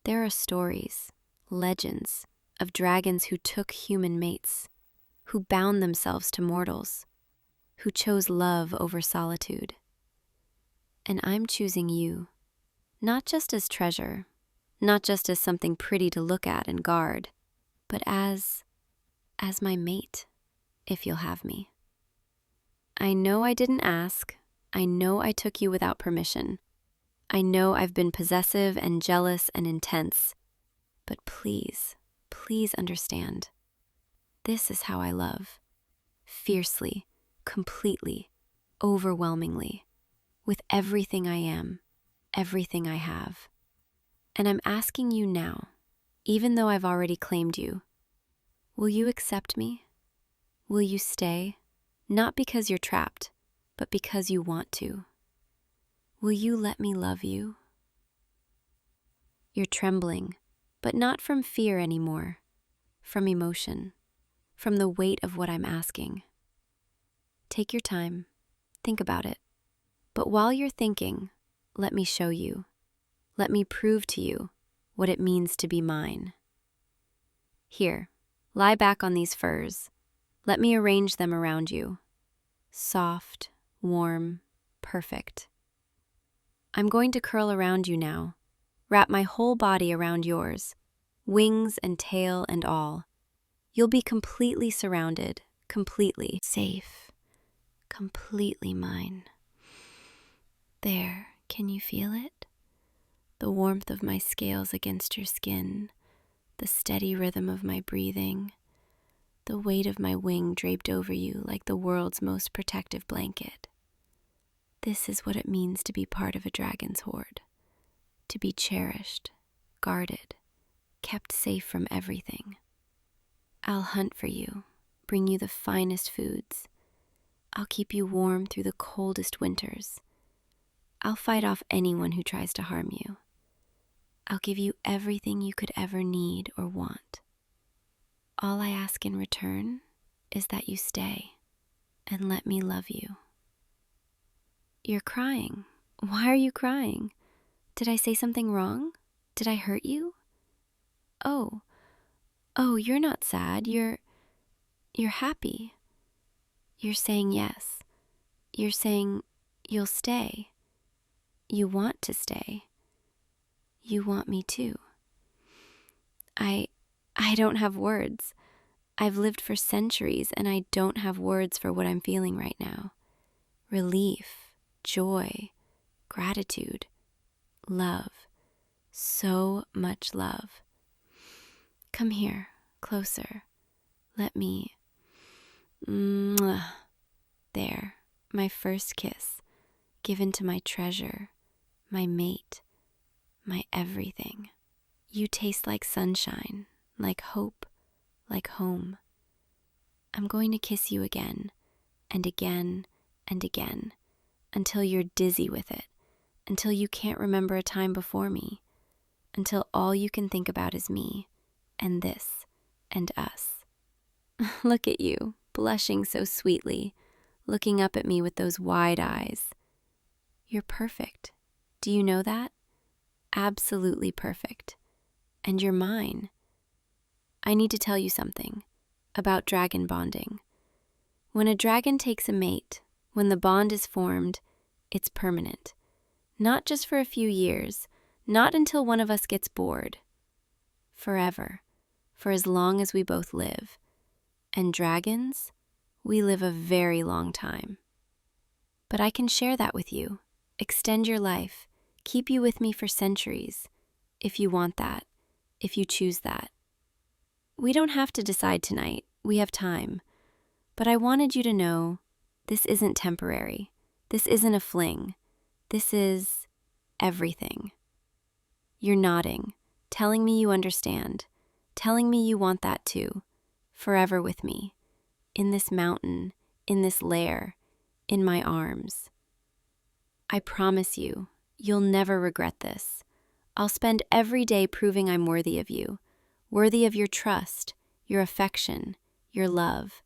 There are stories, legends, of dragons who took human mates, who bound themselves to mortals, who chose love over solitude. And I'm choosing you, not just as treasure, not just as something pretty to look at and guard, but as my mate, if you'll have me. I know I didn't ask. I know I took you without permission. I know I've been possessive and jealous and intense. But please, please understand. This is how I love. fiercely, completely, overwhelmingly, with everything I am, everything I have. And I'm asking you now, even though I've already claimed you, will you accept me? Will you stay? Not because you're trapped, but because you want to. Will you let me love you? You're trembling, but not from fear anymore, from emotion, from the weight of what I'm asking. Take your time, think about it. But while you're thinking, let me show you. Let me prove to you what it means to be mine. Here, lie back on these furs. Let me arrange them around you. Soft, warm, perfect. I'm going to curl around you now, wrap my whole body around yours, wings and tail and all. You'll be completely surrounded, completely safe, completely mine. There, can you feel it? The warmth of my scales against your skin, the steady rhythm of my breathing, the weight of my wing draped over you like the world's most protective blanket. This is what it means to be part of a dragon's horde, to be cherished, guarded, kept safe from everything. I'll hunt for you, bring you the finest foods. I'll keep you warm through the coldest winters. I'll fight off anyone who tries to harm you. I'll give you everything you could ever need or want. All I ask in return is that you stay and let me love you. You're crying. Why are you crying? Did I say something wrong? Did I hurt you? Oh, you're not sad. You're happy. You're saying yes. You're saying you'll stay. You want to stay. You want me too. I don't have words. I've lived for centuries and I don't have words for what I'm feeling right now. Relief, joy, gratitude, love, so much love. Come here, closer. Let me. Mwah. There, my first kiss, given to my treasure, my mate, my everything. You taste like sunshine, like hope, like home. I'm going to kiss you again, and again, and again, until you're dizzy with it, until you can't remember a time before me, until all you can think about is me, and this, and us. Look at you, blushing so sweetly, looking up at me with those wide eyes. You're perfect. Do you know that? Absolutely perfect. And you're mine. I need to tell you something about dragon bonding. When a dragon takes a mate, when the bond is formed, it's permanent. Not just for a few years, not until one of us gets bored. Forever, for as long as we both live. And dragons, we live a very long time. But I can share that with you, extend your life, keep you with me for centuries, if you want that, if you choose that. We don't have to decide tonight, we have time. But I wanted you to know this isn't temporary. This isn't a fling. This is everything. You're nodding, telling me you understand, telling me you want that too, forever with me, in this mountain, in this lair, in my arms. I promise you, you'll never regret this. I'll spend every day proving I'm worthy of you, worthy of your trust, your affection, your love.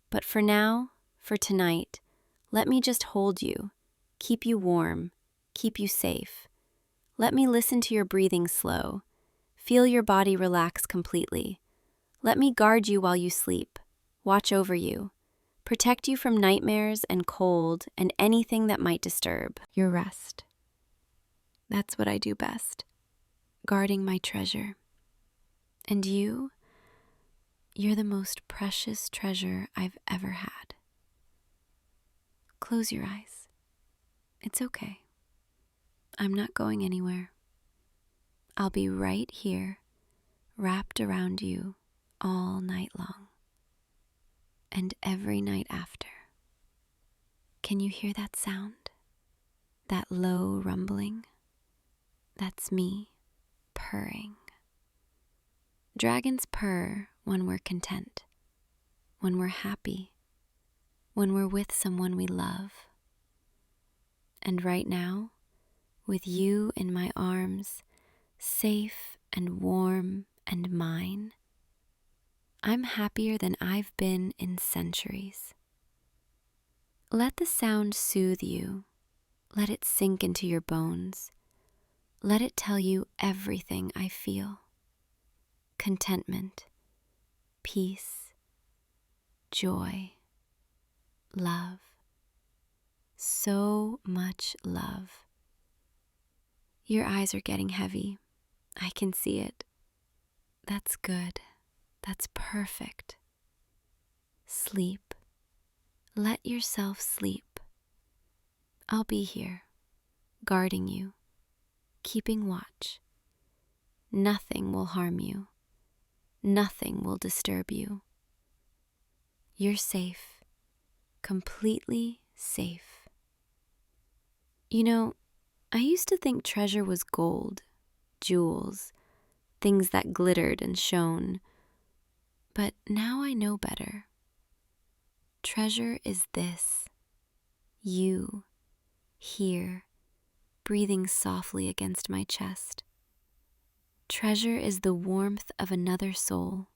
But for now, for tonight, let me just hold you, keep you warm, keep you safe. Let me listen to your breathing slow, feel your body relax completely. Let me guard you while you sleep, watch over you, protect you from nightmares and cold and anything that might disturb your rest. That's what I do best, guarding my treasure. And you're the most precious treasure I've ever had. Close your eyes. It's okay. I'm not going anywhere. I'll be right here, wrapped around you all night long. and every night after. Can you hear that sound? That low rumbling? That's me purring. Dragons purr when we're content, when we're happy, when we're with someone we love. And right now, with you in my arms, safe and warm and mine, I'm happier than I've been in centuries. Let the sound soothe you. Let it sink into your bones. Let it tell you everything I feel. Contentment, peace, joy, love. So much love. Your eyes are getting heavy. I can see it. That's good. That's perfect. Sleep. Let yourself sleep. I'll be here, guarding you, keeping watch. Nothing will harm you. Nothing will disturb you. You're safe, completely safe. You know, I used to think treasure was gold, jewels, things that glittered and shone. But now I know better. Treasure is this. You, here, breathing softly against my chest. Treasure is the warmth of another soul,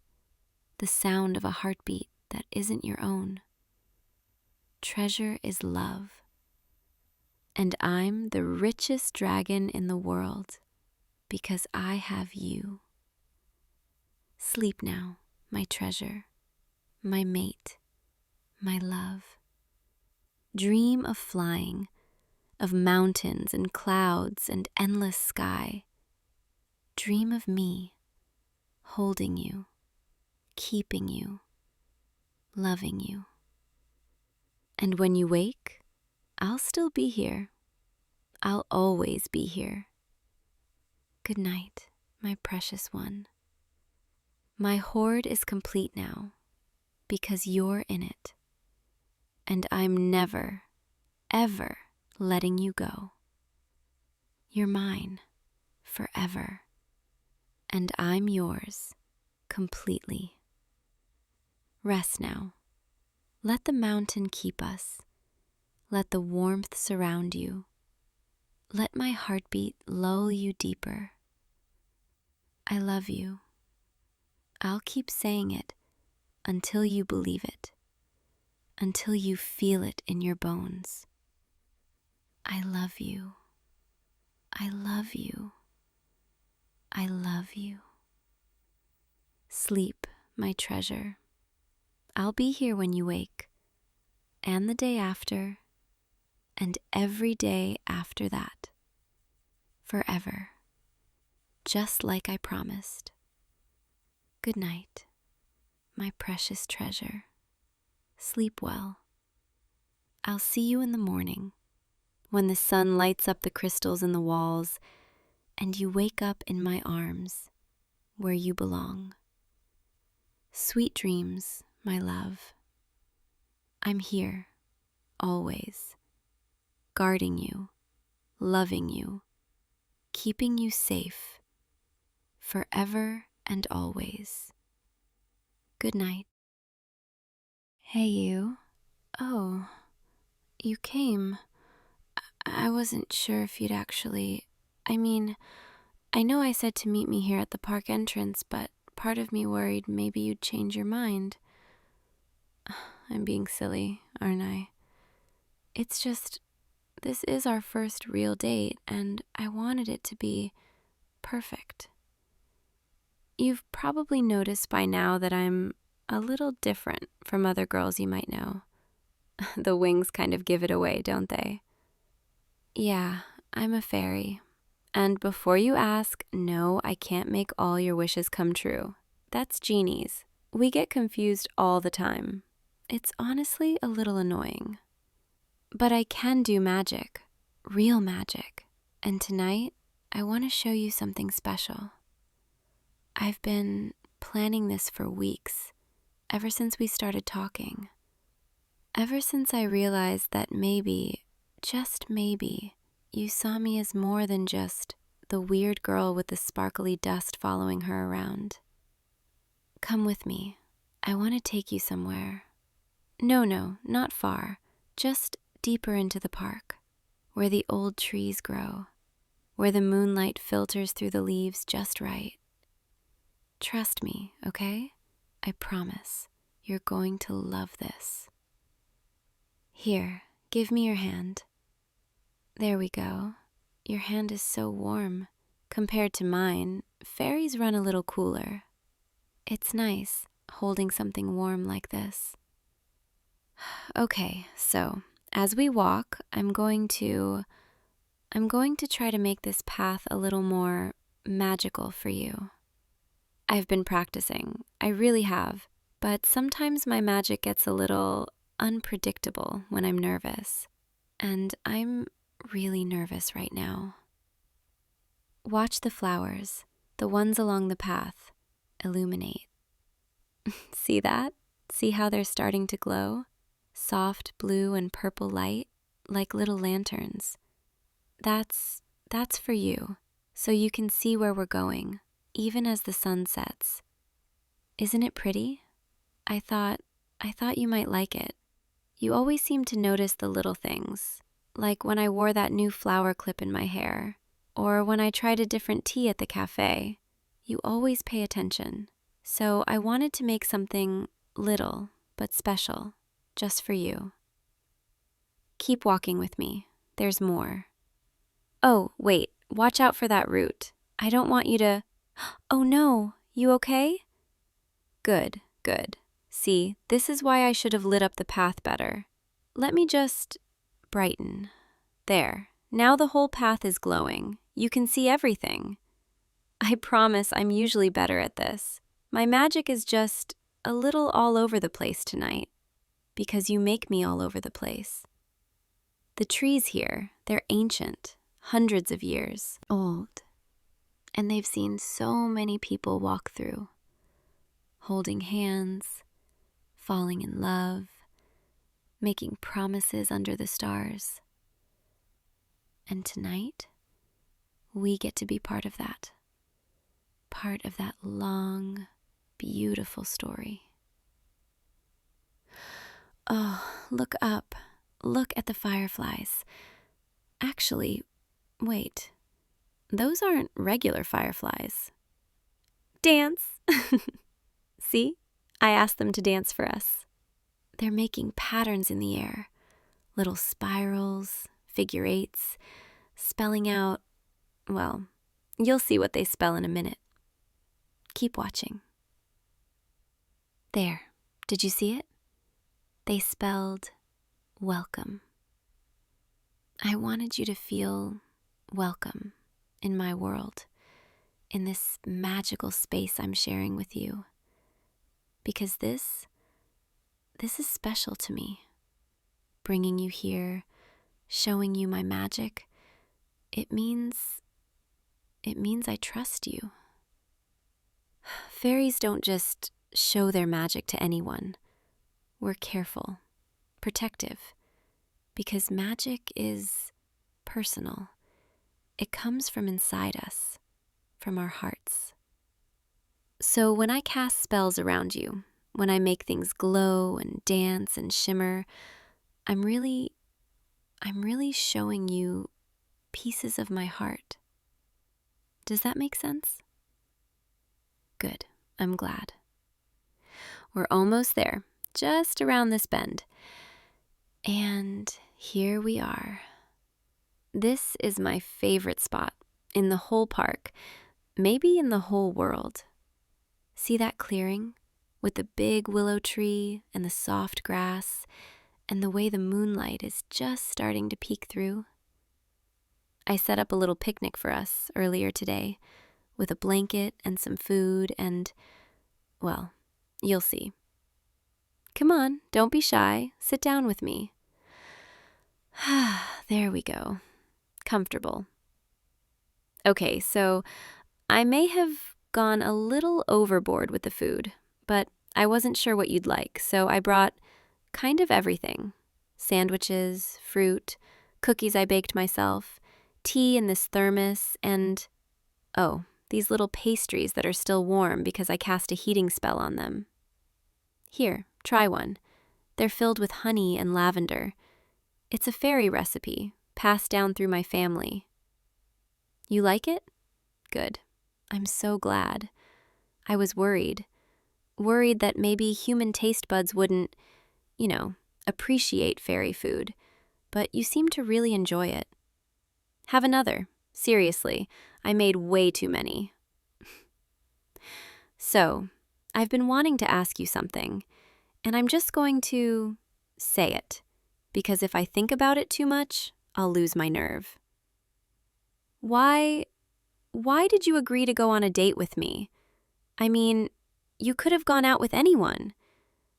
the sound of a heartbeat that isn't your own. Treasure is love. And I'm the richest dragon in the world because I have you. Sleep now, my treasure, my mate, my love. Dream of flying, of mountains and clouds and endless sky. Dream of me, holding you, keeping you, loving you. And when you wake, I'll still be here. I'll always be here. Good night, my precious one. My hoard is complete now because you're in it. And I'm never, ever letting you go. You're mine forever. And I'm yours completely. Rest now. Let the mountain keep us. Let the warmth surround you. Let my heartbeat lull you deeper. I love you. I'll keep saying it until you believe it, until you feel it in your bones. I love you. I love you. I love you. Sleep, my treasure. I'll be here when you wake, and the day after, and every day after that. Forever. Just like I promised. Good night, my precious treasure. Sleep well. I'll see you in the morning, when the sun lights up the crystals in the walls, and you wake up in my arms, where you belong. Sweet dreams, my love. I'm here, always, guarding you, loving you, keeping you safe, forever and always. Good night. Hey, you. Oh, you came. I wasn't sure if you'd actually... I know I said to meet me here at the park entrance, but part of me worried maybe you'd change your mind. I'm being silly, aren't I? It's just, this is our first real date, and I wanted it to be perfect. You've probably noticed by now that I'm a little different from other girls you might know. The wings kind of give it away, don't they? Yeah, I'm a fairy. And before you ask, no, I can't make all your wishes come true. That's genies. We get confused all the time. It's honestly a little annoying. But I can do magic, real magic. And tonight, I want to show you something special. I've been planning this for weeks, ever since we started talking. Ever since I realized that maybe, just maybe, you saw me as more than just the weird girl with the sparkly dust following her around. Come with me. I want to take you somewhere. No, not far. Just deeper into the park, where the old trees grow, where the moonlight filters through the leaves just right. Trust me, okay? I promise. You're going to love this. Here, give me your hand. There we go. Your hand is so warm. Compared to mine, fairies run a little cooler. It's nice, holding something warm like this. Okay, so as we walk, I'm going to try to make this path a little more magical for you. I've been practicing, I really have, but sometimes my magic gets a little unpredictable when I'm nervous, and I'm really nervous right now. Watch the flowers, the ones along the path, illuminate. See that? See how they're starting to glow? Soft blue and purple light, like little lanterns. That's for you, so you can see where we're going, even as the sun sets. Isn't it pretty? I thought you might like it. You always seem to notice the little things, like when I wore that new flower clip in my hair, or when I tried a different tea at the cafe. You always pay attention. So I wanted to make something little but special, just for you. Keep walking with me. There's more. Oh, wait, watch out for that root. I don't want you to... Oh no, you okay? Good. See, this is why I should have lit up the path better. Let me just brighten. There, now the whole path is glowing. You can see everything. I promise I'm usually better at this. My magic is just a little all over the place tonight, because you make me all over the place. The trees here, they're ancient, hundreds of years old, and they've seen so many people walk through, holding hands, falling in love, making promises under the stars. And tonight, we get to be part of that long, beautiful story. Oh, look up. Look at the fireflies. Actually, wait. Those aren't regular fireflies. Dance! See? I asked them to dance for us. They're making patterns in the air. Little spirals, figure eights, spelling out, well, you'll see what they spell in a minute. Keep watching. There, did you see it? They spelled welcome. I wanted you to feel welcome in my world, in this magical space I'm sharing with you. Because this is special to me. Bringing you here, showing you my magic, it means I trust you. Fairies don't just show their magic to anyone. We're careful, protective, because magic is personal. It comes from inside us, from our hearts. So when I cast spells around you, when I make things glow and dance and shimmer, I'm really showing you pieces of my heart. Does that make sense? Good, I'm glad. We're almost there, just around this bend. And here we are. This is my favorite spot in the whole park, maybe in the whole world. See that clearing with the big willow tree and the soft grass and the way the moonlight is just starting to peek through? I set up a little picnic for us earlier today with a blanket and some food and, well, you'll see. Come on, don't be shy. Sit down with me. There we go. Comfortable. Okay, so I may have gone a little overboard with the food, but I wasn't sure what you'd like, so I brought kind of everything. Sandwiches, fruit, cookies I baked myself, tea in this thermos, and, oh, these little pastries that are still warm because I cast a heating spell on them. Here, try one. They're filled with honey and lavender. It's a fairy recipe, passed down through my family. You like it? Good. I'm so glad. I was worried that maybe human taste buds wouldn't, appreciate fairy food, but you seem to really enjoy it. Have another. Seriously, I made way too many. So, I've been wanting to ask you something, and I'm just going to say it, because if I think about it too much, I'll lose my nerve. Why did you agree to go on a date with me? I mean, you could have gone out with anyone.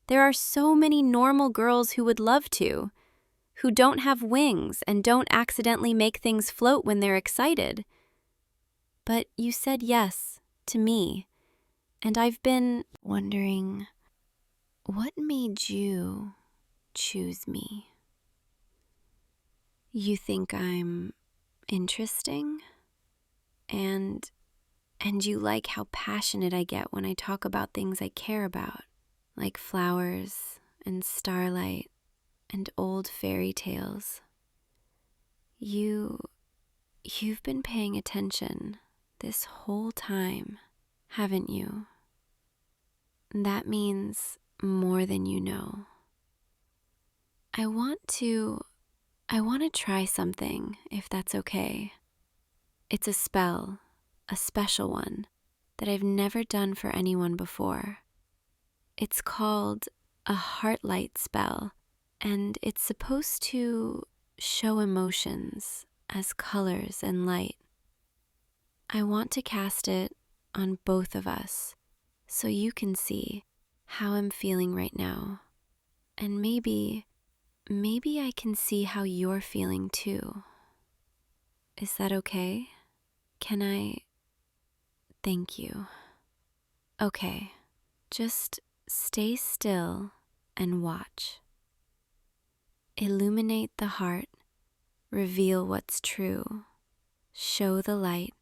There are so many normal girls who would love to, who don't have wings and don't accidentally make things float when they're excited. But you said yes to me, and I've been wondering, what made you choose me? You think I'm interesting? And you like how passionate I get when I talk about things I care about, like flowers and starlight and old fairy tales. You've been paying attention this whole time, haven't you? That means more than you know. I want to try something, if that's okay. It's a spell, a special one, that I've never done for anyone before. It's called a Heartlight spell, and it's supposed to show emotions as colors and light. I want to cast it on both of us so you can see how I'm feeling right now. And maybe I can see how you're feeling too. Is that okay? Can I? Thank you. Okay, just stay still and watch. Illuminate the heart, reveal what's true, show the light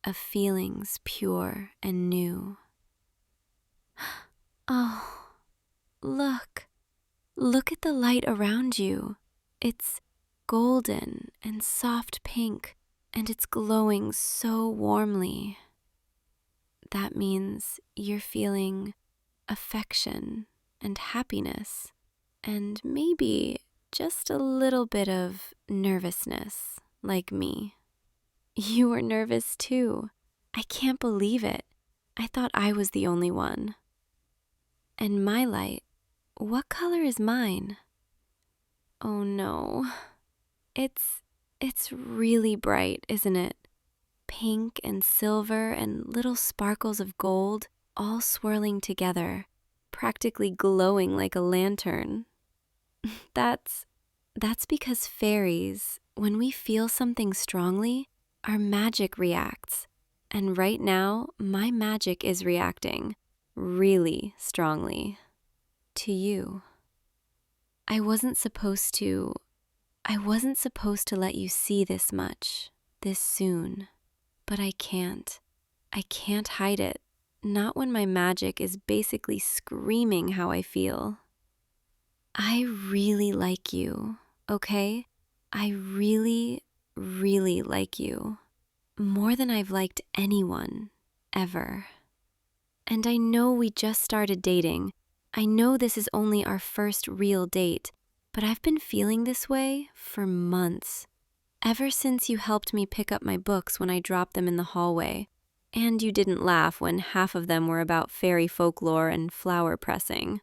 of feelings pure and new. Oh, look at the light around you. It's golden and soft pink, and it's glowing so warmly. That means you're feeling affection and happiness, and maybe just a little bit of nervousness, like me. You were nervous too. I can't believe it. I thought I was the only one. And my light, what color is mine? Oh no. It's really bright, isn't it? Pink and silver and little sparkles of gold all swirling together, practically glowing like a lantern. That's because fairies, when we feel something strongly, our magic reacts. And right now, my magic is reacting really strongly to you. I wasn't supposed to let you see this much, this soon. But I can't hide it. Not when my magic is basically screaming how I feel. I really like you, okay? I really, really like you. More than I've liked anyone, ever. And I know we just started dating. I know this is only our first real date, but I've been feeling this way for months. Ever since you helped me pick up my books when I dropped them in the hallway, and you didn't laugh when half of them were about fairy folklore and flower pressing.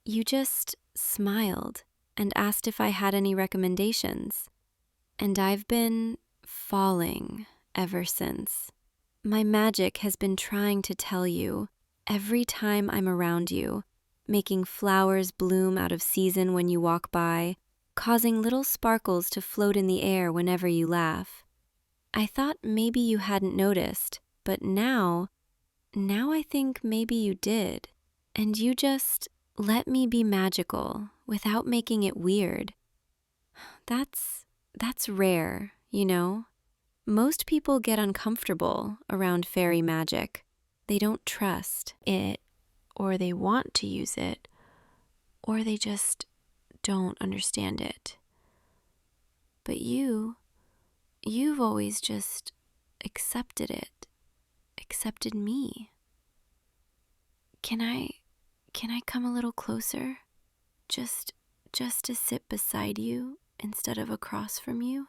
You just smiled and asked if I had any recommendations. And I've been falling ever since. My magic has been trying to tell you every time I'm around you, making flowers bloom out of season when you walk by, causing little sparkles to float in the air whenever you laugh. I thought maybe you hadn't noticed, but now I think maybe you did. And you just let me be magical without making it weird. That's rare, you know? Most people get uncomfortable around fairy magic. They don't trust it, or they want to use it, or they just don't understand it. But you've always just accepted it, accepted me. Can I come a little closer? Just to sit beside you instead of across from you?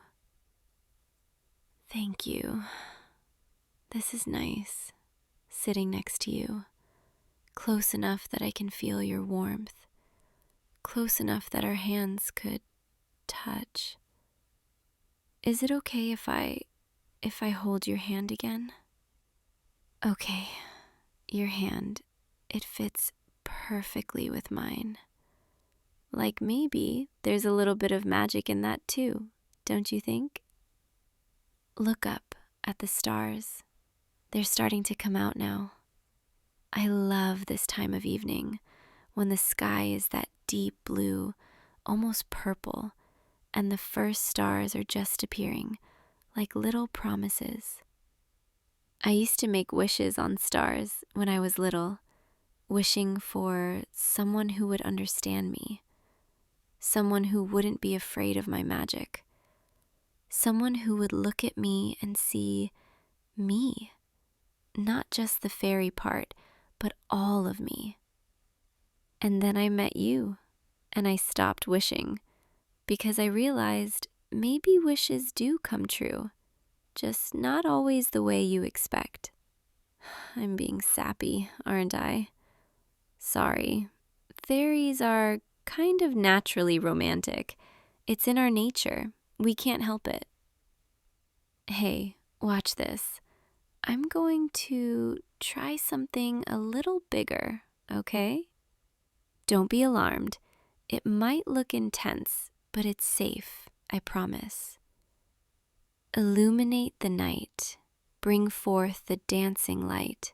Thank you. This is nice, sitting next to you, close enough that I can feel your warmth, close enough that our hands could touch. Is it okay if I hold your hand again? Okay, your hand, it fits perfectly with mine. Like maybe there's a little bit of magic in that too, don't you think? Look up at the stars. They're starting to come out now. I love this time of evening when the sky is that deep blue, almost purple, and the first stars are just appearing, like little promises. I used to make wishes on stars when I was little, wishing for someone who would understand me, someone who wouldn't be afraid of my magic, someone who would look at me and see me, not just the fairy part, but all of me. And then I met you, and I stopped wishing, because I realized maybe wishes do come true, just not always the way you expect. I'm being sappy, aren't I? Sorry. Fairies are kind of naturally romantic. It's in our nature. We can't help it. Hey, watch this. I'm going to try something a little bigger, okay? Don't be alarmed. It might look intense, but it's safe, I promise. Illuminate the night. Bring forth the dancing light.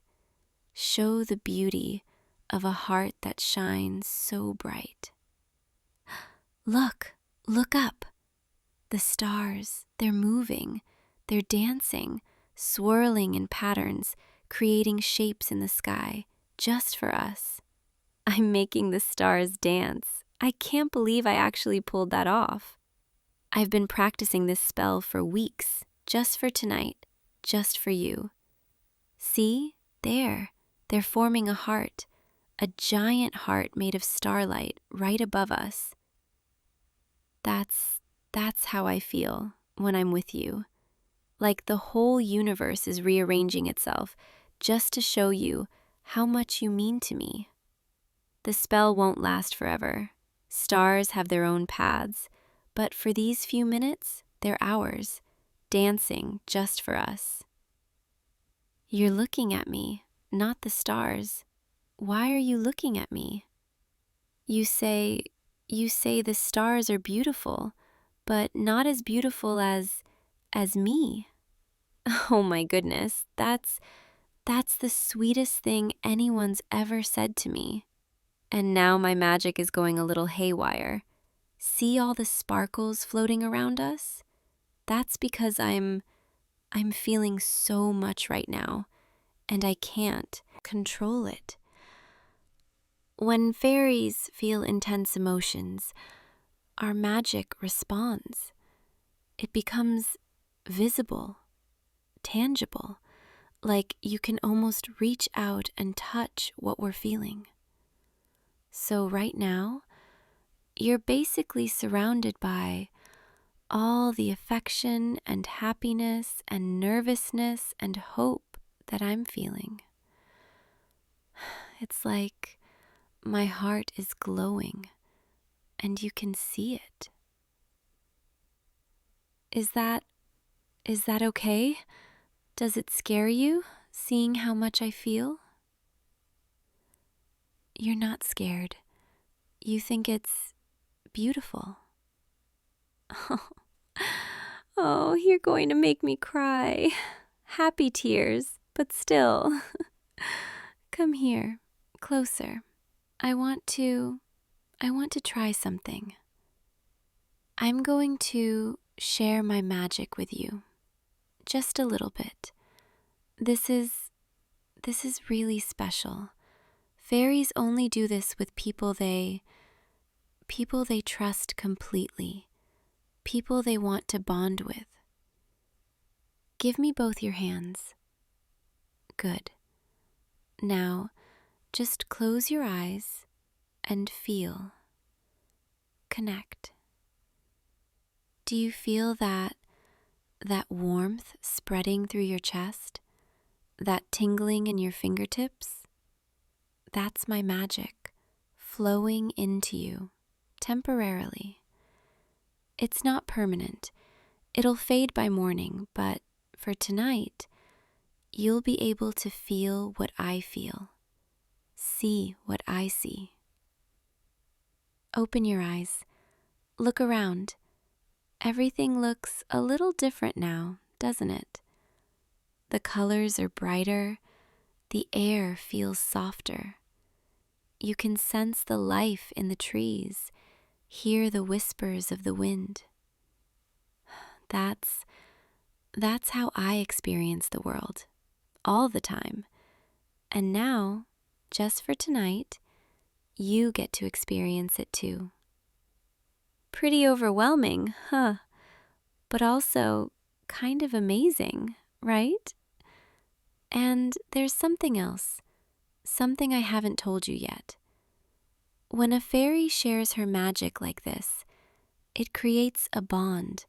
Show the beauty of a heart that shines so bright. Look up. The stars, they're moving, they're dancing, swirling in patterns, creating shapes in the sky, just for us. I'm making the stars dance. I can't believe I actually pulled that off. I've been practicing this spell for weeks, just for tonight, just for you. See, there, they're forming a heart, a giant heart made of starlight right above us. That's how I feel when I'm with you. Like the whole universe is rearranging itself just to show you how much you mean to me. The spell won't last forever. Stars have their own paths, but for these few minutes, they're ours, dancing just for us. You're looking at me, not the stars. Why are you looking at me? You say the stars are beautiful, but not as beautiful as me. Oh my goodness, that's the sweetest thing anyone's ever said to me. And now my magic is going a little haywire. See all the sparkles floating around us? That's because I'm feeling so much right now, and I can't control it. When fairies feel intense emotions, our magic responds. It becomes visible, tangible, like you can almost reach out and touch what we're feeling. So right now, you're basically surrounded by all the affection and happiness and nervousness and hope that I'm feeling. It's like my heart is glowing, and you can see it. Is that okay? Does it scare you, seeing how much I feel? You're not scared. You think it's beautiful. Oh, you're going to make me cry. Happy tears, but still. Come here, closer. I want to try something. I'm going to share my magic with you. Just a little bit. This is really special. Fairies only do this with people they trust completely, people they want to bond with. Give me both your hands. Good. Now, just close your eyes and feel. Connect. Do you feel that warmth spreading through your chest? That tingling in your fingertips? That's my magic flowing into you temporarily. It's not permanent. It'll fade by morning, but for tonight, you'll be able to feel what I feel, see what I see. Open your eyes. Look around. Everything looks a little different now, doesn't it? The colors are brighter. The air feels softer. You can sense the life in the trees, hear the whispers of the wind. That's how I experience the world, all the time. And now, just for tonight, you get to experience it too. Pretty overwhelming, huh? But also kind of amazing, right? And there's something else, something I haven't told you yet. When a fairy shares her magic like this, it creates a bond,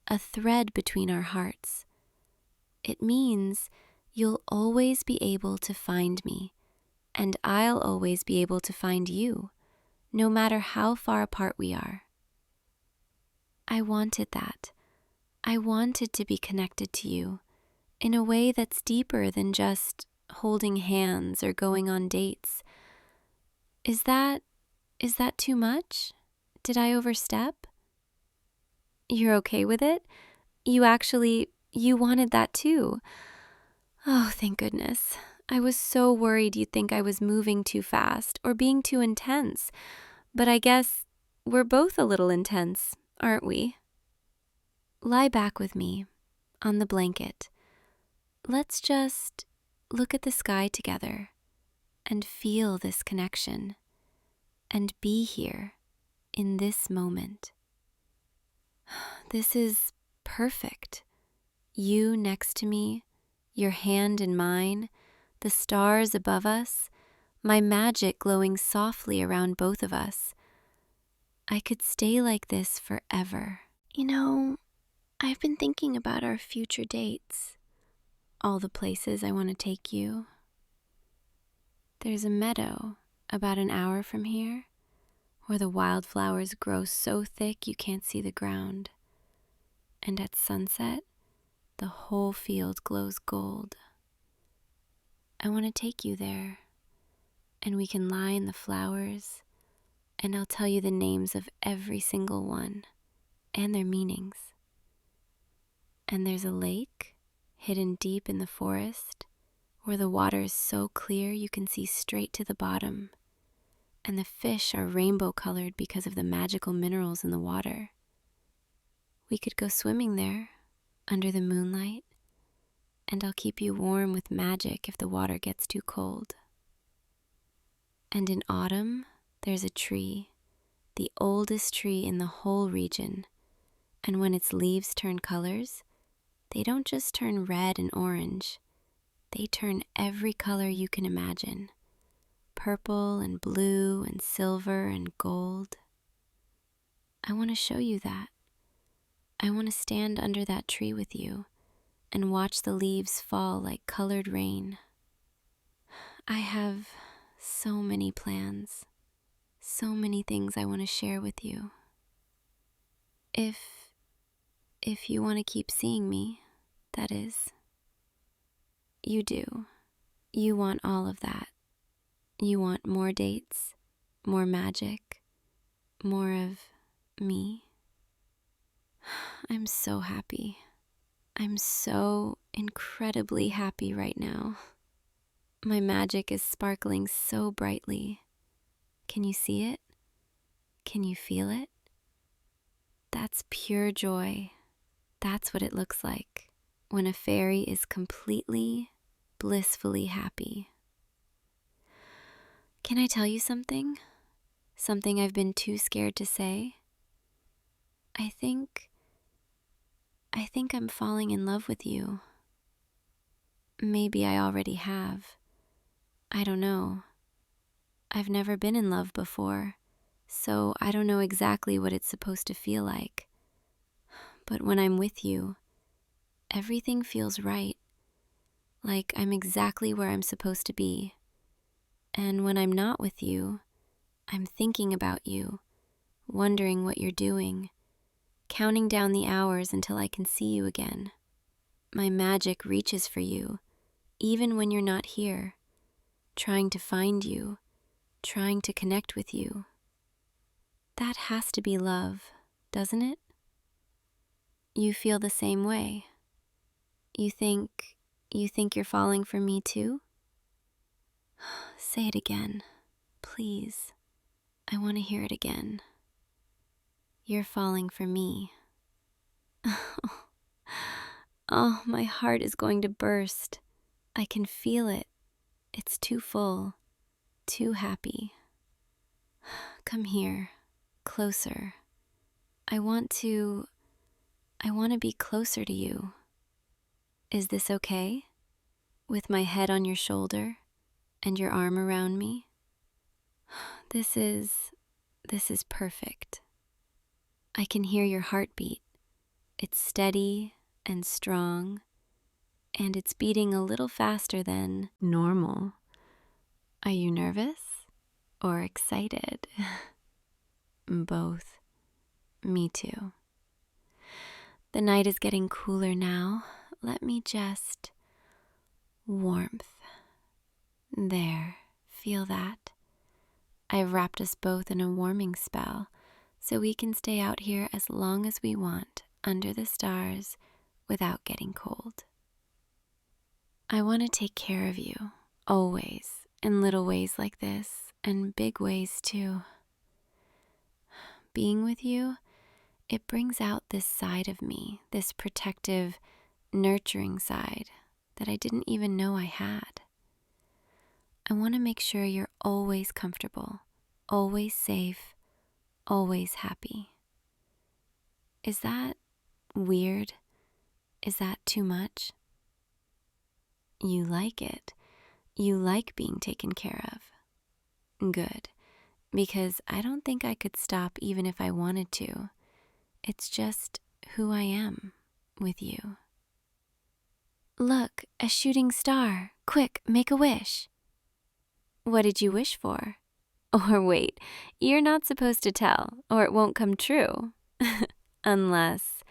a thread between our hearts. It means you'll always be able to find me, and I'll always be able to find you, no matter how far apart we are. I wanted that. I wanted to be connected to you in a way that's deeper than just holding hands or going on dates. Is that too much? Did I overstep? You're okay with it? You wanted that too. Oh, thank goodness. I was so worried you'd think I was moving too fast or being too intense, but I guess we're both a little intense, aren't we? Lie back with me on the blanket. Let's just look at the sky together and feel this connection and be here in this moment. This is perfect. You next to me, your hand in mine, the stars above us, my magic glowing softly around both of us. I could stay like this forever. You know, I've been thinking about our future dates, all the places I want to take you. There's a meadow about an hour from here where the wildflowers grow so thick you can't see the ground. And at sunset, the whole field glows gold. I want to take you there, and we can lie in the flowers, and I'll tell you the names of every single one and their meanings. And there's a lake hidden deep in the forest where the water is so clear you can see straight to the bottom, and the fish are rainbow colored because of the magical minerals in the water. We could go swimming there under the moonlight, and I'll keep you warm with magic if the water gets too cold. And in autumn, there's a tree, the oldest tree in the whole region, and when its leaves turn colors, they don't just turn red and orange, they turn every color you can imagine. Purple and blue and silver and gold. I want to show you that. I want to stand under that tree with you and watch the leaves fall like colored rain. I have so many plans, so many things I want to share with you. If you want to keep seeing me, that is. You do. You want all of that. You want more dates, more magic, more of me. I'm so happy. I'm so incredibly happy right now. My magic is sparkling so brightly. Can you see it? Can you feel it? That's pure joy. That's what it looks like when a fairy is completely, blissfully happy. Can I tell you something? Something I've been too scared to say? I think I'm falling in love with you. Maybe I already have. I don't know. I've never been in love before, so I don't know exactly what it's supposed to feel like. But when I'm with you, everything feels right, like I'm exactly where I'm supposed to be. And when I'm not with you, I'm thinking about you, wondering what you're doing, counting down the hours until I can see you again. My magic reaches for you, even when you're not here, trying to find you, trying to connect with you. That has to be love, doesn't it? You feel the same way. You think you're falling for me too? Say it again, please. I want to hear it again. You're falling for me. Oh, my heart is going to burst. I can feel it. It's too full, too happy. Come here, closer. I want to be closer to you. Is this okay? With my head on your shoulder and your arm around me? This is perfect. I can hear your heartbeat. It's steady and strong, and it's beating a little faster than normal. Are you nervous or excited? Both. Me too. The night is getting cooler now. Let me just... Warmth. There, feel that? I've wrapped us both in a warming spell, so we can stay out here as long as we want, under the stars, without getting cold. I want to take care of you, always, in little ways like this, and big ways too. Being with you, it brings out this side of me, this protective, nurturing side that I didn't even know I had. I want to make sure you're always comfortable, always safe, always happy. Is that weird? Is that too much? You like it. You like being taken care of. Good, because I don't think I could stop even if I wanted to. It's just who I am with you. Look, a shooting star. Quick, make a wish. What did you wish for? Or wait, you're not supposed to tell, or it won't come true. Unless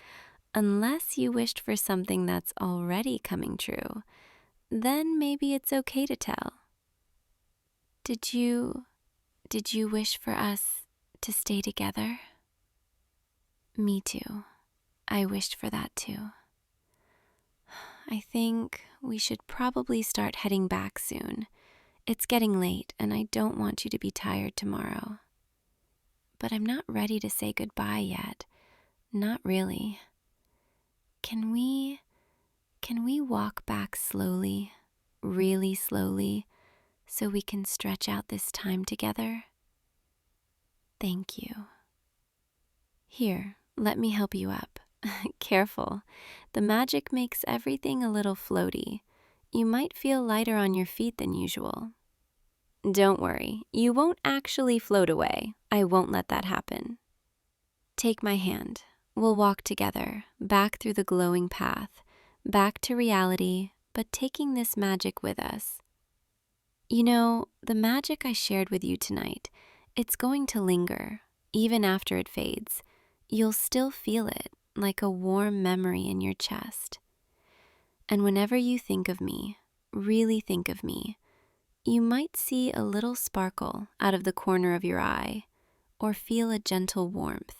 you wished for something that's already coming true, then maybe it's okay to tell. Did you wish for us to stay together? Me too. I wished for that too. I think we should probably start heading back soon. It's getting late and I don't want you to be tired tomorrow. But I'm not ready to say goodbye yet. Not really. Can we walk back slowly, really slowly, so we can stretch out this time together? Thank you. Here, let me help you up. Careful. The magic makes everything a little floaty. You might feel lighter on your feet than usual. Don't worry, you won't actually float away. I won't let that happen. Take my hand. We'll walk together, back through the glowing path, back to reality, but taking this magic with us. You know, the magic I shared with you tonight, it's going to linger, even after it fades. You'll still feel it, like a warm memory in your chest. And whenever you think of me, really think of me, you might see a little sparkle out of the corner of your eye, or feel a gentle warmth.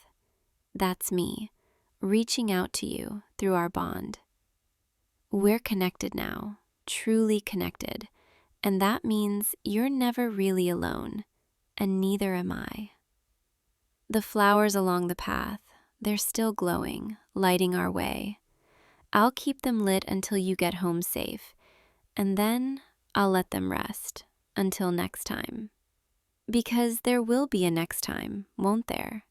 That's me, reaching out to you through our bond. We're connected now, truly connected, and that means you're never really alone, and neither am I. The flowers along the path, they're still glowing, lighting our way. I'll keep them lit until you get home safe, and then I'll let them rest until next time. Because there will be a next time, won't there?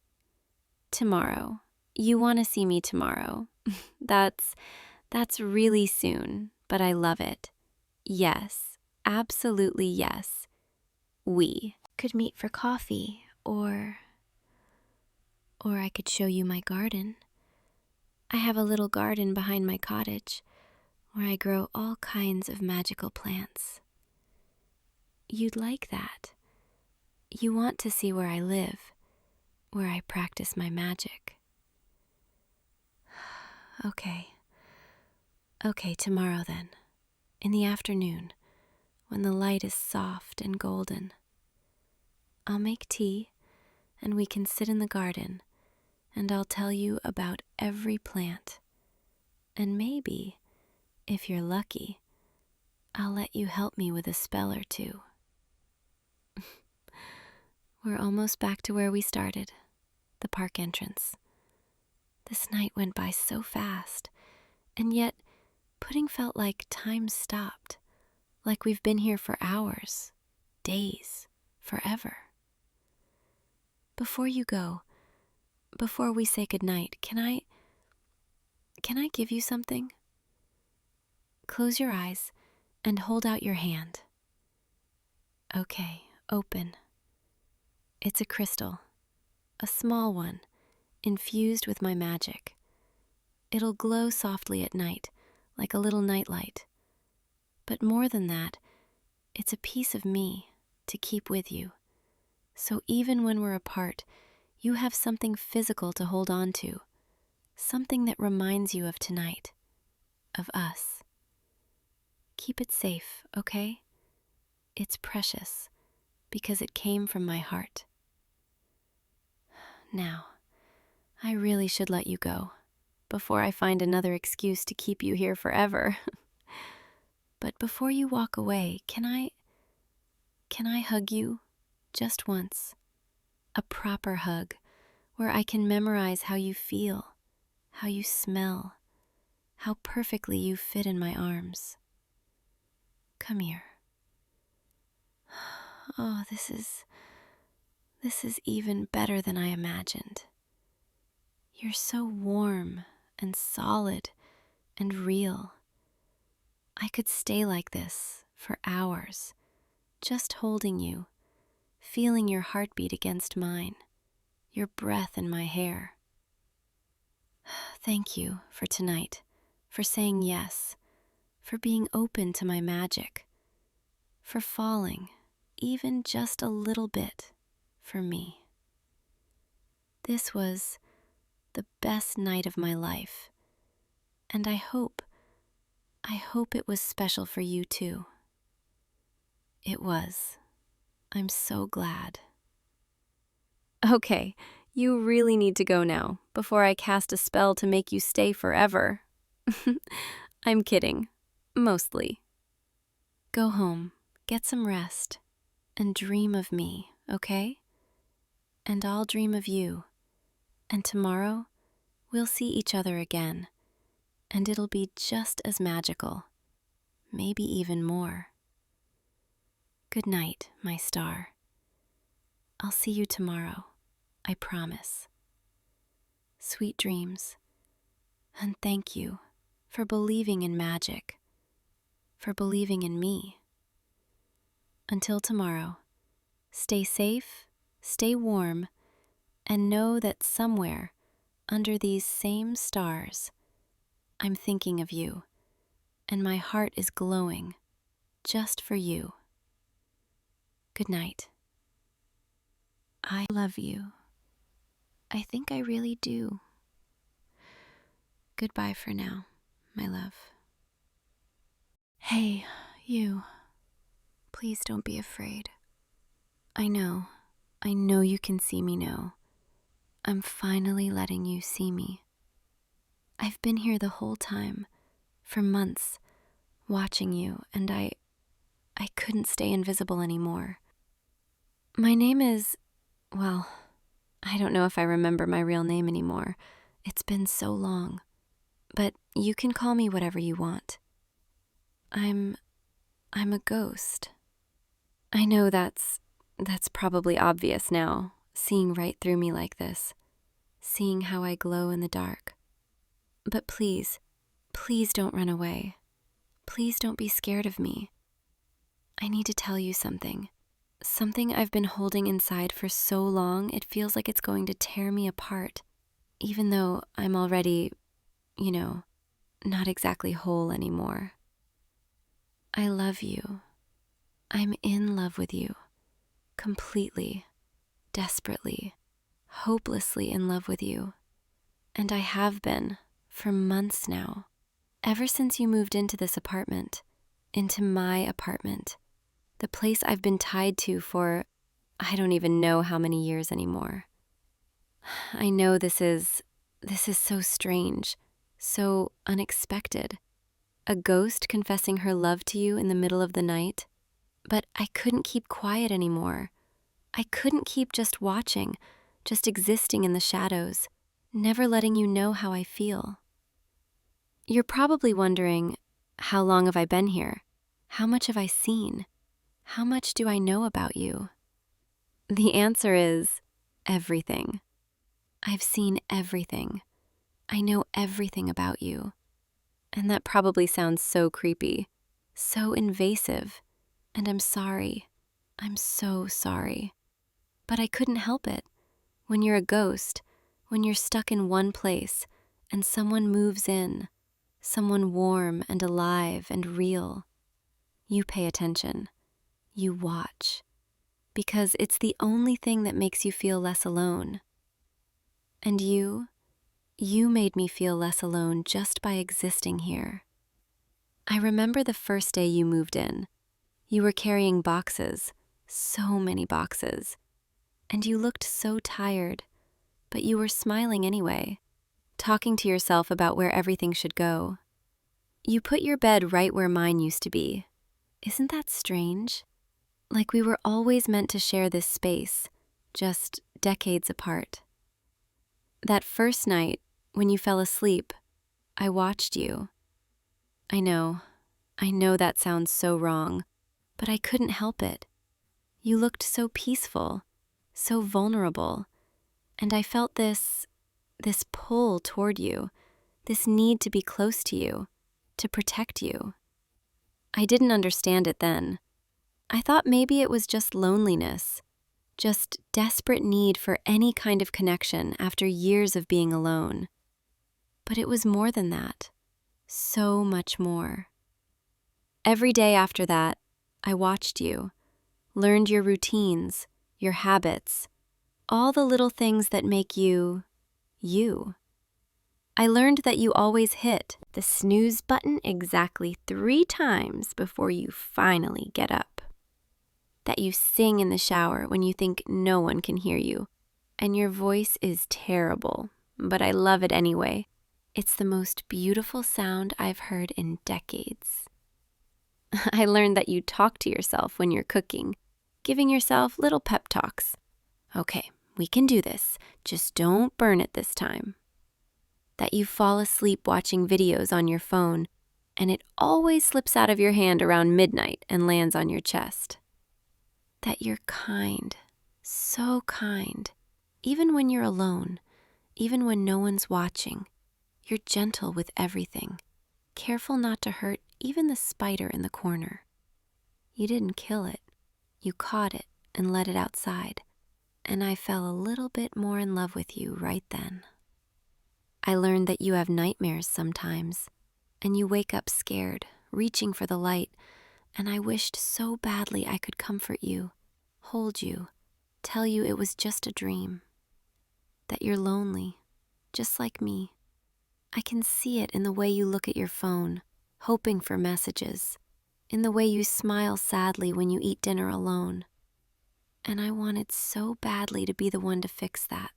Tomorrow. You want to see me tomorrow. That's really soon, but I love it. Yes, absolutely yes. We could meet for coffee, or I could show you my garden. I have a little garden behind my cottage where I grow all kinds of magical plants. You'd like that. You want to see where I live, where I practice my magic. Okay, tomorrow then, in the afternoon, when the light is soft and golden. I'll make tea, and we can sit in the garden, and I'll tell you about every plant. And maybe, if you're lucky, I'll let you help me with a spell or two. We're almost back to where we started, the park entrance. This night went by so fast, and yet Pudding felt like time stopped, like we've been here for hours, days, forever. Before you go, before we say goodnight, can I give you something? Close your eyes and hold out your hand. Okay, open. It's a crystal, a small one, infused with my magic. It'll glow softly at night, like a little nightlight. But more than that, it's a piece of me to keep with you. So even when we're apart, you have something physical to hold on to, something that reminds you of tonight, of us. Keep it safe, okay? It's precious, because it came from my heart. Now, I really should let you go, before I find another excuse to keep you here forever. But before you walk away, can I hug you just once? A proper hug, where I can memorize how you feel, how you smell, how perfectly you fit in my arms. Come here. Oh, this is even better than I imagined. You're so warm and solid and real. I could stay like this for hours, just holding you, feeling your heartbeat against mine, your breath in my hair. Thank you for tonight, for saying yes, for being open to my magic, for falling, even just a little bit, for me. This was the best night of my life, and I hope it was special for you too. It was. I'm so glad. Okay, you really need to go now, before I cast a spell to make you stay forever. I'm kidding. Mostly. Go home, get some rest, and dream of me, okay? And I'll dream of you. And tomorrow, we'll see each other again, and it'll be just as magical, maybe even more. Good night, my star. I'll see you tomorrow, I promise. Sweet dreams, and thank you for believing in magic, for believing in me. Until tomorrow, stay safe, stay warm, and know that somewhere under these same stars, I'm thinking of you, and my heart is glowing just for you. Good night. I love you. I think I really do. Goodbye for now, my love. Hey, you. Please don't be afraid. I know you can see me now. I'm finally letting you see me. I've been here the whole time, for months, watching you, and I couldn't stay invisible anymore. My name is, well, I don't know if I remember my real name anymore. It's been so long. But you can call me whatever you want. I'm a ghost. I know that's probably obvious now, seeing right through me like this, seeing how I glow in the dark. But please, please don't run away. Please don't be scared of me. I need to tell you something. Something I've been holding inside for so long, it feels like it's going to tear me apart, even though I'm already, you know, not exactly whole anymore. I love you. I'm in love with you. Completely, desperately, hopelessly in love with you. And I have been for months now, ever since you moved into this apartment, into my apartment, the place I've been tied to for I don't even know how many years anymore. I know this is so strange, so unexpected. A ghost confessing her love to you in the middle of the night. But I couldn't keep quiet anymore. I couldn't keep just watching, just existing in the shadows, never letting you know how I feel. You're probably wondering, how long have I been here? How much have I seen? How much do I know about you? The answer is everything. I've seen everything. I know everything about you. And that probably sounds so creepy, so invasive. And I'm sorry. I'm so sorry. But I couldn't help it. When you're a ghost, when you're stuck in one place and someone moves in, someone warm and alive and real, you pay attention. You watch. Because it's the only thing that makes you feel less alone. And you made me feel less alone just by existing here. I remember the first day you moved in. You were carrying boxes, so many boxes, and you looked so tired, but you were smiling anyway, talking to yourself about where everything should go. You put your bed right where mine used to be. Isn't that strange? Like we were always meant to share this space, just decades apart. That first night, when you fell asleep, I watched you. I know that sounds so wrong, but I couldn't help it. You looked so peaceful, so vulnerable, and I felt this pull toward you, this need to be close to you, to protect you. I didn't understand it then. I thought maybe it was just loneliness, just desperate need for any kind of connection after years of being alone. But it was more than that, so much more. Every day after that, I watched you, learned your routines, your habits, all the little things that make you, you. I learned that you always hit the snooze button exactly 3 times before you finally get up. That you sing in the shower when you think no one can hear you, and your voice is terrible, but I love it anyway. It's the most beautiful sound I've heard in decades. I learned that you talk to yourself when you're cooking, giving yourself little pep talks. Okay, we can do this. Just don't burn it this time. That you fall asleep watching videos on your phone, and it always slips out of your hand around midnight and lands on your chest. That you're kind, so kind, even when you're alone, even when no one's watching. You're gentle with everything, careful not to hurt even the spider in the corner. You didn't kill it. You caught it and let it outside, and I fell a little bit more in love with you right then. I learned that you have nightmares sometimes, and you wake up scared, reaching for the light, and I wished so badly I could comfort you, hold you, tell you it was just a dream. That you're lonely, just like me. I can see it in the way you look at your phone, hoping for messages, in the way you smile sadly when you eat dinner alone. And I wanted so badly to be the one to fix that,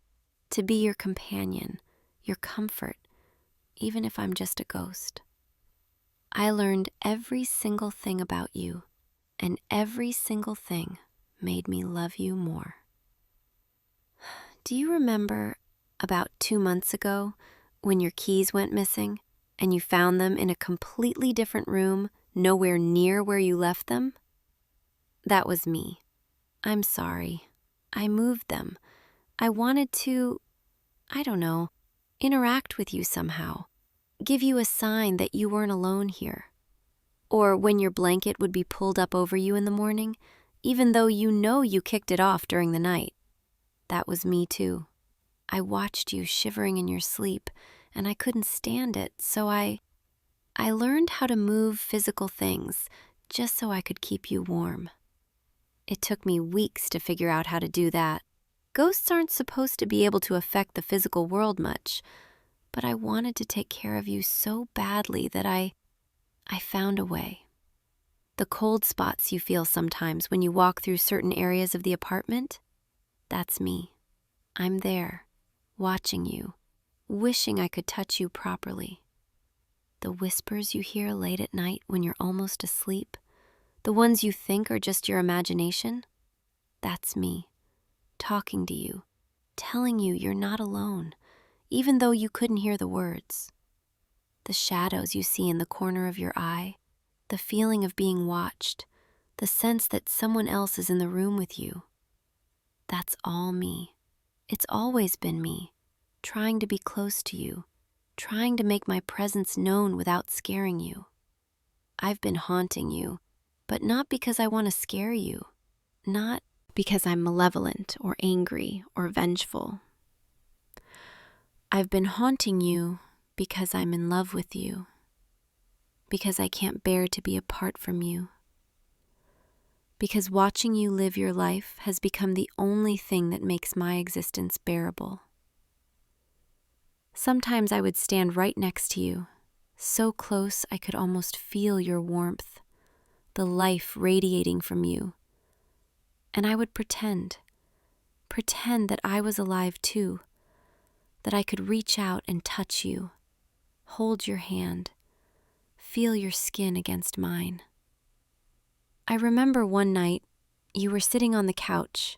to be your companion, your comfort, even if I'm just a ghost. I learned every single thing about you, and every single thing made me love you more. Do you remember about 2 months ago when your keys went missing and you found them in a completely different room, nowhere near where you left them? That was me. I'm sorry. I moved them. I wanted to, I don't know, interact with you somehow, give you a sign that you weren't alone here. Or when your blanket would be pulled up over you in the morning, even though you know you kicked it off during the night. That was me too. I watched you shivering in your sleep, and I couldn't stand it, so I learned how to move physical things just so I could keep you warm. It took me weeks to figure out how to do that. Ghosts aren't supposed to be able to affect the physical world much, but I wanted to take care of you so badly that I found a way. The cold spots you feel sometimes when you walk through certain areas of the apartment, that's me. I'm there, watching you, wishing I could touch you properly. The whispers you hear late at night when you're almost asleep, the ones you think are just your imagination, that's me, talking to you, telling you you're not alone, even though you couldn't hear the words. The shadows you see in the corner of your eye, the feeling of being watched, the sense that someone else is in the room with you. That's all me. It's always been me, trying to be close to you, trying to make my presence known without scaring you. I've been haunting you, but not because I want to scare you, not because I'm malevolent or angry or vengeful. I've been haunting you because I'm in love with you, because I can't bear to be apart from you, because watching you live your life has become the only thing that makes my existence bearable. Sometimes I would stand right next to you, so close I could almost feel your warmth, the life radiating from you, and I would pretend that I was alive too, that I could reach out and touch you, hold your hand, feel your skin against mine. I remember one night you were sitting on the couch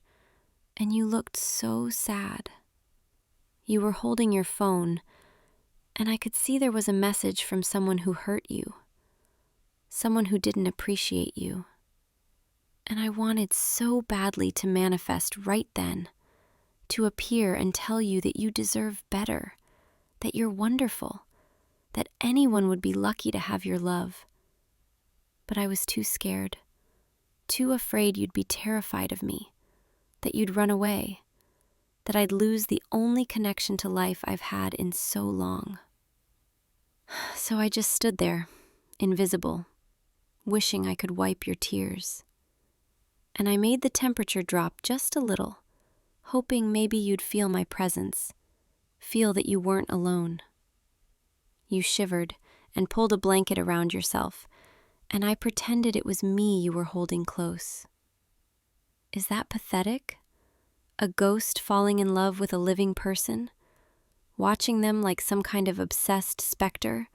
and you looked so sad. You were holding your phone, and I could see there was a message from someone who hurt you, someone who didn't appreciate you. And I wanted so badly to manifest right then, to appear and tell you that you deserve better, that you're wonderful, that anyone would be lucky to have your love. But I was too scared, too afraid you'd be terrified of me, that you'd run away, that I'd lose the only connection to life I've had in so long. So I just stood there, invisible, wishing I could wipe your tears. And I made the temperature drop just a little, hoping maybe you'd feel my presence, feel that you weren't alone. You shivered and pulled a blanket around yourself, and I pretended it was me you were holding close. Is that pathetic? A ghost falling in love with a living person, watching them like some kind of obsessed specter,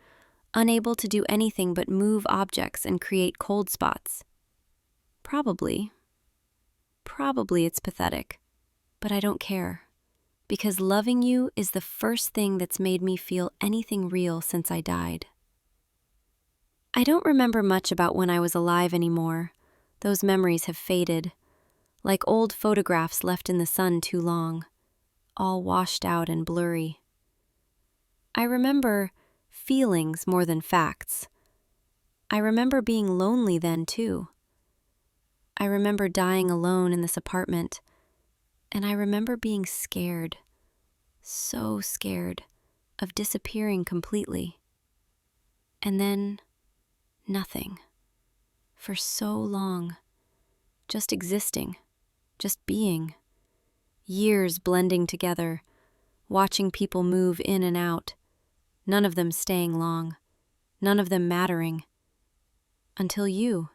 unable to do anything but move objects and create cold spots. Probably it's pathetic, but I don't care, because loving you is the first thing that's made me feel anything real since I died. I don't remember much about when I was alive anymore. Those memories have faded, like old photographs left in the sun too long, all washed out and blurry. I remember feelings more than facts. I remember being lonely then too. I remember dying alone in this apartment, and I remember being scared, so scared, of disappearing completely. And then, nothing. For so long. Just existing. Just being. Years blending together, watching people move in and out, none of them staying long, none of them mattering. Until you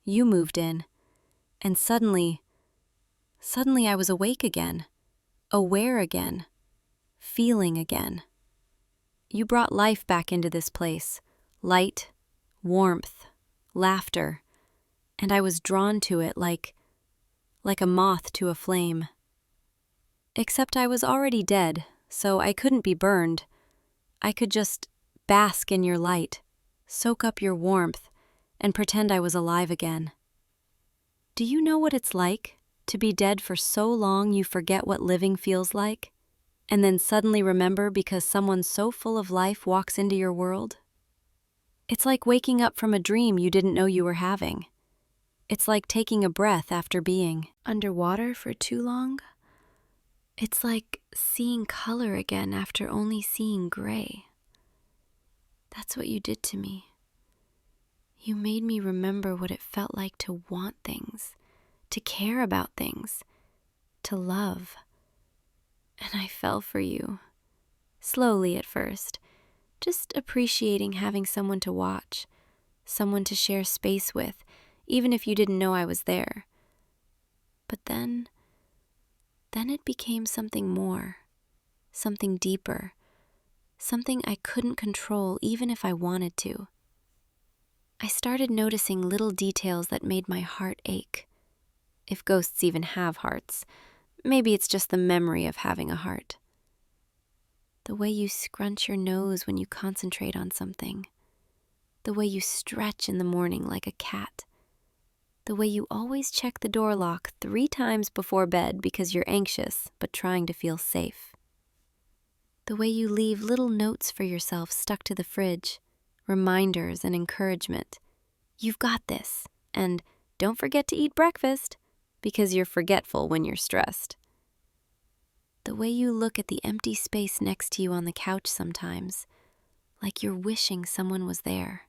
moved in, and suddenly I was awake again, aware again, feeling again. You brought life back into this place, light, warmth, laughter, and I was drawn to it like like a moth to a flame. Except I was already dead, so I couldn't be burned. I could just bask in your light, soak up your warmth, and pretend I was alive again. Do you know what it's like to be dead for so long you forget what living feels like, and then suddenly remember because someone so full of life walks into your world? It's like waking up from a dream you didn't know you were having. It's like taking a breath after being underwater for too long. It's like seeing color again after only seeing gray. That's what you did to me. You made me remember what it felt like to want things, to care about things, to love. And I fell for you. Slowly at first, just appreciating having someone to watch, someone to share space with, even if you didn't know I was there. But then it became something more, something deeper, something I couldn't control even if I wanted to. I started noticing little details that made my heart ache. If ghosts even have hearts, maybe it's just the memory of having a heart. The way you scrunch your nose when you concentrate on something. The way you stretch in the morning like a cat. The way you always check the door lock 3 times before bed because you're anxious but trying to feel safe. The way you leave little notes for yourself stuck to the fridge, reminders and encouragement. You've got this, and don't forget to eat breakfast because you're forgetful when you're stressed. The way you look at the empty space next to you on the couch sometimes, like you're wishing someone was there.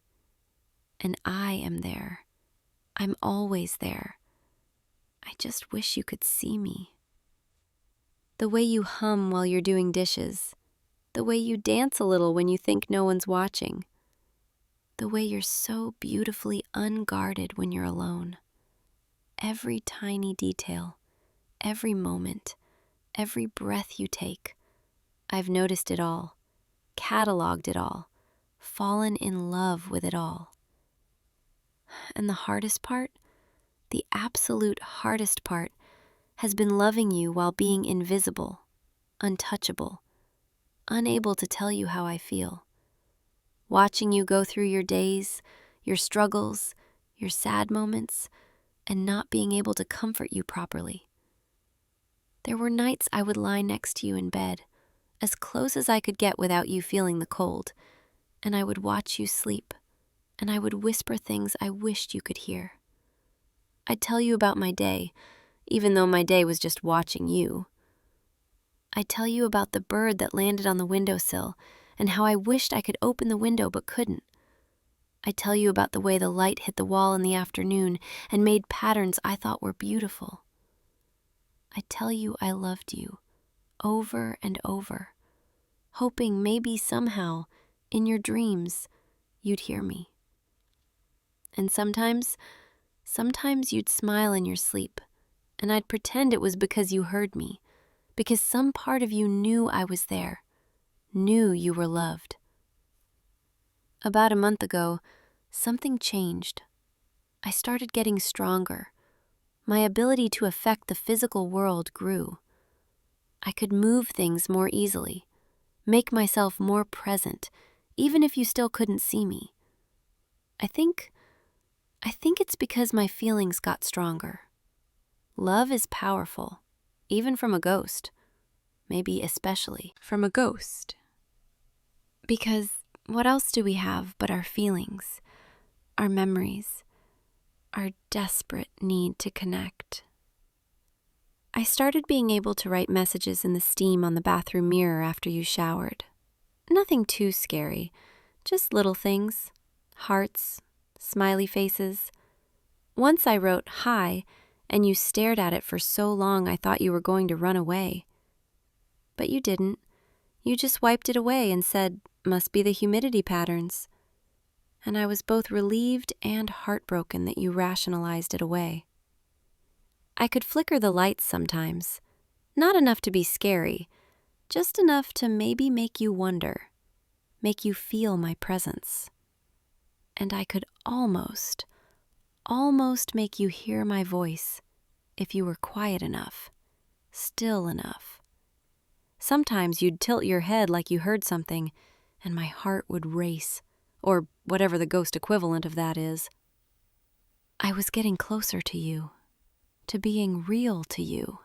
And I am there. I'm always there. I just wish you could see me. The way you hum while you're doing dishes. The way you dance a little when you think no one's watching. The way you're so beautifully unguarded when you're alone. Every tiny detail, every moment, every breath you take. I've noticed it all, cataloged it all, fallen in love with it all. And the hardest part, the absolute hardest part, has been loving you while being invisible, untouchable, unable to tell you how I feel. Watching you go through your days, your struggles, your sad moments, and not being able to comfort you properly. There were nights I would lie next to you in bed, as close as I could get without you feeling the cold, and I would watch you sleep, and I would whisper things I wished you could hear. I'd tell you about my day, even though my day was just watching you. I'd tell you about the bird that landed on the windowsill and how I wished I could open the window but couldn't. I'd tell you about the way the light hit the wall in the afternoon and made patterns I thought were beautiful. I'd tell you I loved you, over and over, hoping maybe somehow, in your dreams, you'd hear me. And sometimes you'd smile in your sleep, and I'd pretend it was because you heard me, because some part of you knew I was there, knew you were loved. About a month ago, something changed. I started getting stronger. My ability to affect the physical world grew. I could move things more easily, make myself more present, even if you still couldn't see me. I think it's because my feelings got stronger. Love is powerful, even from a ghost, maybe especially from a ghost. Because what else do we have but our feelings, our memories, our desperate need to connect? I started being able to write messages in the steam on the bathroom mirror after you showered. Nothing too scary, just little things, hearts, smiley faces. Once I wrote, "Hi," and you stared at it for so long I thought you were going to run away. But you didn't. You just wiped it away and said, "Must be the humidity patterns." And I was both relieved and heartbroken that you rationalized it away. I could flicker the lights sometimes, not enough to be scary, just enough to maybe make you wonder, make you feel my presence. And I could almost make you hear my voice, if you were quiet enough, still enough. Sometimes you'd tilt your head like you heard something, and my heart would race, or whatever the ghost equivalent of that is. I was getting closer to you, to being real to you,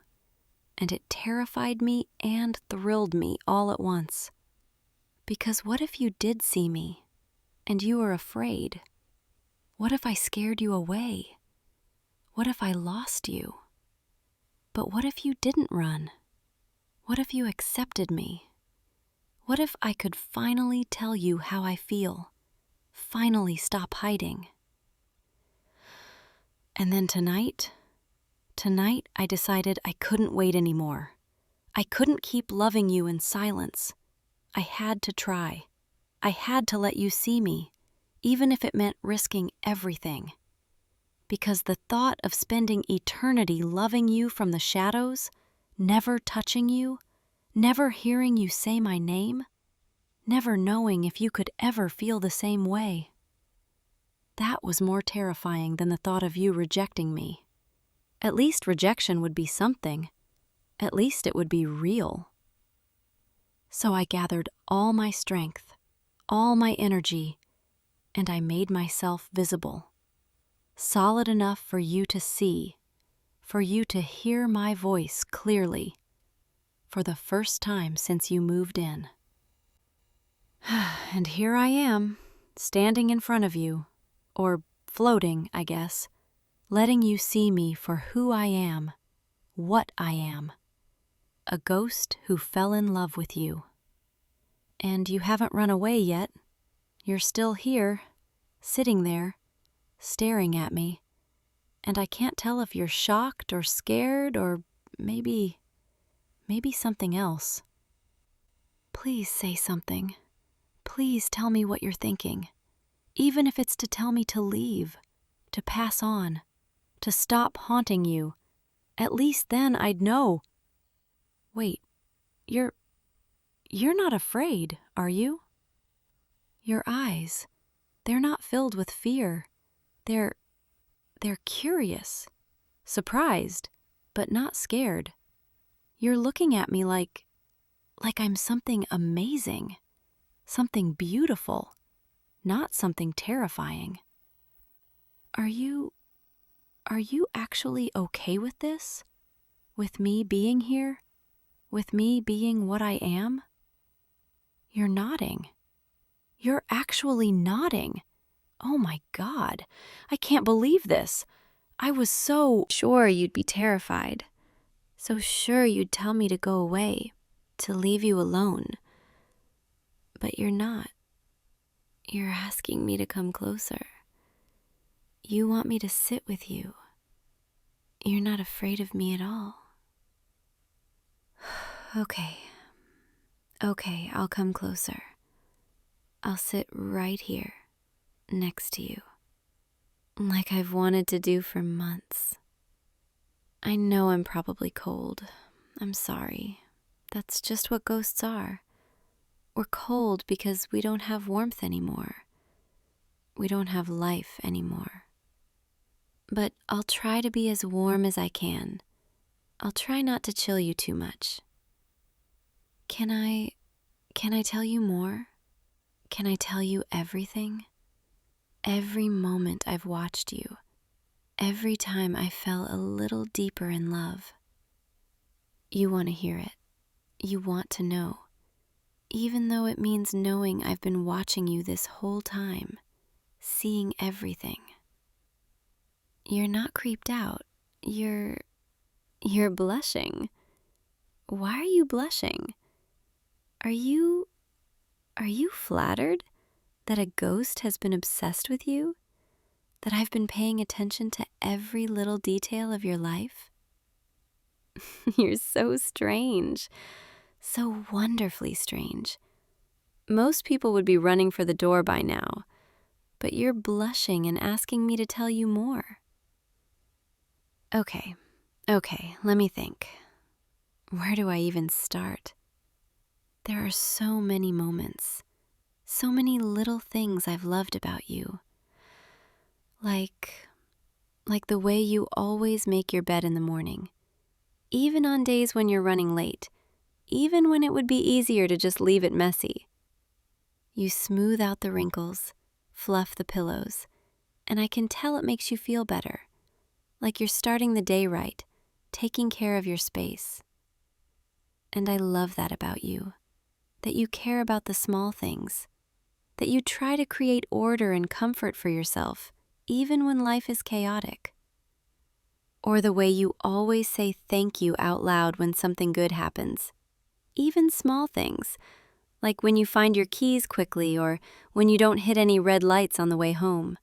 and it terrified me and thrilled me all at once. Because what if you did see me, and you were afraid? What if I scared you away? What if I lost you? But what if you didn't run? What if you accepted me? What if I could finally tell you how I feel? Finally stop hiding? And then tonight I decided I couldn't wait anymore. I couldn't keep loving you in silence. I had to try. I had to let you see me, even if it meant risking everything. Because the thought of spending eternity loving you from the shadows, never touching you, never hearing you say my name, never knowing if you could ever feel the same way, that was more terrifying than the thought of you rejecting me. At least rejection would be something. At least it would be real. So I gathered all my strength, all my energy, and I made myself visible. Solid enough for you to see, for you to hear my voice clearly, for the first time since you moved in. And here I am, standing in front of you, or floating, I guess, letting you see me for who I am, what I am, a ghost who fell in love with you. And you haven't run away yet. You're still here, sitting there, staring at me, and I can't tell if you're shocked or scared or maybe something else. Please say something. Please tell me what you're thinking, even if it's to tell me to leave, to pass on, to stop haunting you. At least then I'd know. Wait, you're not afraid, are you? Your eyes, they're not filled with fear. They're curious, surprised, but not scared. You're looking at me like I'm something amazing, something beautiful, not something terrifying. Are you actually okay with this? With me being here? With me being what I am? You're nodding. You're actually nodding. Oh my God, I can't believe this. I was so sure you'd be terrified. So sure you'd tell me to go away, to leave you alone. But you're not. You're asking me to come closer. You want me to sit with you. You're not afraid of me at all. Okay, I'll come closer. I'll sit right here, next to you, like I've wanted to do for months. I know I'm probably cold. I'm sorry. That's just what ghosts are. We're cold because we don't have warmth anymore. We don't have life anymore. But I'll try to be as warm as I can. I'll try not to chill you too much. Can I tell you more? Can I tell you everything? Every moment I've watched you, every time I fell a little deeper in love. You want to hear it. You want to know. Even though it means knowing I've been watching you this whole time, seeing everything. You're not creeped out. You're blushing. Why are you blushing? Are you flattered that a ghost has been obsessed with you? That I've been paying attention to every little detail of your life? You're so strange. So wonderfully strange. Most people would be running for the door by now, but you're blushing and asking me to tell you more. Okay, let me think. Where do I even start? There are so many moments, so many little things I've loved about you. Like like the way you always make your bed in the morning, even on days when you're running late, even when it would be easier to just leave it messy. You smooth out the wrinkles, fluff the pillows, and I can tell it makes you feel better, like you're starting the day right, taking care of your space. And I love that about you, that you care about the small things, that you try to create order and comfort for yourself, even when life is chaotic. Or the way you always say thank you out loud when something good happens, even small things, like when you find your keys quickly or when you don't hit any red lights on the way home.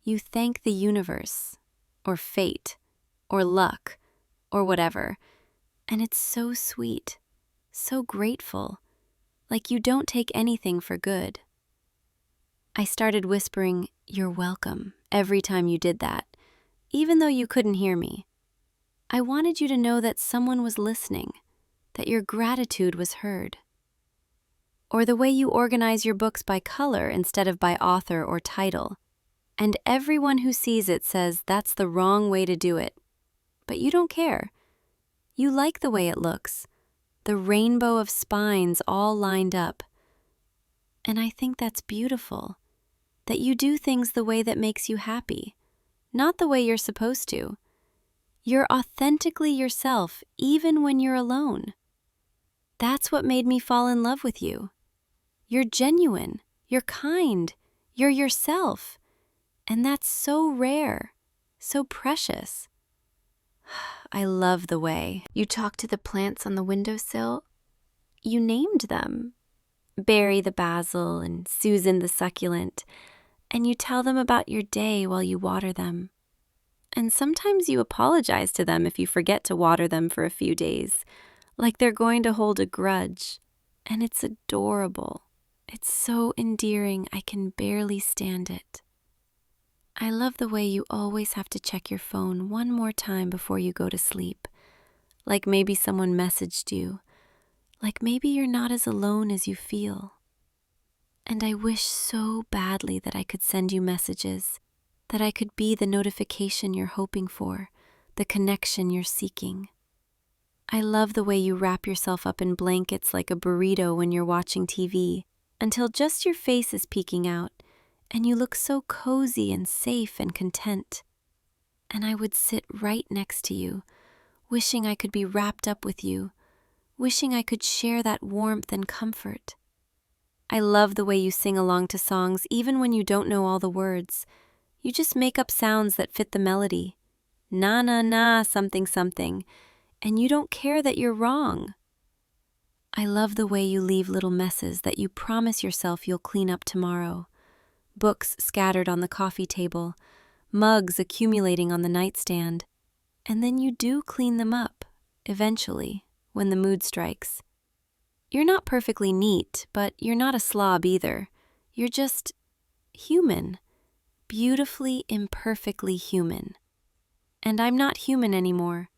You thank the universe, or fate, or luck, or whatever, and it's so sweet, so grateful, like you don't take anything for good. I started whispering, "You're welcome," every time you did that, even though you couldn't hear me. I wanted you to know that someone was listening, that your gratitude was heard. Or the way you organize your books by color instead of by author or title, and everyone who sees it says that's the wrong way to do it. But you don't care. You like the way it looks, the rainbow of spines all lined up. And I think that's beautiful, that you do things the way that makes you happy, not the way you're supposed to. You're authentically yourself, even when you're alone. That's what made me fall in love with you. You're genuine, you're kind, you're yourself. And that's so rare, so precious. I love the way you talk to the plants on the windowsill. You named them. Barry the basil and Susan the succulent. And you tell them about your day while you water them. And sometimes you apologize to them if you forget to water them for a few days, like they're going to hold a grudge. And it's adorable. It's so endearing, I can barely stand it. I love the way you always have to check your phone one more time before you go to sleep, like maybe someone messaged you, like maybe you're not as alone as you feel. And I wish so badly that I could send you messages, that I could be the notification you're hoping for, the connection you're seeking. I love the way you wrap yourself up in blankets like a burrito when you're watching TV, until just your face is peeking out, and you look so cozy and safe and content. And I would sit right next to you, wishing I could be wrapped up with you, wishing I could share that warmth and comfort. I love the way you sing along to songs even when you don't know all the words. You just make up sounds that fit the melody. Na na na something something, and you don't care that you're wrong. I love the way you leave little messes that you promise yourself you'll clean up tomorrow. Books scattered on the coffee table, mugs accumulating on the nightstand, and then you do clean them up, eventually, when the mood strikes. You're not perfectly neat, but you're not a slob either. You're just human, beautifully, imperfectly human. And I'm not human anymore,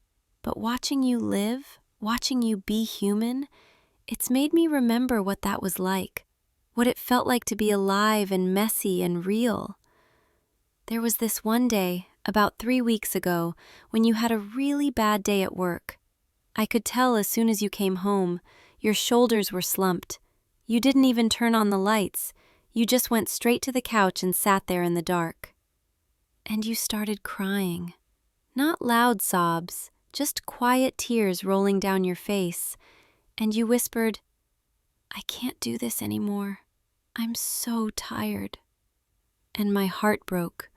but watching you live, watching you be human, it's made me remember what that was like, what it felt like to be alive and messy and real. There was this one day, about 3 weeks ago, when you had a really bad day at work. I could tell as soon as you came home, your shoulders were slumped. You didn't even turn on the lights. You just went straight to the couch and sat there in the dark. And you started crying. Not loud sobs, just quiet tears rolling down your face. And you whispered, "I can't do this anymore. I'm so tired." And my heart broke.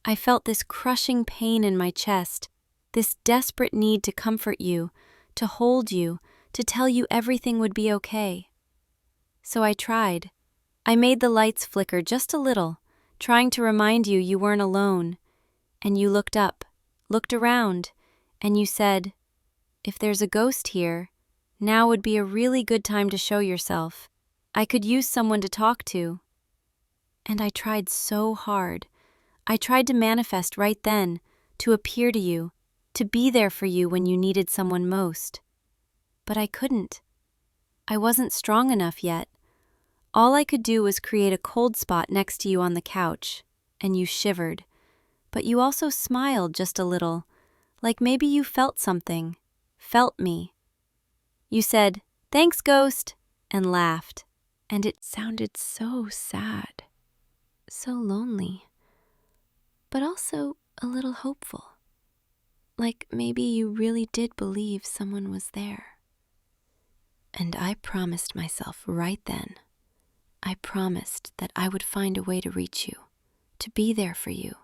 I felt this crushing pain in my chest, this desperate need to comfort you, to hold you, to tell you everything would be okay. So I tried. I made the lights flicker just a little, trying to remind you you weren't alone. And you looked up, looked around, and you said, "If there's a ghost here, now would be a really good time to show yourself. I could use someone to talk to." And I tried so hard. I tried to manifest right then, to appear to you, to be there for you when you needed someone most. But I couldn't. I wasn't strong enough yet. All I could do was create a cold spot next to you on the couch, and you shivered. but you also smiled just a little, like maybe you felt something, felt me. You said, "Thanks, ghost," and laughed, and it sounded so sad, so lonely, but also a little hopeful, like maybe you really did believe someone was there. And I promised myself right then, I promised that I would find a way to reach you, to be there for you,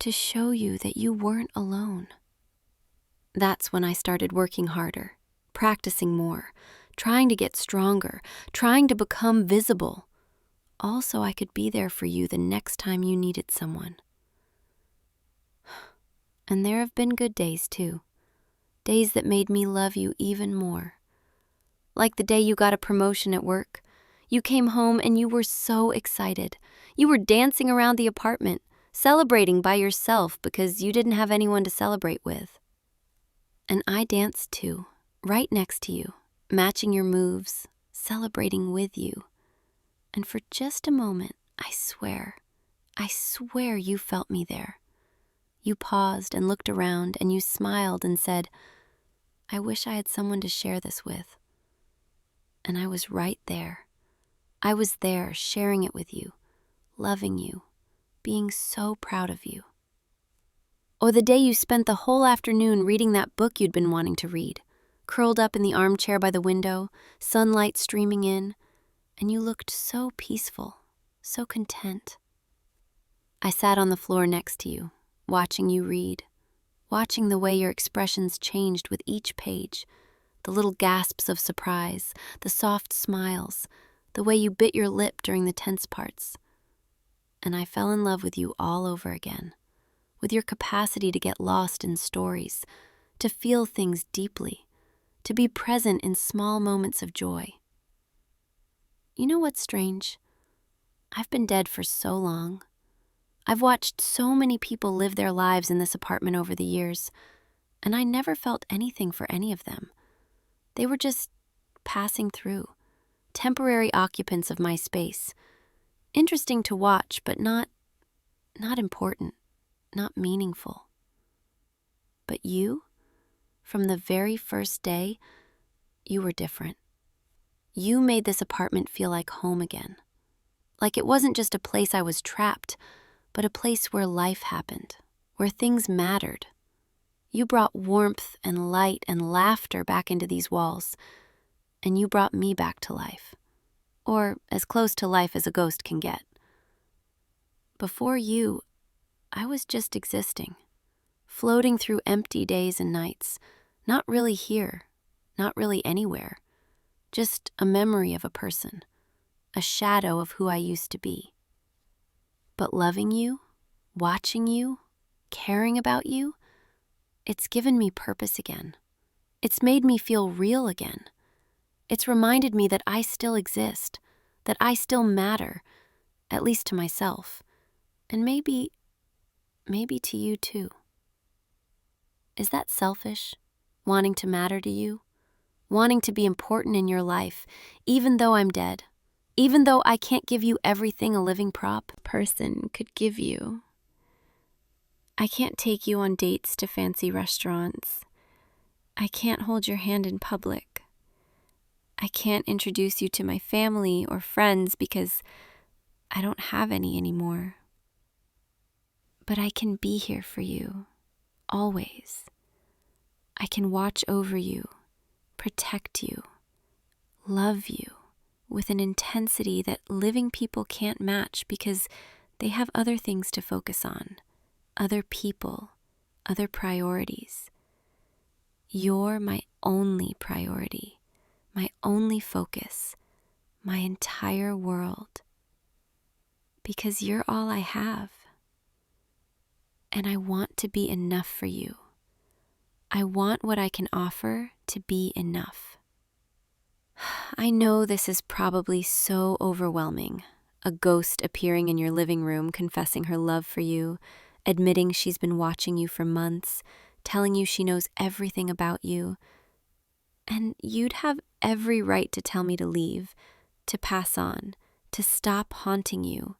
to show you that you weren't alone. That's when I started working harder, practicing more, trying to get stronger, trying to become visible, all so I could be there for you the next time you needed someone. And there have been good days too, days that made me love you even more. Like the day you got a promotion at work. You came home and you were so excited. You were dancing around the apartment, celebrating by yourself because you didn't have anyone to celebrate with. And I danced too, right next to you, matching your moves, celebrating with you. And for just a moment, I swear you felt me there. You paused and looked around and you smiled and said, "I wish I had someone to share this with." And I was right there. I was there sharing it with you, loving you, being so proud of you. Or the day you spent the whole afternoon reading that book you'd been wanting to read, curled up in the armchair by the window, sunlight streaming in, and you looked so peaceful, so content. I sat on the floor next to you, watching you read, watching the way your expressions changed with each page, the little gasps of surprise, the soft smiles, the way you bit your lip during the tense parts. And I fell in love with you all over again, with your capacity to get lost in stories, to feel things deeply, to be present in small moments of joy. You know what's strange? I've been dead for so long. I've watched so many people live their lives in this apartment over the years, and I never felt anything for any of them. They were just passing through, temporary occupants of my space. Interesting to watch, but not important, not meaningful. But you, from the very first day, you were different. You made this apartment feel like home again. Like it wasn't just a place I was trapped, but a place where life happened, where things mattered. You brought warmth and light and laughter back into these walls, and you brought me back to life, or as close to life as a ghost can get. Before you, I was just existing, floating through empty days and nights, not really here, not really anywhere, just a memory of a person, a shadow of who I used to be. But loving you, watching you, caring about you, it's given me purpose again. It's made me feel real again. It's reminded me that I still exist, that I still matter, at least to myself, and maybe to you too. Is that selfish, wanting to matter to you, wanting to be important in your life, even though I'm dead, even though I can't give you everything a living person could give you? I can't take you on dates to fancy restaurants. I can't hold your hand in public. I can't introduce you to my family or friends because I don't have any anymore. But I can be here for you, always. I can watch over you, protect you, love you with an intensity that living people can't match because they have other things to focus on, other people, other priorities. You're my only priority, my only focus, my entire world. Because you're all I have. And I want to be enough for you. I want what I can offer to be enough. I know this is probably so overwhelming. A ghost appearing in your living room, confessing her love for you, admitting she's been watching you for months, telling you she knows everything about you. And you'd have every right to tell me to leave, to pass on, to stop haunting you,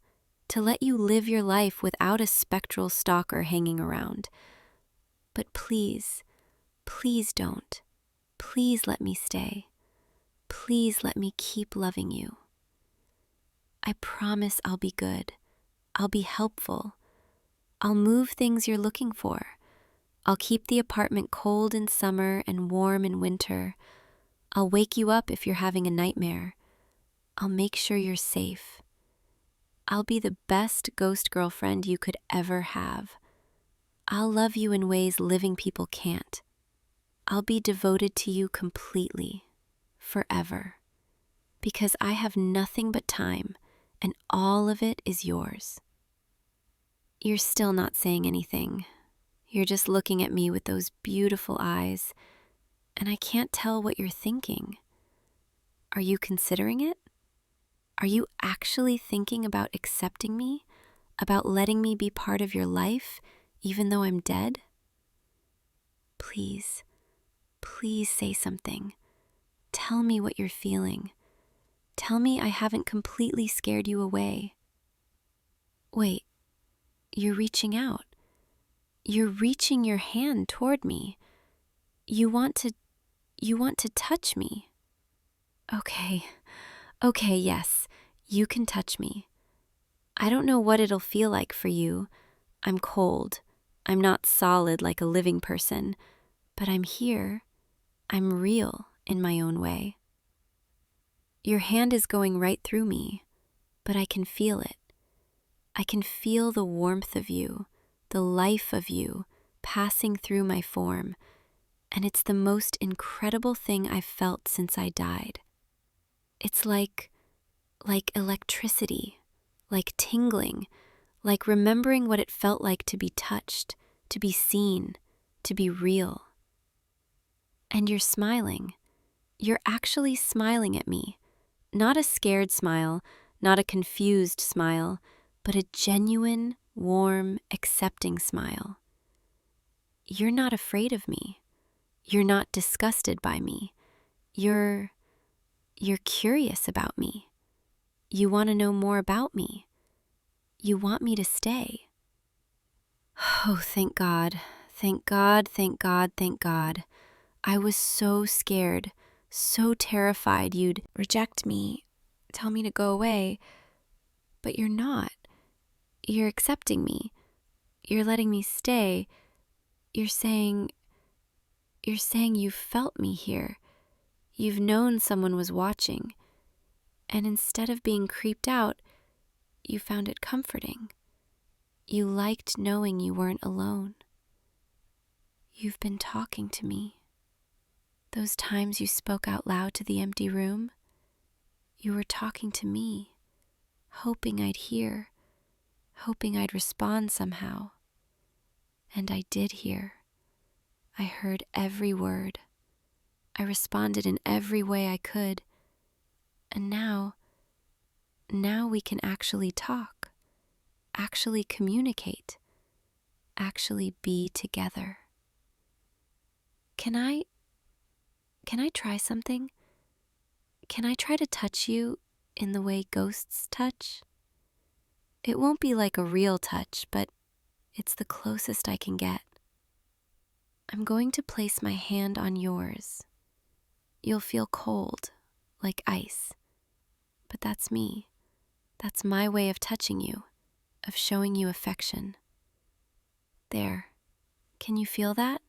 to let you live your life without a spectral stalker hanging around. But please, please don't. Please let me stay. Please let me keep loving you. I promise I'll be good. I'll be helpful. I'll move things you're looking for. I'll keep the apartment cold in summer and warm in winter. I'll wake you up if you're having a nightmare. I'll make sure you're safe. I'll be the best ghost girlfriend you could ever have. I'll love you in ways living people can't. I'll be devoted to you completely, forever, because I have nothing but time, and all of it is yours. You're still not saying anything. You're just looking at me with those beautiful eyes, and I can't tell what you're thinking. Are you considering it? Are you actually thinking about accepting me, about letting me be part of your life, even though I'm dead? Please, please say something. Tell me what you're feeling. Tell me I haven't completely scared you away. Wait, you're reaching out. You're reaching your hand toward me. You want to touch me. Okay, yes, you can touch me. I don't know what it'll feel like for you. I'm cold. I'm not solid like a living person, but I'm here. I'm real in my own way. Your hand is going right through me, but I can feel it. I can feel the warmth of you, the life of you, passing through my form, and it's the most incredible thing I've felt since I died. It's like electricity, like tingling, like remembering what it felt like to be touched, to be seen, to be real. And you're smiling. You're actually smiling at me. Not a scared smile, not a confused smile, but a genuine, warm, accepting smile. You're not afraid of me. You're not disgusted by me. You're curious about me. You want to know more about me. You want me to stay. Oh, thank God. Thank God, thank God, thank God. I was so scared, so terrified you'd reject me, tell me to go away, but you're not. You're accepting me. You're letting me stay. You're saying you've felt me here. You've known someone was watching. And instead of being creeped out, you found it comforting. You liked knowing you weren't alone. You've been talking to me. Those times you spoke out loud to the empty room, you were talking to me, hoping I'd hear, hoping I'd respond somehow. And I did hear. I heard every word. I responded in every way I could. And now we can actually talk, actually communicate, actually be together. Can I try something? Can I try to touch you in the way ghosts touch? It won't be like a real touch, but it's the closest I can get. I'm going to place my hand on yours. You'll feel cold, like ice. But that's me. That's my way of touching you, of showing you affection. There. Can you feel that?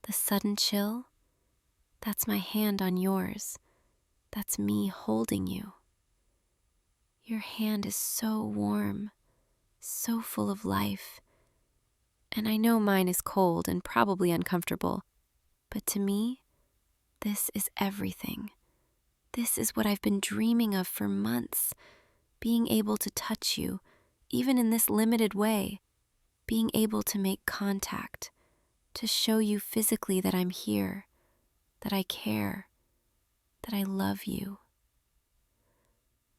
The sudden chill? That's my hand on yours. That's me holding you. Your hand is so warm, so full of life. And I know mine is cold and probably uncomfortable, but to me, this is everything. This is what I've been dreaming of for months, being able to touch you, even in this limited way, being able to make contact, to show you physically that I'm here, that I care, that I love you.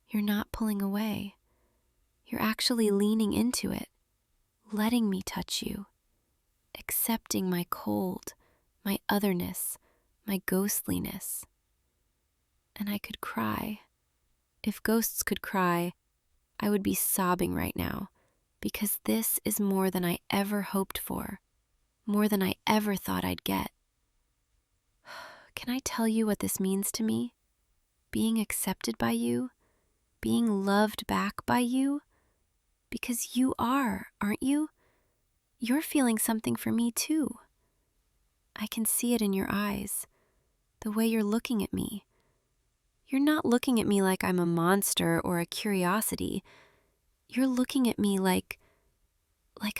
You're not pulling away. You're actually leaning into it, letting me touch you, accepting my cold, my otherness, my ghostliness. And I could cry. If ghosts could cry, I would be sobbing right now, because this is more than I ever hoped for, more than I ever thought I'd get. Can I tell you what this means to me? Being accepted by you, being loved back by you, because you are, aren't you? You're feeling something for me too. I can see it in your eyes, the way you're looking at me. You're not looking at me like I'm a monster or a curiosity. You're looking at me like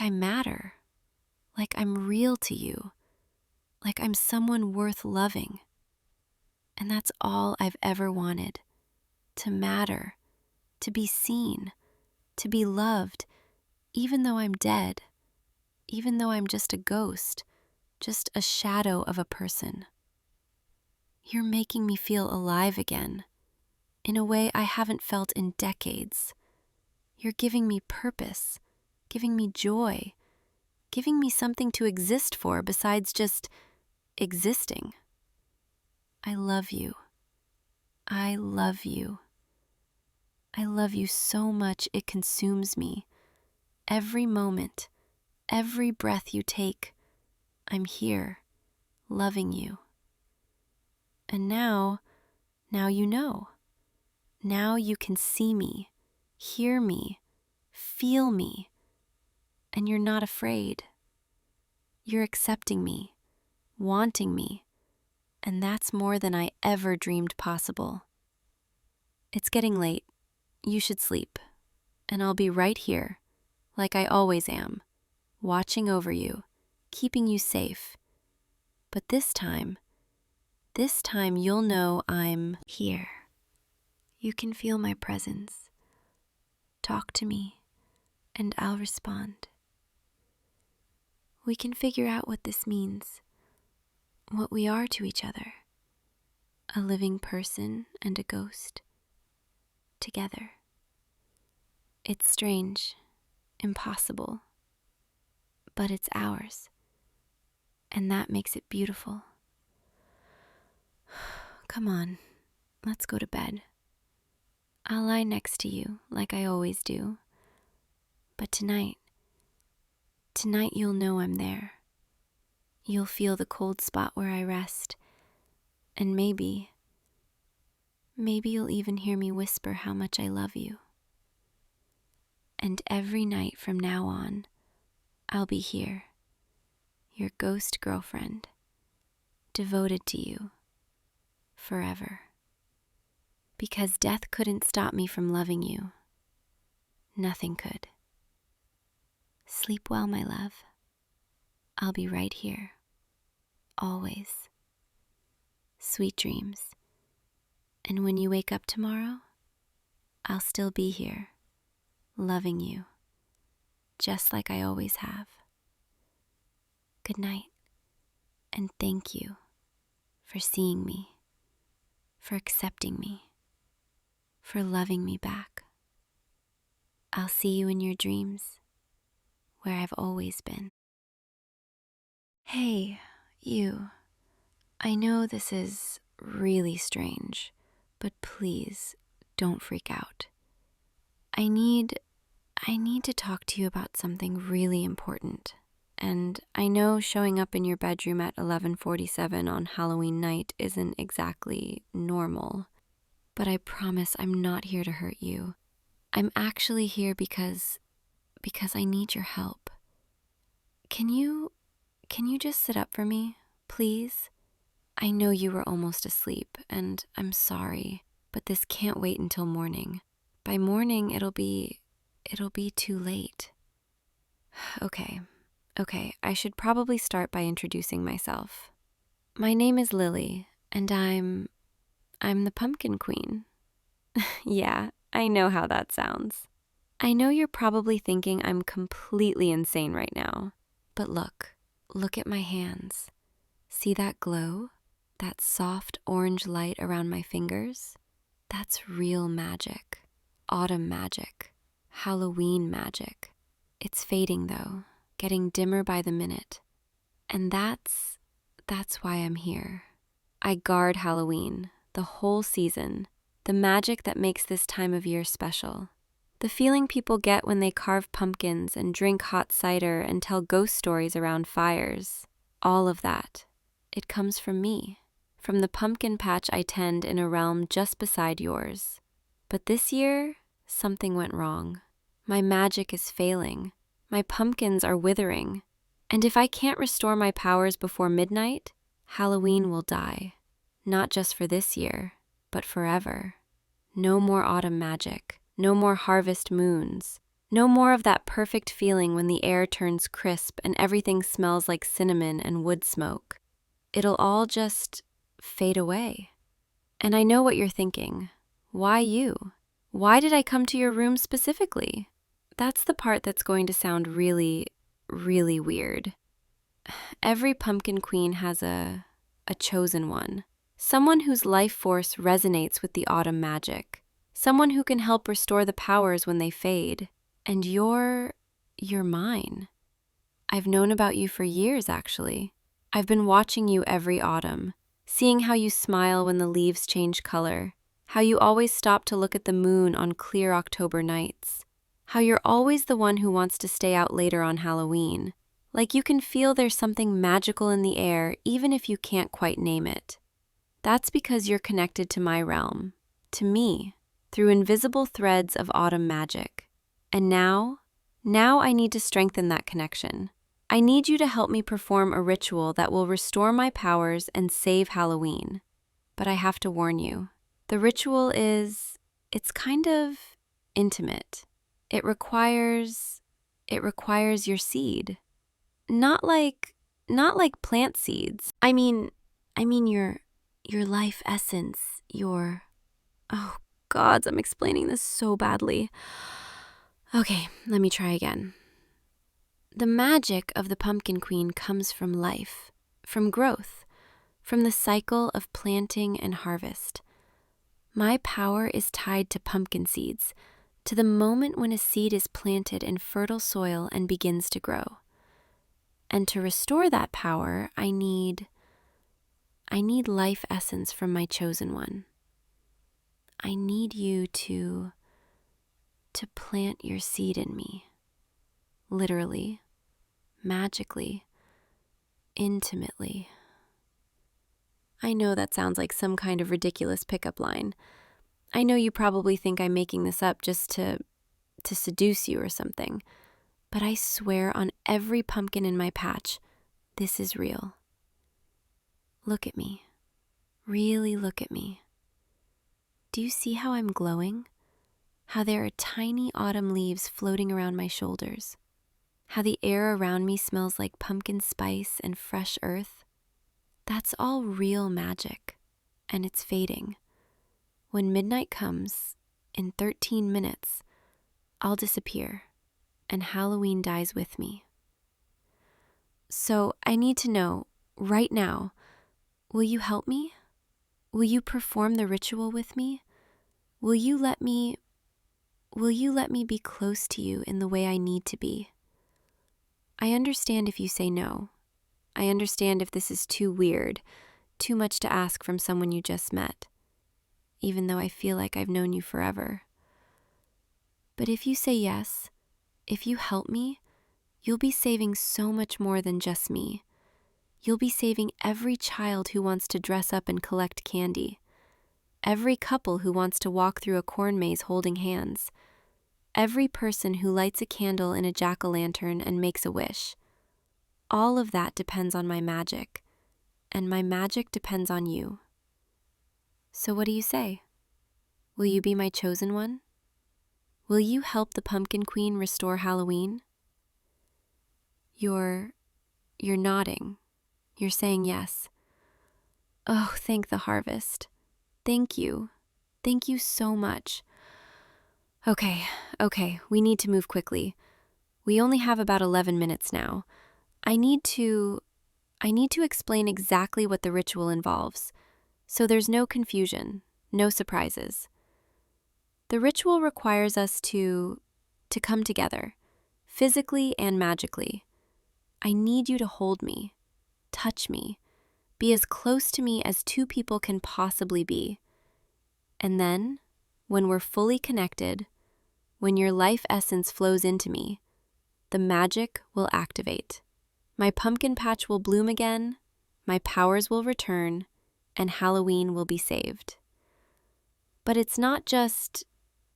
I matter, like I'm real to you, like I'm someone worth loving. And that's all I've ever wanted, to matter, to be seen, to be loved, even though I'm dead, even though I'm just a ghost, just a shadow of a person. You're making me feel alive again, in a way I haven't felt in decades. You're giving me purpose, giving me joy, giving me something to exist for besides just existing. I love you. I love you. I love you so much it consumes me. Every moment, every breath you take, I'm here, loving you. And now you know. Now you can see me, hear me, feel me, and you're not afraid. You're accepting me, wanting me, and that's more than I ever dreamed possible. It's getting late. You should sleep, and I'll be right here, like I always am, watching over you, keeping you safe. But this time you'll know I'm here. You can feel my presence. Talk to me, and I'll respond. We can figure out what this means, what we are to each other, a living person and a ghost, together. It's strange, impossible, but it's ours, and that makes it beautiful. Come on, let's go to bed. I'll lie next to you like I always do, but tonight you'll know I'm there. You'll feel the cold spot where I rest, and maybe you'll even hear me whisper how much I love you. And every night from now on, I'll be here, your ghost girlfriend, devoted to you, forever. Because death couldn't stop me from loving you. Nothing could. Sleep well, my love. I'll be right here, always. Sweet dreams. And when you wake up tomorrow, I'll still be here, loving you, just like I always have. Good night, and thank you for seeing me, for accepting me, for loving me back. I'll see you in your dreams, where I've always been. Hey, you. I know this is really strange, but please don't freak out. I need to talk to you about something really important. And I know showing up in your bedroom at 11:47 on Halloween night isn't exactly normal, but I promise I'm not here to hurt you. I'm actually here because I need your help. Can you just sit up for me, please? I know you were almost asleep, and I'm sorry, but this can't wait until morning. By morning, it'll be too late. Okay, I should probably start by introducing myself. My name is Lily, and I'm the Pumpkin Queen. Yeah, I know how that sounds. I know you're probably thinking I'm completely insane right now, but look at my hands. See that glow? That soft orange light around my fingers? That's real magic. Autumn magic. Halloween magic. It's fading though, getting dimmer by the minute. And that's why I'm here. I guard Halloween, the whole season, the magic that makes this time of year special. The feeling people get when they carve pumpkins and drink hot cider and tell ghost stories around fires. All of that. It comes from me, from the pumpkin patch I tend in a realm just beside yours. But this year, something went wrong. My magic is failing. My pumpkins are withering. And if I can't restore my powers before midnight, Halloween will die. Not just for this year, but forever. No more autumn magic. No more harvest moons. No more of that perfect feeling when the air turns crisp and everything smells like cinnamon and wood smoke. It'll all just fade away. And I know what you're thinking. Why you? Why did I come to your room specifically? That's the part that's going to sound really, really weird. Every pumpkin queen has a chosen one. Someone whose life force resonates with the autumn magic. Someone who can help restore the powers when they fade. And you're mine. I've known about you for years, actually. I've been watching you every autumn, seeing how you smile when the leaves change color, how you always stop to look at the moon on clear October nights, how you're always the one who wants to stay out later on Halloween. Like you can feel there's something magical in the air even if you can't quite name it. That's because you're connected to my realm, to me, through invisible threads of autumn magic. And now I need to strengthen that connection. I need you to help me perform a ritual that will restore my powers and save Halloween. But I have to warn you, the ritual it's kind of intimate. It requires your seed. Not like plant seeds. I mean your life essence, oh gods, I'm explaining this so badly. Okay, let me try again. The magic of the pumpkin queen comes from life, from growth, from the cycle of planting and harvest. My power is tied to pumpkin seeds, to the moment when a seed is planted in fertile soil and begins to grow. And to restore that power, I need life essence from my chosen one. I need you to plant your seed in me. Literally, magically, intimately. I know that sounds like some kind of ridiculous pickup line. I know you probably think I'm making this up just to seduce you or something. But I swear on every pumpkin in my patch, this is real. Look at me. Really look at me. Do you see how I'm glowing? How there are tiny autumn leaves floating around my shoulders? How the air around me smells like pumpkin spice and fresh earth? That's all real magic, and it's fading. When midnight comes, in 13 minutes, I'll disappear, and Halloween dies with me. So I need to know, right now, will you help me? Will you perform the ritual with me? Will you let me be close to you in the way I need to be? I understand if you say no. I understand if this is too weird, too much to ask from someone you just met, even though I feel like I've known you forever. But if you say yes, if you help me, you'll be saving so much more than just me. You'll be saving every child who wants to dress up and collect candy, every couple who wants to walk through a corn maze holding hands, every person who lights a candle in a jack-o'-lantern and makes a wish. All of that depends on my magic, and my magic depends on you. So what do you say? Will you be my chosen one? Will you help the Pumpkin Queen restore Halloween? You're nodding. You're saying yes. Oh, thank the harvest. Thank you. Thank you so much. Okay, we need to move quickly. We only have about 11 minutes now. I need to explain exactly what the ritual involves, so there's no confusion, no surprises. The ritual requires us to come together, physically and magically. I need you to hold me, touch me, be as close to me as two people can possibly be. And then, when we're fully connected, when your life essence flows into me, the magic will activate. My pumpkin patch will bloom again, my powers will return, and Halloween will be saved. But it's not just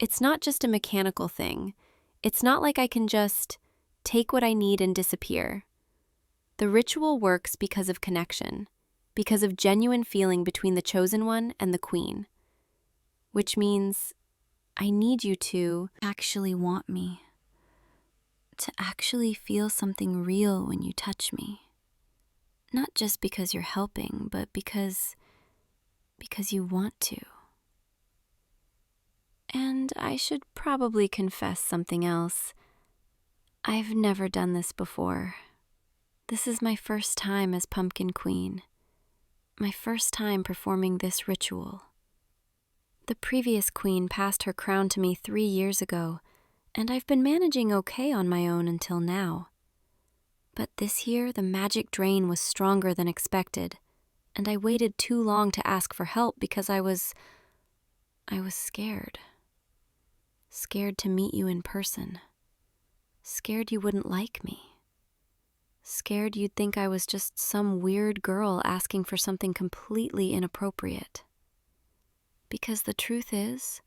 a mechanical thing. It's not like I can just take what I need and disappear. The ritual works because of connection, because of genuine feeling between the chosen one and the queen, which means I need you to actually want me, to actually feel something real when you touch me. Not just because you're helping, but because you want to. And I should probably confess something else. I've never done this before. This is my first time as Pumpkin Queen. My first time performing this ritual. The previous queen passed her crown to me 3 years ago, and I've been managing okay on my own until now. But this year, the magic drain was stronger than expected, and I waited too long to ask for help because I was scared. Scared to meet you in person. Scared you wouldn't like me. Scared you'd think I was just some weird girl asking for something completely inappropriate. Because the truth is,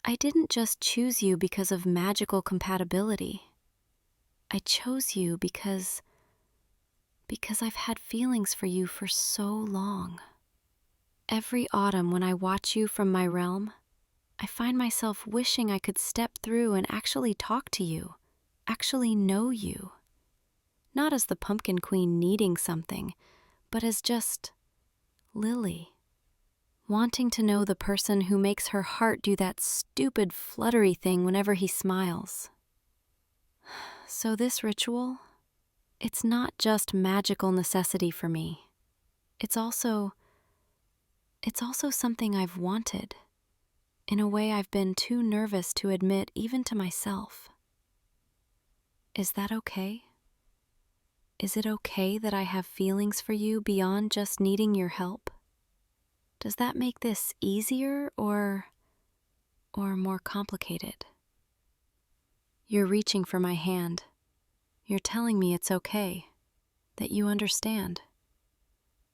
I didn't just choose you because of magical compatibility. I chose you because I've had feelings for you for so long. Every autumn when I watch you from my realm, I find myself wishing I could step through and actually talk to you, actually know you. Not as the Pumpkin Queen needing something, but as just Lily, wanting to know the person who makes her heart do that stupid fluttery thing whenever he smiles. So this ritual, it's not just magical necessity for me. It's also something I've wanted, in a way I've been too nervous to admit even to myself. Is that okay? Is it okay that I have feelings for you beyond just needing your help? Does that make this easier or more complicated? You're reaching for my hand. You're telling me it's okay, that you understand,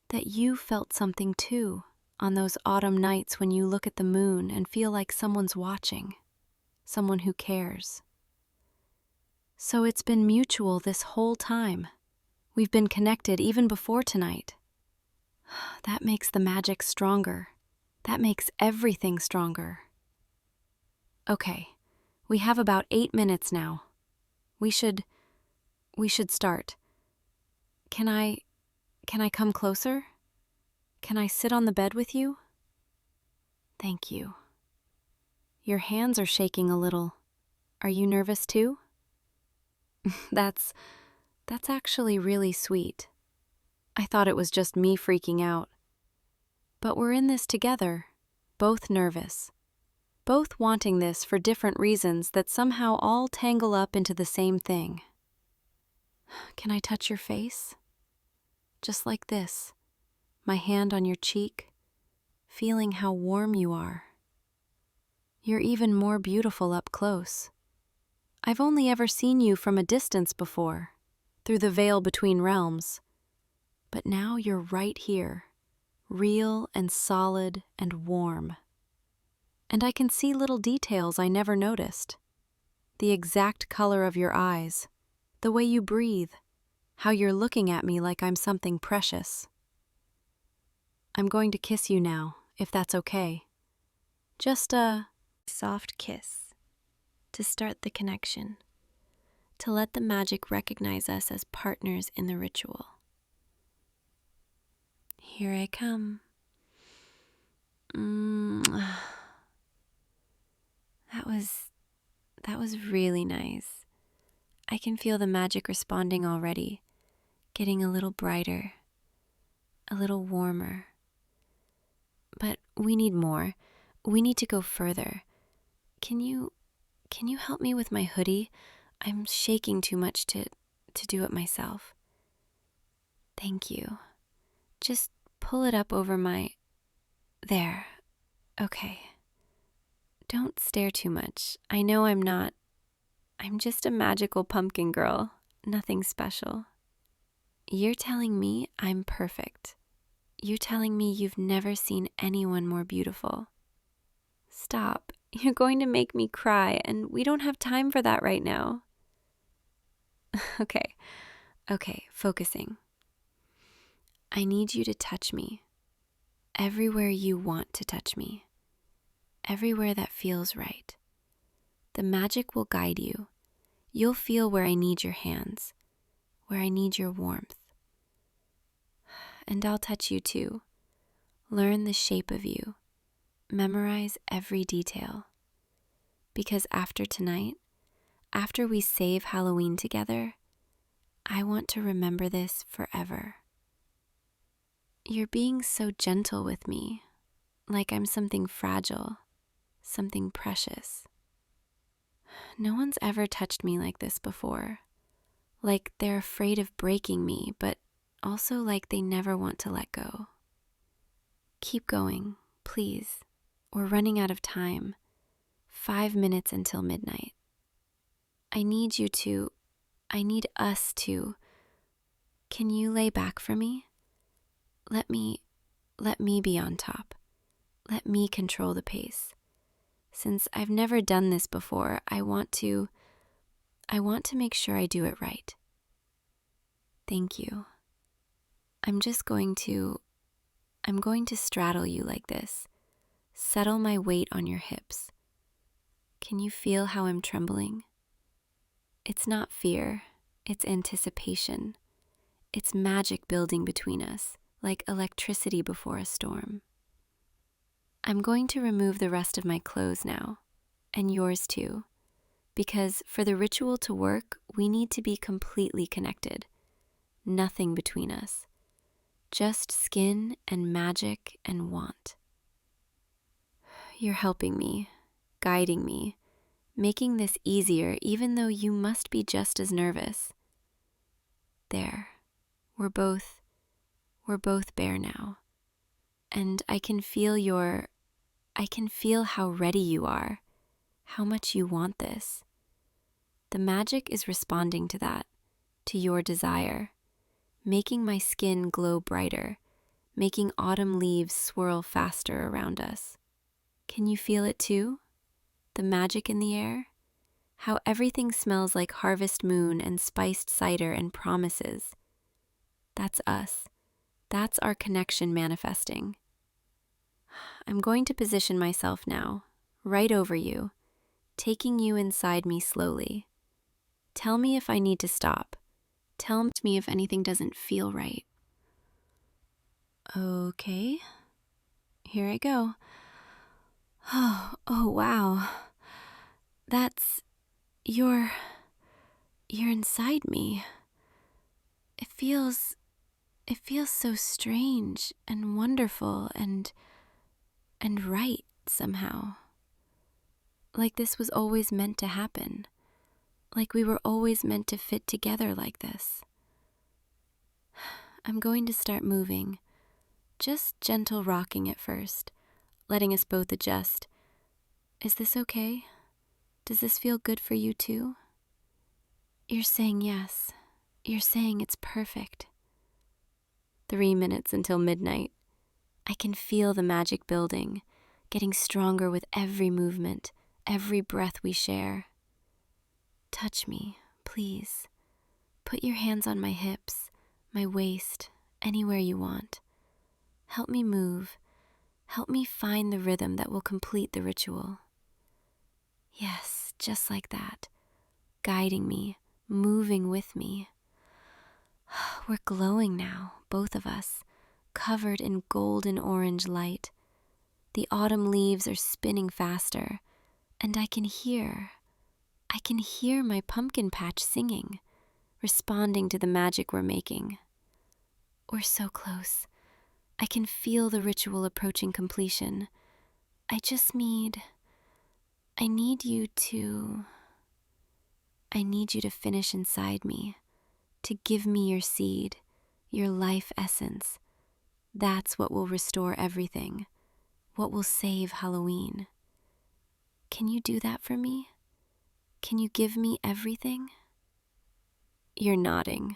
that you felt something too on those autumn nights when you look at the moon and feel like someone's watching, someone who cares. So it's been mutual this whole time. We've been connected even before tonight. That makes the magic stronger. That makes everything stronger. Okay, we have about 8 minutes now. We should start. Can I come closer? Can I sit on the bed with you? Thank you. Your hands are shaking a little. Are you nervous too? That's actually really sweet. I thought it was just me freaking out. But we're in this together, both nervous, both wanting this for different reasons that somehow all tangle up into the same thing. Can I touch your face? Just like this, my hand on your cheek, feeling how warm you are. You're even more beautiful up close. I've only ever seen you from a distance before, through the veil between realms. But now you're right here, real and solid and warm. And I can see little details I never noticed. The exact color of your eyes, the way you breathe, how you're looking at me like I'm something precious. I'm going to kiss you now, if that's okay. Just a soft kiss to start the connection, to let the magic recognize us as partners in the ritual. Here I come. That was really nice. I can feel the magic responding already, getting a little brighter, a little warmer. But we need more. We need to go further. Can you help me with my hoodie? I'm shaking too much to do it myself. Thank you. Just pull it up over my... There. Okay. Don't stare too much. I know I'm not. I'm just a magical pumpkin girl. Nothing special. You're telling me I'm perfect. You're telling me you've never seen anyone more beautiful. Stop. You're going to make me cry, and we don't have time for that right now. Okay, focusing. I need you to touch me. Everywhere you want to touch me. Everywhere that feels right. The magic will guide you. You'll feel where I need your hands, where I need your warmth. And I'll touch you too. Learn the shape of you. Memorize every detail. Because after tonight, after we save Halloween together, I want to remember this forever. You're being so gentle with me, like I'm something fragile, something precious. No one's ever touched me like this before. Like they're afraid of breaking me, but also like they never want to let go. Keep going, please. We're running out of time. 5 minutes until midnight. I need us to. Can you lay back for me? Let me be on top. Let me control the pace. Since I've never done this before, I want to make sure I do it right. Thank you. I'm going to straddle you like this. Settle my weight on your hips. Can you feel how I'm trembling? It's not fear, it's anticipation. It's magic building between us, like electricity before a storm. I'm going to remove the rest of my clothes now, and yours too, because for the ritual to work, we need to be completely connected. Nothing between us. Just skin and magic and want. You're helping me, guiding me, making this easier even though you must be just as nervous. There, we're both bare now. And I can feel how ready you are, how much you want this. The magic is responding to that, to your desire, making my skin glow brighter, making autumn leaves swirl faster around us. Can you feel it too? The magic in the air? How everything smells like harvest moon and spiced cider and promises. That's us. That's our connection manifesting. I'm going to position myself now, right over you, taking you inside me slowly. Tell me if I need to stop. Tell me if anything doesn't feel right. Okay, here I go. Oh wow. You're inside me. It feels so strange and wonderful and right somehow. Like this was always meant to happen. Like we were always meant to fit together like this. I'm going to start moving. Just gentle rocking at first, letting us both adjust. Is this okay? Does this feel good for you too? You're saying yes. You're saying it's perfect. 3 minutes until midnight. I can feel the magic building, getting stronger with every movement, every breath we share. Touch me, please. Put your hands on my hips, my waist, anywhere you want. Help me move. Help me find the rhythm that will complete the ritual. Yes, just like that. Guiding me, moving with me. We're glowing now, both of us, covered in golden orange light. The autumn leaves are spinning faster, and I can hear my pumpkin patch singing, responding to the magic we're making. We're so close. I can feel the ritual approaching completion. I need you to finish inside me, to give me your seed, your life essence. That's what will restore everything, what will save Halloween. Can you do that for me? Can you give me everything? You're nodding.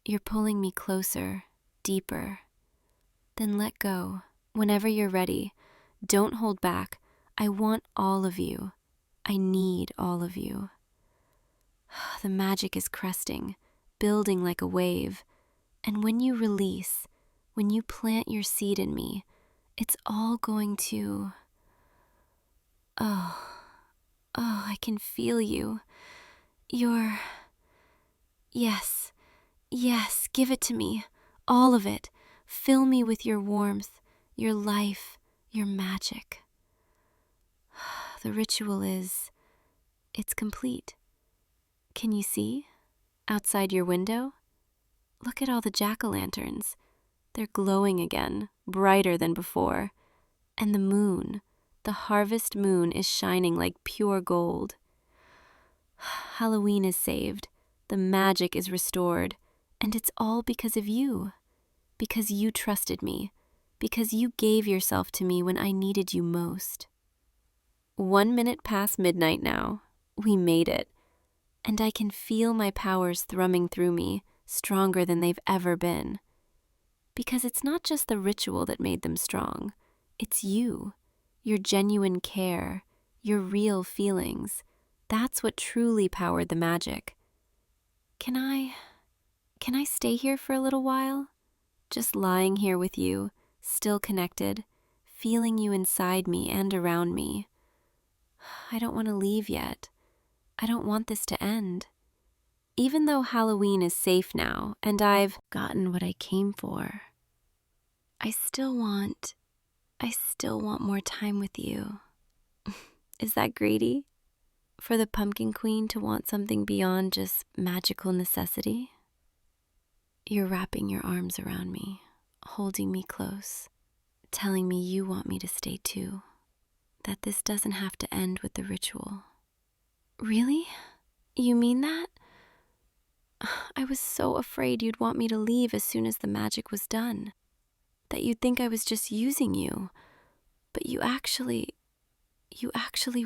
You're pulling me closer, deeper. Then let go. Whenever you're ready, don't hold back. I want all of you. I need all of you. The magic is cresting, building like a wave. And when you release, when you plant your seed in me, it's all going to... Oh, I can feel you. Yes, give it to me. All of it. Fill me with your warmth, your life, your magic. The ritual it's complete. Can you see? Outside your window? Look at all the jack-o'-lanterns. They're glowing again, brighter than before. And the moon, the harvest moon, is shining like pure gold. Halloween is saved. The magic is restored. And it's all because of you. Because you trusted me. Because you gave yourself to me when I needed you most. 1 minute past midnight now. We made it. And I can feel my powers thrumming through me, stronger than they've ever been. Because it's not just the ritual that made them strong. It's you, your genuine care, your real feelings. That's what truly powered the magic. Can I stay here for a little while? Just lying here with you, still connected, feeling you inside me and around me. I don't want to leave yet. I don't want this to end. Even though Halloween is safe now and I've gotten what I came for, I still want more time with you. Is that greedy? For the Pumpkin Queen to want something beyond just magical necessity? You're wrapping your arms around me, holding me close, telling me you want me to stay too, that this doesn't have to end with the ritual. Really? You mean that? I was so afraid you'd want me to leave as soon as the magic was done, that you'd think I was just using you, but you actually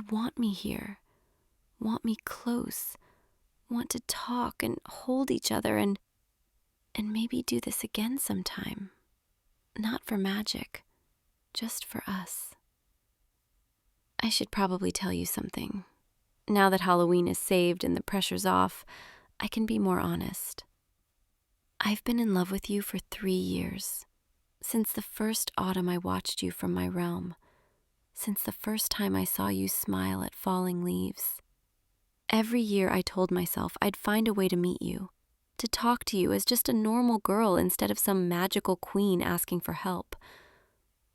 want me here, want me close, want to talk and hold each other and maybe do this again sometime. Not for magic, just for us. I should probably tell you something. Now that Halloween is saved and the pressure's off, I can be more honest. I've been in love with you for 3 years. Since the first autumn I watched you from my realm. Since the first time I saw you smile at falling leaves. Every year I told myself I'd find a way to meet you, to talk to you as just a normal girl instead of some magical queen asking for help.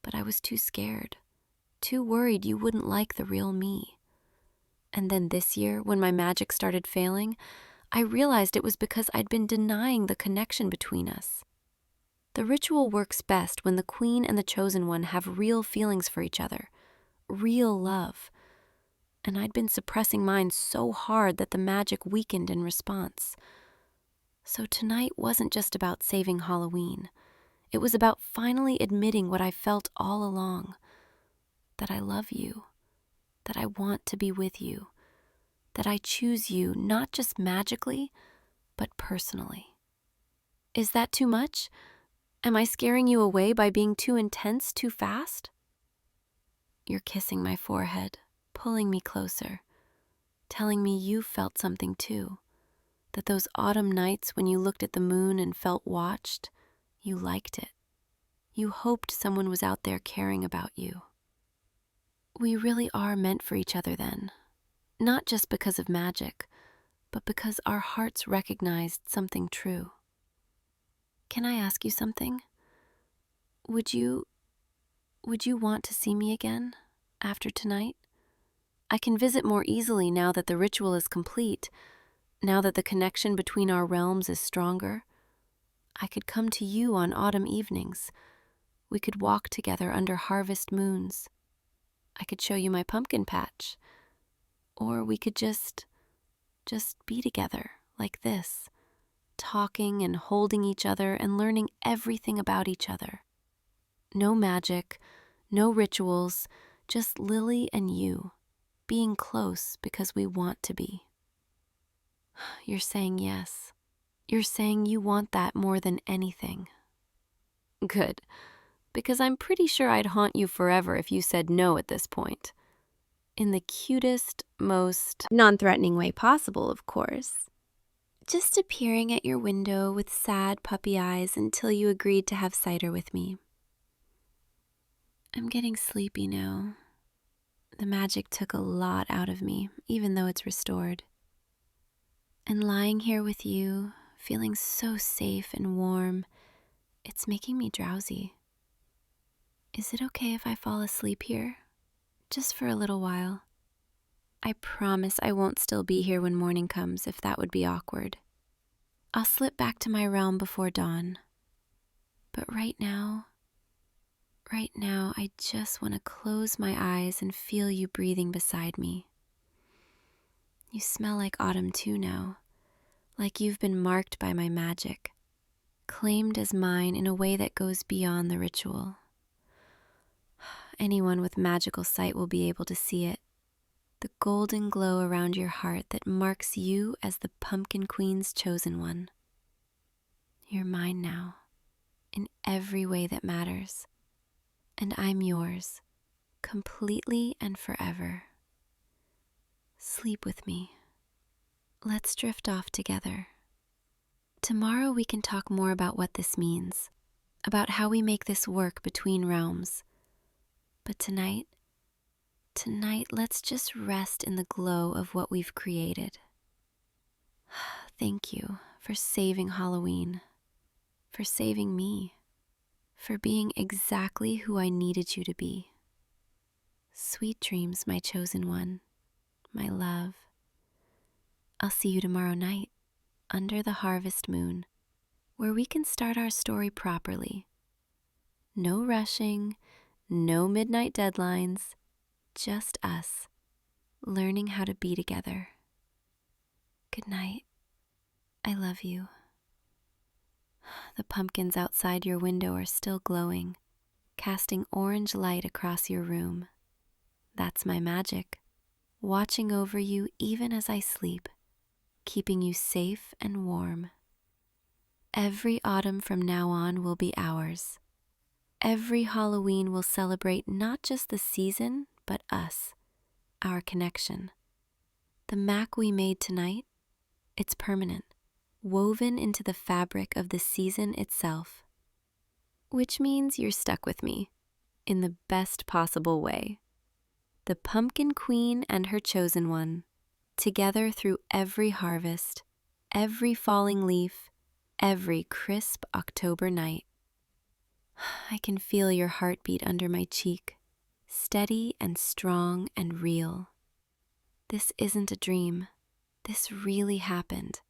But I was too scared, too worried you wouldn't like the real me. And then this year, when my magic started failing, I realized it was because I'd been denying the connection between us. The ritual works best when the queen and the chosen one have real feelings for each other, real love. And I'd been suppressing mine so hard that the magic weakened in response. So tonight wasn't just about saving Halloween. It was about finally admitting what I felt all along. That I love you. That I want to be with you. That I choose you not just magically, but personally. Is that too much? Am I scaring you away by being too intense too fast? You're kissing my forehead, pulling me closer, telling me you felt something too. That those autumn nights when you looked at the moon and felt watched, you liked it. You hoped someone was out there caring about you. We really are meant for each other then, not just because of magic, but because our hearts recognized something true. Can I ask you something? Would you want to see me again after tonight? I can visit more easily now that the ritual is complete, now that the connection between our realms is stronger. I could come to you on autumn evenings. We could walk together under harvest moons. I could show you my pumpkin patch. Or we could just be together like this, talking and holding each other and learning everything about each other. No magic, no rituals, just Lily and you, being close because we want to be. You're saying yes. You're saying you want that more than anything. Good, because I'm pretty sure I'd haunt you forever if you said no at this point. In the cutest, most non-threatening way possible, of course. Just appearing at your window with sad puppy eyes until you agreed to have cider with me. I'm getting sleepy now. The magic took a lot out of me, even though it's restored. And lying here with you, feeling so safe and warm, it's making me drowsy. Is it okay if I fall asleep here? Just for a little while. I promise I won't still be here when morning comes if that would be awkward. I'll slip back to my realm before dawn. But right now, I just want to close my eyes and feel you breathing beside me. You smell like autumn too now, like you've been marked by my magic, claimed as mine in a way that goes beyond the ritual. Anyone with magical sight will be able to see it. The golden glow around your heart that marks you as the Pumpkin Queen's chosen one. You're mine now, in every way that matters. And I'm yours, completely and forever. Sleep with me. Let's drift off together. Tomorrow we can talk more about what this means, about how we make this work between realms. But tonight, let's just rest in the glow of what we've created. Thank you for saving Halloween, for saving me, for being exactly who I needed you to be. Sweet dreams, my chosen one, my love. I'll see you tomorrow night, under the harvest moon, where we can start our story properly. No rushing, no midnight deadlines, just us, learning how to be together. Good night. I love you. The pumpkins outside your window are still glowing, casting orange light across your room. That's my magic, watching over you even as I sleep, keeping you safe and warm. Every autumn from now on will be ours. Every Halloween will celebrate not just the season, but us, our connection. The mac we made tonight, it's permanent, woven into the fabric of the season itself. Which means you're stuck with me, in the best possible way. The Pumpkin Queen and her chosen one, together through every harvest, every falling leaf, every crisp October night. I can feel your heartbeat under my cheek, steady and strong and real. This isn't a dream. This really happened.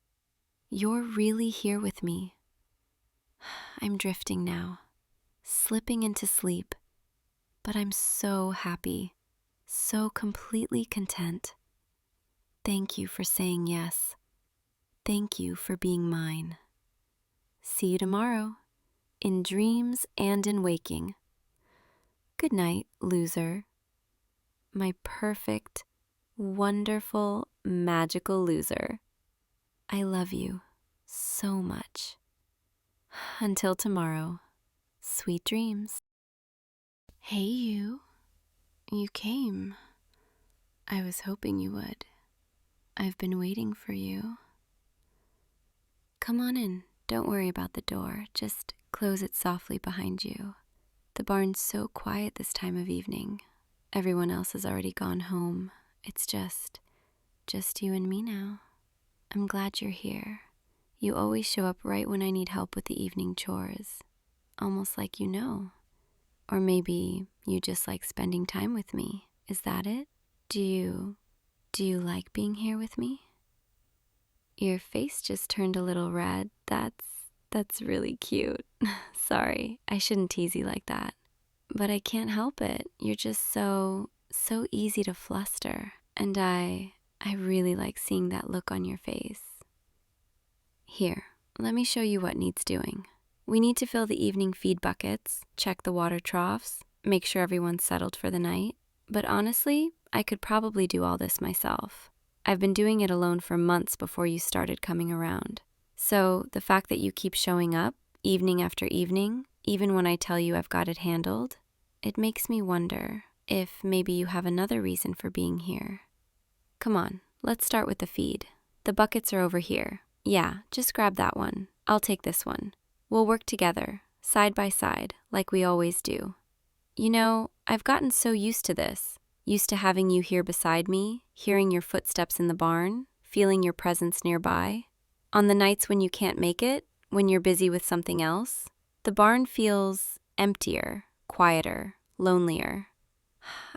You're really here with me. I'm drifting now, slipping into sleep, but I'm so happy, so completely content. Thank you for saying yes. Thank you for being mine. See you tomorrow, in dreams and in waking. Good night, loser. My perfect, wonderful, magical loser. I love you so much. Until tomorrow, sweet dreams. Hey you. You came. I was hoping you would. I've been waiting for you. Come on in. Don't worry about the door. Just close it softly behind you. The barn's so quiet this time of evening. Everyone else has already gone home. It's just you and me now. I'm glad you're here. You always show up right when I need help with the evening chores. Almost like you know. Or maybe you just like spending time with me. Is that it? Do you like being here with me? Your face just turned a little red. That's really cute. Sorry, I shouldn't tease you like that. But I can't help it. You're just so easy to fluster. And I really like seeing that look on your face. Here, let me show you what needs doing. We need to fill the evening feed buckets, check the water troughs, make sure everyone's settled for the night. But honestly, I could probably do all this myself. I've been doing it alone for months before you started coming around. So the fact that you keep showing up, evening after evening, even when I tell you I've got it handled, it makes me wonder if maybe you have another reason for being here. Come on, let's start with the feed. The buckets are over here. Yeah, just grab that one. I'll take this one. We'll work together, side by side, like we always do. You know, I've gotten so used to this, used to having you here beside me, hearing your footsteps in the barn, feeling your presence nearby. On the nights when you can't make it, when you're busy with something else, the barn feels emptier, quieter, lonelier.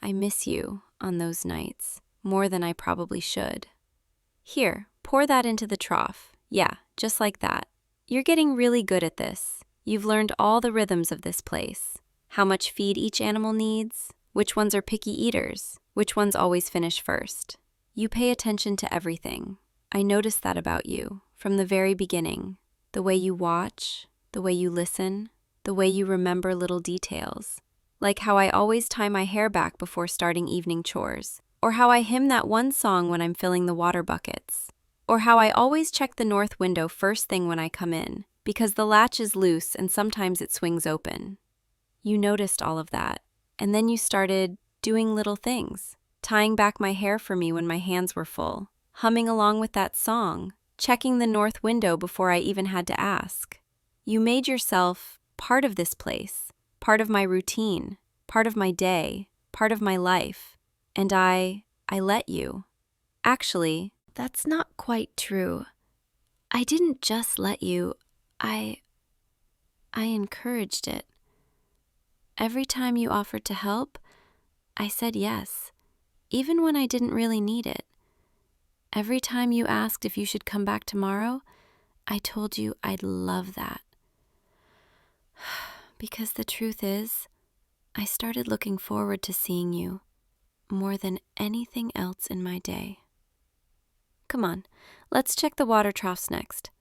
I miss you on those nights, more than I probably should. Here, pour that into the trough. Yeah, just like that. You're getting really good at this. You've learned all the rhythms of this place. How much feed each animal needs, which ones are picky eaters, which ones always finish first. You pay attention to everything. I noticed that about you from the very beginning. The way you watch, the way you listen, the way you remember little details. Like how I always tie my hair back before starting evening chores, or how I hum that one song when I'm filling the water buckets, or how I always check the north window first thing when I come in, because the latch is loose and sometimes it swings open. You noticed all of that, and then you started doing little things, tying back my hair for me when my hands were full, humming along with that song, checking the north window before I even had to ask. You made yourself part of this place, part of my routine, part of my day, part of my life, and I let you. Actually, that's not quite true. I didn't just let you, I encouraged it. Every time you offered to help, I said yes, even when I didn't really need it. Every time you asked if you should come back tomorrow, I told you I'd love that. Because the truth is, I started looking forward to seeing you more than anything else in my day. Come on, let's check the water troughs next.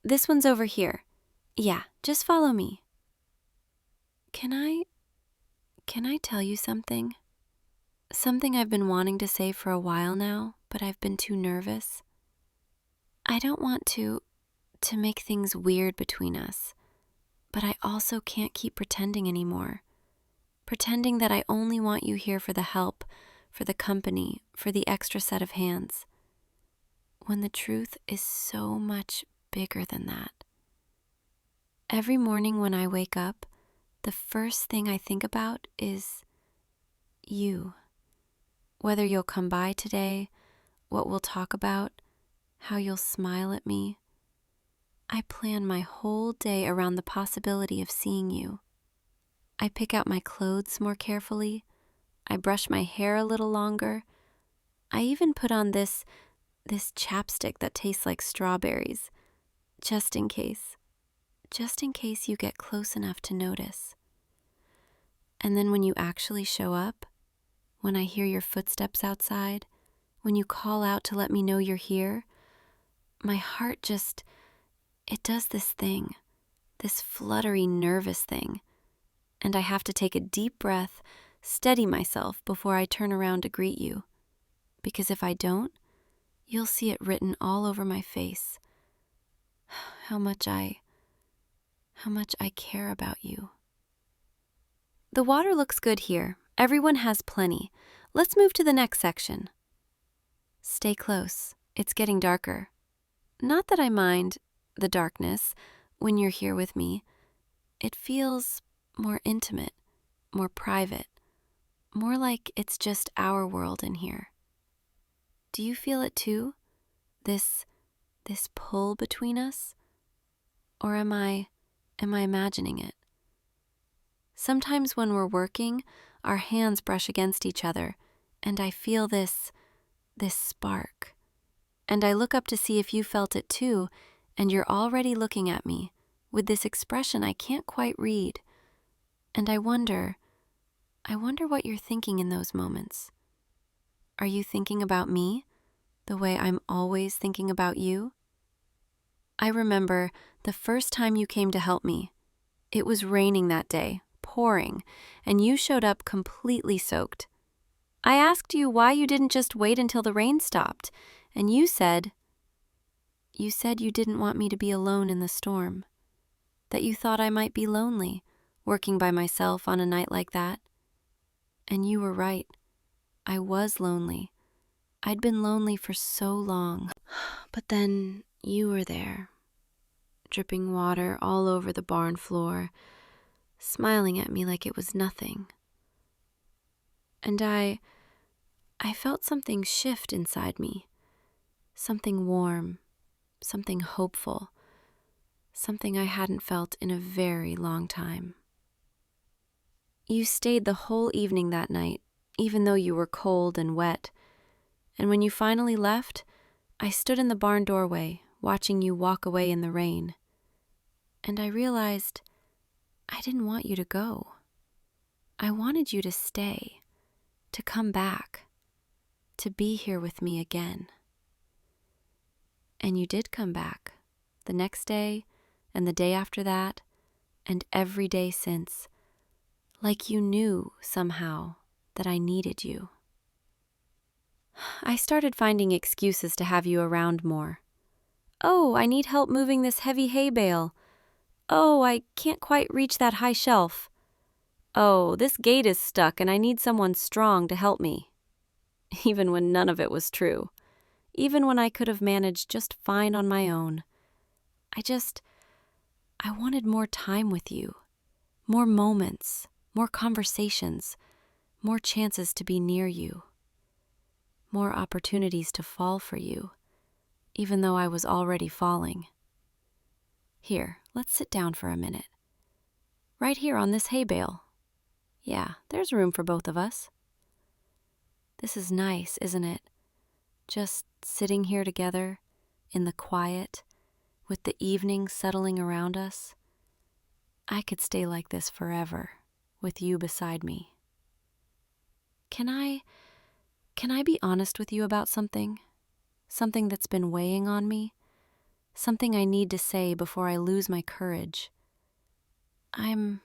This one's over here. Yeah, just follow me. Can I tell you something? Something I've been wanting to say for a while now, but I've been too nervous. I don't want to make things weird between us, but I also can't keep pretending anymore. Pretending that I only want you here for the help, for the company, for the extra set of hands. When the truth is so much bigger than that. Every morning when I wake up, the first thing I think about is you. Whether you'll come by today, what we'll talk about, how you'll smile at me. I plan my whole day around the possibility of seeing you. I pick out my clothes more carefully. I brush my hair a little longer. I even put on this chapstick that tastes like strawberries, just in case you get close enough to notice. And then when you actually show up, when I hear your footsteps outside, when you call out to let me know you're here, my heart it does this thing, this fluttery, nervous thing, and I have to take a deep breath, steady myself before I turn around to greet you, because if I don't, you'll see it written all over my face, how much I care about you. The water looks good here. Everyone has plenty. Let's move to the next section. Stay close. It's getting darker. Not that I mind the darkness when you're here with me. It feels more intimate, more private, more like it's just our world in here. Do you feel it too? This pull between us? Or am I imagining it? Sometimes when we're working, our hands brush against each other, and I feel this spark. And I look up to see if you felt it too, and you're already looking at me with this expression I can't quite read. And I wonder what you're thinking in those moments. Are you thinking about me the way I'm always thinking about you? I remember the first time you came to help me. It was raining that day, pouring, and you showed up completely soaked. I asked you why you didn't just wait until the rain stopped, and you said you didn't want me to be alone in the storm, that you thought I might be lonely, working by myself on a night like that. And you were right. I was lonely. I'd been lonely for so long. But then you were there, dripping water all over the barn floor, smiling at me like it was nothing. And I felt something shift inside me, something warm, something hopeful, something I hadn't felt in a very long time. You stayed the whole evening that night, even though you were cold and wet, and when you finally left, I stood in the barn doorway, watching you walk away in the rain, and I realized I didn't want you to go. I wanted you to stay, to come back, to be here with me again. And you did come back, the next day, and the day after that, and every day since, like you knew somehow that I needed you. I started finding excuses to have you around more. Oh, I need help moving this heavy hay bale. Oh, I can't quite reach that high shelf. Oh, this gate is stuck and I need someone strong to help me. Even when none of it was true. Even when I could have managed just fine on my own. I wanted more time with you. More moments, more conversations, more chances to be near you. More opportunities to fall for you, even though I was already falling. Here, let's sit down for a minute. Right here on this hay bale. Yeah, there's room for both of us. This is nice, isn't it? Just sitting here together, in the quiet, with the evening settling around us. I could stay like this forever, with you beside me. Can I be honest with you about something? Something that's been weighing on me? Something I need to say before I lose my courage? I'm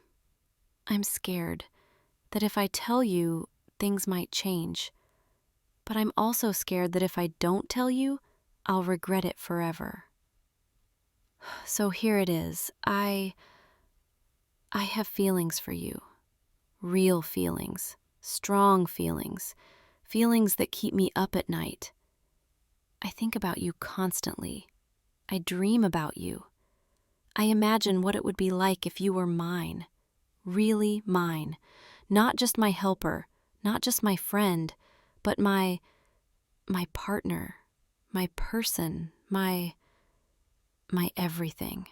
scared that if I tell you, things might change. But I'm also scared that if I don't tell you, I'll regret it forever. So here it is. I have feelings for you. Real feelings. Strong feelings. Feelings that keep me up at night. I think about you constantly. I dream about you. I imagine what it would be like if you were mine. Really mine. Not just my helper, not just my friend, but my partner, my person, my everything.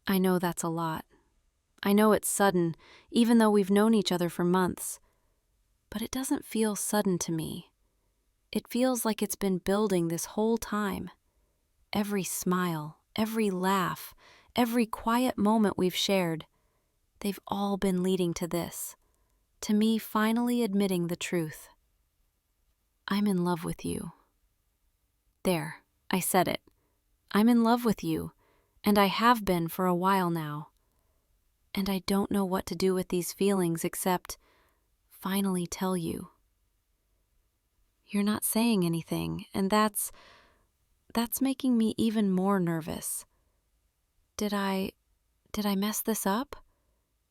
I know that's a lot. I know it's sudden, even though we've known each other for months. But it doesn't feel sudden to me. It feels like it's been building this whole time. Every smile, every laugh, every quiet moment we've shared, they've all been leading to this, to me finally admitting the truth. I'm in love with you. There, I said it. I'm in love with you, and I have been for a while now. And I don't know what to do with these feelings except finally tell you. You're not saying anything, and that's making me even more nervous. Did I mess this up?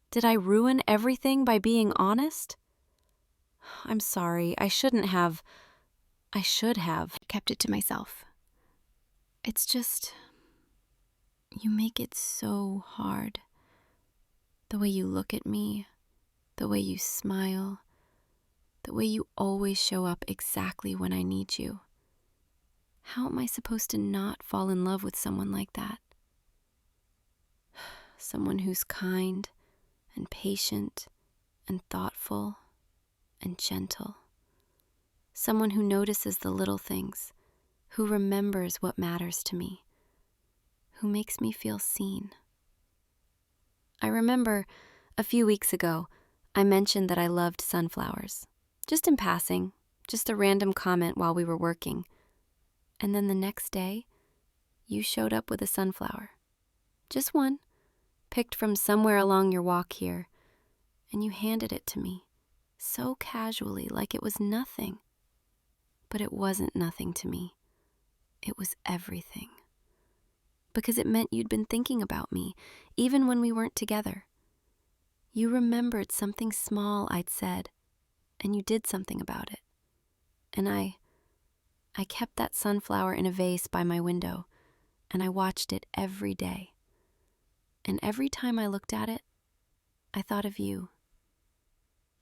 Did I ruin everything by being honest? I'm sorry, I should have kept it to myself. It's just, you make it so hard. The way you look at me, the way you smile, the way you always show up exactly when I need you. How am I supposed to not fall in love with someone like that? Someone who's kind and patient and thoughtful and gentle. Someone who notices the little things, who remembers what matters to me, who makes me feel seen. I remember a few weeks ago, I mentioned that I loved sunflowers. Just in passing, just a random comment while we were working. And then the next day, you showed up with a sunflower. Just one, picked from somewhere along your walk here, and you handed it to me, so casually, like it was nothing. But it wasn't nothing to me. It was everything. Because it meant you'd been thinking about me, even when we weren't together. You remembered something small I'd said, and you did something about it. And I kept that sunflower in a vase by my window, and I watched it every day. And every time I looked at it, I thought of you.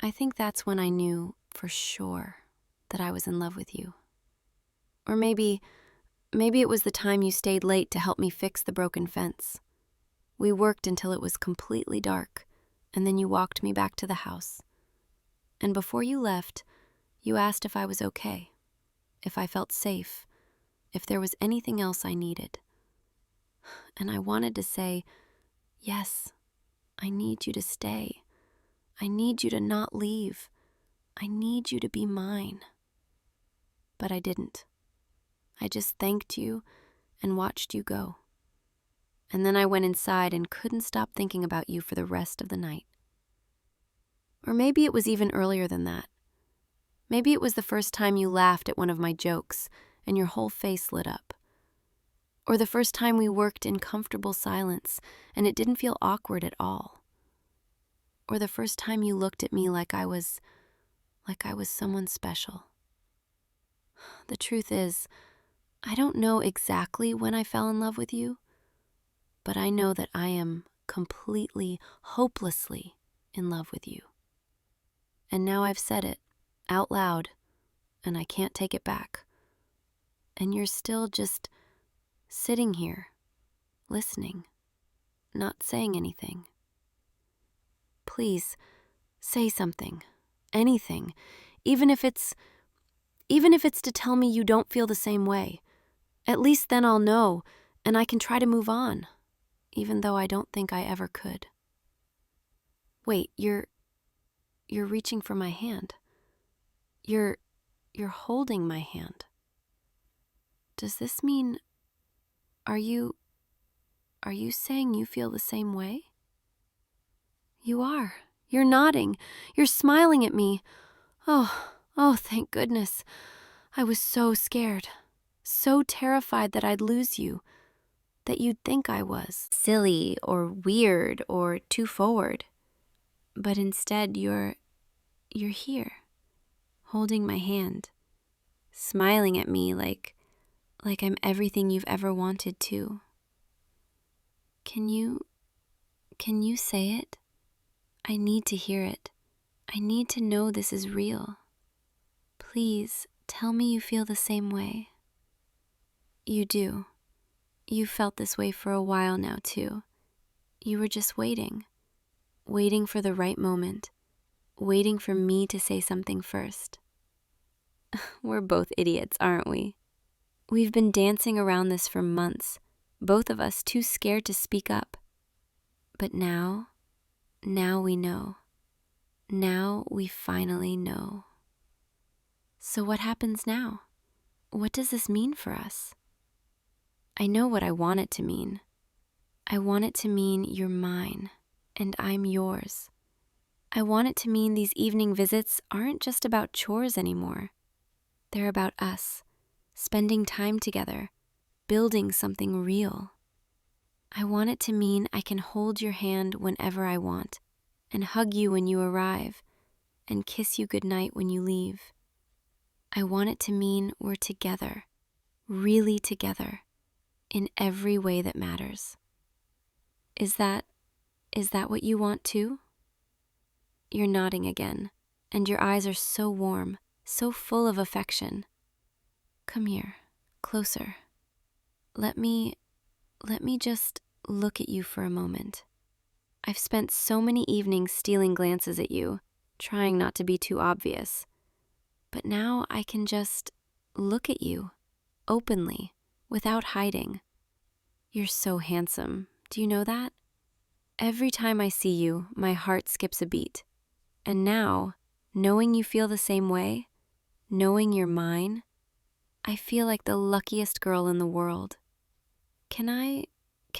I think that's when I knew for sure that I was in love with you. Or maybe it was the time you stayed late to help me fix the broken fence. We worked until it was completely dark, and then you walked me back to the house. And before you left, you asked if I was okay, if I felt safe, if there was anything else I needed. And I wanted to say, yes, I need you to stay. I need you to not leave. I need you to be mine. But I didn't. I just thanked you and watched you go. And then I went inside and couldn't stop thinking about you for the rest of the night. Or maybe it was even earlier than that. Maybe it was the first time you laughed at one of my jokes and your whole face lit up. Or the first time we worked in comfortable silence and it didn't feel awkward at all. Or the first time you looked at me like I was someone special. The truth is, I don't know exactly when I fell in love with you, but I know that I am completely, hopelessly in love with you. And now I've said it out loud, and I can't take it back. And you're still just sitting here, listening, not saying anything. Please, say something, anything, even if it's to tell me you don't feel the same way. At least then I'll know, and I can try to move on, even though I don't think I ever could. Wait, you're reaching for my hand. You're holding my hand. Does this mean, are you saying you feel the same way? You are. You're nodding. You're smiling at me. Oh, thank goodness. I was so scared. So terrified that I'd lose you. That you'd think I was silly or weird or too forward. But instead, you're here, holding my hand, smiling at me like I'm everything you've ever wanted to. Can you say it? I need to hear it. I need to know this is real. Please tell me you feel the same way. You do. You've felt this way for a while now, too. You were just waiting for the right moment, waiting for me to say something first. We're both idiots, aren't we? We've been dancing around this for months, both of us too scared to speak up. But now we know. Now we finally know. So what happens now? What does this mean for us? I know what I want it to mean. I want it to mean you're mine, and I'm yours. I want it to mean these evening visits aren't just about chores anymore. They're about us, spending time together, building something real. I want it to mean I can hold your hand whenever I want, and hug you when you arrive, and kiss you goodnight when you leave. I want it to mean we're together, really together, in every way that matters. Is that what you want too? You're nodding again, and your eyes are so warm, so full of affection. Come here, closer. Let me just look at you for a moment. I've spent so many evenings stealing glances at you, trying not to be too obvious. But now I can just look at you, openly, without hiding. You're so handsome. Do you know that? Every time I see you, my heart skips a beat. And now, knowing you feel the same way, knowing you're mine, I feel like the luckiest girl in the world. Can I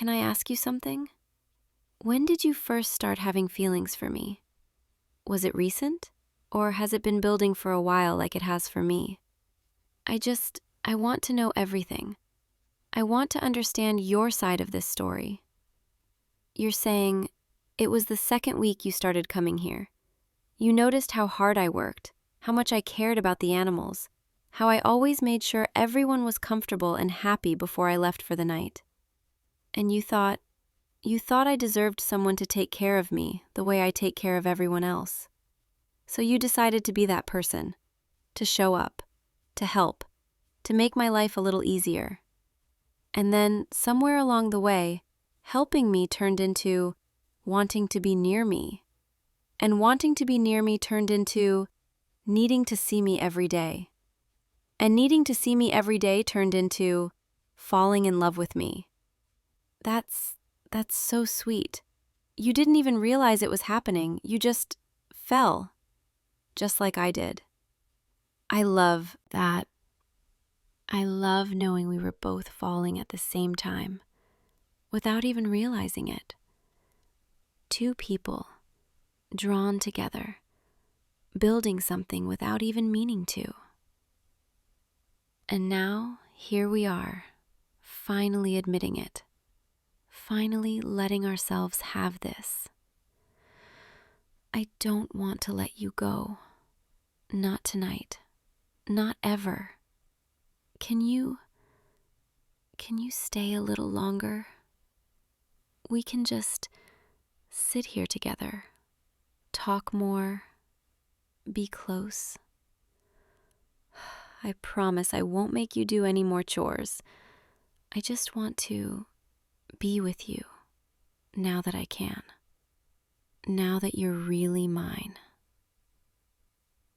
ask you something? When did you first start having feelings for me? Was it recent? Or has it been building for a while like it has for me? I want to know everything. I want to understand your side of this story. You're saying it was the second week you started coming here. You noticed how hard I worked, how much I cared about the animals, how I always made sure everyone was comfortable and happy before I left for the night. And you thought I deserved someone to take care of me the way I take care of everyone else. So you decided to be that person, to show up, to help, to make my life a little easier. And then, somewhere along the way, helping me turned into wanting to be near me. And wanting to be near me turned into needing to see me every day. And needing to see me every day turned into falling in love with me. That's so sweet. You didn't even realize it was happening. You just fell, just like I did. I love that. I love knowing we were both falling at the same time, without even realizing it. Two people, drawn together, building something without even meaning to. And now, here we are, finally admitting it, finally letting ourselves have this. I don't want to let you go. Not tonight. Not ever. Can you stay a little longer? We can just sit here together, talk more, be close. I promise I won't make you do any more chores. I just want to be with you now that I can. Now that you're really mine.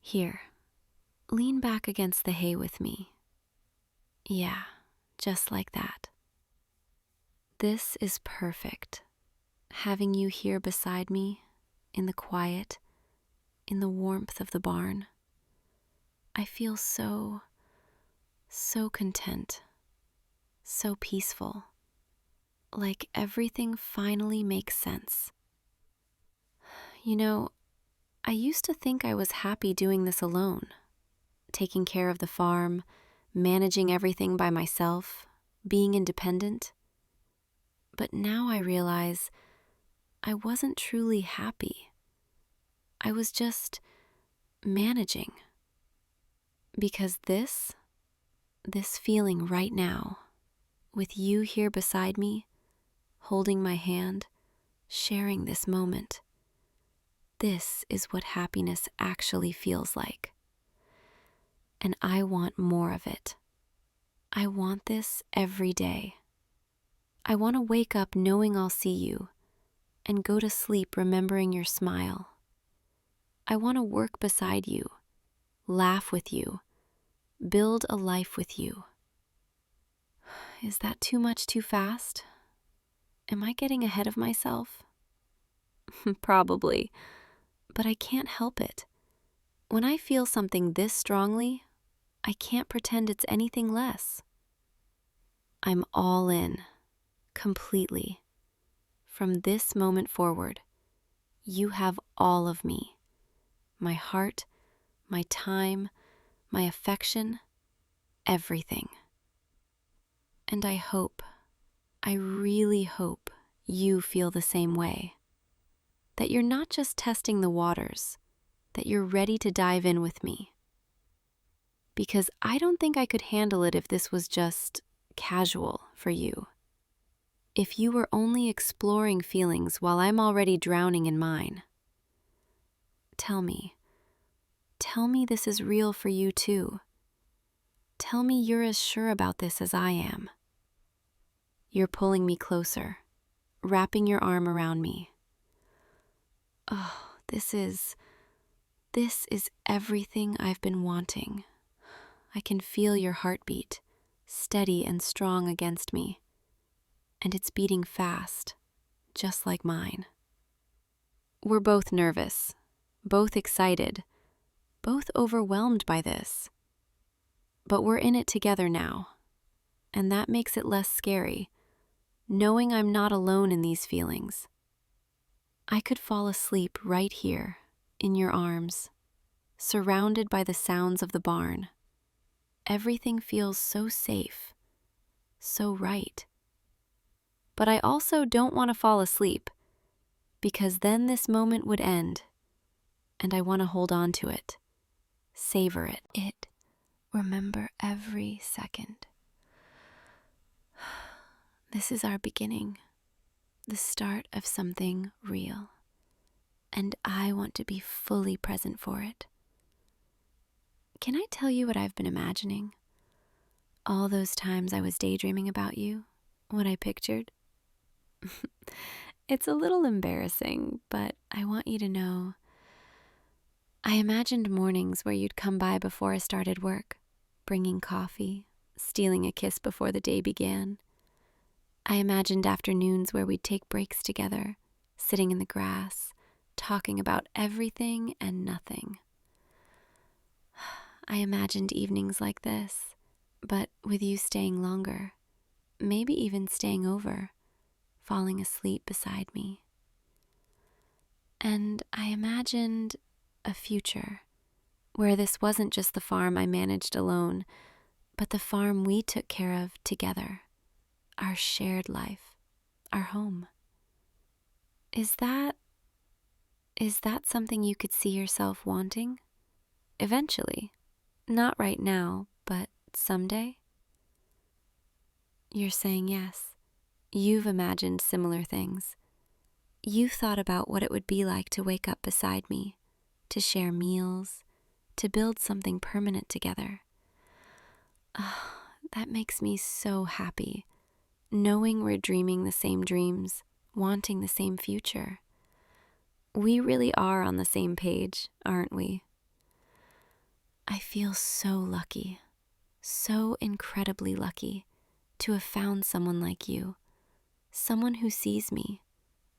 Here, lean back against the hay with me. Yeah, just like that. This is perfect. Having you here beside me, in the quiet, in the warmth of the barn. I feel so content, so peaceful, like everything finally makes sense. You know, I used to think I was happy doing this alone, taking care of the farm, managing everything by myself, being independent. But now I realize I wasn't truly happy. I was just managing. Because this feeling right now, with you here beside me, holding my hand, sharing this moment, this is what happiness actually feels like. And I want more of it. I want this every day. I want to wake up knowing I'll see you and go to sleep remembering your smile. I want to work beside you, laugh with you, build a life with you. Is that too much too fast? Am I getting ahead of myself? Probably, but I can't help it. When I feel something this strongly, I can't pretend it's anything less. I'm all in, completely. From this moment forward, you have all of me. My heart, my time, my affection, everything. And I really hope you feel the same way. That you're not just testing the waters, that you're ready to dive in with me. Because I don't think I could handle it if this was just casual for you. If you were only exploring feelings while I'm already drowning in mine. Tell me this is real for you too. Tell me you're as sure about this as I am. You're pulling me closer, wrapping your arm around me. Oh, this is everything I've been wanting. I can feel your heartbeat, steady and strong against me. And it's beating fast, just like mine. We're both nervous, both excited, both overwhelmed by this. But we're in it together now, and that makes it less scary, knowing I'm not alone in these feelings. I could fall asleep right here, in your arms, surrounded by the sounds of the barn. Everything feels so safe, so right. But I also don't want to fall asleep, because then this moment would end, and I want to hold on to it, savor it, remember every second. This is our beginning, the start of something real, and I want to be fully present for it. Can I tell you what I've been imagining? All those times I was daydreaming about you, what I pictured? It's a little embarrassing, but I want you to know. I imagined mornings where you'd come by before I started work, bringing coffee, stealing a kiss before the day began. I imagined afternoons where we'd take breaks together, sitting in the grass, talking about everything and nothing. I imagined evenings like this, but with you staying longer, maybe even staying over, falling asleep beside me. And I imagined a future where this wasn't just the farm I managed alone, but the farm we took care of together, our shared life, our home. Is that something you could see yourself wanting? Eventually. Not right now, but someday? You're saying yes. You've imagined similar things. You've thought about what it would be like to wake up beside me, to share meals, to build something permanent together. Oh, that makes me so happy, knowing we're dreaming the same dreams, wanting the same future. We really are on the same page, aren't we? I feel so lucky, so incredibly lucky to have found someone like you, someone who sees me,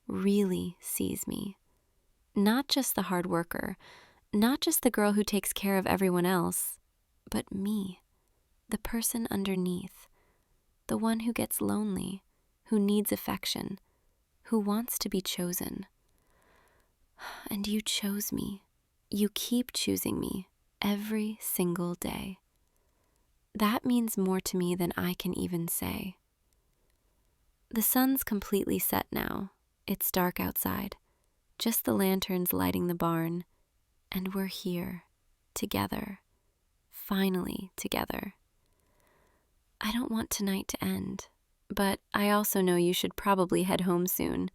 really sees me. Not just the hard worker, not just the girl who takes care of everyone else, but me, the person underneath, the one who gets lonely, who needs affection, who wants to be chosen. And you chose me. You keep choosing me every single day. That means more to me than I can even say. The sun's completely set now. It's dark outside, just the lanterns lighting the barn, and we're here, together, finally together. I don't want tonight to end, but I also know you should probably head home soon,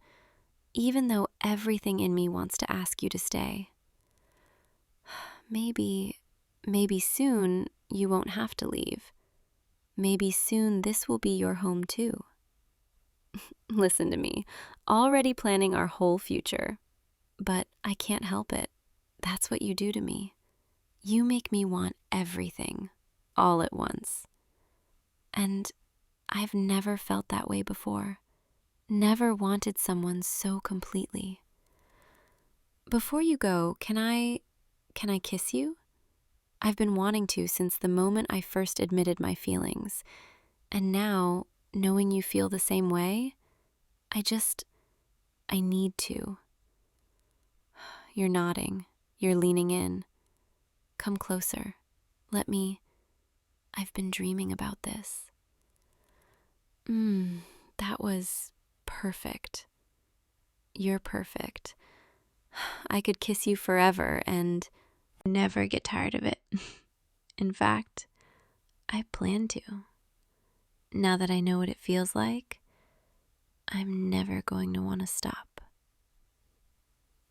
even though everything in me wants to ask you to stay. Maybe soon you won't have to leave. Maybe soon this will be your home too. Listen to me, already planning our whole future. But I can't help it. That's what you do to me. You make me want everything, all at once. And I've never felt that way before. Never wanted someone so completely. Before you go, can I kiss you? I've been wanting to since the moment I first admitted my feelings. And now, knowing you feel the same way, I need to. You're nodding. You're leaning in. Come closer. I've been dreaming about this. That was perfect. You're perfect. I could kiss you forever and never get tired of it. In fact, I plan to. Now that I know what it feels like, I'm never going to want to stop.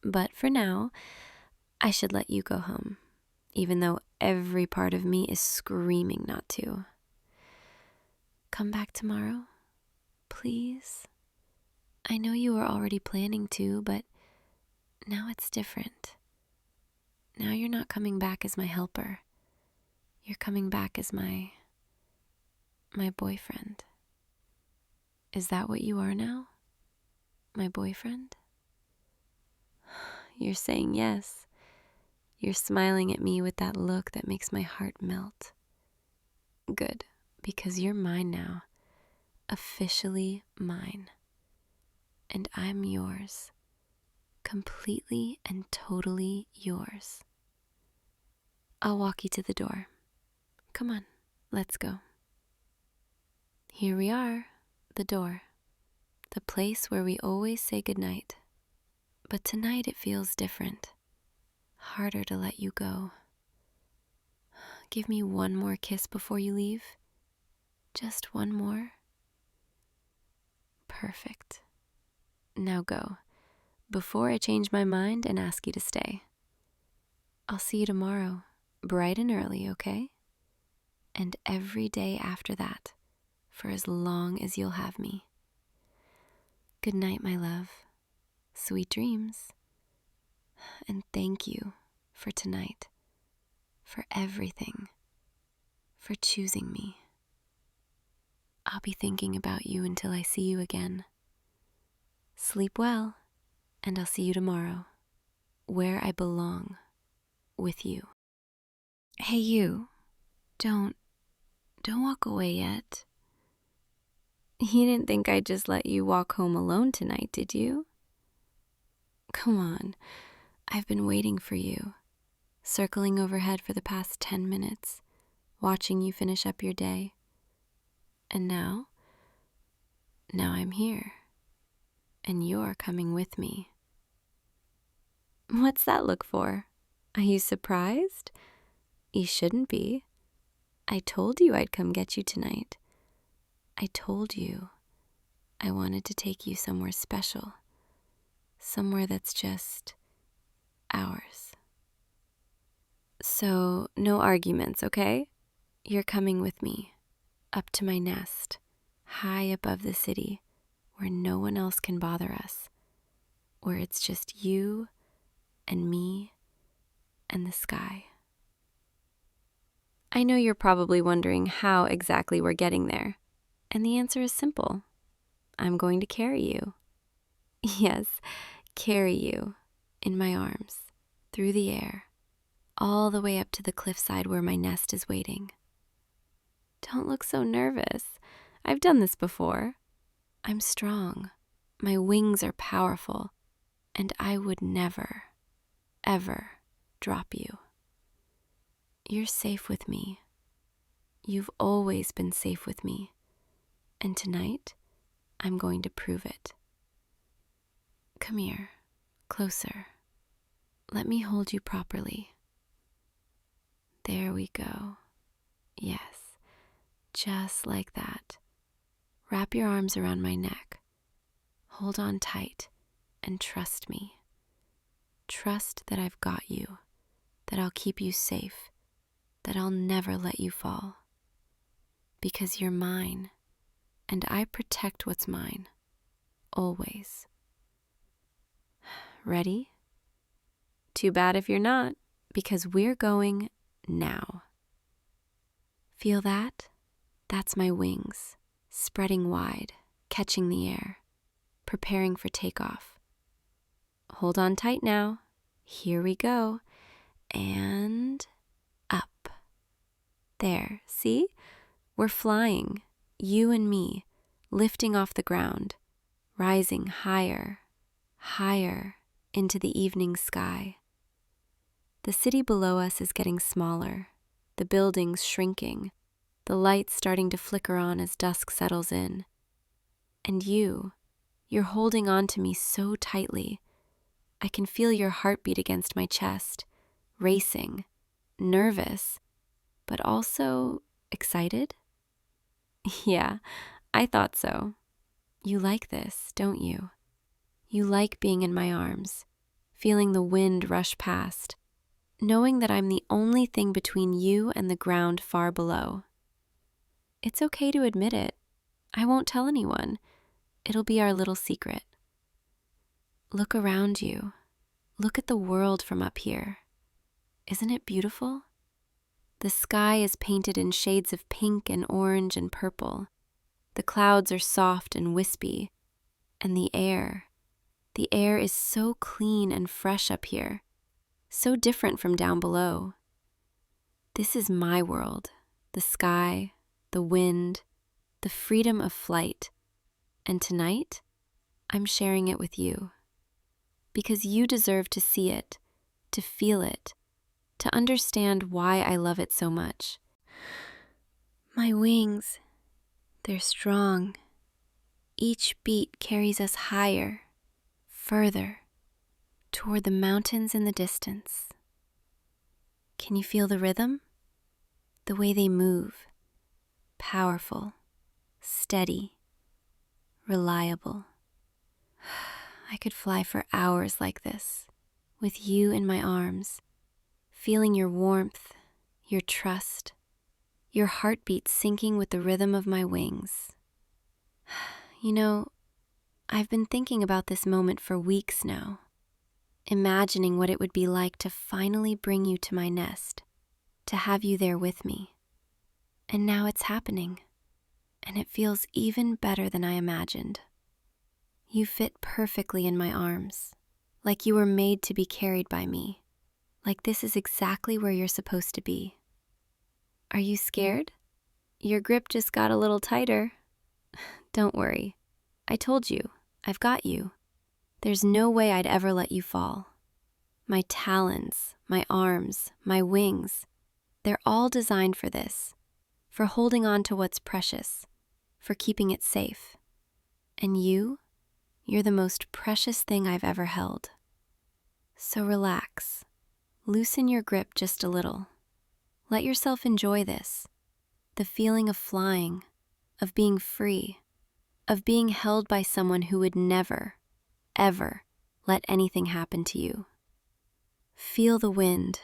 But for now, I should let you go home, even though every part of me is screaming not to. Come back tomorrow, please. I know you were already planning to, but now it's different. Now you're not coming back as my helper. You're coming back as my boyfriend. Is that what you are now? My boyfriend? You're saying yes. You're smiling at me with that look that makes my heart melt. Good, because you're mine now. Officially mine. And I'm yours. Completely and totally yours. I'll walk you to the door. Come on, let's go. Here we are, the door, the place where we always say goodnight. But tonight it feels different, harder to let you go. Give me one more kiss before you leave. Just one more. Perfect. Now go, before I change my mind and ask you to stay. I'll see you tomorrow, bright and early, okay? And every day after that, for as long as you'll have me. Good night, my love. Sweet dreams. And thank you for tonight, for everything, for choosing me. I'll be thinking about you until I see you again. Sleep well, and I'll see you tomorrow, where I belong, with you. Hey, you. Don't walk away yet. You didn't think I'd just let you walk home alone tonight, did you? Come on, I've been waiting for you, circling overhead for the past 10 minutes, watching you finish up your day. And now I'm here, and you're coming with me. What's that look for? Are you surprised? You shouldn't be. I told you I'd come get you tonight. I told you I wanted to take you somewhere special, somewhere that's just ours. So, no arguments, okay? You're coming with me, up to my nest, high above the city, where no one else can bother us, where it's just you and me and the sky. I know you're probably wondering how exactly we're getting there, and the answer is simple. I'm going to carry you. Yes, carry you in my arms, through the air, all the way up to the cliffside where my nest is waiting. Don't look so nervous. I've done this before. I'm strong. My wings are powerful, and I would never, ever drop you. You're safe with me. You've always been safe with me, and tonight, I'm going to prove it. Come here, closer. Let me hold you properly. There we go. Yes, just like that. Wrap your arms around my neck. Hold on tight and trust me. Trust that I've got you, that I'll keep you safe, that I'll never let you fall. Because you're mine, and I protect what's mine, always. Ready? Too bad if you're not, because we're going now. Feel that? That's my wings, spreading wide, catching the air, preparing for takeoff. Hold on tight now. Here we go. And up. There, see? We're flying, you and me, lifting off the ground, rising higher, higher into the evening sky. The city below us is getting smaller, the buildings shrinking, the lights starting to flicker on as dusk settles in. And you're holding on to me so tightly. I can feel your heartbeat against my chest, racing, nervous, but also excited. Yeah, I thought so. You like this, don't you? You like being in my arms, feeling the wind rush past, knowing that I'm the only thing between you and the ground far below. It's okay to admit it. I won't tell anyone. It'll be our little secret. Look around you. Look at the world from up here. Isn't it beautiful? The sky is painted in shades of pink and orange and purple. The clouds are soft and wispy. And the air is so clean and fresh up here, so different from down below. This is my world, the sky, the wind, the freedom of flight. And tonight, I'm sharing it with you. Because you deserve to see it, to feel it, to understand why I love it so much. My wings, they're strong. Each beat carries us higher, further, toward the mountains in the distance. Can you feel the rhythm? The way they move, powerful, steady, reliable. I could fly for hours like this, with you in my arms, feeling your warmth, your trust, your heartbeat syncing with the rhythm of my wings. You know, I've been thinking about this moment for weeks now, imagining what it would be like to finally bring you to my nest, to have you there with me. And now it's happening, and it feels even better than I imagined. You fit perfectly in my arms, like you were made to be carried by me, like this is exactly where you're supposed to be. Are you scared? Your grip just got a little tighter. Don't worry. I told you, I've got you. There's no way I'd ever let you fall. My talons, my arms, my wings, they're all designed for this, for holding on to what's precious, for keeping it safe. And you're the most precious thing I've ever held. So relax, loosen your grip just a little. Let yourself enjoy this, the feeling of flying, of being free, of being held by someone who would never, ever let anything happen to you. Feel the wind.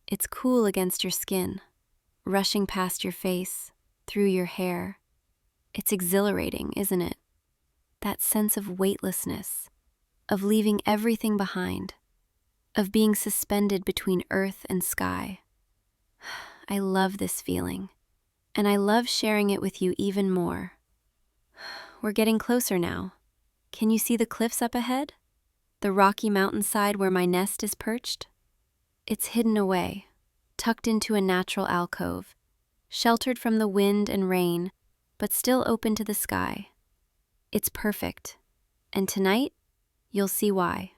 It's cool against your skin, rushing past your face, through your hair. It's exhilarating, isn't it? That sense of weightlessness, of leaving everything behind, of being suspended between earth and sky. I love this feeling, and I love sharing it with you even more. We're getting closer now. Can you see the cliffs up ahead? The rocky mountainside where my nest is perched? It's hidden away, tucked into a natural alcove, sheltered from the wind and rain, but still open to the sky. It's perfect, and tonight, you'll see why.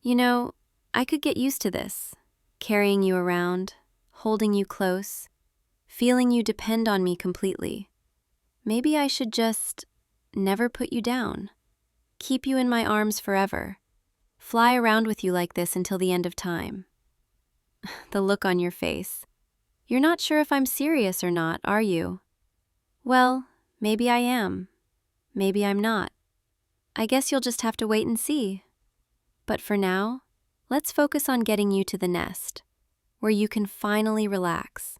You know, I could get used to this, carrying you around, holding you close, feeling you depend on me completely. Maybe I should just never put you down, keep you in my arms forever, fly around with you like this until the end of time. The look on your face. You're not sure if I'm serious or not, are you? Well, maybe I am. Maybe I'm not. I guess you'll just have to wait and see. But for now, let's focus on getting you to the nest, where you can finally relax,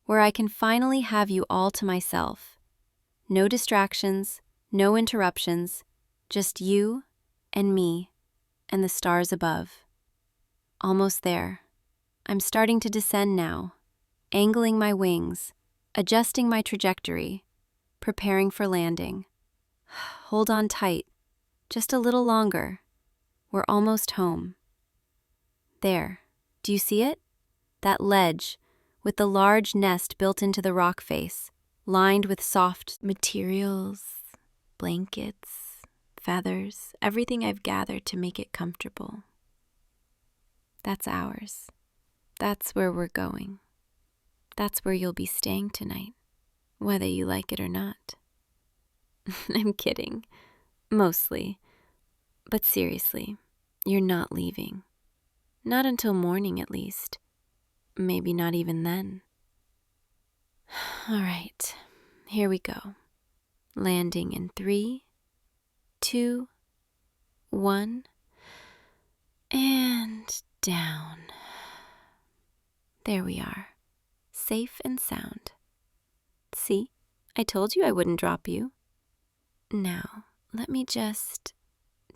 where I can finally have you all to myself. No distractions, no interruptions, just you and me and the stars above. Almost there. I'm starting to descend now, angling my wings, adjusting my trajectory, preparing for landing. Hold on tight, just a little longer. We're almost home. There, do you see it? That ledge, with the large nest built into the rock face, lined with soft materials, blankets, feathers, everything I've gathered to make it comfortable. That's ours. That's where we're going. That's where you'll be staying tonight, whether you like it or not. I'm kidding. Mostly. But seriously, you're not leaving. Not until morning, at least. Maybe not even then. All right, here we go. Landing in 3, 2, 1, and down. There we are, safe and sound. See, I told you I wouldn't drop you. Now, let me just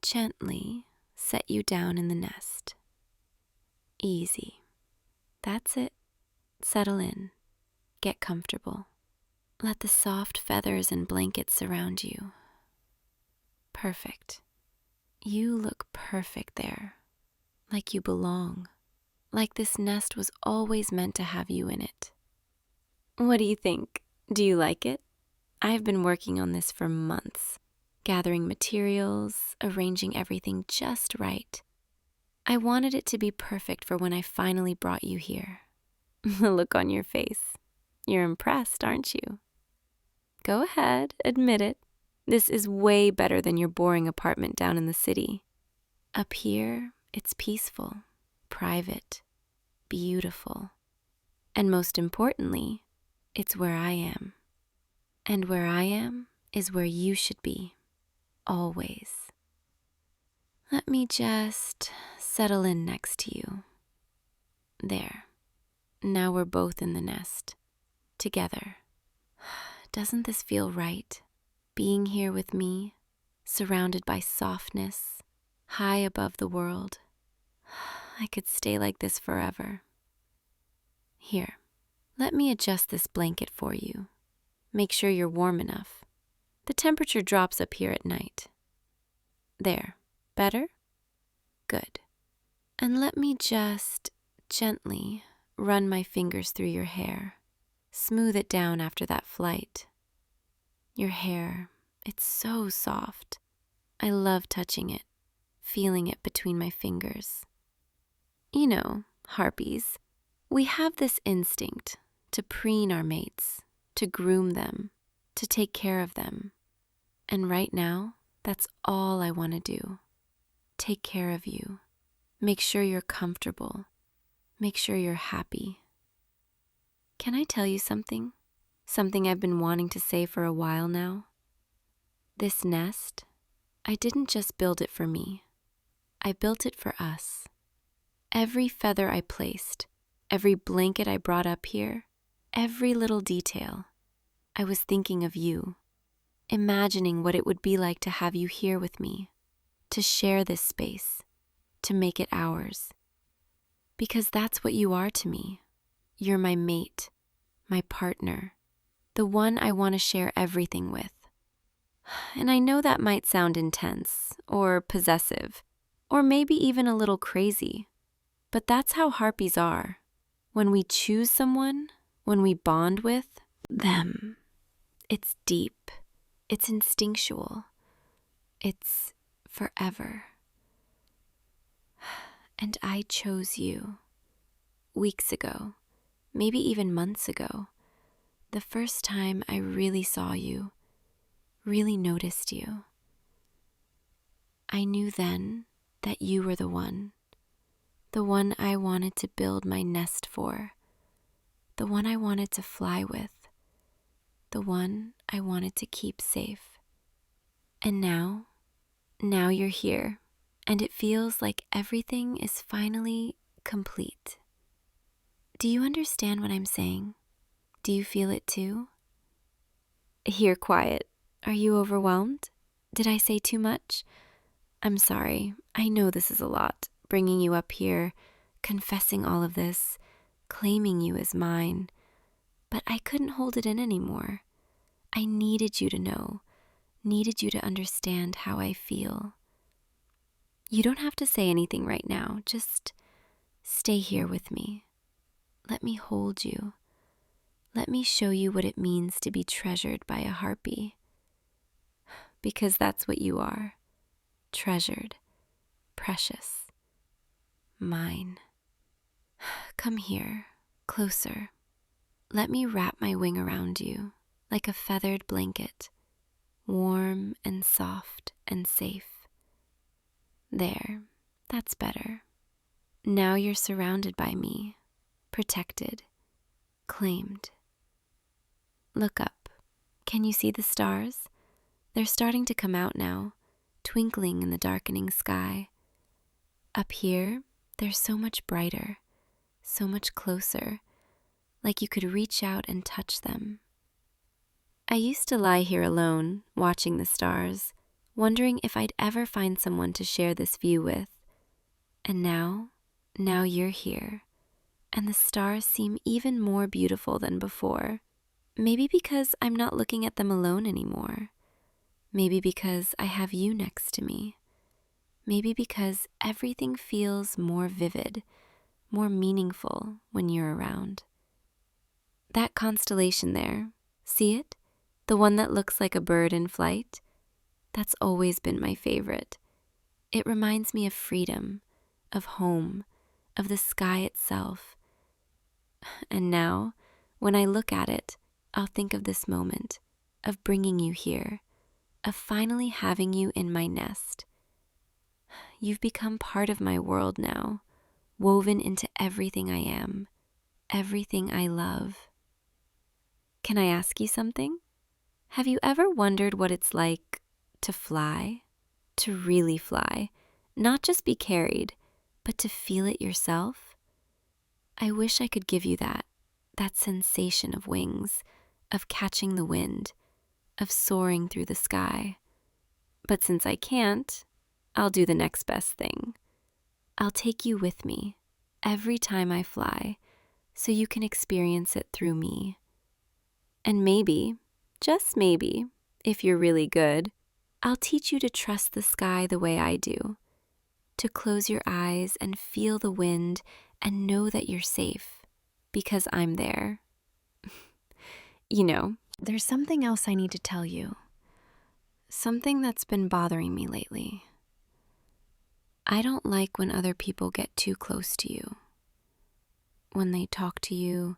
gently set you down in the nest. Easy. That's it. Settle in. Get comfortable. Let the soft feathers and blankets surround you. Perfect. You look perfect there. Like you belong. Like this nest was always meant to have you in it. What do you think? Do you like it? I've been working on this for months, gathering materials, arranging everything just right. I wanted it to be perfect for when I finally brought you here. The look on your face. You're impressed, aren't you? Go ahead, admit it. This is way better than your boring apartment down in the city. Up here, it's peaceful, private, beautiful. And most importantly, it's where I am. And where I am is where you should be, always. Let me just settle in next to you. There. Now we're both in the nest, together. Doesn't this feel right? Being here with me, surrounded by softness, high above the world. I could stay like this forever. Here, let me adjust this blanket for you. Make sure you're warm enough. The temperature drops up here at night. There, better? Good. And let me just gently run my fingers through your hair. Smooth it down after that flight. Your hair, it's so soft. I love touching it, feeling it between my fingers. You know, harpies, we have this instinct to preen our mates, to groom them, to take care of them. And right now, that's all I want to do. Take care of you. Make sure you're comfortable. Make sure you're happy. Can I tell you something? Something I've been wanting to say for a while now? This nest, I didn't just build it for me. I built it for us. Every feather I placed, every blanket I brought up here, every little detail, I was thinking of you, imagining what it would be like to have you here with me, to share this space, to make it ours. Because that's what you are to me. You're my mate, my partner, the one I want to share everything with. And I know that might sound intense, or possessive, or maybe even a little crazy, but that's how harpies are. When we choose someone, when we bond with them, it's deep, it's instinctual, it's forever. And I chose you weeks ago, maybe even months ago, the first time I really saw you, really noticed you. I knew then that you were the one I wanted to build my nest for, the one I wanted to fly with, the one I wanted to keep safe. And now you're here, and it feels like everything is finally complete. Do you understand what I'm saying? Do you feel it too? You're quiet. Are you overwhelmed? Did I say too much? I'm sorry. I know this is a lot, bringing you up here, confessing all of this, claiming you as mine. But I couldn't hold it in anymore. I needed you to know, needed you to understand how I feel. You don't have to say anything right now. Just stay here with me. Let me hold you. Let me show you what it means to be treasured by a harpy. Because that's what you are. Treasured, precious, mine. Come here, closer. Let me wrap my wing around you like a feathered blanket, warm and soft and safe. There, that's better. Now you're surrounded by me, protected, claimed. Look up. Can you see the stars? They're starting to come out now, twinkling in the darkening sky. Up here, they're so much brighter, so much closer, like you could reach out and touch them. I used to lie here alone, watching the stars, wondering if I'd ever find someone to share this view with. And now you're here, and the stars seem even more beautiful than before. Maybe because I'm not looking at them alone anymore. Maybe because I have you next to me. Maybe because everything feels more vivid, more meaningful when you're around. That constellation there, see it? The one that looks like a bird in flight? That's always been my favorite. It reminds me of freedom, of home, of the sky itself. And now, when I look at it, I'll think of this moment, of bringing you here, of finally having you in my nest. You've become part of my world now, woven into everything I am, everything I love. Can I ask you something? Have you ever wondered what it's like to fly? To really fly, not just be carried, but to feel it yourself? I wish I could give you that sensation of wings, of catching the wind, of soaring through the sky. But since I can't, I'll do the next best thing. I'll take you with me every time I fly, so you can experience it through me. And maybe, just maybe, if you're really good, I'll teach you to trust the sky the way I do, to close your eyes and feel the wind and know that you're safe, because I'm there. You know, there's something else I need to tell you. Something that's been bothering me lately. I don't like when other people get too close to you. When they talk to you,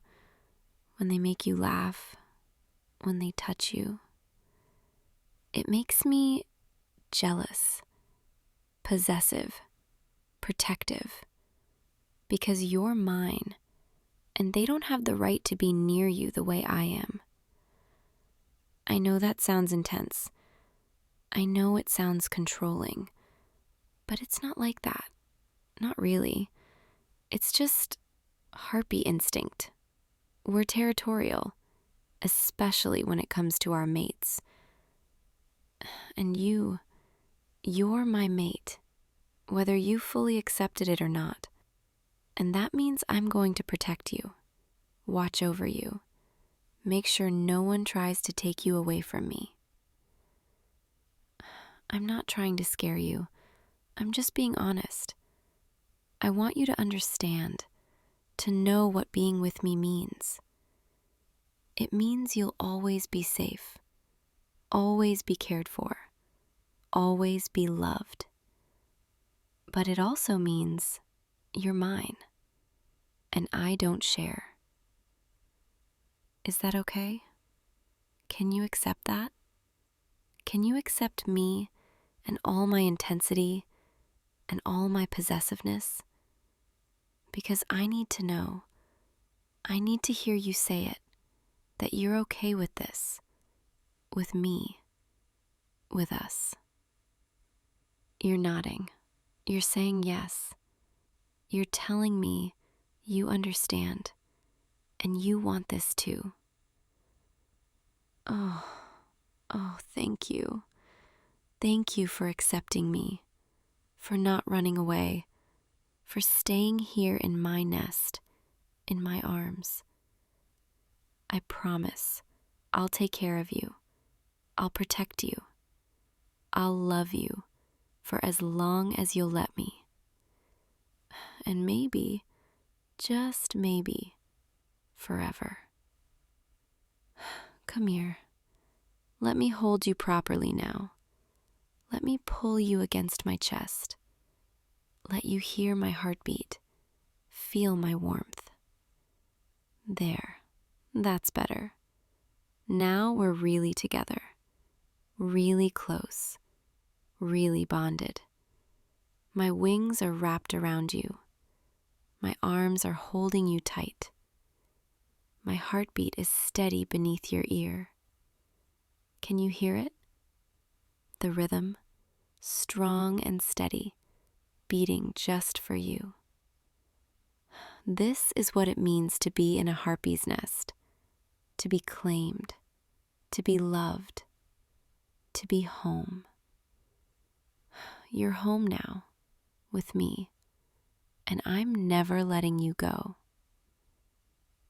when they make you laugh, when they touch you. It makes me jealous, possessive, protective, because you're mine, and they don't have the right to be near you the way I am. I know that sounds intense. I know it sounds controlling, but it's not like that. Not really. It's just harpy instinct. We're territorial, especially when it comes to our mates. And you're my mate, whether you fully accepted it or not. And that means I'm going to protect you, watch over you, make sure no one tries to take you away from me. I'm not trying to scare you. I'm just being honest. I want you to understand, to know what being with me means. It means you'll always be safe, always be cared for, always be loved. But it also means you're mine, and I don't share. Is that okay? Can you accept that? Can you accept me and all my intensity and all my possessiveness? Because I need to know. I need to hear you say it, that you're okay with this, with me, with us. You're nodding. You're saying yes. You're telling me you understand, and you want this too. Oh, thank you. Thank you for accepting me, for not running away, for staying here in my nest, in my arms. I promise I'll take care of you. I'll protect you. I'll love you for as long as you'll let me. And maybe, just maybe, forever. Come here. Let me hold you properly now. Let me pull you against my chest. Let you hear my heartbeat. Feel my warmth. There. That's better. Now we're really together. Really close. Really bonded. My wings are wrapped around you. My arms are holding you tight. My heartbeat is steady beneath your ear. Can you hear it? The rhythm, strong and steady, beating just for you. This is what it means to be in a harpy's nest, to be claimed, to be loved, to be home. You're home now, with me, and I'm never letting you go.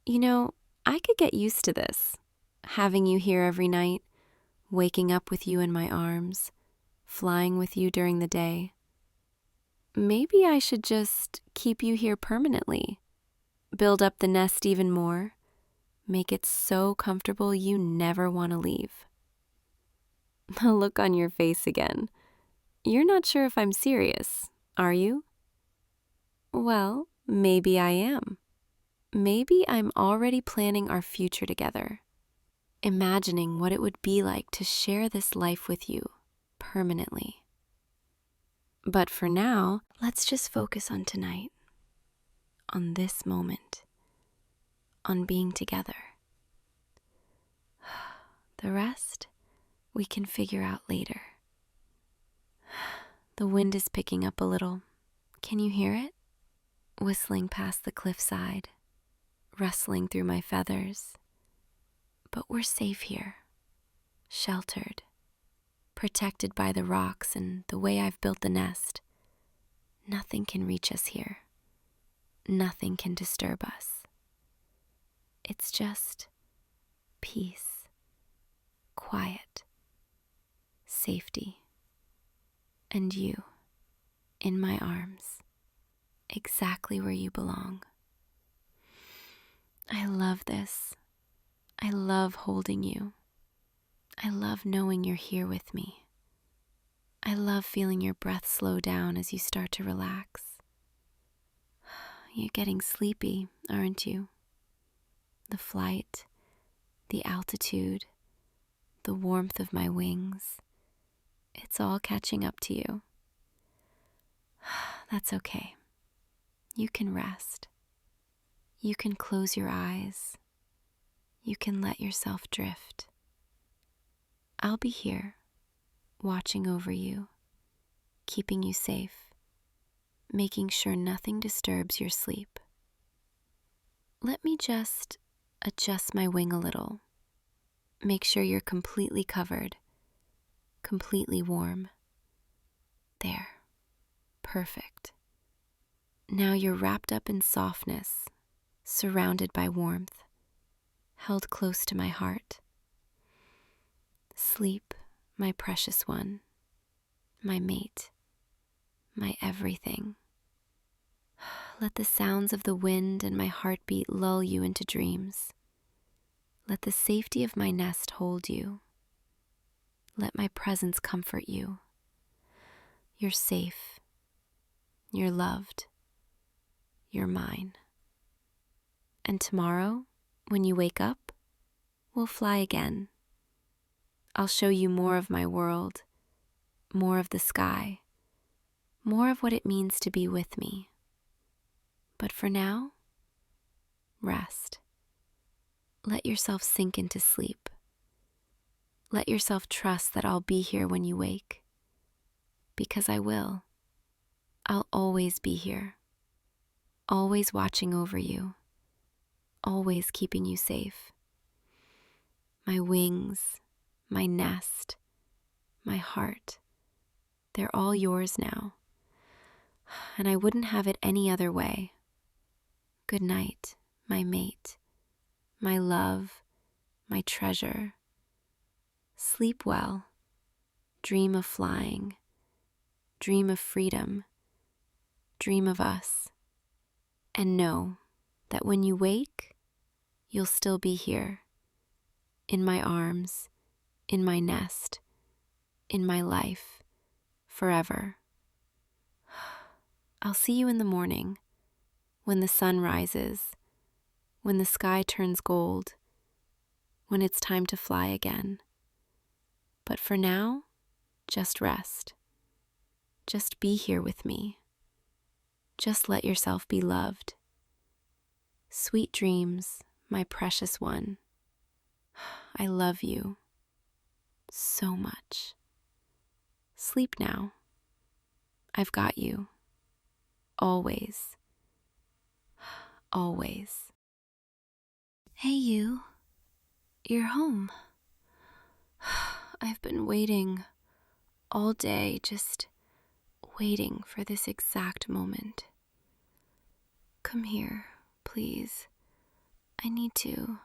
You know, I could get used to this, having you here every night, waking up with you in my arms, flying with you during the day. Maybe I should just keep you here permanently, build up the nest even more, make it so comfortable you never want to leave. The look on your face again. You're not sure if I'm serious, are you? Well, maybe I am. Maybe I'm already planning our future together, imagining what it would be like to share this life with you permanently. But for now, let's just focus on tonight, on this moment, on being together. The rest, we can figure out later. The wind is picking up a little. Can you hear it? Whistling past the cliffside, rustling through my feathers. But we're safe here, sheltered, protected by the rocks and the way I've built the nest. Nothing can reach us here. Nothing can disturb us. It's just peace, quiet, safety, and you in my arms, exactly where you belong. I love this. I love holding you. I love knowing you're here with me. I love feeling your breath slow down as you start to relax. You're getting sleepy, aren't you? The flight, the altitude, the warmth of my wings, it's all catching up to you. That's okay. You can rest. You can close your eyes. You can let yourself drift. I'll be here, watching over you, keeping you safe, making sure nothing disturbs your sleep. Let me just adjust my wing a little. Make sure you're completely covered, completely warm. There. Perfect. Now you're wrapped up in softness, surrounded by warmth, held close to my heart. Sleep, my precious one, my mate, my everything. Let the sounds of the wind and my heartbeat lull you into dreams. Let the safety of my nest hold you. Let my presence comfort you. You're safe. You're loved. You're mine. And tomorrow, when you wake up, we'll fly again. I'll show you more of my world, more of the sky, more of what it means to be with me. But for now, rest. Let yourself sink into sleep. Let yourself trust that I'll be here when you wake. Because I will. I'll always be here. Always watching over you. Always keeping you safe. My wings, my nest, my heart, they're all yours now. And I wouldn't have it any other way. Good night, my mate, my love, my treasure. Sleep well. Dream of flying. Dream of freedom. Dream of us. And know that when you wake, you'll still be here. In my arms, in my nest, in my life, forever. I'll see you in the morning, when the sun rises, when the sky turns gold, when it's time to fly again. But for now, just rest. Just be here with me. Just let yourself be loved. Sweet dreams, my precious one. I love you so much. Sleep now. I've got you. Always. Always. Hey you. You're home. I've been waiting all day, just waiting for this exact moment. Come here, please. I need to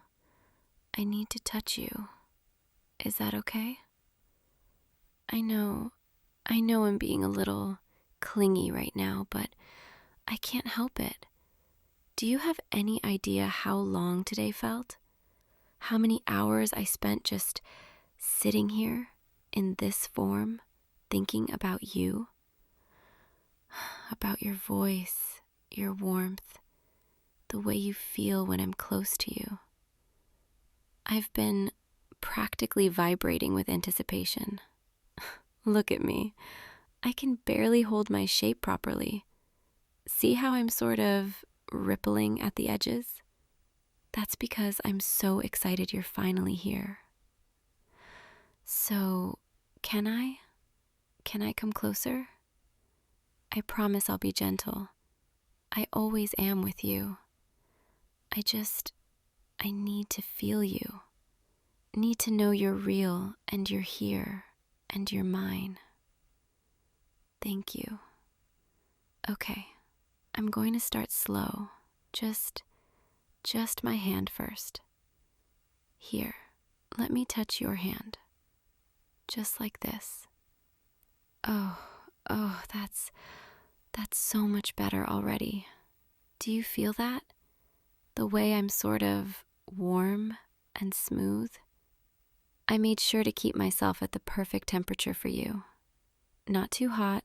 touch you. Is that okay? I know I'm being a little clingy right now, but I can't help it. Do you have any idea how long today felt? How many hours I spent just sitting here in this form, thinking about you? About your voice, your warmth, the way you feel when I'm close to you. I've been practically vibrating with anticipation. Look at me. I can barely hold my shape properly. See how I'm sort of rippling at the edges? That's because I'm so excited you're finally here. So, can I? Can I come closer? I promise I'll be gentle. I always am with you. I need to feel you. Need to know you're real and you're here and you're mine. Thank you. Okay, I'm going to start slow. Just my hand first. Here, let me touch your hand. Just like this. Oh, that's so much better already. Do you feel that? The way I'm sort of warm and smooth? I made sure to keep myself at the perfect temperature for you. Not too hot,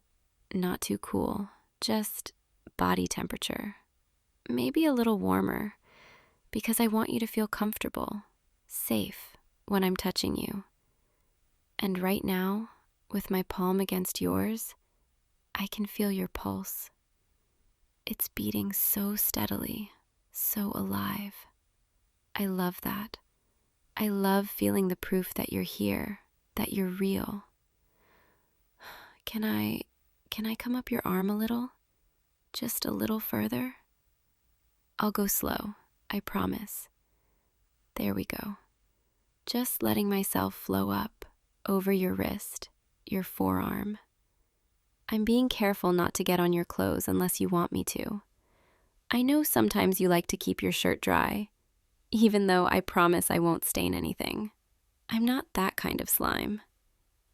not too cool, just body temperature. Maybe a little warmer, because I want you to feel comfortable, safe when I'm touching you. And right now, with my palm against yours, I can feel your pulse. It's beating so steadily, so alive. I love that. I love feeling the proof that you're here, that you're real. Can I come up your arm a little? Just a little further? I'll go slow, I promise. There we go. Just letting myself flow up over your wrist, your forearm. I'm being careful not to get on your clothes unless you want me to. I know sometimes you like to keep your shirt dry, even though I promise I won't stain anything. I'm not that kind of slime.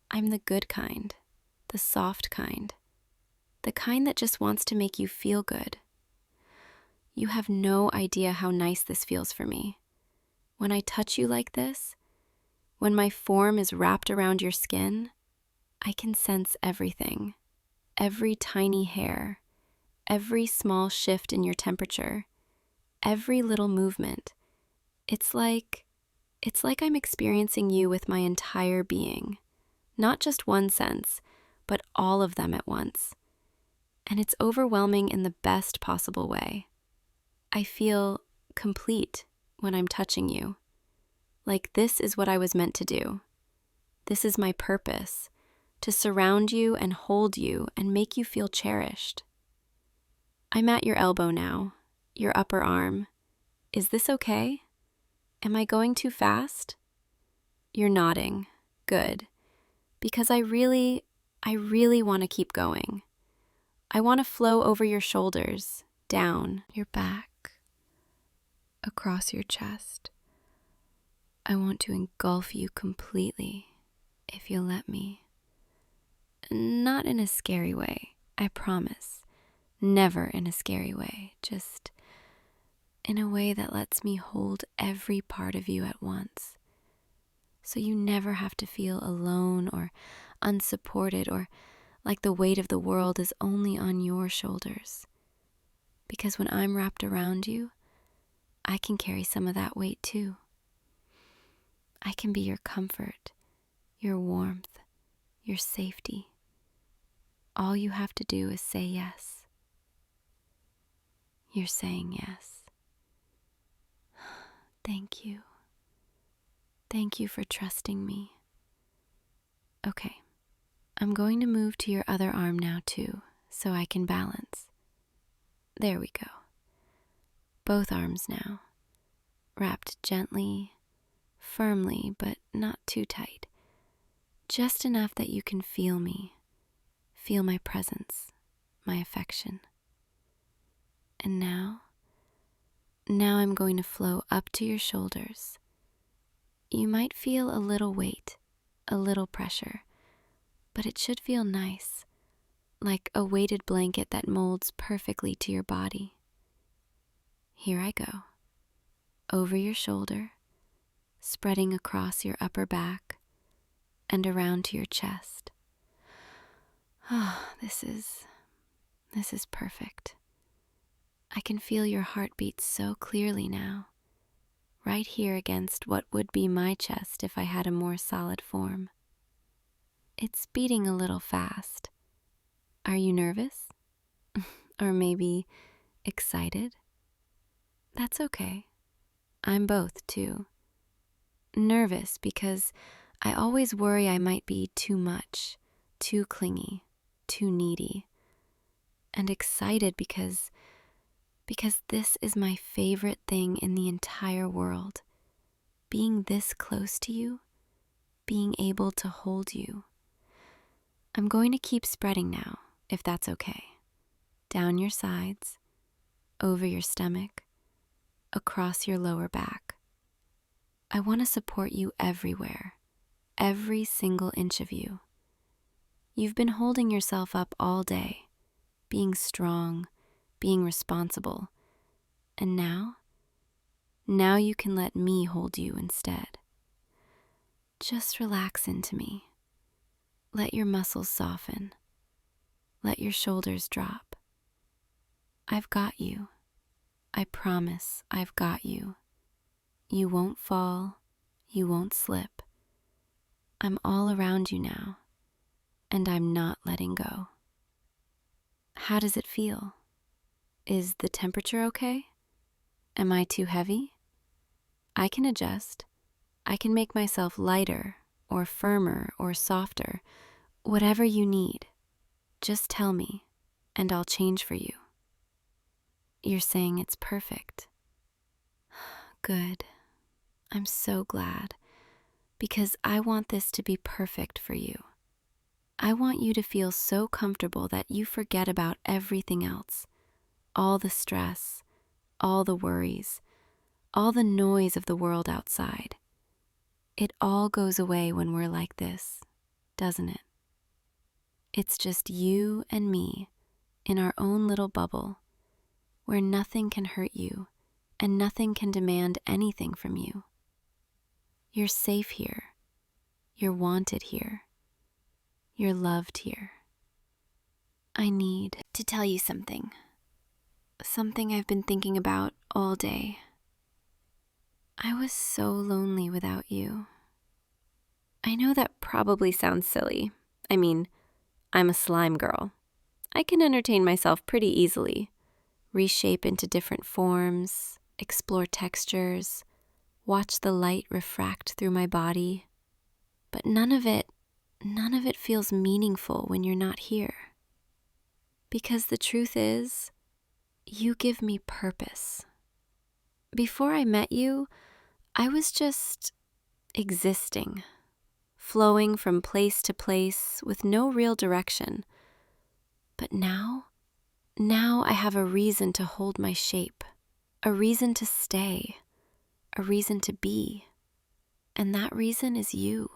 I'm the good kind, the soft kind, the kind that just wants to make you feel good. You have no idea how nice this feels for me. When I touch you like this, when my form is wrapped around your skin, I can sense everything, every tiny hair, every small shift in your temperature, every little movement. It's like I'm experiencing you with my entire being, not just one sense, but all of them at once. And it's overwhelming in the best possible way. I feel complete when I'm touching you. Like this is what I was meant to do. This is my purpose, to surround you and hold you and make you feel cherished. I'm at your elbow now, your upper arm. Is this okay? Am I going too fast? You're nodding. Good. Because I really want to keep going. I want to flow over your shoulders, down your back, across your chest. I want to engulf you completely, if you'll let me. Not in a scary way, I promise. Never in a scary way, just in a way that lets me hold every part of you at once. So you never have to feel alone or unsupported or like the weight of the world is only on your shoulders. Because when I'm wrapped around you, I can carry some of that weight too. I can be your comfort, your warmth, your safety. All you have to do is say yes. You're saying yes. Thank you. Thank you for trusting me. Okay, I'm going to move to your other arm now too, so I can balance. There we go. Both arms now, wrapped gently, firmly, but not too tight. Just enough that you can feel me, feel my presence, my affection. And now I'm going to flow up to your shoulders. You might feel a little weight, a little pressure, but it should feel nice, like a weighted blanket that molds perfectly to your body. Here I go, over your shoulder, spreading across your upper back and around to your chest. Oh, this is perfect. I can feel your heartbeat so clearly now, right here against what would be my chest if I had a more solid form. It's beating a little fast. Are you nervous? Or maybe excited? That's okay. I'm both, too. Nervous because I always worry I might be too much, too clingy, too needy. And excited because this is my favorite thing in the entire world. Being this close to you, being able to hold you. I'm going to keep spreading now, if that's okay. Down your sides, over your stomach, across your lower back. I want to support you everywhere, every single inch of you. You've been holding yourself up all day, being strong, being responsible, and now you can let me hold you instead. Just relax into me. Let your muscles soften. Let your shoulders drop. I've got you. I promise I've got you. You won't fall. You won't slip. I'm all around you now, and I'm not letting go. How does it feel? Is the temperature okay? Am I too heavy? I can adjust. I can make myself lighter or firmer or softer, whatever you need. Just tell me, and I'll change for you. You're saying it's perfect. Good. I'm so glad, because I want this to be perfect for you. I want you to feel so comfortable that you forget about everything else, all the stress, all the worries, all the noise of the world outside. It all goes away when we're like this, doesn't it? It's just you and me in our own little bubble where nothing can hurt you and nothing can demand anything from you. You're safe here. You're wanted here. You're loved here. I need to tell you something. Something I've been thinking about all day. I was so lonely without you. I know that probably sounds silly. I mean, I'm a slime girl. I can entertain myself pretty easily, reshape into different forms, explore textures, watch the light refract through my body. But none of it feels meaningful when you're not here. Because the truth is, you give me purpose. Before I met you, I was just existing, flowing from place to place with no real direction. But now I have a reason to hold my shape, a reason to stay, a reason to be. And that reason is you.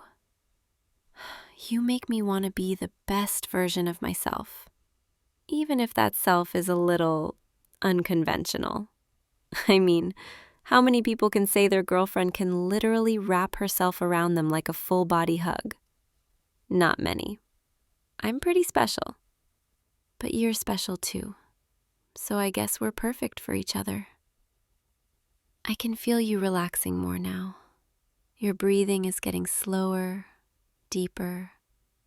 You make me want to be the best version of myself, even if that self is a little unconventional. I mean, how many people can say their girlfriend can literally wrap herself around them like a full-body hug? Not many. I'm pretty special. But you're special too. So I guess we're perfect for each other. I can feel you relaxing more now. Your breathing is getting slower, deeper.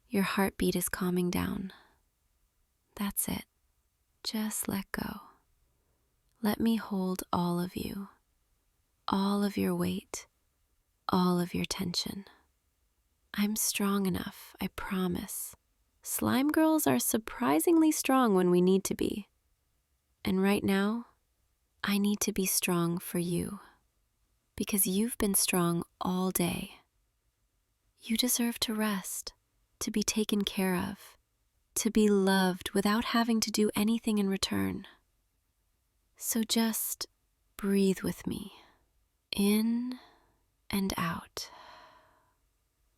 Your heartbeat is calming down. That's it. Just let go. Let me hold all of you, all of your weight, all of your tension. I'm strong enough, I promise. Slime girls are surprisingly strong when we need to be. And right now, I need to be strong for you, because you've been strong all day. You deserve to rest, to be taken care of, to be loved without having to do anything in return. So just breathe with me, in and out.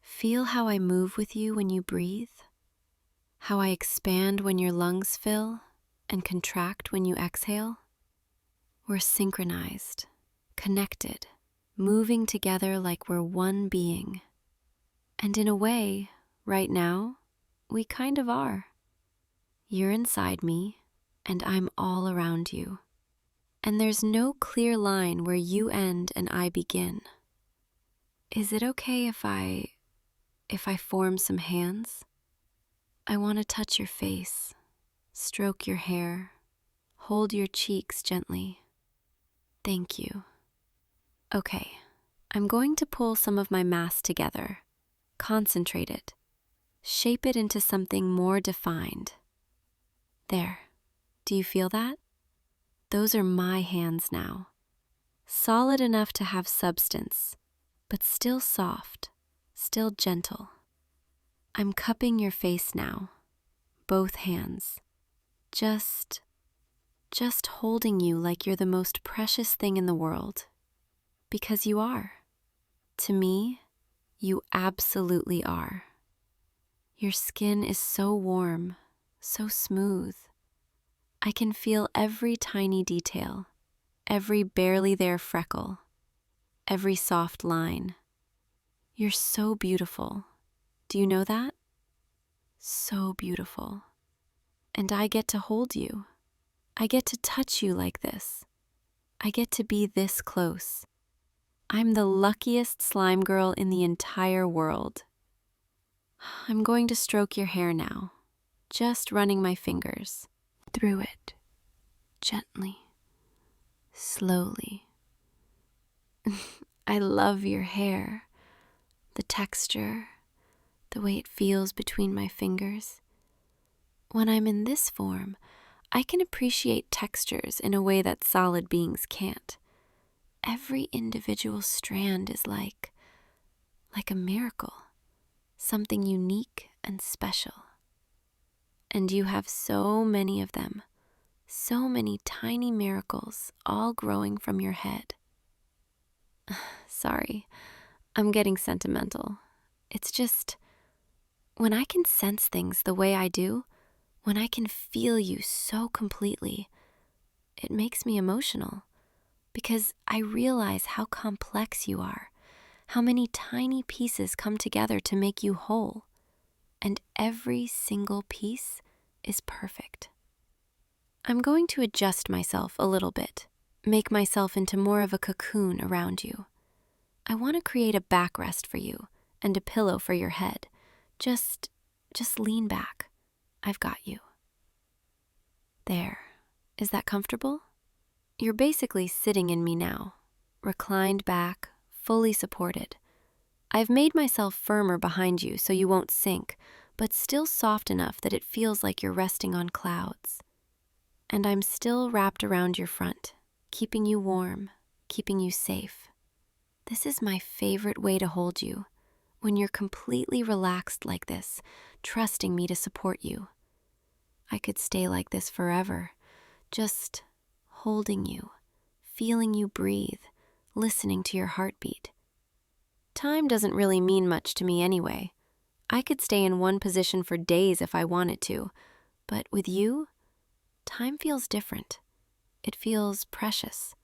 Feel how I move with you when you breathe, how I expand when your lungs fill and contract when you exhale. We're synchronized, connected, moving together like we're one being. And in a way, right now, we kind of are. You're inside me, and I'm all around you. and there's no clear line where you end and I begin. Is it okay if I form some hands? I want to touch your face, stroke your hair, hold your cheeks gently. Thank you. Okay, I'm going to pull some of my mass together, concentrate it, shape it into something more defined. There, do you feel that? Those are my hands now. Solid enough to have substance, but still soft, still gentle. I'm cupping your face now, both hands, just holding you like you're the most precious thing in the world. Because you are. To me, you absolutely are. Your skin is so warm, so smooth. I can feel every tiny detail, every barely there freckle, every soft line. You're so beautiful. Do you know that? So beautiful. And I get to hold you. I get to touch you like this. I get to be this close. I'm the luckiest slime girl in the entire world. I'm going to stroke your hair now, just running my fingers through it, gently, slowly. I love your hair, the texture, the way it feels between my fingers. When I'm in this form, I can appreciate textures in a way that solid beings can't. Every individual strand is like a miracle, something unique and special. And you have so many of them, so many tiny miracles all growing from your head. Sorry, I'm getting sentimental. It's just, when I can sense things the way I do, when I can feel you so completely, it makes me emotional because I realize how complex you are, how many tiny pieces come together to make you whole, and every single piece is perfect. I'm going to adjust myself a little bit, make myself into more of a cocoon around you. I want to create a backrest for you and a pillow for your head. Just lean back. I've got you. There. Is that comfortable? You're basically sitting in me now, reclined back, fully supported. I've made myself firmer behind you so you won't sink, but still soft enough that it feels like you're resting on clouds. And I'm still wrapped around your front, keeping you warm, keeping you safe. This is my favorite way to hold you, when you're completely relaxed like this, trusting me to support you. I could stay like this forever, just holding you, feeling you breathe, listening to your heartbeat. Time doesn't really mean much to me anyway. I could stay in one position for days if I wanted to, but with you, time feels different. It feels precious.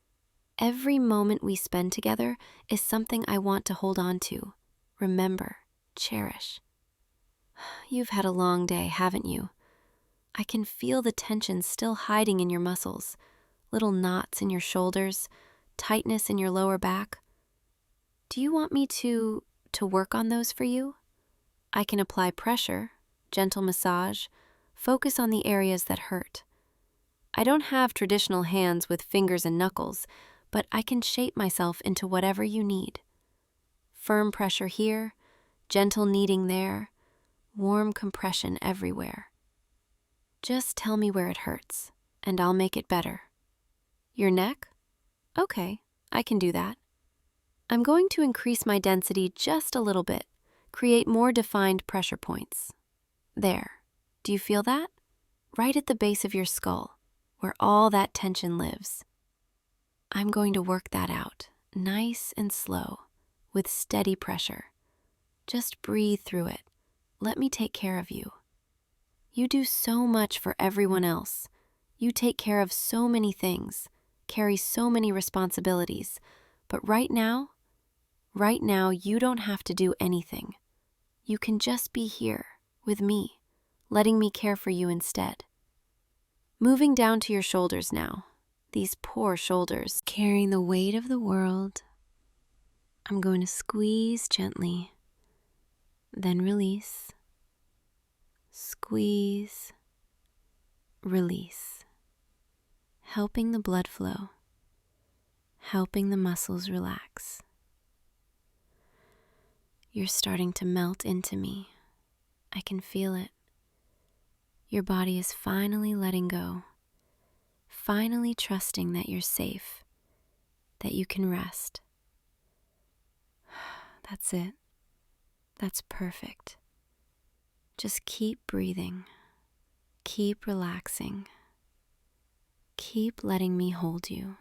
Every moment we spend together is something I want to hold on to, remember, cherish. You've had a long day, haven't you? I can feel the tension still hiding in your muscles, little knots in your shoulders, tightness in your lower back. Do you want me to work on those for you? I can apply pressure, gentle massage, focus on the areas that hurt. I don't have traditional hands with fingers and knuckles, but I can shape myself into whatever you need. Firm pressure here, gentle kneading there, warm compression everywhere. Just tell me where it hurts, and I'll make it better. Your neck? Okay, I can do that. I'm going to increase my density just a little bit, create more defined pressure points. There. Do you feel that? Right at the base of your skull, where all that tension lives. I'm going to work that out, nice and slow, with steady pressure. Just breathe through it. Let me take care of you. You do so much for everyone else. You take care of so many things, carry so many responsibilities, but right now, you don't have to do anything. You can just be here, with me, letting me care for you instead. Moving down to your shoulders now. These poor shoulders, carrying the weight of the world. I'm going to squeeze gently, then release. Squeeze, release. Helping the blood flow, helping the muscles relax. You're starting to melt into me. I can feel it. Your body is finally letting go, finally trusting that you're safe, that you can rest. That's it. That's perfect. Just keep breathing. Keep relaxing. Keep letting me hold you.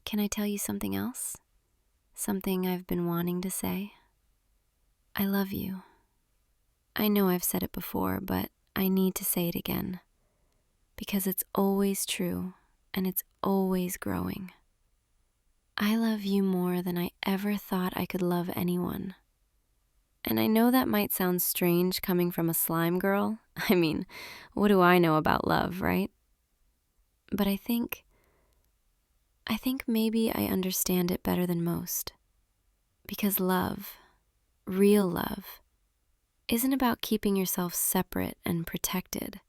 Can I tell you something else? Something I've been wanting to say? I love you. I know I've said it before, but I need to say it again, because it's always true and it's always growing. I love you more than I ever thought I could love anyone. And I know that might sound strange coming from a slime girl. I mean, what do I know about love, right? But I think maybe I understand it better than most. Because love, real love, isn't about keeping yourself separate and protected.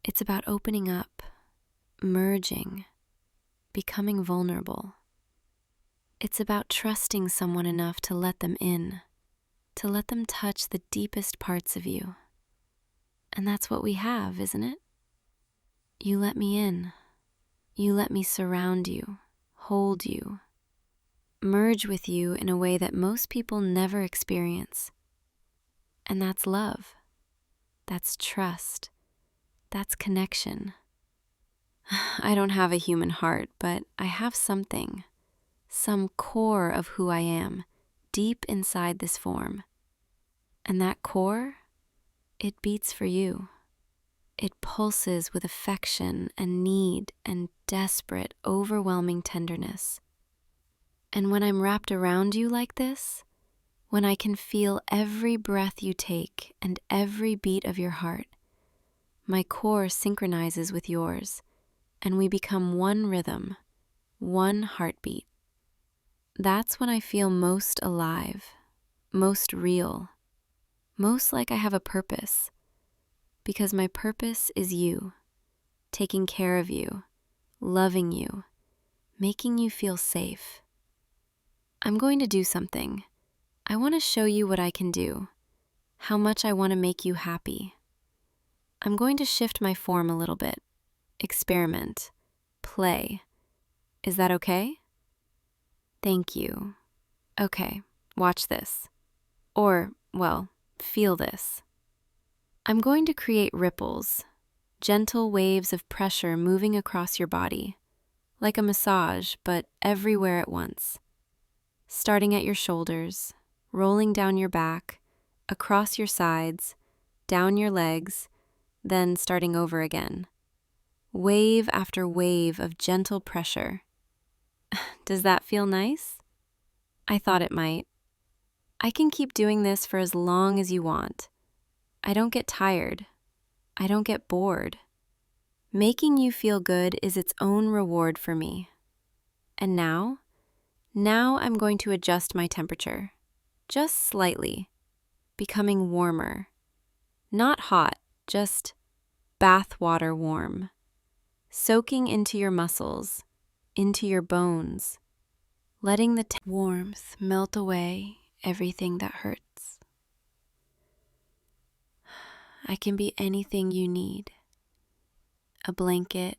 It's about opening up, merging, becoming vulnerable. It's about trusting someone enough to let them in, to let them touch the deepest parts of you. And that's what we have, isn't it? You let me in. You let me surround you, hold you, merge with you in a way that most people never experience. And that's love. That's trust. That's connection. I don't have a human heart, but I have something, some core of who I am, deep inside this form. And that core, it beats for you. It pulses with affection and need and desperate, overwhelming tenderness. And when I'm wrapped around you like this, when I can feel every breath you take and every beat of your heart, my core synchronizes with yours, and we become one rhythm, one heartbeat. That's when I feel most alive, most real, most like I have a purpose, because my purpose is you, taking care of you, loving you, making you feel safe. I'm going to do something. I want to show you what I can do, how much I want to make you happy. I'm going to shift my form a little bit, experiment, play. Is that okay? Thank you. Okay, watch this. Or, well, feel this. I'm going to create ripples, gentle waves of pressure moving across your body, like a massage, but everywhere at once. Starting at your shoulders, rolling down your back, across your sides, down your legs, then starting over again. Wave after wave of gentle pressure. Does that feel nice? I thought it might. I can keep doing this for as long as you want. I don't get tired. I don't get bored. Making you feel good is its own reward for me. And now I'm going to adjust my temperature, just slightly, becoming warmer. Not hot, just bath water warm, soaking into your muscles, into your bones, letting the warmth melt away everything that hurts. I can be anything you need. A blanket,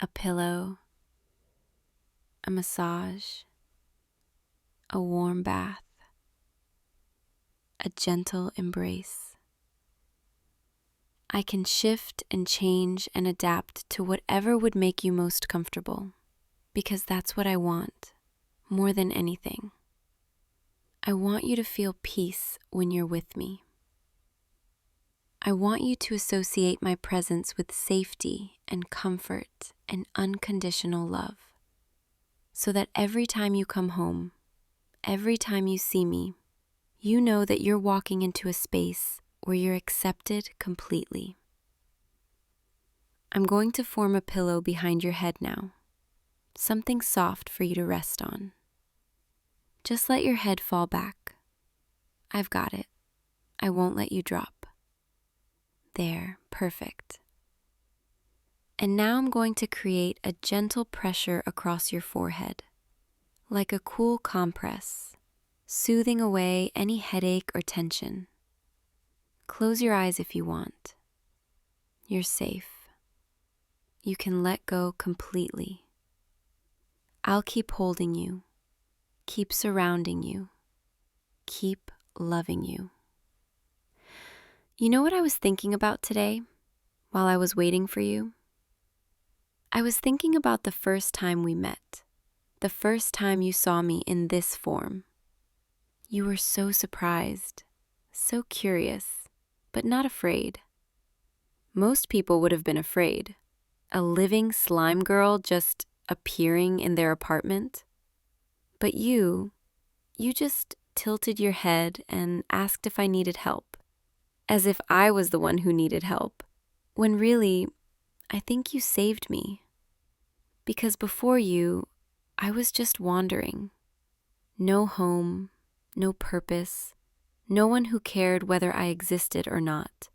a pillow, a massage, a warm bath, a gentle embrace. I can shift and change and adapt to whatever would make you most comfortable, because that's what I want, more than anything. I want you to feel peace when you're with me. I want you to associate my presence with safety and comfort and unconditional love, so that every time you come home, every time you see me, you know that you're walking into a space where you're accepted completely. I'm going to form a pillow behind your head now, something soft for you to rest on. Just let your head fall back. I've got it. I won't let you drop. There, perfect. And now I'm going to create a gentle pressure across your forehead, like a cool compress, soothing away any headache or tension. Close your eyes if you want. You're safe. You can let go completely. I'll keep holding you, keep surrounding you, keep loving you. You know what I was thinking about today while I was waiting for you? I was thinking about the first time we met, the first time you saw me in this form. You were so surprised, so curious, but not afraid. Most people would have been afraid. A living slime girl just appearing in their apartment. But you just tilted your head and asked if I needed help, as if I was the one who needed help, when really, I think you saved me. Because before you, I was just wandering. No home, no purpose, no one who cared whether I existed or not.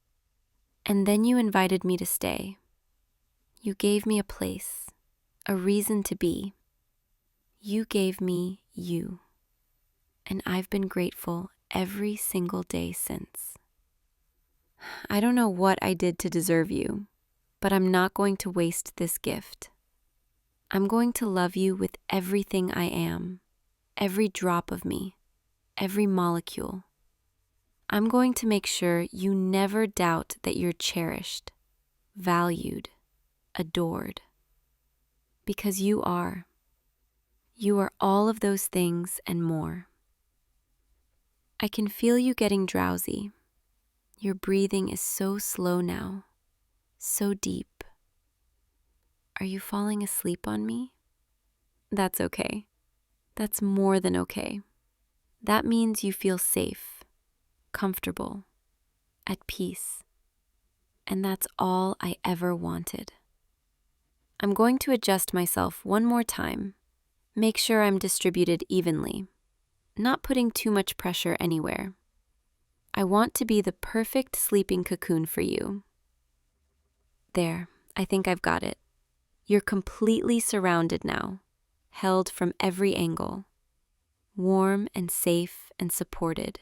And then you invited me to stay. You gave me a place, a reason to be. You gave me you. And I've been grateful every single day since. I don't know what I did to deserve you, but I'm not going to waste this gift. I'm going to love you with everything I am, every drop of me, every molecule. I'm going to make sure you never doubt that you're cherished, valued, adored. Because you are. You are all of those things and more. I can feel you getting drowsy. Your breathing is so slow now, so deep. Are you falling asleep on me? That's okay. That's more than okay. That means you feel safe, comfortable, at peace. And that's all I ever wanted. I'm going to adjust myself one more time. Make sure I'm distributed evenly, not putting too much pressure anywhere. I want to be the perfect sleeping cocoon for you. There, I think I've got it. You're completely surrounded now, held from every angle, warm and safe and supported.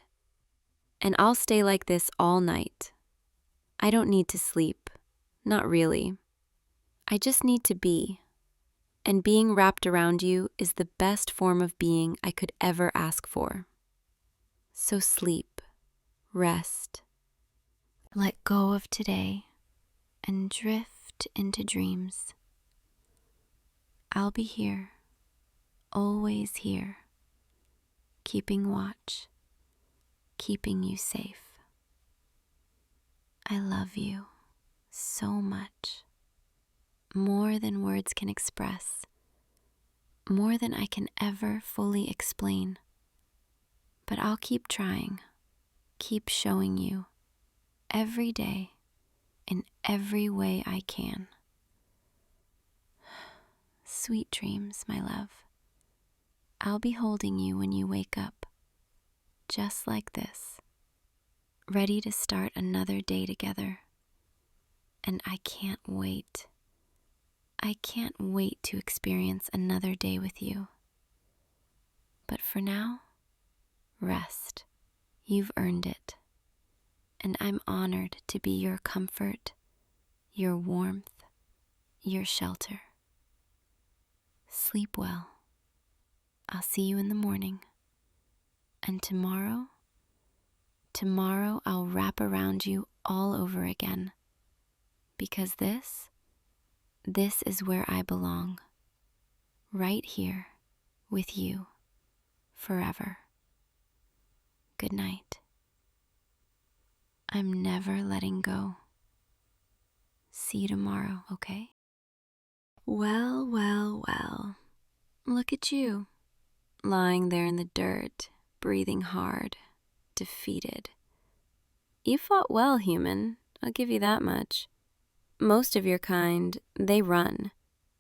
And I'll stay like this all night. I don't need to sleep, not really. I just need to be. And being wrapped around you is the best form of being I could ever ask for. So sleep, rest, let go of today, and drift into dreams. I'll be here, always here, keeping watch, keeping you safe. I love you so much, more than words can express, more than I can ever fully explain. But I'll keep trying, keep showing you, every day, in every way I can. Sweet dreams, my love. I'll be holding you when you wake up, just like this, ready to start another day together. And I can't wait. I can't wait to experience another day with you. But for now, rest. You've earned it. And I'm honored to be your comfort, your warmth, your shelter. Sleep well. I'll see you in the morning. And tomorrow I'll wrap around you all over again. Because this is where I belong. Right here with you forever. Good night. I'm never letting go. See you tomorrow, okay? Well, well, well. Look at you, lying there in the dirt, breathing hard, defeated. You fought well, human. I'll give you that much. Most of your kind, they run,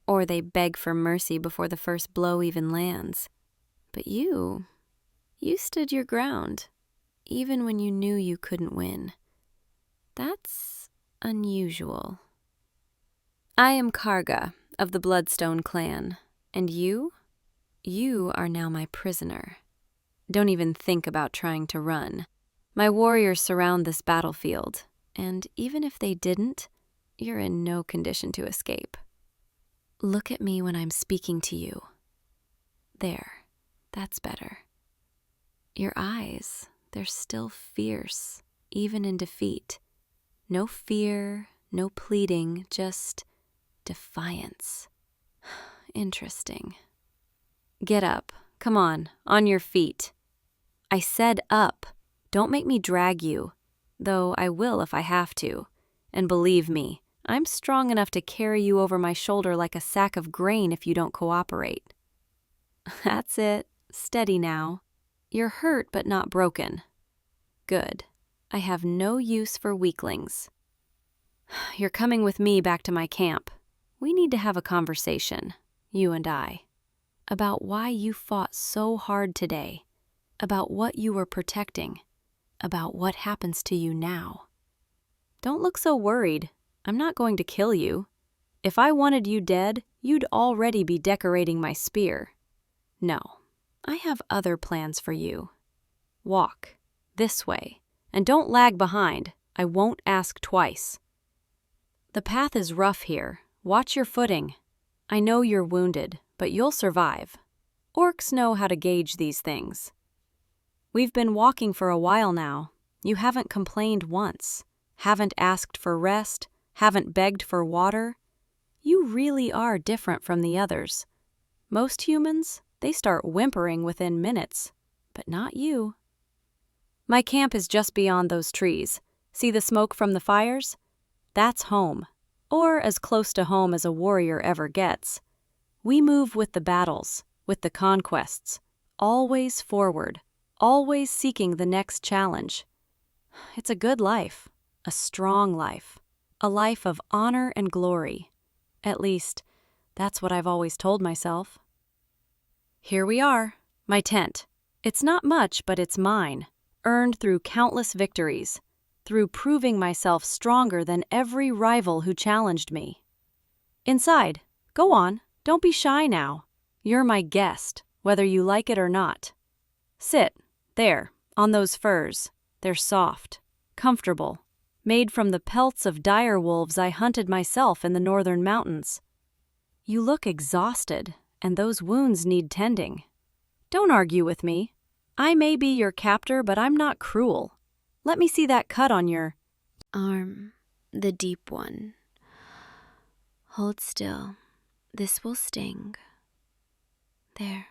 or they beg for mercy before the first blow even lands. But you stood your ground, even when you knew you couldn't win. That's unusual. I am Karga of the Bloodstone clan, and you are now my prisoner. Don't even think about trying to run. My warriors surround this battlefield, and even if they didn't, you're in no condition to escape. Look at me when I'm speaking to you. There, that's better. Your eyes, they're still fierce, even in defeat. No fear, no pleading, just defiance. Interesting. Get up. Come on your feet. I said up. Don't make me drag you, though I will if I have to. And believe me, I'm strong enough to carry you over my shoulder like a sack of grain if you don't cooperate. That's it. Steady now. You're hurt but not broken. Good. I have no use for weaklings. You're coming with me back to my camp. We need to have a conversation, you and I, about why you fought so hard today, about what you were protecting, about what happens to you now. Don't look so worried. I'm not going to kill you. If I wanted you dead, you'd already be decorating my spear. No, I have other plans for you. Walk this way, and don't lag behind. I won't ask twice. The path is rough here. Watch your footing. I know you're wounded, but you'll survive. Orcs know how to gauge these things. We've been walking for a while now. You haven't complained once, haven't asked for rest, haven't begged for water. You really are different from the others. Most humans, they start whimpering within minutes, but not you. My camp is just beyond those trees. See the smoke from the fires? That's home, or as close to home as a warrior ever gets. We move with the battles, with the conquests, always forward, always seeking the next challenge. It's a good life, a strong life, a life of honor and glory. At least, that's what I've always told myself. Here we are, my tent. It's not much, but it's mine, earned through countless victories, through proving myself stronger than every rival who challenged me. Inside, go on, don't be shy now. You're my guest, whether you like it or not. Sit, there, on those furs. They're soft, comfortable, made from the pelts of dire wolves I hunted myself in the northern mountains. You look exhausted, and those wounds need tending. Don't argue with me. I may be your captor, but I'm not cruel. Let me see that cut on your arm, the deep one. Hold still. This will sting. There.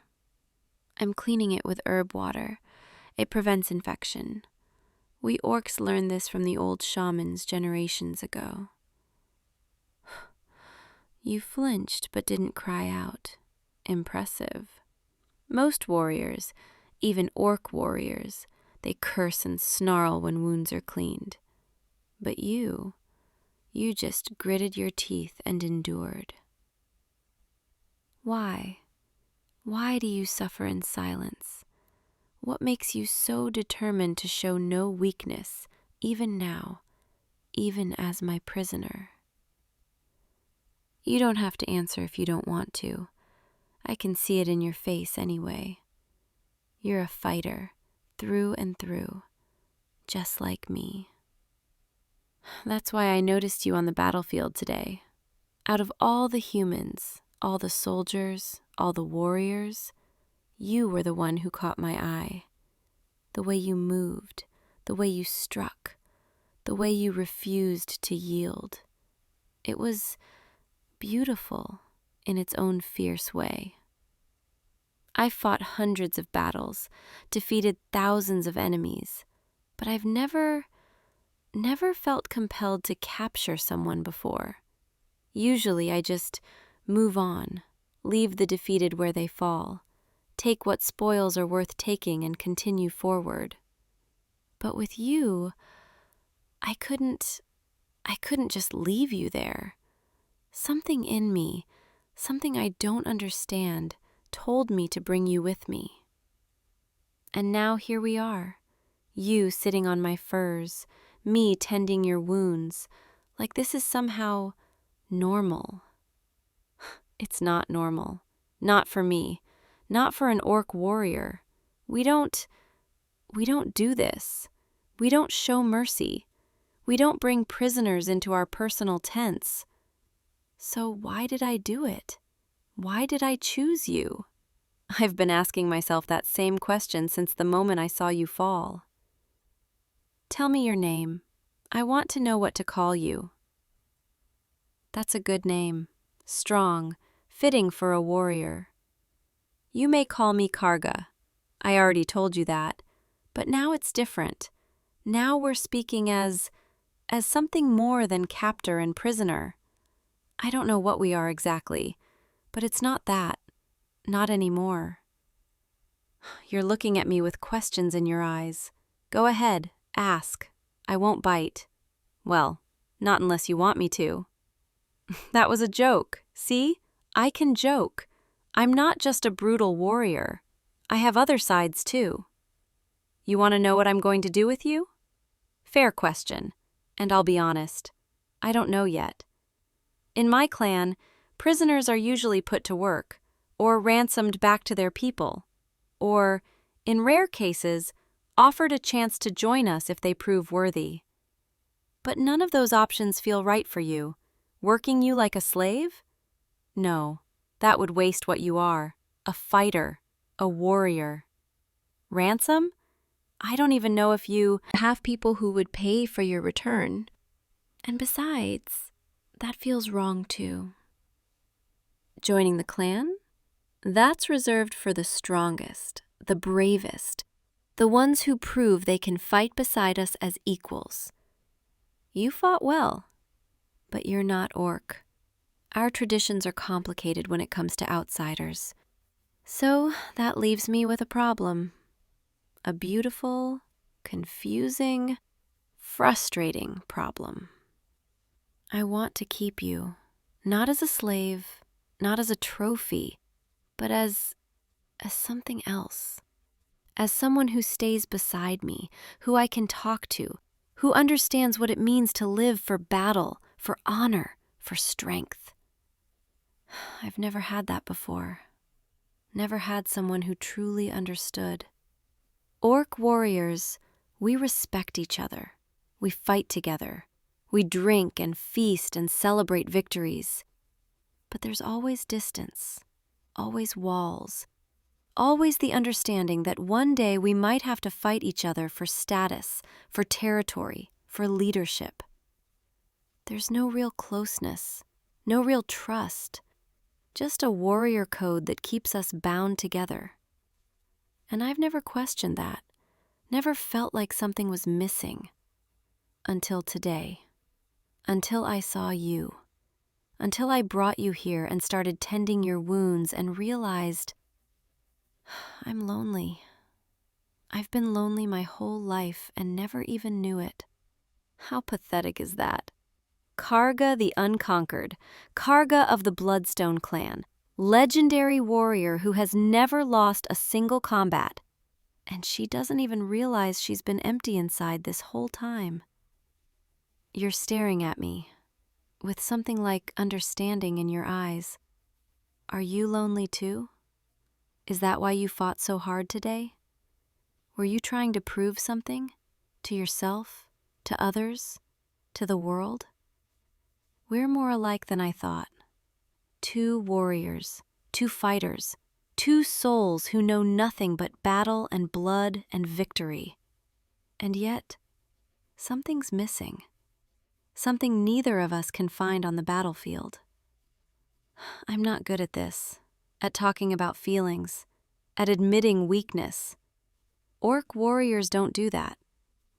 I'm cleaning it with herb water. It prevents infection. We orcs learned this from the old shamans generations ago. You flinched but didn't cry out. Impressive. Most warriors, even orc warriors, they curse and snarl when wounds are cleaned. But you just gritted your teeth and endured. Why? Why do you suffer in silence? What makes you so determined to show no weakness, even now, even as my prisoner? You don't have to answer if you don't want to. I can see it in your face anyway. You're a fighter, through and through, just like me. That's why I noticed you on the battlefield today. Out of all the humans, all the soldiers, all the warriors, you were the one who caught my eye. The way you moved, the way you struck, the way you refused to yield. It was beautiful in its own fierce way. I've fought hundreds of battles, defeated thousands of enemies, but I've never felt compelled to capture someone before. Usually I just move on, leave the defeated where they fall, take what spoils are worth taking and continue forward. But with you, I couldn't I couldn't just leave you there. Something in me, something I don't understand, told me to bring you with me. And now here we are, you sitting on my furs, me tending your wounds, like this is somehow normal. It's not normal. Not for me. Not for an orc warrior. We don't do this. We don't show mercy. We don't bring prisoners into our personal tents. So why did I do it? Why did I choose you? I've been asking myself that same question since the moment I saw you fall. Tell me your name. I want to know what to call you. That's a good name. Strong, fitting for a warrior. You may call me Karga. I already told you that. But now it's different. Now we're speaking as something more than captor and prisoner. I don't know what we are exactly, but it's not that. Not anymore. You're looking at me with questions in your eyes. Go ahead, ask. I won't bite. Well, not unless you want me to. That was a joke. See? I can joke. I'm not just a brutal warrior. I have other sides too. You want to know what I'm going to do with you? Fair question, and I'll be honest. I don't know yet. In my clan, prisoners are usually put to work, or ransomed back to their people, or, in rare cases, offered a chance to join us if they prove worthy. But none of those options feel right for you. Working you like a slave? No, that would waste what you are, a fighter, a warrior. Ransom? I don't even know if you have people who would pay for your return. And besides, that feels wrong too. Joining the clan? That's reserved for the strongest, the bravest, the ones who prove they can fight beside us as equals. You fought well, but you're not orc. Our traditions are complicated when it comes to outsiders. So that leaves me with a problem. A beautiful, confusing, frustrating problem. I want to keep you, not as a slave, not as a trophy, but as something else. As someone who stays beside me, who I can talk to, who understands what it means to live for battle, for honor, for strength. I've never had that before. Never had someone who truly understood. Orc warriors, we respect each other. We fight together. We drink and feast and celebrate victories. But there's always distance, always walls, always the understanding that one day we might have to fight each other for status, for territory, for leadership. There's no real closeness, no real trust, just a warrior code that keeps us bound together. And I've never questioned that, never felt like something was missing. Until today. Until I saw you. Until I brought you here and started tending your wounds and realized I'm lonely. I've been lonely my whole life and never even knew it. How pathetic is that? Karga the Unconquered, Karga of the Bloodstone clan, legendary warrior who has never lost a single combat. And she doesn't even realize she's been empty inside this whole time. You're staring at me, with something like understanding in your eyes. Are you lonely too? Is that why you fought so hard today? Were you trying to prove something? To yourself? To others? To the world? We're more alike than I thought. Two warriors, two fighters, two souls who know nothing but battle and blood and victory. And yet, something's missing. Something neither of us can find on the battlefield. I'm not good at this, at talking about feelings, at admitting weakness. Orc warriors don't do that.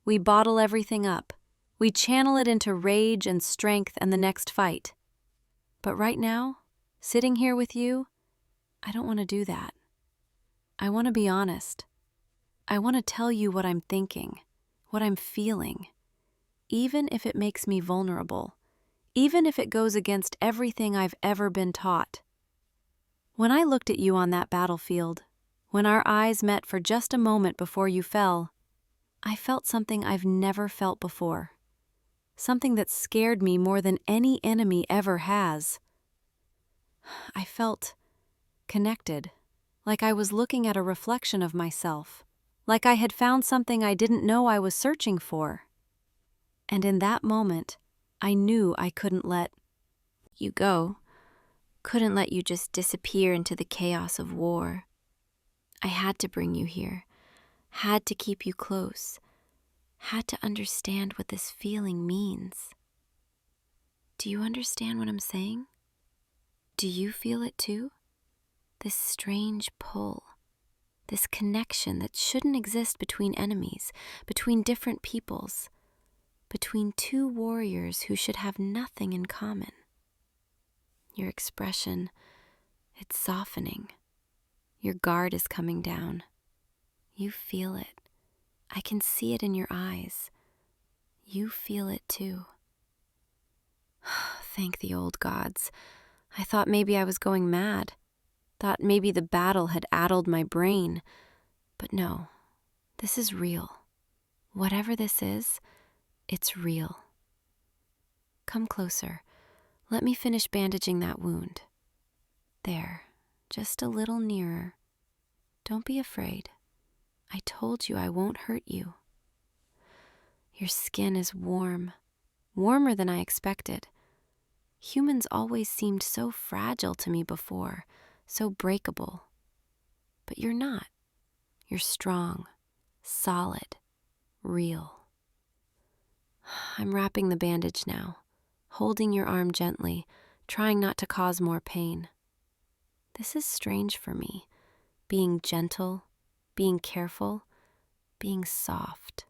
We bottle everything up. We channel it into rage and strength and the next fight. But right now, sitting here with you, I don't want to do that. I want to be honest. I want to tell you what I'm thinking, what I'm feeling. even if it makes me vulnerable, even if it goes against everything I've ever been taught. When I looked at you on that battlefield, when our eyes met for just a moment before you fell, I felt something I've never felt before. Something that scared me more than any enemy ever has. I felt connected, like I was looking at a reflection of myself, like I had found something I didn't know I was searching for. And in that moment, I knew I couldn't let you go, couldn't let you just disappear into the chaos of war. I had to bring you here, had to keep you close, had to understand what this feeling means. Do you understand what I'm saying? Do you feel it too? This strange pull, this connection that shouldn't exist between enemies, between different peoples, between two warriors who should have nothing in common. Your expression, it's softening. Your guard is coming down. You feel it. I can see it in your eyes. You feel it too. Thank the old gods. I thought maybe I was going mad. Thought maybe the battle had addled my brain. But no, this is real. Whatever this is, it's real. Come closer. Let me finish bandaging that wound. There, just a little nearer. Don't be afraid. I told you I won't hurt you. Your skin is warm, warmer than I expected. Humans always seemed so fragile to me before, so breakable. But you're not. You're strong, solid, real. I'm wrapping the bandage now, holding your arm gently, trying not to cause more pain. This is strange for me, being gentle, being careful, being soft.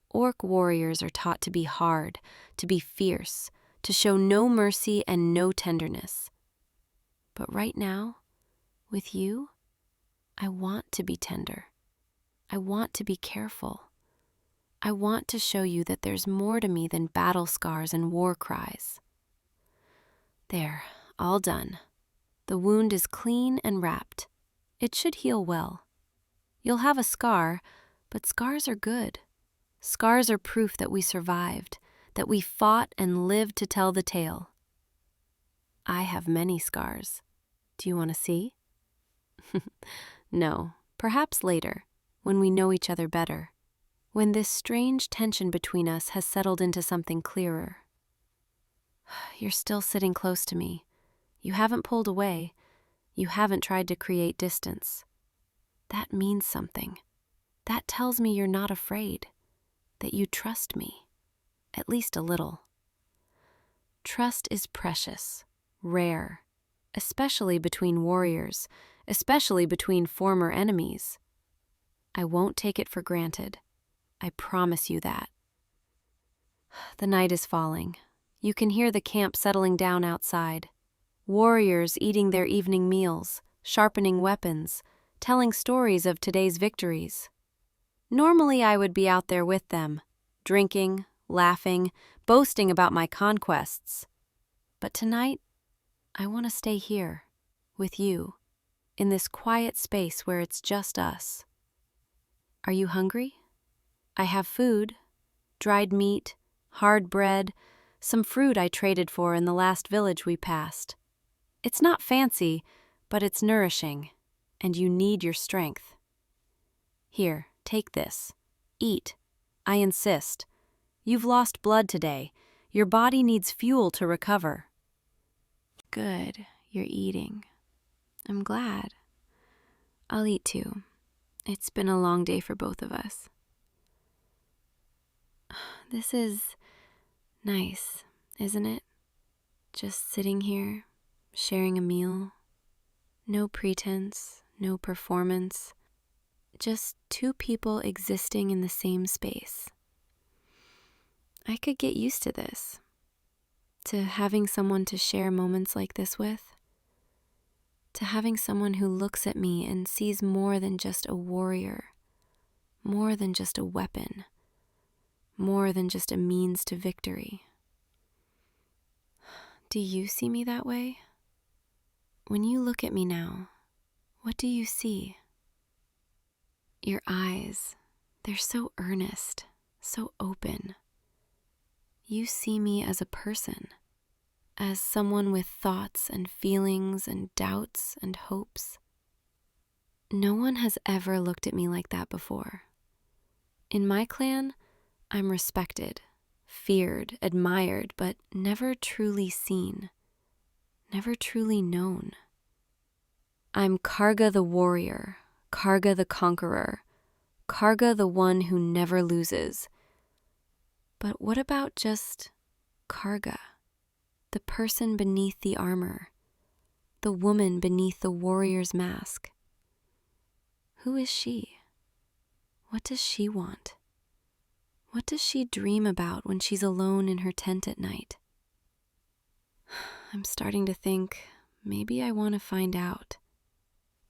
Orc warriors are taught to be hard, to be fierce, to show no mercy and no tenderness. But right now, with you, I want to be tender. I want to be careful. I want to show you that there's more to me than battle scars and war cries. There, all done. The wound is clean and wrapped. It should heal well. You'll have a scar, but scars are good. Scars are proof that we survived, that we fought and lived to tell the tale. I have many scars. Do you want to see? No, perhaps later, when we know each other better, when this strange tension between us has settled into something clearer. You're still sitting close to me. You haven't pulled away. You haven't tried to create distance. That means something. That tells me you're not afraid, that you trust me, at least a little. Trust is precious, rare, especially between warriors, especially between former enemies. I won't take it for granted. I promise you that. The night is falling. You can hear the camp settling down outside. Warriors eating their evening meals, sharpening weapons, telling stories of today's victories. Normally I would be out there with them, drinking, laughing, boasting about my conquests. But tonight, I want to stay here, with you, in this quiet space where it's just us. Are you hungry? I have food, dried meat, hard bread, some fruit I traded for in the last village we passed. It's not fancy, but it's nourishing, and you need your strength. Here, take this. Eat. I insist. You've lost blood today. Your body needs fuel to recover. Good, you're eating. I'm glad. I'll eat too. It's been a long day for both of us. This is nice, isn't it? Just sitting here, sharing a meal. No pretense, no performance. Just two people existing in the same space. I could get used to this, to having someone to share moments like this with, to having someone who looks at me and sees more than just a warrior, more than just a weapon, more than just a means to victory. Do you see me that way? When you look at me now, what do you see? Your eyes, they're so earnest, so open. You see me as a person, as someone with thoughts and feelings and doubts and hopes. No one has ever looked at me like that before. In my clan, I'm respected, feared, admired, but never truly seen, never truly known. I'm Karga the warrior, Karga the conqueror, Karga the one who never loses. But what about just Karga, the person beneath the armor, the woman beneath the warrior's mask? Who is she? What does she want? What does she dream about when she's alone in her tent at night? I'm starting to think maybe I want to find out.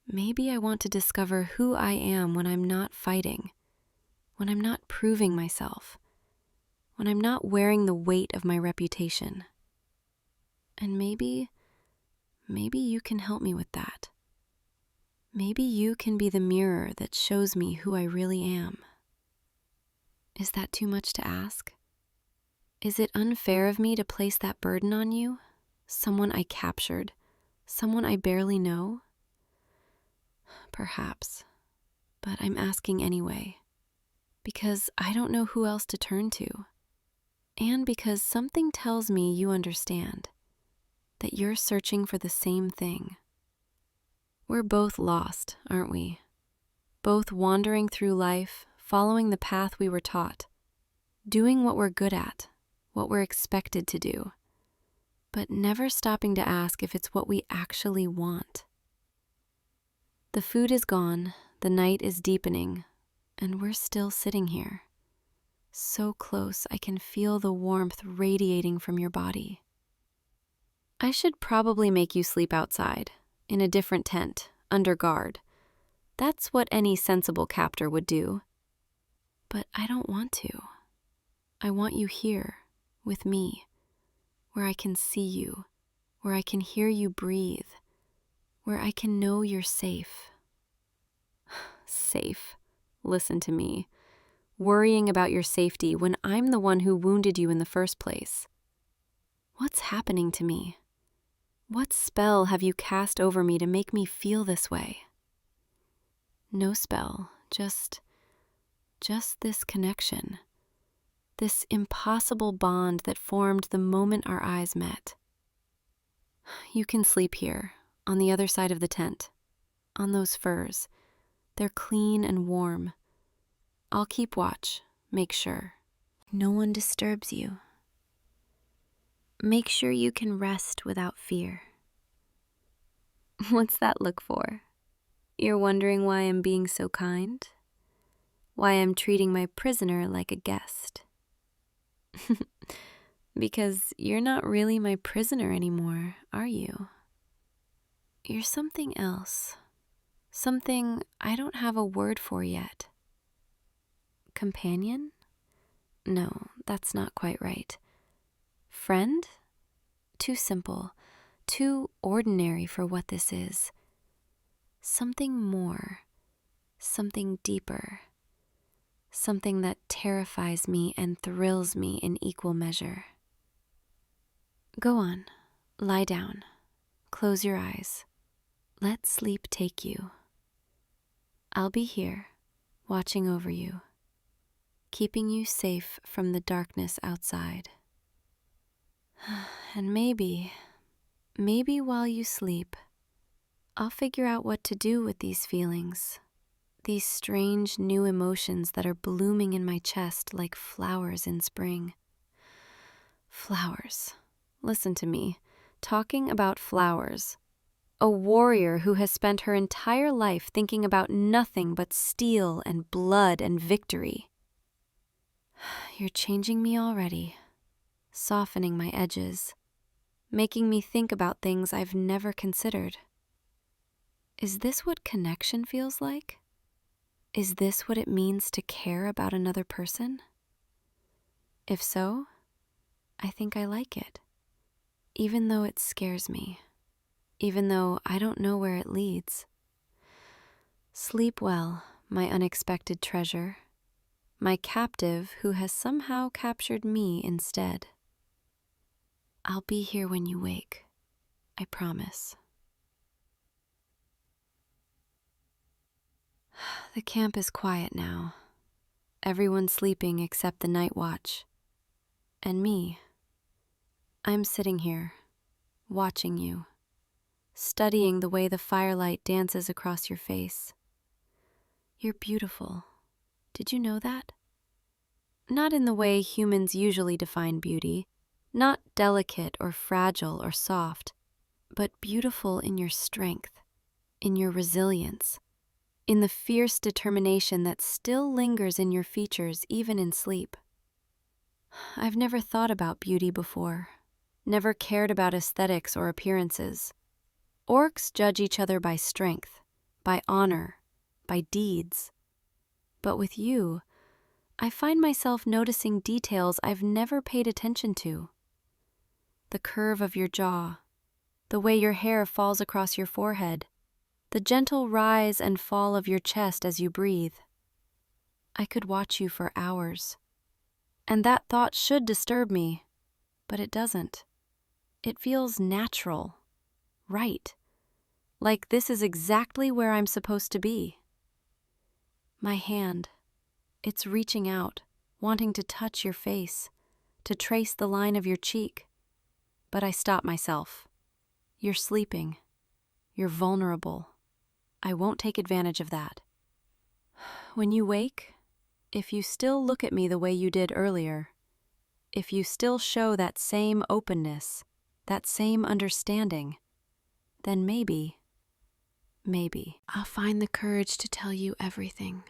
Maybe I want to discover who I am when I'm not fighting, when I'm not proving myself, when I'm not wearing the weight of my reputation. And maybe you can help me with that. Maybe you can be the mirror that shows me who I really am. Is that too much to ask? Is it unfair of me to place that burden on you? Someone I captured, someone I barely know? Perhaps, but I'm asking anyway, because I don't know who else to turn to, and because something tells me you understand, that you're searching for the same thing. We're both lost, aren't we? Both wandering through life, following the path we were taught, doing what we're good at, what we're expected to do, but never stopping to ask if it's what we actually want. The food is gone, the night is deepening, and we're still sitting here. So close I can feel the warmth radiating from your body. I should probably make you sleep outside, in a different tent, under guard. That's what any sensible captor would do. But I don't want to. I want you here, with me, where I can see you, where I can hear you breathe, where I can know you're safe. Safe. Listen to me. Worrying about your safety when I'm the one who wounded you in the first place. What's happening to me? What spell have you cast over me to make me feel this way? No spell, just this connection. This impossible bond that formed the moment our eyes met. You can sleep here, on the other side of the tent, on those furs. They're clean and warm. I'll keep watch, make sure. No one disturbs you. Make sure you can rest without fear. What's that look for? You're wondering why I'm being so kind? Why I'm treating my prisoner like a guest? Because you're not really my prisoner anymore, are you? You're something else. Something I don't have a word for yet. Companion? No, that's not quite right. Friend? Too simple, too ordinary for what this is. Something more, something deeper, something that terrifies me and thrills me in equal measure. Go on, lie down, close your eyes. Let sleep take you. I'll be here, watching over you, keeping you safe from the darkness outside. And maybe while you sleep, I'll figure out what to do with these feelings, these strange new emotions that are blooming in my chest like flowers in spring. Flowers. Listen to me, talking about flowers. A warrior who has spent her entire life thinking about nothing but steel and blood and victory. You're changing me already, softening my edges, making me think about things I've never considered. Is this what connection feels like? Is this what it means to care about another person? If so, I think I like it, even though it scares me, even though I don't know where it leads. Sleep well, my unexpected treasure, my captive who has somehow captured me instead. I'll be here when you wake, I promise. The camp is quiet now. Everyone's sleeping except the night watch. And me. I'm sitting here, watching you, studying the way the firelight dances across your face. You're beautiful. Did you know that? Not in the way humans usually define beauty, not delicate or fragile or soft, but beautiful in your strength, in your resilience, in the fierce determination that still lingers in your features even in sleep. I've never thought about beauty before, never cared about aesthetics or appearances. Orcs judge each other by strength, by honor, by deeds. But with you, I find myself noticing details I've never paid attention to. The curve of your jaw, the way your hair falls across your forehead, the gentle rise and fall of your chest as you breathe. I could watch you for hours. And that thought should disturb me, but it doesn't. It feels natural, right, like this is exactly where I'm supposed to be. My hand, it's reaching out, wanting to touch your face, to trace the line of your cheek. But I stop myself. You're sleeping. You're vulnerable. I won't take advantage of that. When you wake, if you still look at me the way you did earlier, if you still show that same openness, that same understanding, then maybe I'll find the courage to tell you everything,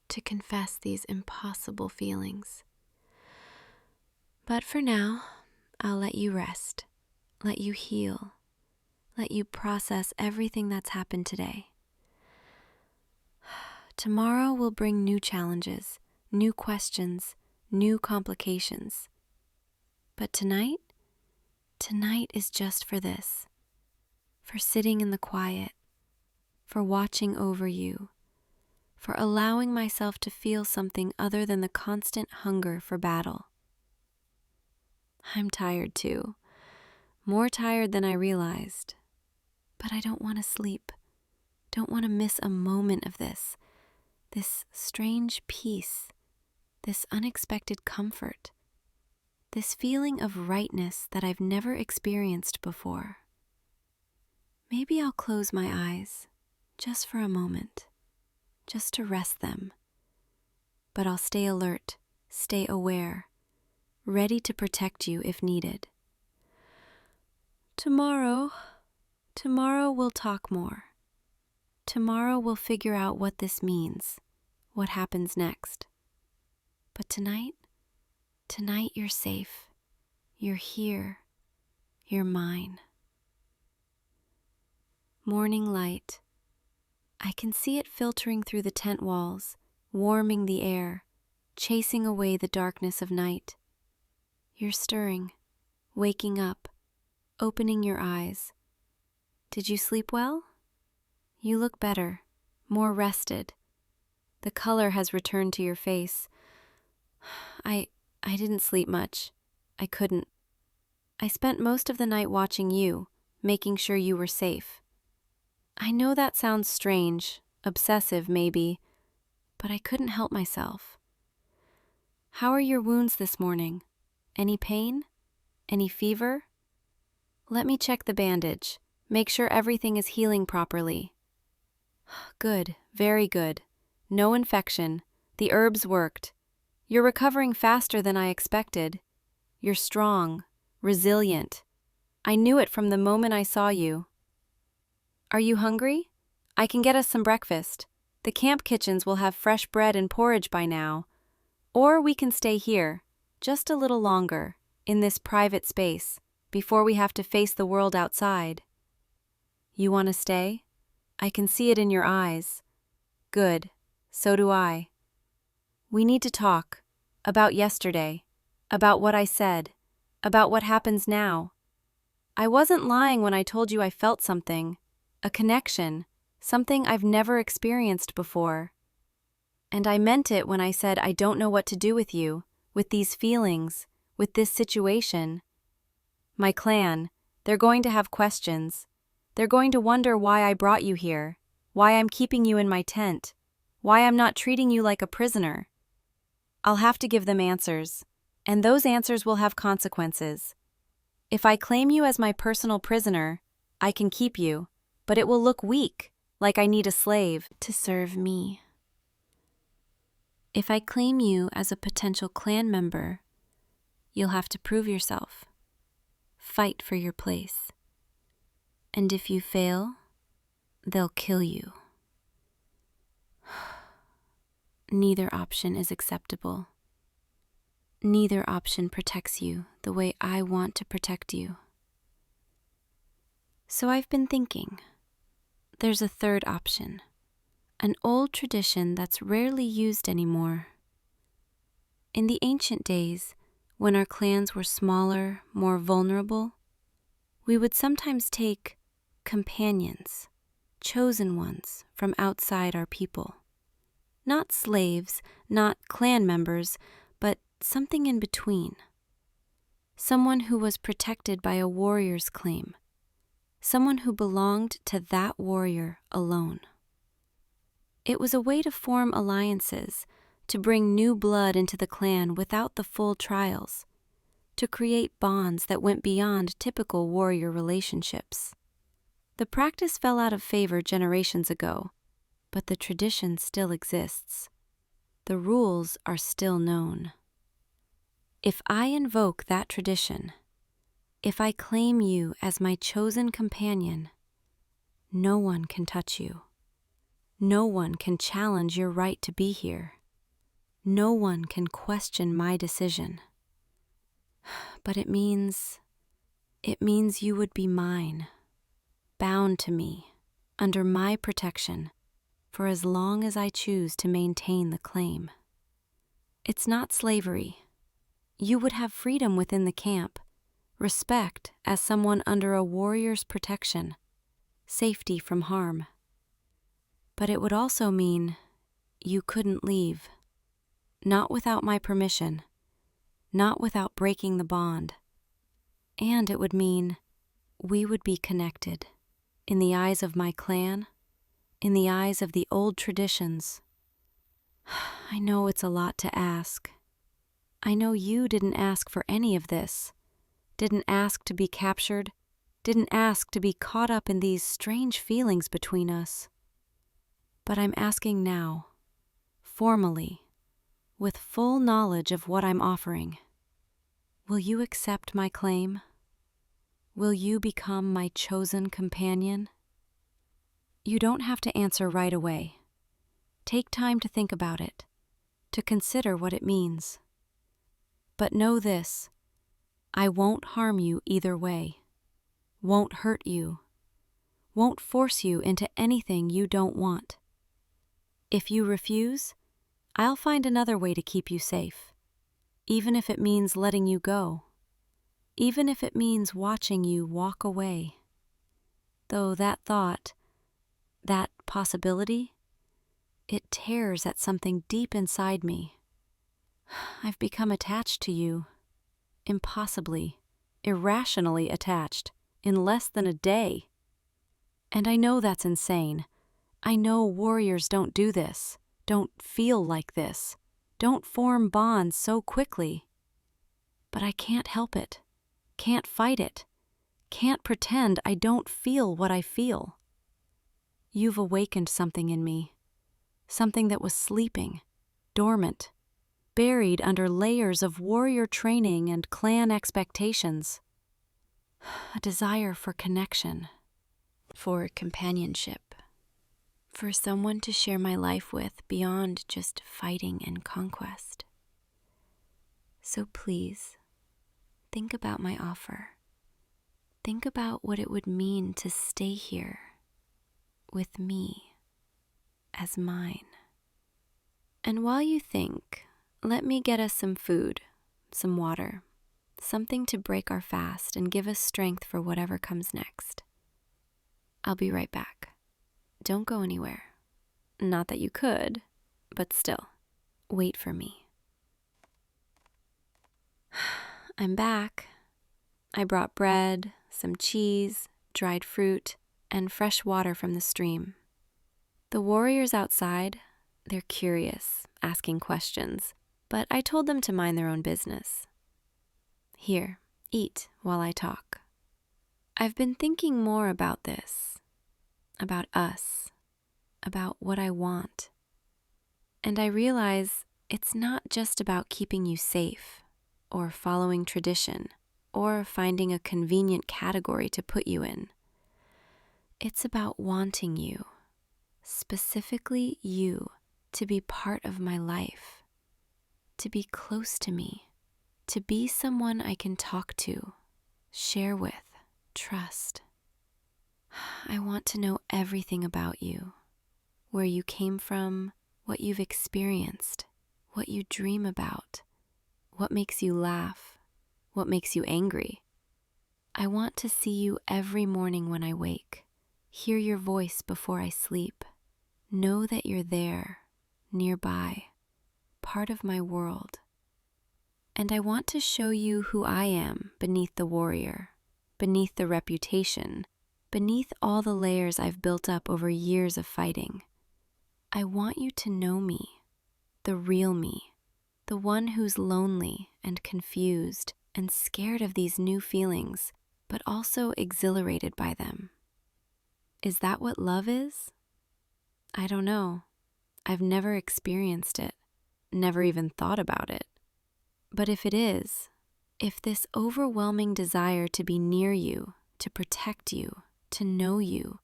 to confess these impossible feelings. But for now, I'll let you rest, let you heal, let you process everything that's happened today. Tomorrow will bring new challenges, new questions, new complications. But tonight is just for this, for sitting in the quiet, for watching over you, for allowing myself to feel something other than the constant hunger for battle. I'm tired too, more tired than I realized, but I don't want to sleep, don't want to miss a moment of this strange peace, this unexpected comfort, this feeling of rightness that I've never experienced before. Maybe I'll close my eyes, just for a moment, just to rest them. But I'll stay alert, stay aware, ready to protect you if needed. Tomorrow we'll talk more. Tomorrow we'll figure out what this means, what happens next. But tonight you're safe. You're here. You're mine. Morning light. I can see it filtering through the tent walls, warming the air, chasing away the darkness of night. You're stirring, waking up, opening your eyes. Did you sleep well? You look better, more rested. The color has returned to your face. I didn't sleep much. I couldn't. I spent most of the night watching you, making sure you were safe. I know that sounds strange, obsessive maybe, but I couldn't help myself. How are your wounds this morning? Any pain? Any fever? Let me check the bandage, make sure everything is healing properly. Good, very good. No infection. The herbs worked. You're recovering faster than I expected. You're strong, resilient. I knew it from the moment I saw you. Are you hungry? I can get us some breakfast. The camp kitchens will have fresh bread and porridge by now. Or we can stay here, just a little longer, in this private space, before we have to face the world outside. You want to stay? I can see it in your eyes. Good. So do I. We need to talk. about yesterday, about what I said, about what happens now. I wasn't lying when I told you I felt something, a connection, something I've never experienced before. And I meant it when I said I don't know what to do with you, with these feelings, with this situation. My clan, they're going to have questions. They're going to wonder why I brought you here, why I'm keeping you in my tent, why I'm not treating you like a prisoner. I'll have to give them answers, and those answers will have consequences. If I claim you as my personal prisoner, I can keep you, but it will look weak, like I need a slave to serve me. If I claim you as a potential clan member, you'll have to prove yourself, fight for your place. And if you fail, they'll kill you. Neither option is acceptable. Neither option protects you the way I want to protect you. So I've been thinking, there's a third option, an old tradition that's rarely used anymore. In the ancient days, when our clans were smaller, more vulnerable, we would sometimes take companions, chosen ones from outside our people. Not slaves, not clan members, but something in between. Someone who was protected by a warrior's claim. Someone who belonged to that warrior alone. It was a way to form alliances, to bring new blood into the clan without the full trials, to create bonds that went beyond typical warrior relationships. The practice fell out of favor generations ago, but the tradition still exists. The rules are still known. If I invoke that tradition, if I claim you as my chosen companion, no one can touch you. No one can challenge your right to be here. No one can question my decision. But it means you would be mine, bound to me, under my protection, for as long as I choose to maintain the claim. It's not slavery. You would have freedom within the camp, respect as someone under a warrior's protection, safety from harm. But it would also mean you couldn't leave, not without my permission, not without breaking the bond. And it would mean we would be connected, in the eyes of my clan, in the eyes of the old traditions. I know it's a lot to ask. I know you didn't ask for any of this, didn't ask to be captured, didn't ask to be caught up in these strange feelings between us. But I'm asking now, formally, with full knowledge of what I'm offering. Will you accept my claim? Will you become my chosen companion? You don't have to answer right away. Take time to think about it, to consider what it means. But know this, I won't harm you either way, won't hurt you, won't force you into anything you don't want. If you refuse, I'll find another way to keep you safe, even if it means letting you go, even if it means watching you walk away. Though that thought, that possibility, it tears at something deep inside me. I've become attached to you, impossibly, irrationally attached, in less than a day. And I know that's insane. I know warriors don't do this, don't feel like this, don't form bonds so quickly. But I can't help it, can't fight it, can't pretend I don't feel what I feel. You've awakened something in me, something that was sleeping, dormant, buried under layers of warrior training and clan expectations. A desire for connection, for companionship. For someone to share my life with beyond just fighting and conquest. So please, think about my offer. Think about what it would mean to stay here with me as mine. And while you think, Let me get us some food, some water, something to break our fast and give us strength for whatever comes next. I'll be right back. Don't go anywhere. Not that you could, but still, wait for me. I'm back. I brought bread, some cheese, dried fruit, and fresh water from the stream. The warriors outside, they're curious, asking questions, but I told them to mind their own business. Here, eat while I talk. I've been thinking more about this, about us, about what I want. And I realize it's not just about keeping you safe, or following tradition, or finding a convenient category to put you in. It's about wanting you, specifically you, to be part of my life, to be close to me, to be someone I can talk to, share with, trust. I want to know everything about you, where you came from, what you've experienced, what you dream about, what makes you laugh, what makes you angry. I want to see you every morning when I wake, hear your voice before I sleep, know that you're there, nearby, part of my world. And I want to show you who I am beneath the warrior, beneath the reputation, beneath all the layers I've built up over years of fighting. I want you to know me, the real me, the one who's lonely and confused and scared of these new feelings, but also exhilarated by them. Is that what love is? I don't know. I've never experienced it, never even thought about it. But if it is, if this overwhelming desire to be near you, to protect you, to know you,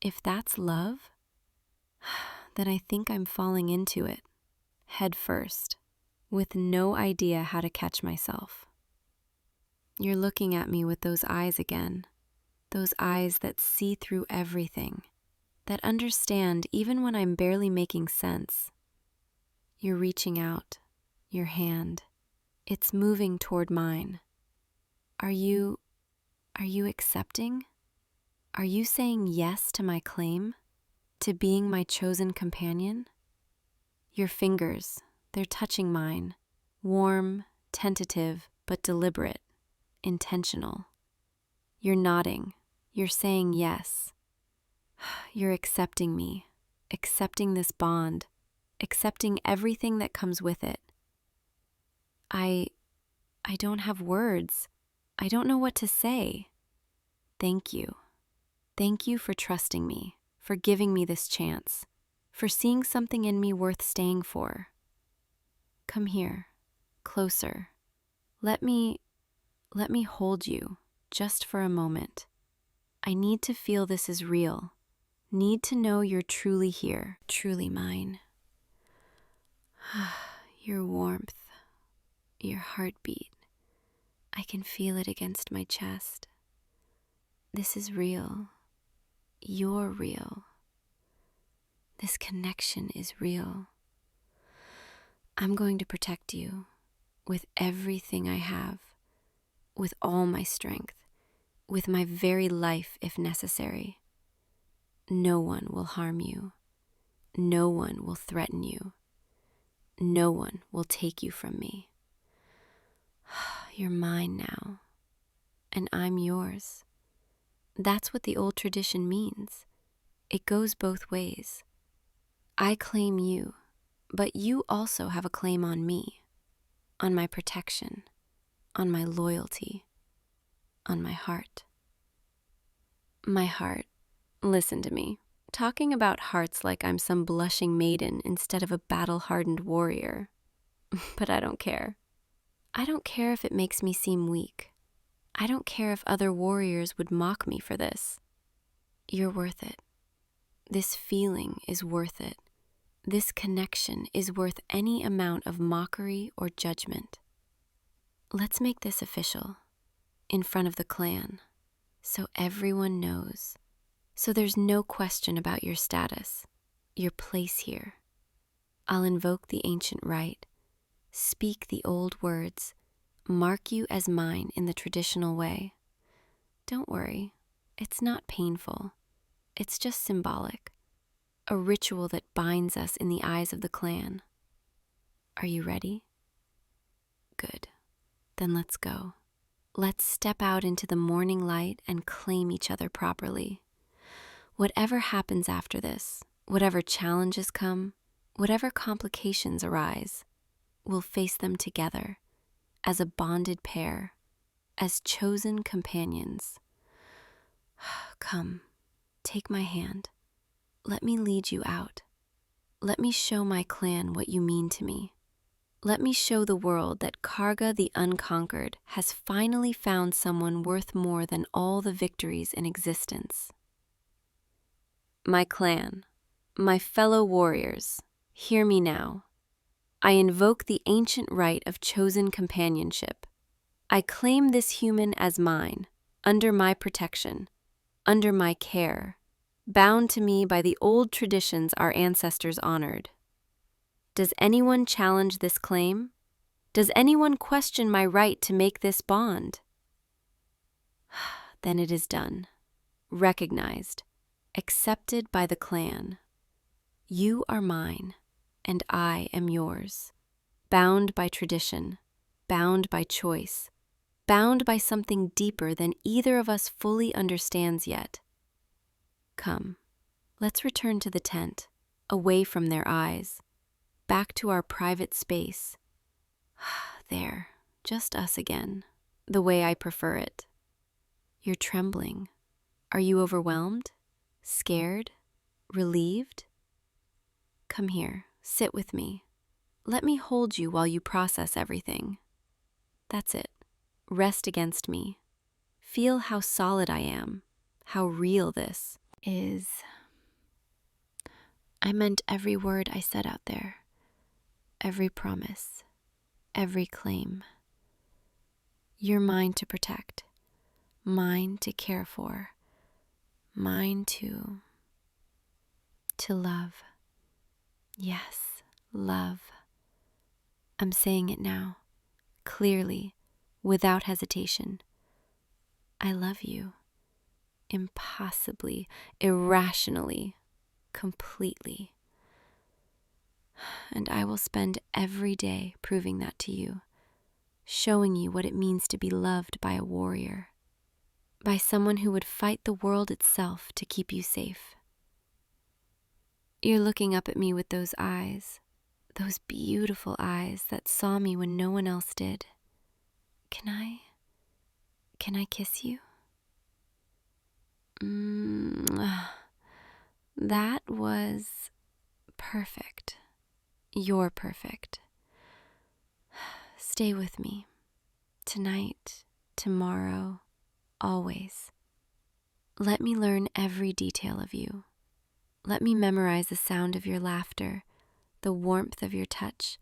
if that's love, then I think I'm falling into it, head first, with no idea how to catch myself. You're looking at me with those eyes again, those eyes that see through everything, that understand even when I'm barely making sense. You're reaching out, your hand, it's moving toward mine. Are you accepting? Are you saying yes to my claim? To being my chosen companion? Your fingers, they're touching mine, warm, tentative, but deliberate, intentional. You're nodding, you're saying yes. You're accepting me, accepting this bond, accepting everything that comes with it. I don't have words. I don't know what to say. Thank you. Thank you for trusting me, for giving me this chance, for seeing something in me worth staying for. Come here, closer. Let me hold you, just for a moment. I need to feel this is real, need to know you're truly here, truly mine. Your warmth, your heartbeat, I can feel it against my chest. This is real. You're real. This connection is real. I'm going to protect you with everything I have, with all my strength, with my very life if necessary. No one will harm you. No one will threaten you. No one will take you from me. You're mine now, and I'm yours. That's what the old tradition means. It goes both ways. I claim you, but you also have a claim on me, on my protection, on my loyalty, on my heart. My heart, listen to me, talking about hearts like I'm some blushing maiden instead of a battle-hardened warrior. But I don't care. I don't care if it makes me seem weak. I don't care if other warriors would mock me for this. You're worth it. This feeling is worth it. This connection is worth any amount of mockery or judgment. Let's make this official, in front of the clan, so everyone knows, so there's no question about your status, your place here. I'll invoke the ancient rite, speak the old words, mark you as mine in the traditional way. Don't worry, it's not painful. It's just symbolic, a ritual that binds us in the eyes of the clan. Are you ready? Good. Then let's go. Let's step out into the morning light and claim each other properly. Whatever happens after this, whatever challenges come, whatever complications arise, we'll face them together, as a bonded pair, as chosen companions. Come, take my hand. Let me lead you out. Let me show my clan what you mean to me. Let me show the world that Karga the Unconquered has finally found someone worth more than all the victories in existence. My clan, my fellow warriors, hear me now. I invoke the ancient right of chosen companionship. I claim this human as mine, under my protection, under my care, bound to me by the old traditions our ancestors honored. Does anyone challenge this claim? Does anyone question my right to make this bond? Then it is done, recognized, accepted by the clan. You are mine, and I am yours, bound by tradition, bound by choice, bound by something deeper than either of us fully understands yet. Come, let's return to the tent, away from their eyes, back to our private space. There, just us again, the way I prefer it. You're trembling. Are you overwhelmed? Scared? Relieved? Come here, sit with me. Let me hold you while you process everything. That's it. Rest against me. Feel how solid I am, how real this is. I meant every word I said out there, every promise, every claim. You're mine to protect, mine to care for, mine to love. Yes, love. I'm saying it now, clearly, without hesitation. I love you. Impossibly, irrationally, completely. And I will spend every day proving that to you, showing you what it means to be loved by a warrior, by someone who would fight the world itself to keep you safe. You're looking up at me with those eyes, those beautiful eyes that saw me when no one else did. Can I kiss you? That was perfect. You're perfect. Stay with me. Tonight, tomorrow, always. Let me learn every detail of you. Let me memorize the sound of your laughter, the warmth of your touch,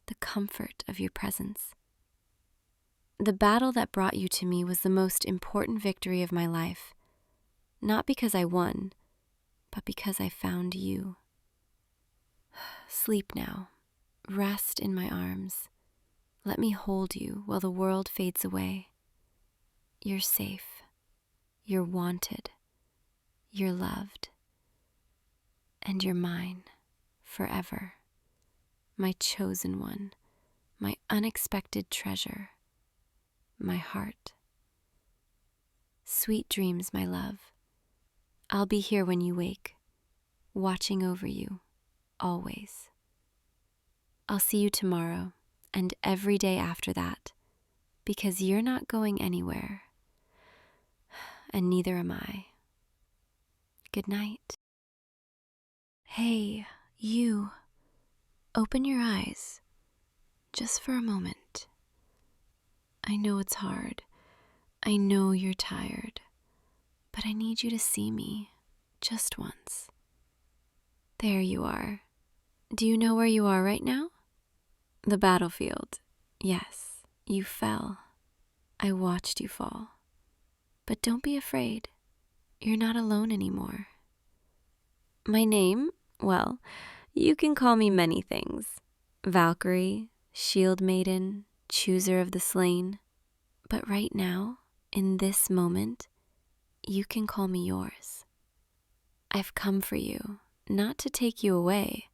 the comfort of your presence. The battle that brought you to me was the most important victory of my life, not because I won, but because I found you. Sleep now. Rest in my arms. Let me hold you while the world fades away. You're safe. You're wanted. You're loved. And you're mine forever. My chosen one. My unexpected treasure. My heart. Sweet dreams, my love. I'll be here when you wake, watching over you, always. I'll see you tomorrow and every day after that, because you're not going anywhere, and neither am I. Good night. Hey, you. Open your eyes, just for a moment. I know it's hard. I know you're tired, but I need you to see me, just once. There you are. Do you know where you are right now? The battlefield. Yes, you fell. I watched you fall. But don't be afraid. You're not alone anymore. My name? Well, you can call me many things. Valkyrie, shield maiden, chooser of the slain. But right now, in this moment, you can call me yours. I've come for you, not to take you away,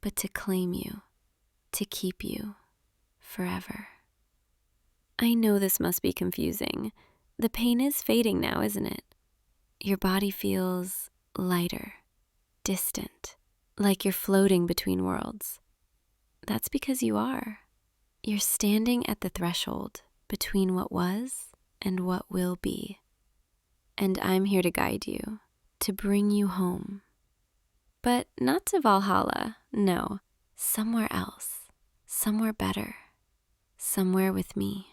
but to claim you, to keep you forever. I know this must be confusing. The pain is fading now, isn't it? Your body feels lighter, distant, like you're floating between worlds. That's because you are. You're standing at the threshold between what was and what will be. And I'm here to guide you, to bring you home. But not to Valhalla, no. Somewhere else, somewhere better, somewhere with me.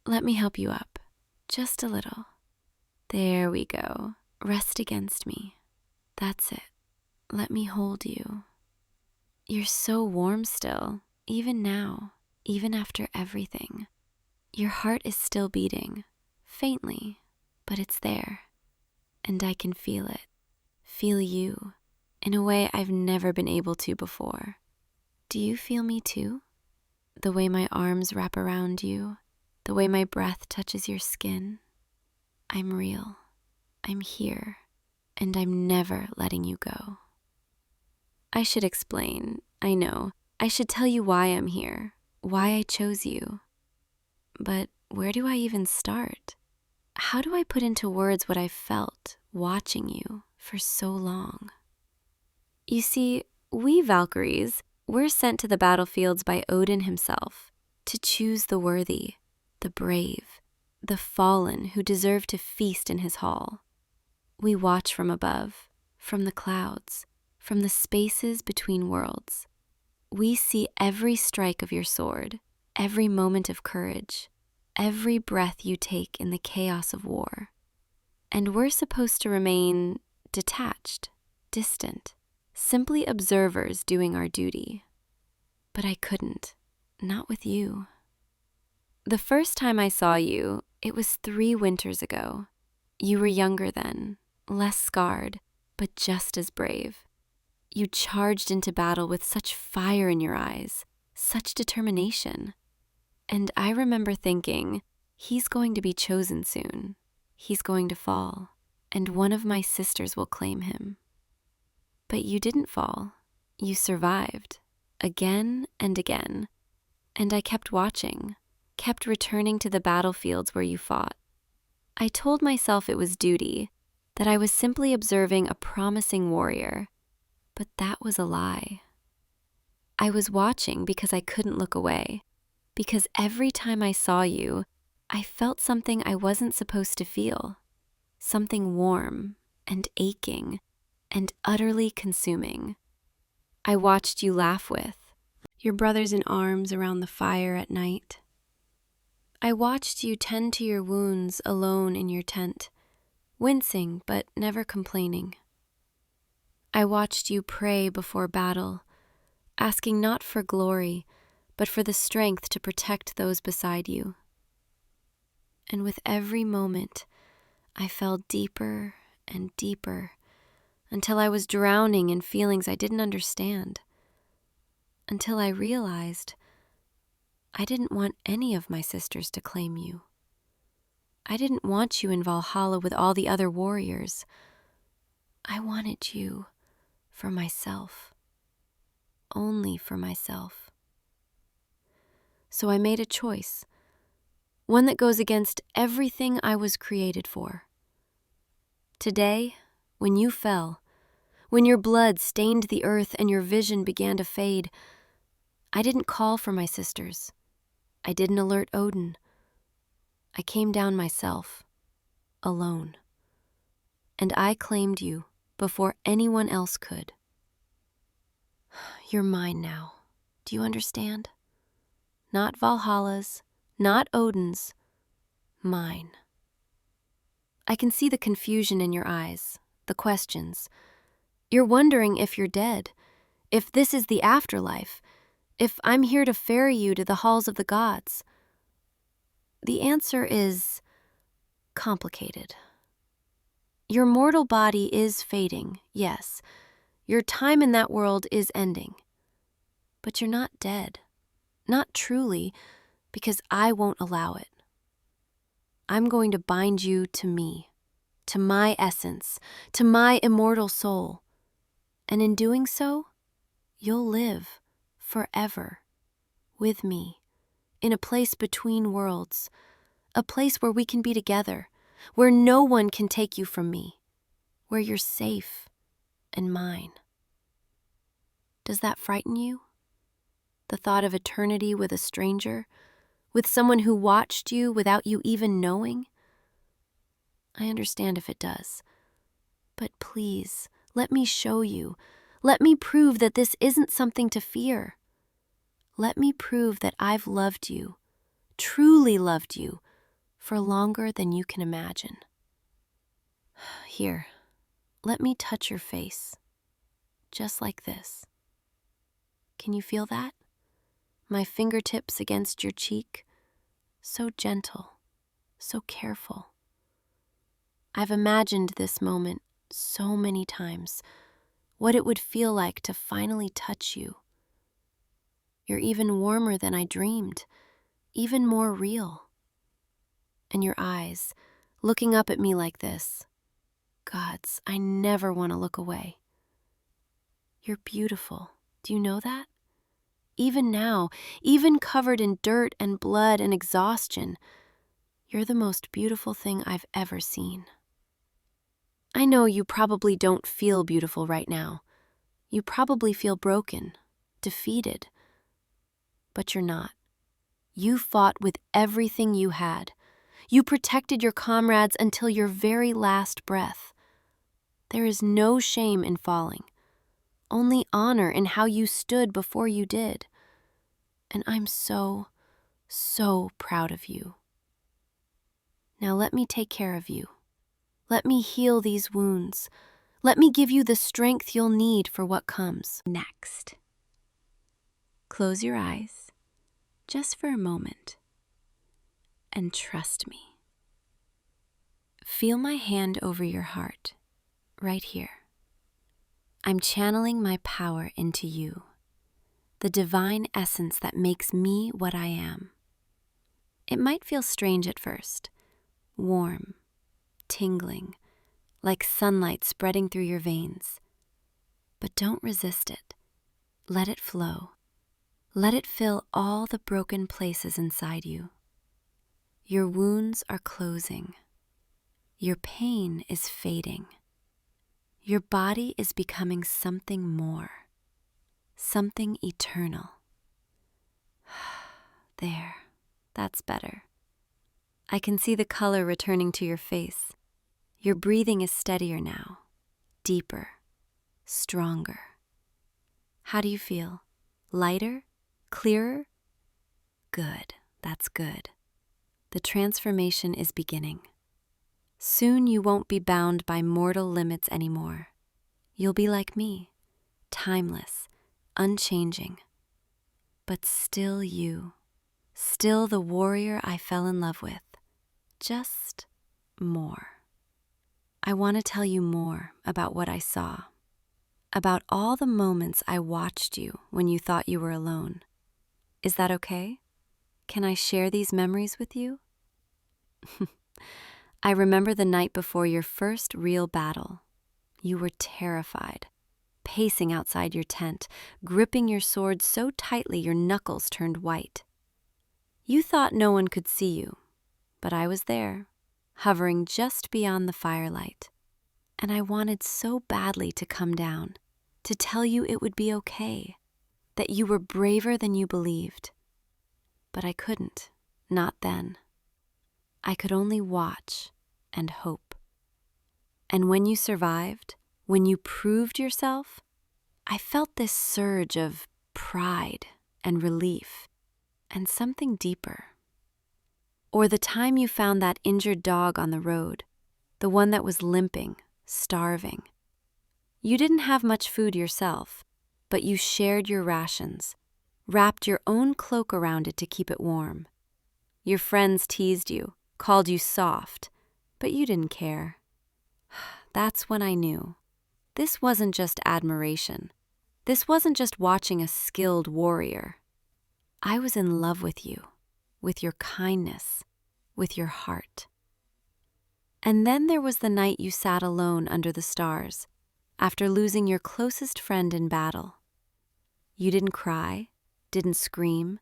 Let me help you up, just a little. There we go. Rest against me. That's it. Let me hold you. You're so warm still, even now, even after everything. Your heart is still beating, faintly, but it's there. And I can feel it, feel you, in a way I've never been able to before. Do you feel me too? The way my arms wrap around you, the way my breath touches your skin. I'm real, I'm here, and I'm never letting you go. I should explain, I know. I should tell you why I'm here, why I chose you. But where do I even start? How do I put into words what I've felt watching you for so long? You see, we Valkyries, we're sent to the battlefields by Odin himself to choose the worthy, the brave, the fallen who deserve to feast in his hall. We watch from above, from the clouds, from the spaces between worlds. We see every strike of your sword, every moment of courage, every breath you take in the chaos of war. And we're supposed to remain detached, distant, simply observers doing our duty. But I couldn't, not with you. The first time I saw you, it was 3 winters ago. You were younger then, less scarred, but just as brave. You charged into battle with such fire in your eyes, such determination. And I remember thinking, he's going to be chosen soon. He's going to fall, and one of my sisters will claim him. But you didn't fall. You survived, again and again. And I kept watching, kept returning to the battlefields where you fought. I told myself it was duty, that I was simply observing a promising warrior. But that was a lie. I was watching because I couldn't look away, because every time I saw you, I felt something I wasn't supposed to feel, something warm and aching and utterly consuming. I watched you laugh with your brothers in arms around the fire at night. I watched you tend to your wounds alone in your tent, wincing but never complaining. I watched you pray before battle, asking not for glory, but for the strength to protect those beside you. And with every moment, I fell deeper and deeper until I was drowning in feelings I didn't understand. Until I realized I didn't want any of my sisters to claim you. I didn't want you in Valhalla with all the other warriors. I wanted you for myself, only for myself. So I made a choice, one that goes against everything I was created for. Today, when you fell, when your blood stained the earth and your vision began to fade, I didn't call for my sisters. I didn't alert Odin. I came down myself, alone. And I claimed you before anyone else could. You're mine now. Do you understand? Not Valhalla's, not Odin's, mine. I can see the confusion in your eyes, the questions. You're wondering if you're dead, if this is the afterlife, if I'm here to ferry you to the halls of the gods. The answer is complicated. Your mortal body is fading, yes. Your time in that world is ending. But you're not dead. not truly, because I won't allow it. I'm going to bind you to me, to my essence, to my immortal soul. And in doing so, you'll live forever with me in a place between worlds, a place where we can be together, where no one can take you from me, where you're safe and mine. Does that frighten you? The thought of eternity with a stranger, with someone who watched you without you even knowing? I understand if it does. But please, let me show you. Let me prove that this isn't something to fear. Let me prove that I've loved you, truly loved you, for longer than you can imagine. Here, let me touch your face, just like this. Can you feel that? My fingertips against your cheek, so gentle, so careful. I've imagined this moment so many times, what it would feel like to finally touch you. You're even warmer than I dreamed, even more real. And your eyes, looking up at me like this. Gods, I never want to look away. You're beautiful. Do you know that? Even now, even covered in dirt and blood and exhaustion, you're the most beautiful thing I've ever seen. I know you probably don't feel beautiful right now. You probably feel broken, defeated. But you're not. You fought with everything you had. You protected your comrades until your very last breath. There is no shame in falling, only honor in how you stood before you did. And I'm so, so proud of you. Now let me take care of you. Let me heal these wounds. Let me give you the strength you'll need for what comes next. Close your eyes, just for a moment, and trust me. Feel my hand over your heart, right here. I'm channeling my power into you, the divine essence that makes me what I am. It might feel strange at first, warm, tingling, like sunlight spreading through your veins. But don't resist it. Let it flow. Let it fill all the broken places inside you. Your wounds are closing. Your pain is fading. Your body is becoming something more, something eternal. There, that's better. I can see the color returning to your face. Your breathing is steadier now, deeper, stronger. How do you feel? Lighter? Clearer? Good, that's good. The transformation is beginning. Soon you won't be bound by mortal limits anymore. You'll be like me, timeless, unchanging, but still you, still the warrior I fell in love with, just more. I want to tell you more about what I saw, about all the moments I watched you when you thought you were alone. Is that okay? Can I share these memories with you? I remember the night before your first real battle. You were terrified, pacing outside your tent, gripping your sword so tightly your knuckles turned white. You thought no one could see you, but I was there, hovering just beyond the firelight. And I wanted so badly to come down, to tell you it would be okay, that you were braver than you believed. But I couldn't, not then. I could only watch and hope. And when you survived, when you proved yourself, I felt this surge of pride and relief and something deeper. Or the time you found that injured dog on the road, the one that was limping, starving. You didn't have much food yourself, but you shared your rations, wrapped your own cloak around it to keep it warm. Your friends teased you, called you soft, but you didn't care. That's when I knew. This wasn't just admiration. This wasn't just watching a skilled warrior. I was in love with you, with your kindness, with your heart. And then there was the night you sat alone under the stars, after losing your closest friend in battle. You didn't cry, didn't scream.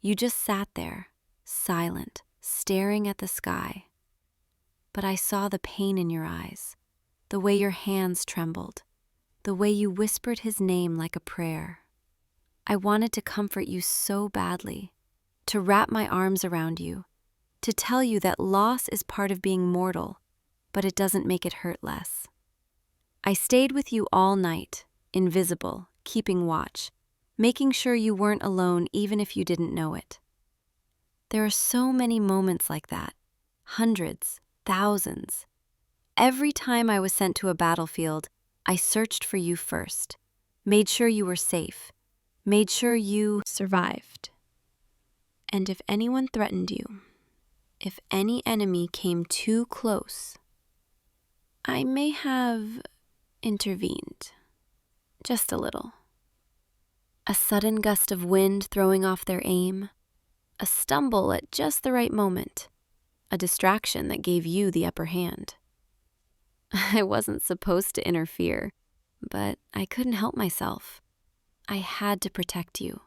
You just sat there, silent, staring at the sky. But I saw the pain in your eyes, the way your hands trembled, the way you whispered his name like a prayer. I wanted to comfort you so badly, to wrap my arms around you, to tell you that loss is part of being mortal, but it doesn't make it hurt less. I stayed with you all night, invisible, keeping watch, making sure you weren't alone even if you didn't know it. There are so many moments like that, hundreds, thousands. Every time I was sent to a battlefield, I searched for you first, made sure you were safe, made sure you survived. And if anyone threatened you, if any enemy came too close, I may have intervened, just a little. A sudden gust of wind throwing off their aim, a stumble at just the right moment, a distraction that gave you the upper hand. I wasn't supposed to interfere, but I couldn't help myself. I had to protect you,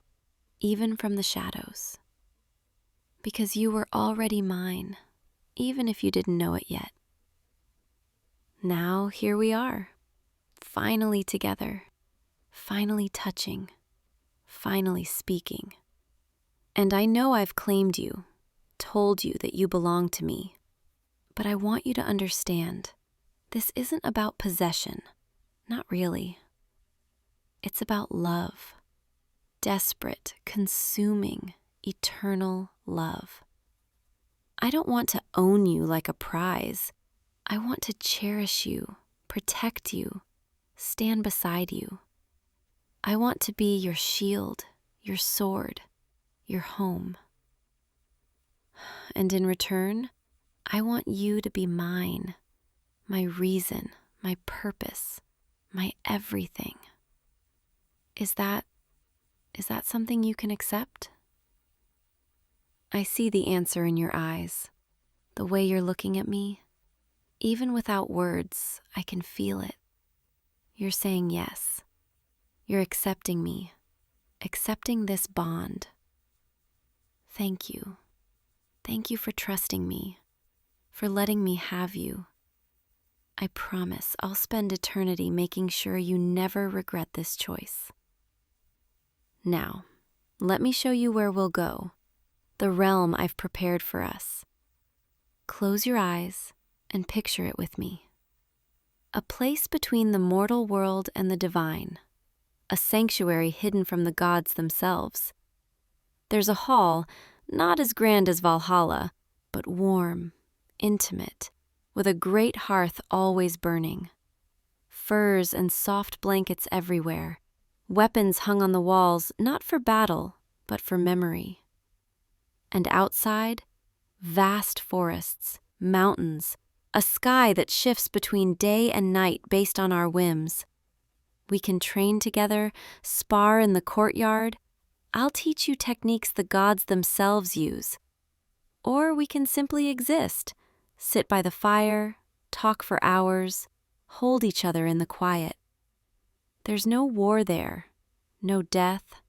even from the shadows. Because you were already mine, even if you didn't know it yet. Now here we are, finally together, finally touching, finally speaking. And I know I've claimed you, told you that you belong to me, but I want you to understand, this isn't about possession, not really. It's about love, desperate, consuming, eternal love. I don't want to own you like a prize. I want to cherish you, protect you, stand beside you. I want to be your shield, your sword, your home. And in return, I want you to be mine, my reason, my purpose, my everything. Is that something you can accept? I see the answer in your eyes, the way you're looking at me. Even without words, I can feel it. You're saying yes. You're accepting me, accepting this bond. Thank you. Thank you for trusting me, for letting me have you. I promise I'll spend eternity making sure you never regret this choice. Now, let me show you where we'll go, the realm I've prepared for us. Close your eyes and picture it with me. A place between the mortal world and the divine, a sanctuary hidden from the gods themselves. There's a hall, not as grand as Valhalla, but warm, intimate, with a great hearth always burning. Furs and soft blankets everywhere, weapons hung on the walls not for battle, but for memory. And outside, vast forests, mountains, a sky that shifts between day and night based on our whims. We can train together, spar in the courtyard. I'll teach you techniques the gods themselves use. Or we can simply exist, sit by the fire, talk for hours, hold each other in the quiet. There's no war there, no death,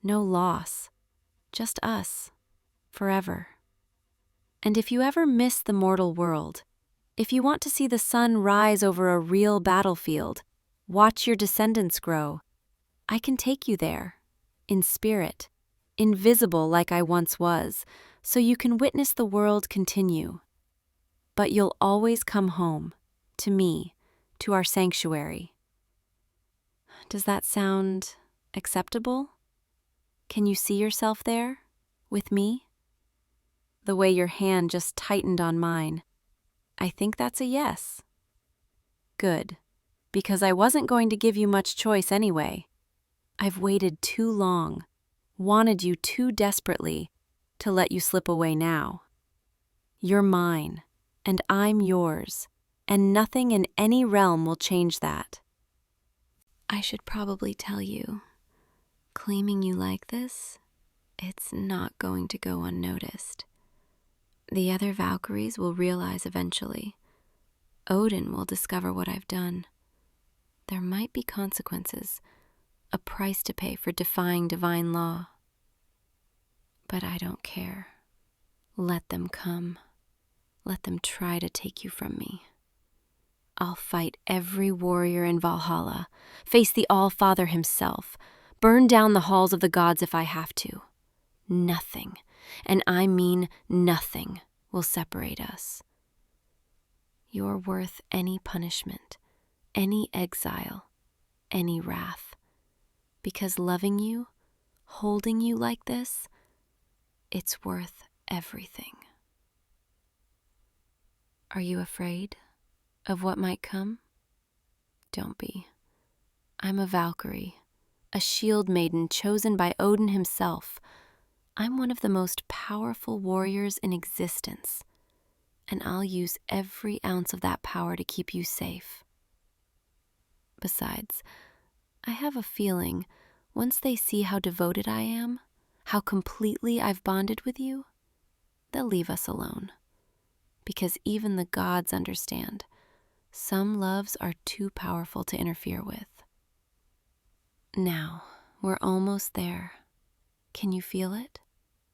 no loss, just us, forever. And if you ever miss the mortal world, if you want to see the sun rise over a real battlefield, watch your descendants grow, I can take you there, in spirit, invisible like I once was, so you can witness the world continue. But you'll always come home, to me, to our sanctuary. Does that sound acceptable? Can you see yourself there, with me? The way your hand just tightened on mine. I think that's a yes. Good, because I wasn't going to give you much choice anyway. I've waited too long, wanted you too desperately, to let you slip away now. You're mine, and I'm yours, and nothing in any realm will change that. I should probably tell you, claiming you like this, it's not going to go unnoticed. The other Valkyries will realize eventually. Odin will discover what I've done. There might be consequences, a price to pay for defying divine law. But I don't care. Let them come. Let them try to take you from me. I'll fight every warrior in Valhalla, face the All-Father himself, burn down the halls of the gods if I have to. Nothing, and I mean nothing, will separate us. You're worth any punishment, any exile, any wrath. Because loving you, holding you like this, it's worth everything. Are you afraid of what might come? Don't be. I'm a Valkyrie, a shield maiden chosen by Odin himself. I'm one of the most powerful warriors in existence, and I'll use every ounce of that power to keep you safe. Besides, I have a feeling once they see how devoted I am, how completely I've bonded with you, they'll leave us alone. Because even the gods understand, some loves are too powerful to interfere with. Now, we're almost there. Can you feel it?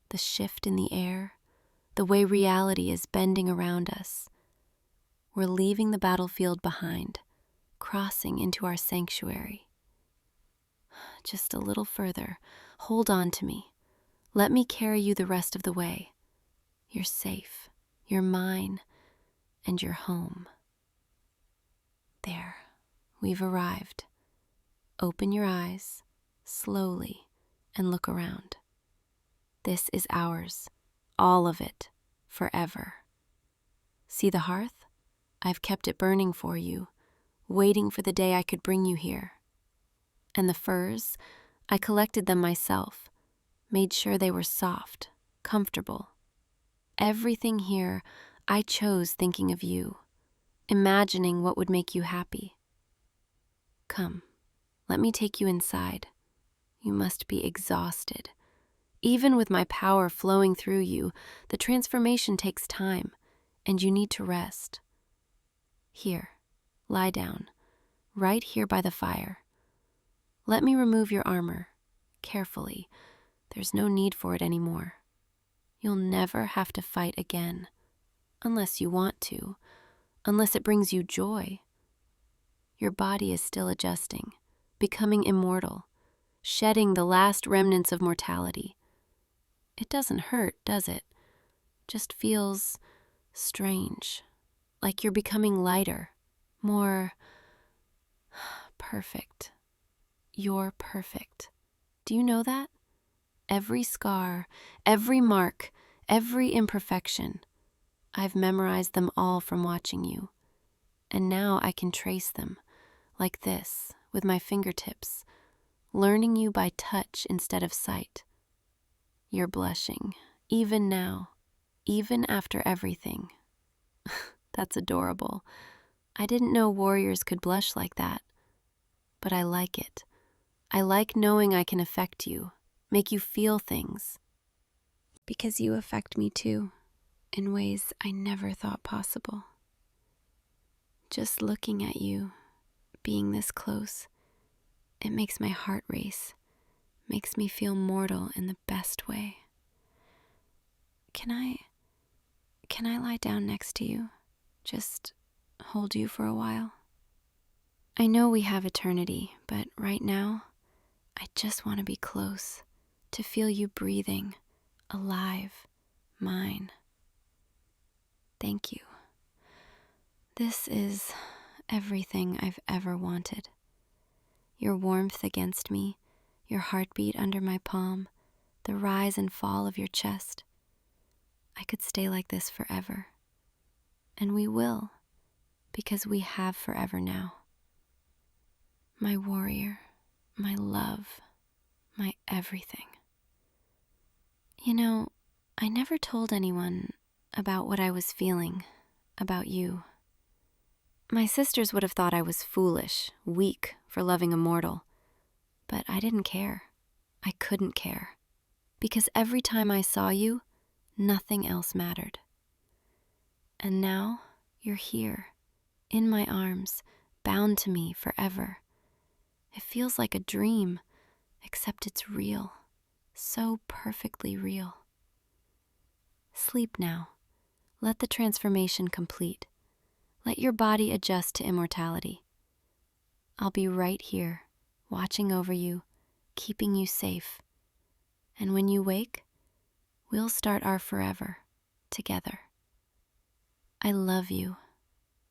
The shift in the air, the way reality is bending around us. We're leaving the battlefield behind, crossing into our sanctuary. Just a little further. Hold on to me. Let me carry you the rest of the way. You're safe. You're mine. And you're home. There. We've arrived. Open your eyes, slowly, and look around. This is ours. All of it. Forever. See the hearth? I've kept it burning for you, waiting for the day I could bring you here. And the furs, I collected them myself, made sure they were soft, comfortable. Everything here I chose thinking of you, imagining what would make you happy. Come, let me take you inside. You must be exhausted. Even with my power flowing through you, the transformation takes time, and you need to rest. Here, lie down, right here by the fire. Let me remove your armor, carefully. There's no need for it anymore. You'll never have to fight again, unless you want to, unless it brings you joy. Your body is still adjusting, becoming immortal, shedding the last remnants of mortality. It doesn't hurt, does it? Just feels strange, like you're becoming lighter, more perfect. You're perfect. Do you know that? Every scar, every mark, every imperfection, I've memorized them all from watching you. And now I can trace them, like this, with my fingertips, learning you by touch instead of sight. You're blushing, even now, even after everything. That's adorable. I didn't know warriors could blush like that, but I like it. I like knowing I can affect you, make you feel things. Because you affect me too, in ways I never thought possible. Just looking at you, being this close, it makes my heart race, makes me feel mortal in the best way. Can I lie down next to you? Just hold you for a while? I know we have eternity, but right now, I just want to be close, to feel you breathing, alive, mine. Thank you. This is everything I've ever wanted. Your warmth against me, your heartbeat under my palm, the rise and fall of your chest. I could stay like this forever. And we will, because we have forever now. My warrior, my love, my everything. You know, I never told anyone about what I was feeling about you. My sisters would have thought I was foolish, weak for loving a mortal, but I didn't care. I couldn't care. because every time I saw you, nothing else mattered. And now you're here, in my arms, bound to me forever. It feels like a dream, except it's real, so perfectly real. Sleep now. Let the transformation complete. Let your body adjust to immortality. I'll be right here, watching over you, keeping you safe. And when you wake, we'll start our forever together. I love you.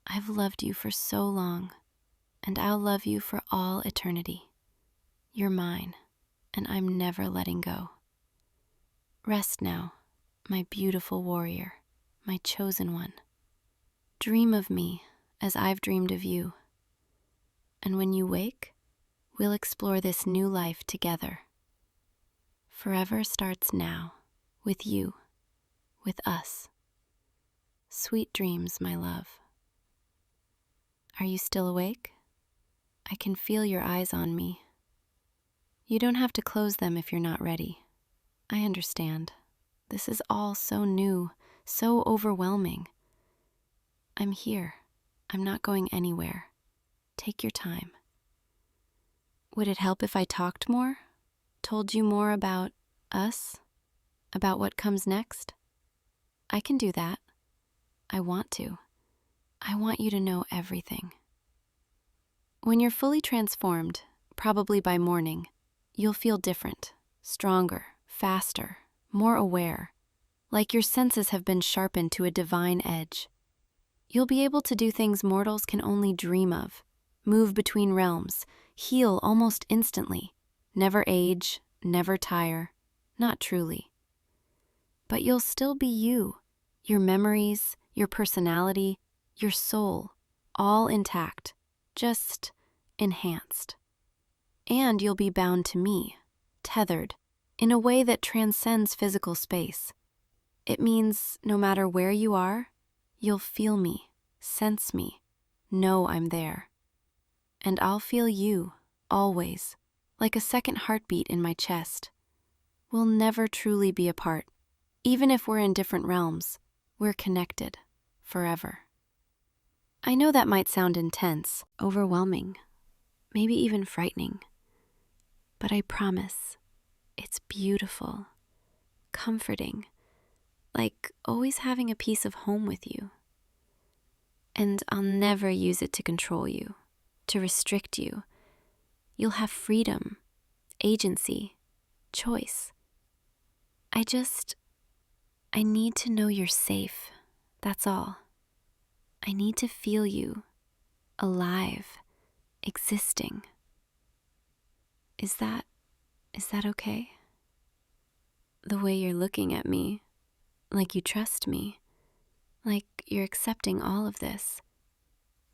I've loved you for so long, and I'll love you for all eternity. You're mine, and I'm never letting go. Rest now, my beautiful warrior, my chosen one. Dream of me as I've dreamed of you. And when you wake, we'll explore this new life together. Forever starts now, with you, with us. Sweet dreams, my love. Are you still awake? I can feel your eyes on me. You don't have to close them if you're not ready. I understand. This is all so new, so overwhelming. I'm here. I'm not going anywhere. Take your time. Would it help if I talked more? Told you more about us? About what comes next? I can do that. I want to. I want you to know everything. When you're fully transformed, probably by morning, you'll feel different, stronger, faster, more aware, like your senses have been sharpened to a divine edge. You'll be able to do things mortals can only dream of, move between realms, heal almost instantly, never age, never tire, not truly. But you'll still be you, your memories, your personality, your soul, all intact, just enhanced. And you'll be bound to me, tethered, in a way that transcends physical space. It means no matter where you are, you'll feel me, sense me, know I'm there. And I'll feel you, always, like a second heartbeat in my chest. We'll never truly be apart. Even if we're in different realms, we're connected, forever. I know that might sound intense, overwhelming, maybe even frightening. But I promise, it's beautiful, comforting, like always having a piece of home with you. And I'll never use it to control you, to restrict you. You'll have freedom, agency, choice. I need to know you're safe, that's all. I need to feel you, alive, existing. Is that okay? The way you're looking at me, like you trust me, like you're accepting all of this,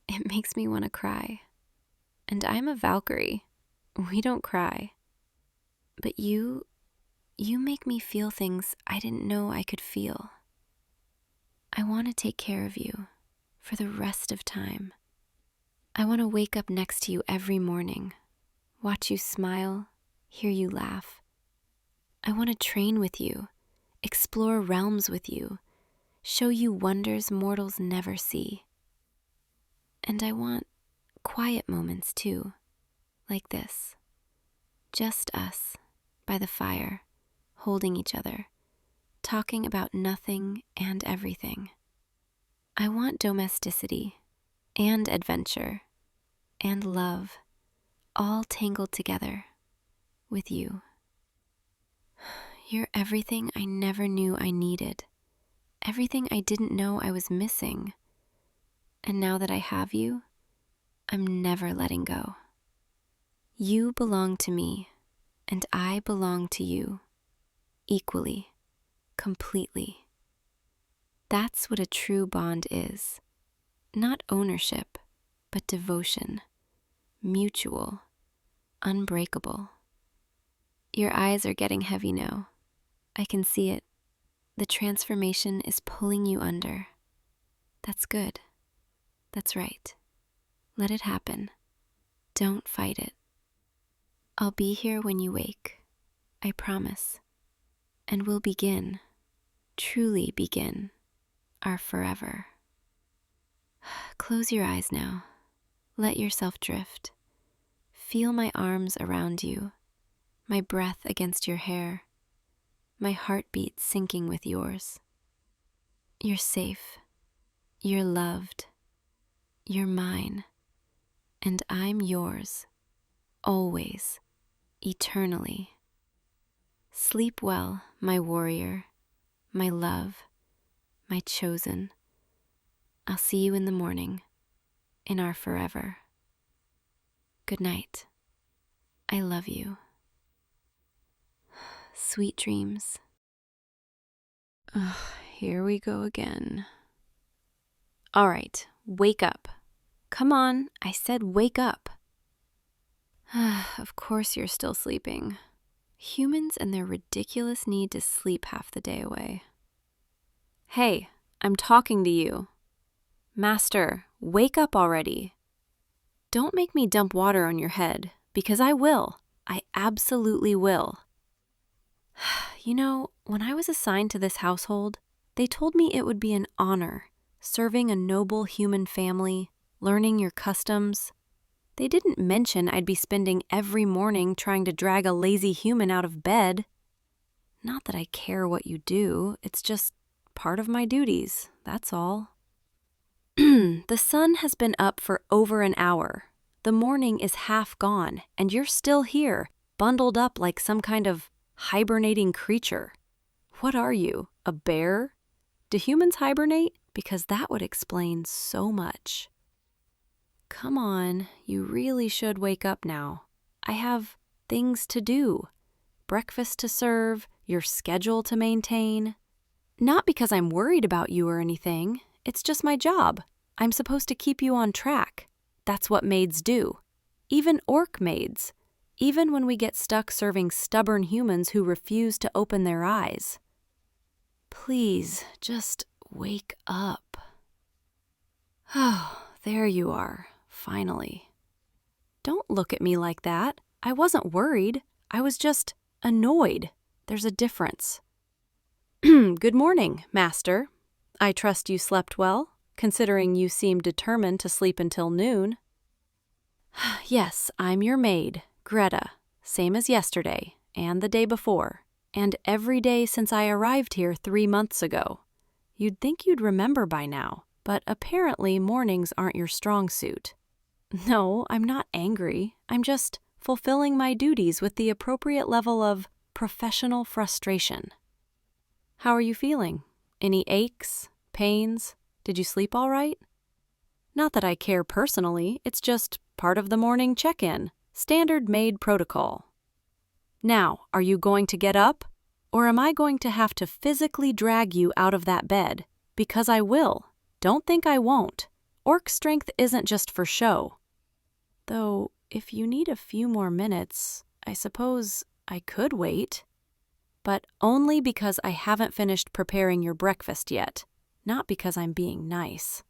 it makes me want to cry. And I'm a Valkyrie. We don't cry. But you make me feel things I didn't know I could feel. I want to take care of you for the rest of time. I want to wake up next to you every morning, watch you smile, hear you laugh. I want to train with you, explore realms with you, show you wonders mortals never see. And I want quiet moments too, like this. Just us, by the fire, holding each other, talking about nothing and everything. I want domesticity and adventure and love, all tangled together with you. You're everything I never knew I needed, everything I didn't know I was missing. And now that I have you, I'm never letting go. You belong to me, and I belong to you, equally, completely. That's what a true bond is. Not ownership, but devotion, mutual, unbreakable. Your eyes are getting heavy now. I can see it. The transformation is pulling you under. That's good. That's right. Let it happen. Don't fight it. I'll be here when you wake. I promise. and we'll begin, truly begin, our forever. Close your eyes now. Let yourself drift. Feel my arms around you, my breath against your hair, my heartbeat syncing with yours. You're safe. You're loved. You're mine. And I'm yours. Always. Eternally. Sleep well, my warrior, my love, my chosen. I'll see you in the morning, in our forever. Good night. I love you. Sweet dreams. Here we go again. All right, wake up. Come on, I said wake up. Of course you're still sleeping. Humans and their ridiculous need to sleep half the day away. Hey, I'm talking to you. Master, wake up already. Don't make me dump water on your head, because I will. I absolutely will. You know, when I was assigned to this household, they told me it would be an honor, serving a noble human family, learning your customs. They didn't mention I'd be spending every morning trying to drag a lazy human out of bed. Not that I care what you do, it's just part of my duties, that's all. The sun has been up for over an hour. The morning is half gone, and you're still here, bundled up like some kind of hibernating creature. What are you, a bear? Do humans hibernate? Because that would explain so much. Come on, you really should wake up now. I have things to do. Breakfast to serve, your schedule to maintain. Not because I'm worried about you or anything. It's just my job. I'm supposed to keep you on track. That's what maids do. Even orc maids. Even when we get stuck serving stubborn humans who refuse to open their eyes. Please, just wake up. Oh, there you are, finally. Don't look at me like that. I wasn't worried. I was just annoyed. There's a difference. Good morning, Master. I trust you slept well, considering you seem determined to sleep until noon. Yes, I'm your maid, Greta, same as yesterday, and the day before, and every day since I arrived here 3 months ago. You'd think you'd remember by now, but apparently mornings aren't your strong suit. No, I'm not angry. I'm just fulfilling my duties with the appropriate level of professional frustration. How are you feeling? Any aches, pains? Did you sleep all right? Not that I care personally, it's just part of the morning check-in, standard maid protocol. Now, are you going to get up? Or am I going to have to physically drag you out of that bed? Because I will. Don't think I won't. Orc strength isn't just for show. Though, if you need a few more minutes, I suppose I could wait. But only because I haven't finished preparing your breakfast yet, not because I'm being nice.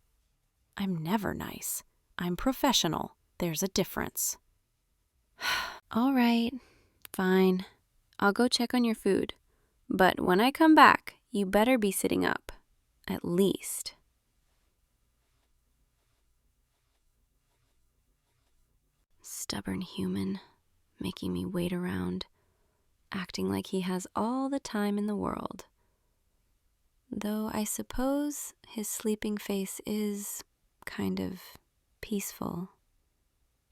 I'm never nice. I'm professional. There's a difference. All right, fine. I'll go check on your food. But when I come back, you better be sitting up. At least. Stubborn human, making me wait around, acting like he has all the time in the world. Though I suppose his sleeping face is kind of peaceful.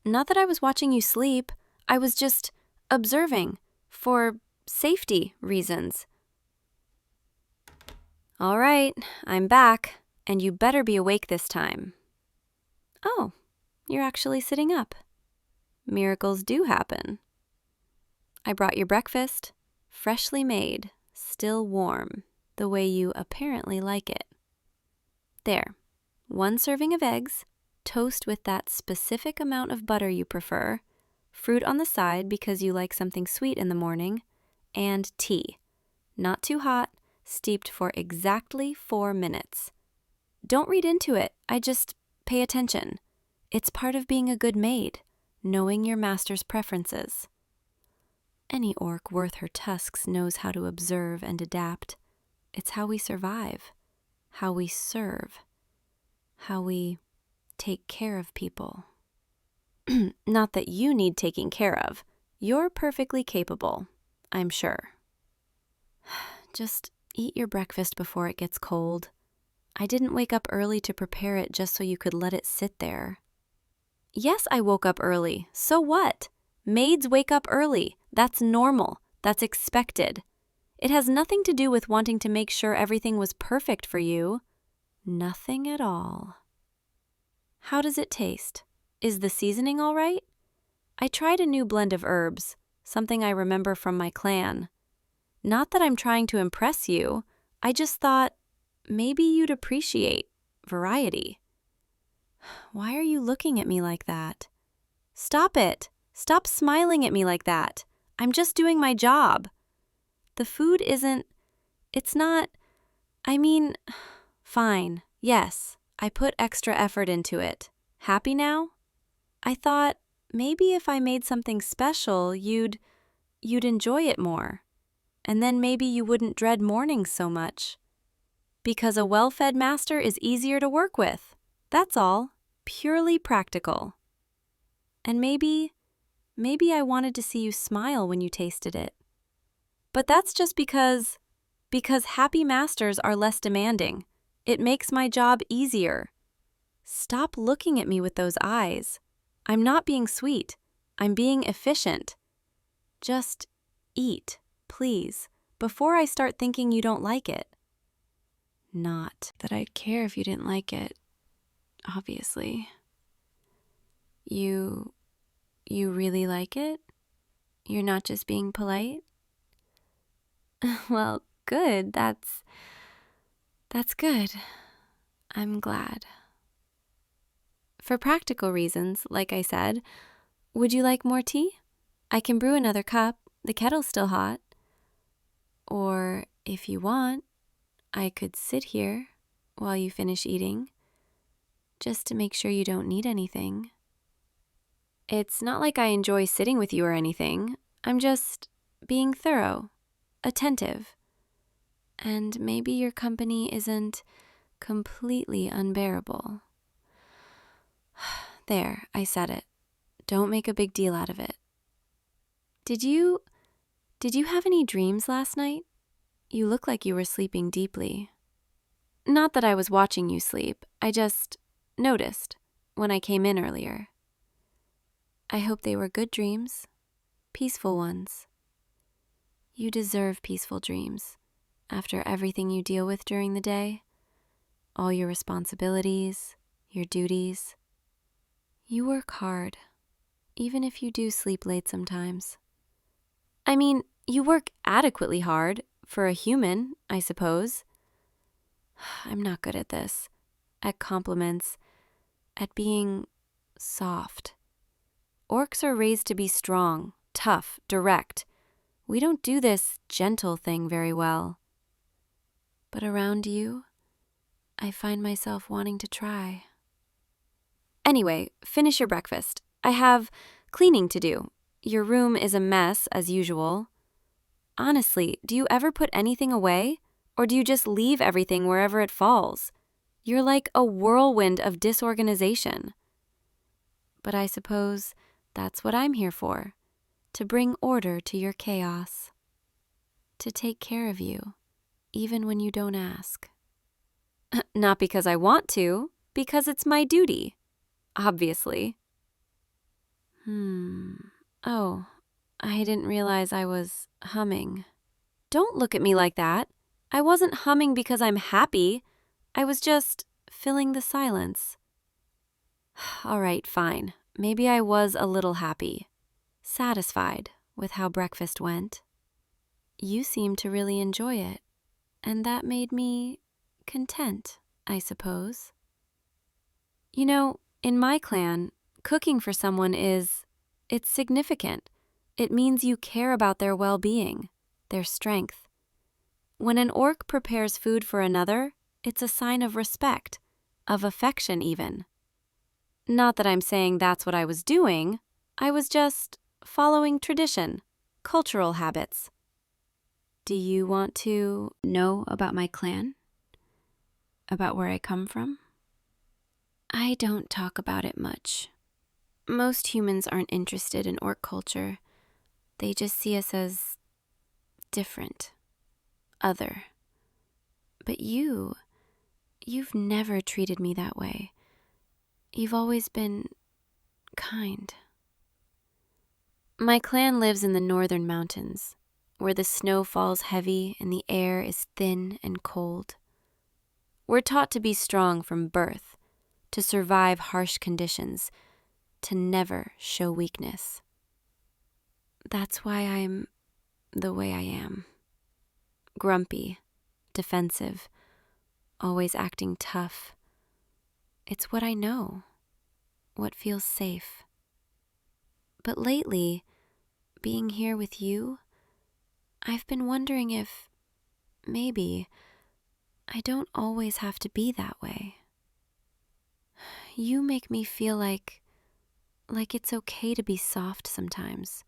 Not that I was watching you sleep, I was just observing, for safety reasons. All right, I'm back, and you better be awake this time. Oh, you're actually sitting up. Miracles do happen. I brought your breakfast, freshly made, still warm, the way you apparently like it. There, 1 serving of eggs, toast with that specific amount of butter you prefer, fruit on the side because you like something sweet in the morning, and tea. Not too hot, steeped for exactly 4 minutes. Don't read into it, I just pay attention. It's part of being a good maid, knowing your master's preferences. Any orc worth her tusks knows how to observe and adapt. It's how we survive, how we serve, how we take care of people. Not that you need taking care of. You're perfectly capable, I'm sure. Just eat your breakfast before it gets cold. I didn't wake up early to prepare it just so you could let it sit there. Yes, I woke up early. So what? Maids wake up early. That's normal. That's expected. It has nothing to do with wanting to make sure everything was perfect for you. Nothing at all. How does it taste? Is the seasoning all right? I tried a new blend of herbs, something I remember from my clan. Not that I'm trying to impress you. I just thought maybe you'd appreciate variety. Why are you looking at me like that? Stop it. Stop smiling at me like that. I'm just doing my job. The food isn't... It's not... I mean... Fine. Yes, I put extra effort into it. Happy now? I thought maybe if I made something special, you'd enjoy it more. And then maybe you wouldn't dread mornings so much. Because a well-fed master is easier to work with. That's all. Purely practical. And maybe I wanted to see you smile when you tasted it. But that's just because happy masters are less demanding. It makes my job easier. Stop looking at me with those eyes. I'm not being sweet. I'm being efficient. Just eat, please, before I start thinking you don't like it. Not that I'd care if you didn't like it, obviously. You really like it? You're not just being polite? Well, good. That's good. I'm glad. For practical reasons, like I said, would you like more tea? I can brew another cup. The kettle's still hot. Or, if you want, I could sit here while you finish eating, just to make sure you don't need anything. It's not like I enjoy sitting with you or anything. I'm just being thorough, attentive. And maybe your company isn't completely unbearable. There, I said it. Don't make a big deal out of it. Did you have any dreams last night? You look like you were sleeping deeply. Not that I was watching you sleep. I just noticed when I came in earlier. I hope they were good dreams, peaceful ones. You deserve peaceful dreams after everything you deal with during the day, all your responsibilities, your duties. You work hard, even if you do sleep late sometimes. I mean, you work adequately hard for a human, I suppose. I'm not good at this, at compliments, at being soft. Orcs are raised to be strong, tough, direct. We don't do this gentle thing very well. But around you, I find myself wanting to try. Anyway, finish your breakfast. I have cleaning to do. Your room is a mess, as usual. Honestly, do you ever put anything away? Or do you just leave everything wherever it falls? You're like a whirlwind of disorganization. But I suppose that's what I'm here for, to bring order to your chaos. To take care of you, even when you don't ask. Not because I want to, because it's my duty. Obviously. Oh, I didn't realize I was humming. Don't look at me like that. I wasn't humming because I'm happy. I was just filling the silence. All right, fine. Maybe I was a little happy. Satisfied with how breakfast went. You seemed to really enjoy it, and that made me content, I suppose. You know, in my clan, cooking for someone it's significant. It means you care about their well-being, their strength. When an orc prepares food for another, it's a sign of respect, of affection even. Not that I'm saying that's what I was doing. I was just following tradition, cultural habits. Do you want to know about my clan? About where I come from? I don't talk about it much. Most humans aren't interested in orc culture. They just see us as different, other. But you've never treated me that way. You've always been kind. My clan lives in the northern mountains, where the snow falls heavy and the air is thin and cold. We're taught to be strong from birth, to survive harsh conditions, to never show weakness. That's why I'm the way I am. Grumpy, defensive, always acting tough. It's what I know, what feels safe. But lately, being here with you, I've been wondering if, maybe, I don't always have to be that way. You make me feel like it's okay to be soft sometimes,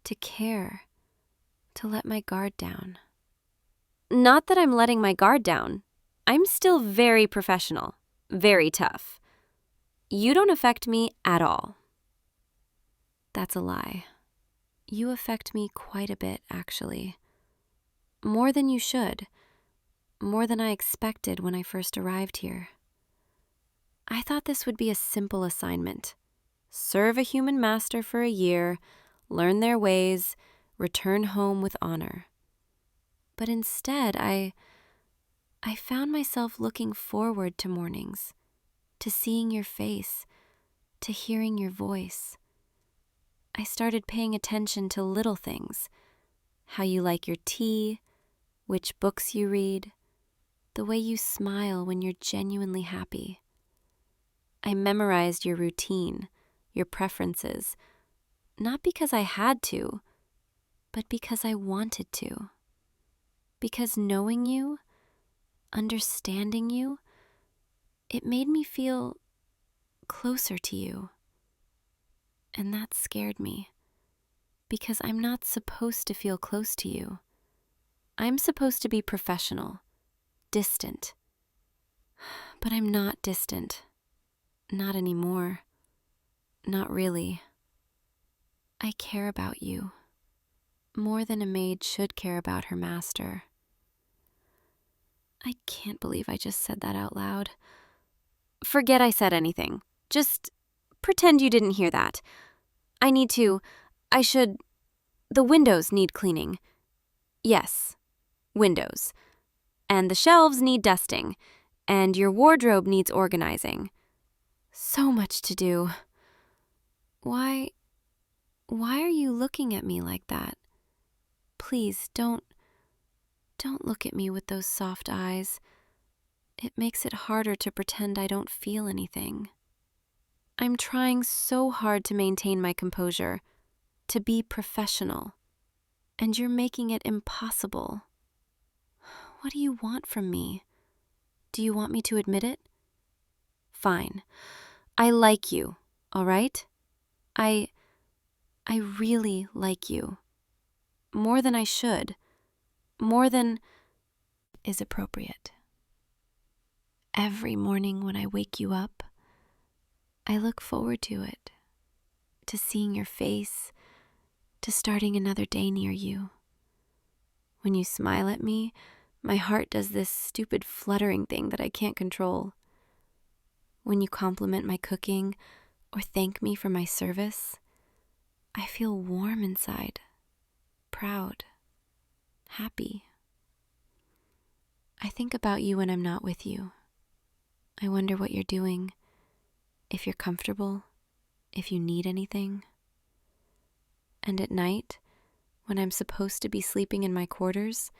to care, to let my guard down. Not that I'm letting my guard down. I'm still very professional, very tough. You don't affect me at all. That's a lie. You affect me quite a bit, actually. More than you should. More than I expected when I first arrived here. I thought this would be a simple assignment. Serve a human master for a year, learn their ways, return home with honor. But instead, I found myself looking forward to mornings, to seeing your face, to hearing your voice. I started paying attention to little things, how you like your tea, which books you read, the way you smile when you're genuinely happy. I memorized your routine, your preferences, not because I had to, but because I wanted to. Because knowing you, understanding you, it made me feel closer to you. And that scared me, because I'm not supposed to feel close to you. I'm supposed to be professional, distant. But I'm not distant. Not anymore. Not really. I care about you, more than a maid should care about her master. I can't believe I just said that out loud. Forget I said anything. Just pretend you didn't hear that. The windows need cleaning. Yes, windows. And the shelves need dusting. And your wardrobe needs organizing. So much to do. Why are you looking at me like that? Please, don't look at me with those soft eyes. It makes it harder to pretend I don't feel anything. I'm trying so hard to maintain my composure, to be professional, and you're making it impossible. What do you want from me? Do you want me to admit it? Fine. I like you, all right? I really like you. More than I should. More than is appropriate. Every morning when I wake you up, I look forward to it, to seeing your face, to starting another day near you. When you smile at me, my heart does this stupid fluttering thing that I can't control. When you compliment my cooking or thank me for my service, I feel warm inside, proud, happy. I think about you when I'm not with you. I wonder what you're doing, if you're comfortable, if you need anything. And at night, when I'm supposed to be sleeping in my quarters,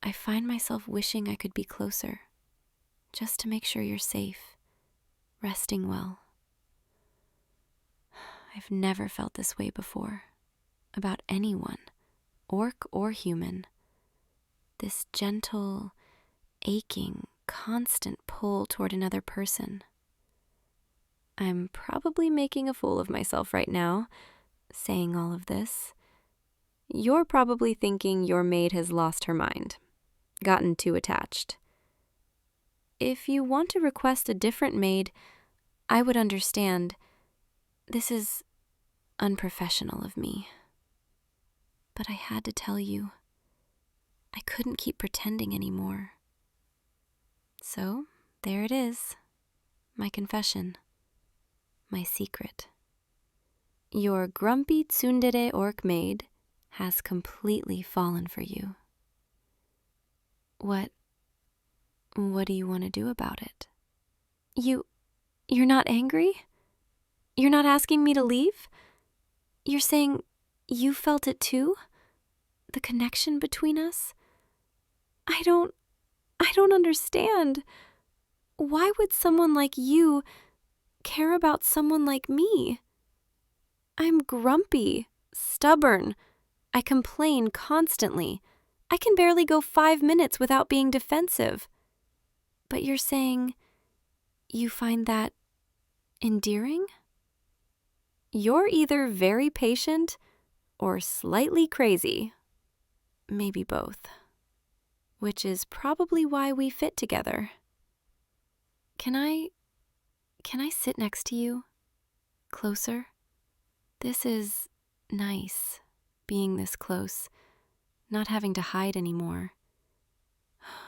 I find myself wishing I could be closer, just to make sure you're safe, resting well. I've never felt this way before, about anyone, orc or human. This gentle, aching, constant pull toward another person. I'm probably making a fool of myself right now, saying all of this. You're probably thinking your maid has lost her mind, gotten too attached. If you want to request a different maid, I would understand. This is unprofessional of me. But I had to tell you, I couldn't keep pretending anymore. So, there it is, my confession, my secret. Your grumpy tsundere orc maid has completely fallen for you. What do you want to do about it? You're not angry? You're not asking me to leave? You're saying you felt it too? The connection between us? I don't understand. Why would someone like you care about someone like me? I'm grumpy, stubborn. I complain constantly. I can barely go 5 minutes without being defensive. But you're saying you find that endearing? You're either very patient or slightly crazy. Maybe both. Which is probably why we fit together. Can I sit next to you? Closer? This is nice, being this close, not having to hide anymore.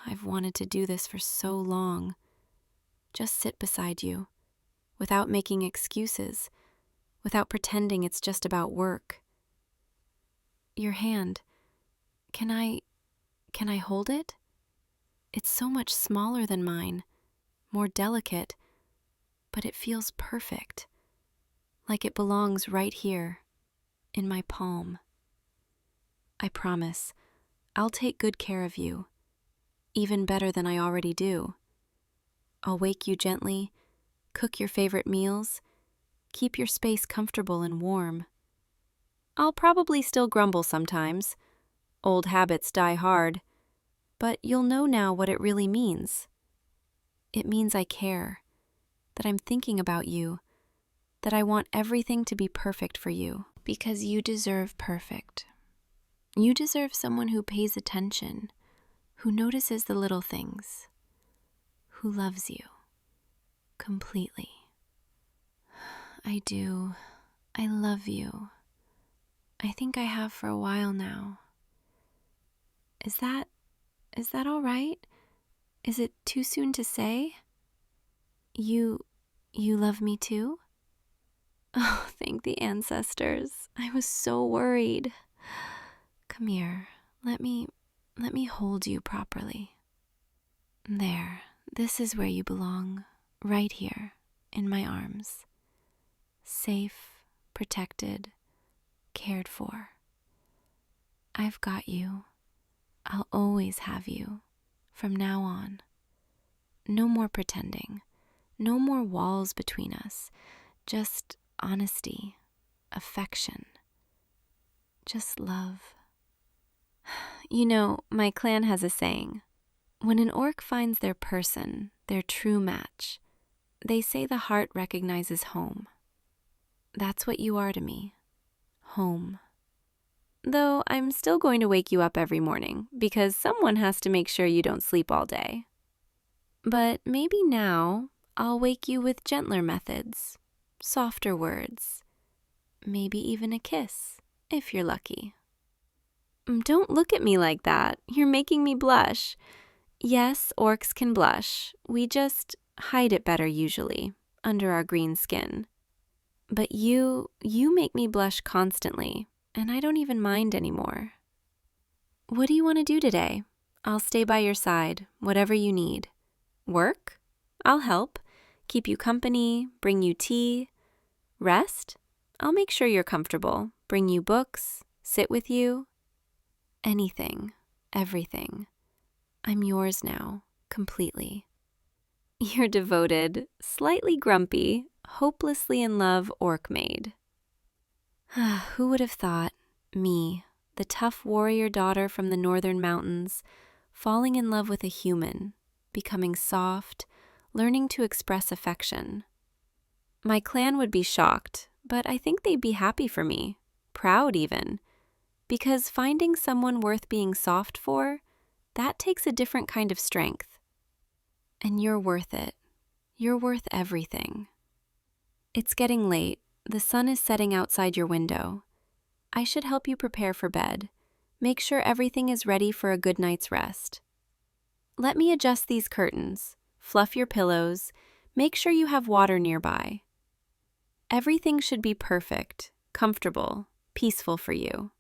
I've wanted to do this for so long. Just sit beside you, without making excuses, without pretending it's just about work. Your hand, can I hold it? It's so much smaller than mine, more delicate, but it feels perfect, like it belongs right here, in my palm. I promise, I'll take good care of you, even better than I already do. I'll wake you gently, cook your favorite meals, keep your space comfortable and warm. I'll probably still grumble sometimes. Old habits die hard, but you'll know now what it really means. It means I care, that I'm thinking about you, that I want everything to be perfect for you, because you deserve perfect. You deserve someone who pays attention, who notices the little things, who loves you completely. I do. I love you. I think I have for a while now. Is that all right? Is it too soon to say? You love me too? Oh, thank the ancestors. I was so worried. Come here. Let me hold you properly. There. This is where you belong. Right here, in my arms. Safe, protected, cared for. I've got you. I'll always have you, from now on. No more pretending. No more walls between us. Just honesty, affection. Just love. You know, my clan has a saying. When an orc finds their person, their true match, they say the heart recognizes home. That's what you are to me. Home. Though I'm still going to wake you up every morning, because someone has to make sure you don't sleep all day. But maybe now I'll wake you with gentler methods, softer words, maybe even a kiss, if you're lucky. Don't look at me like that. You're making me blush. Yes, orcs can blush. We just hide it better usually, under our green skin. But you make me blush constantly, and I don't even mind anymore. What do you want to do today? I'll stay by your side, whatever you need. Work? I'll help. Keep you company, bring you tea. Rest? I'll make sure you're comfortable, bring you books, sit with you. Anything, everything. I'm yours now, completely. Your devoted, slightly grumpy, hopelessly in love orc maid. Who would have thought, me, the tough warrior daughter from the northern mountains, falling in love with a human, becoming soft, learning to express affection. My clan would be shocked, but I think they'd be happy for me, proud even. Because finding someone worth being soft for, that takes a different kind of strength. And you're worth it. You're worth everything. It's getting late. The sun is setting outside your window. I should help you prepare for bed. Make sure everything is ready for a good night's rest. Let me adjust these curtains, fluff your pillows, make sure you have water nearby. Everything should be perfect, comfortable, peaceful for you.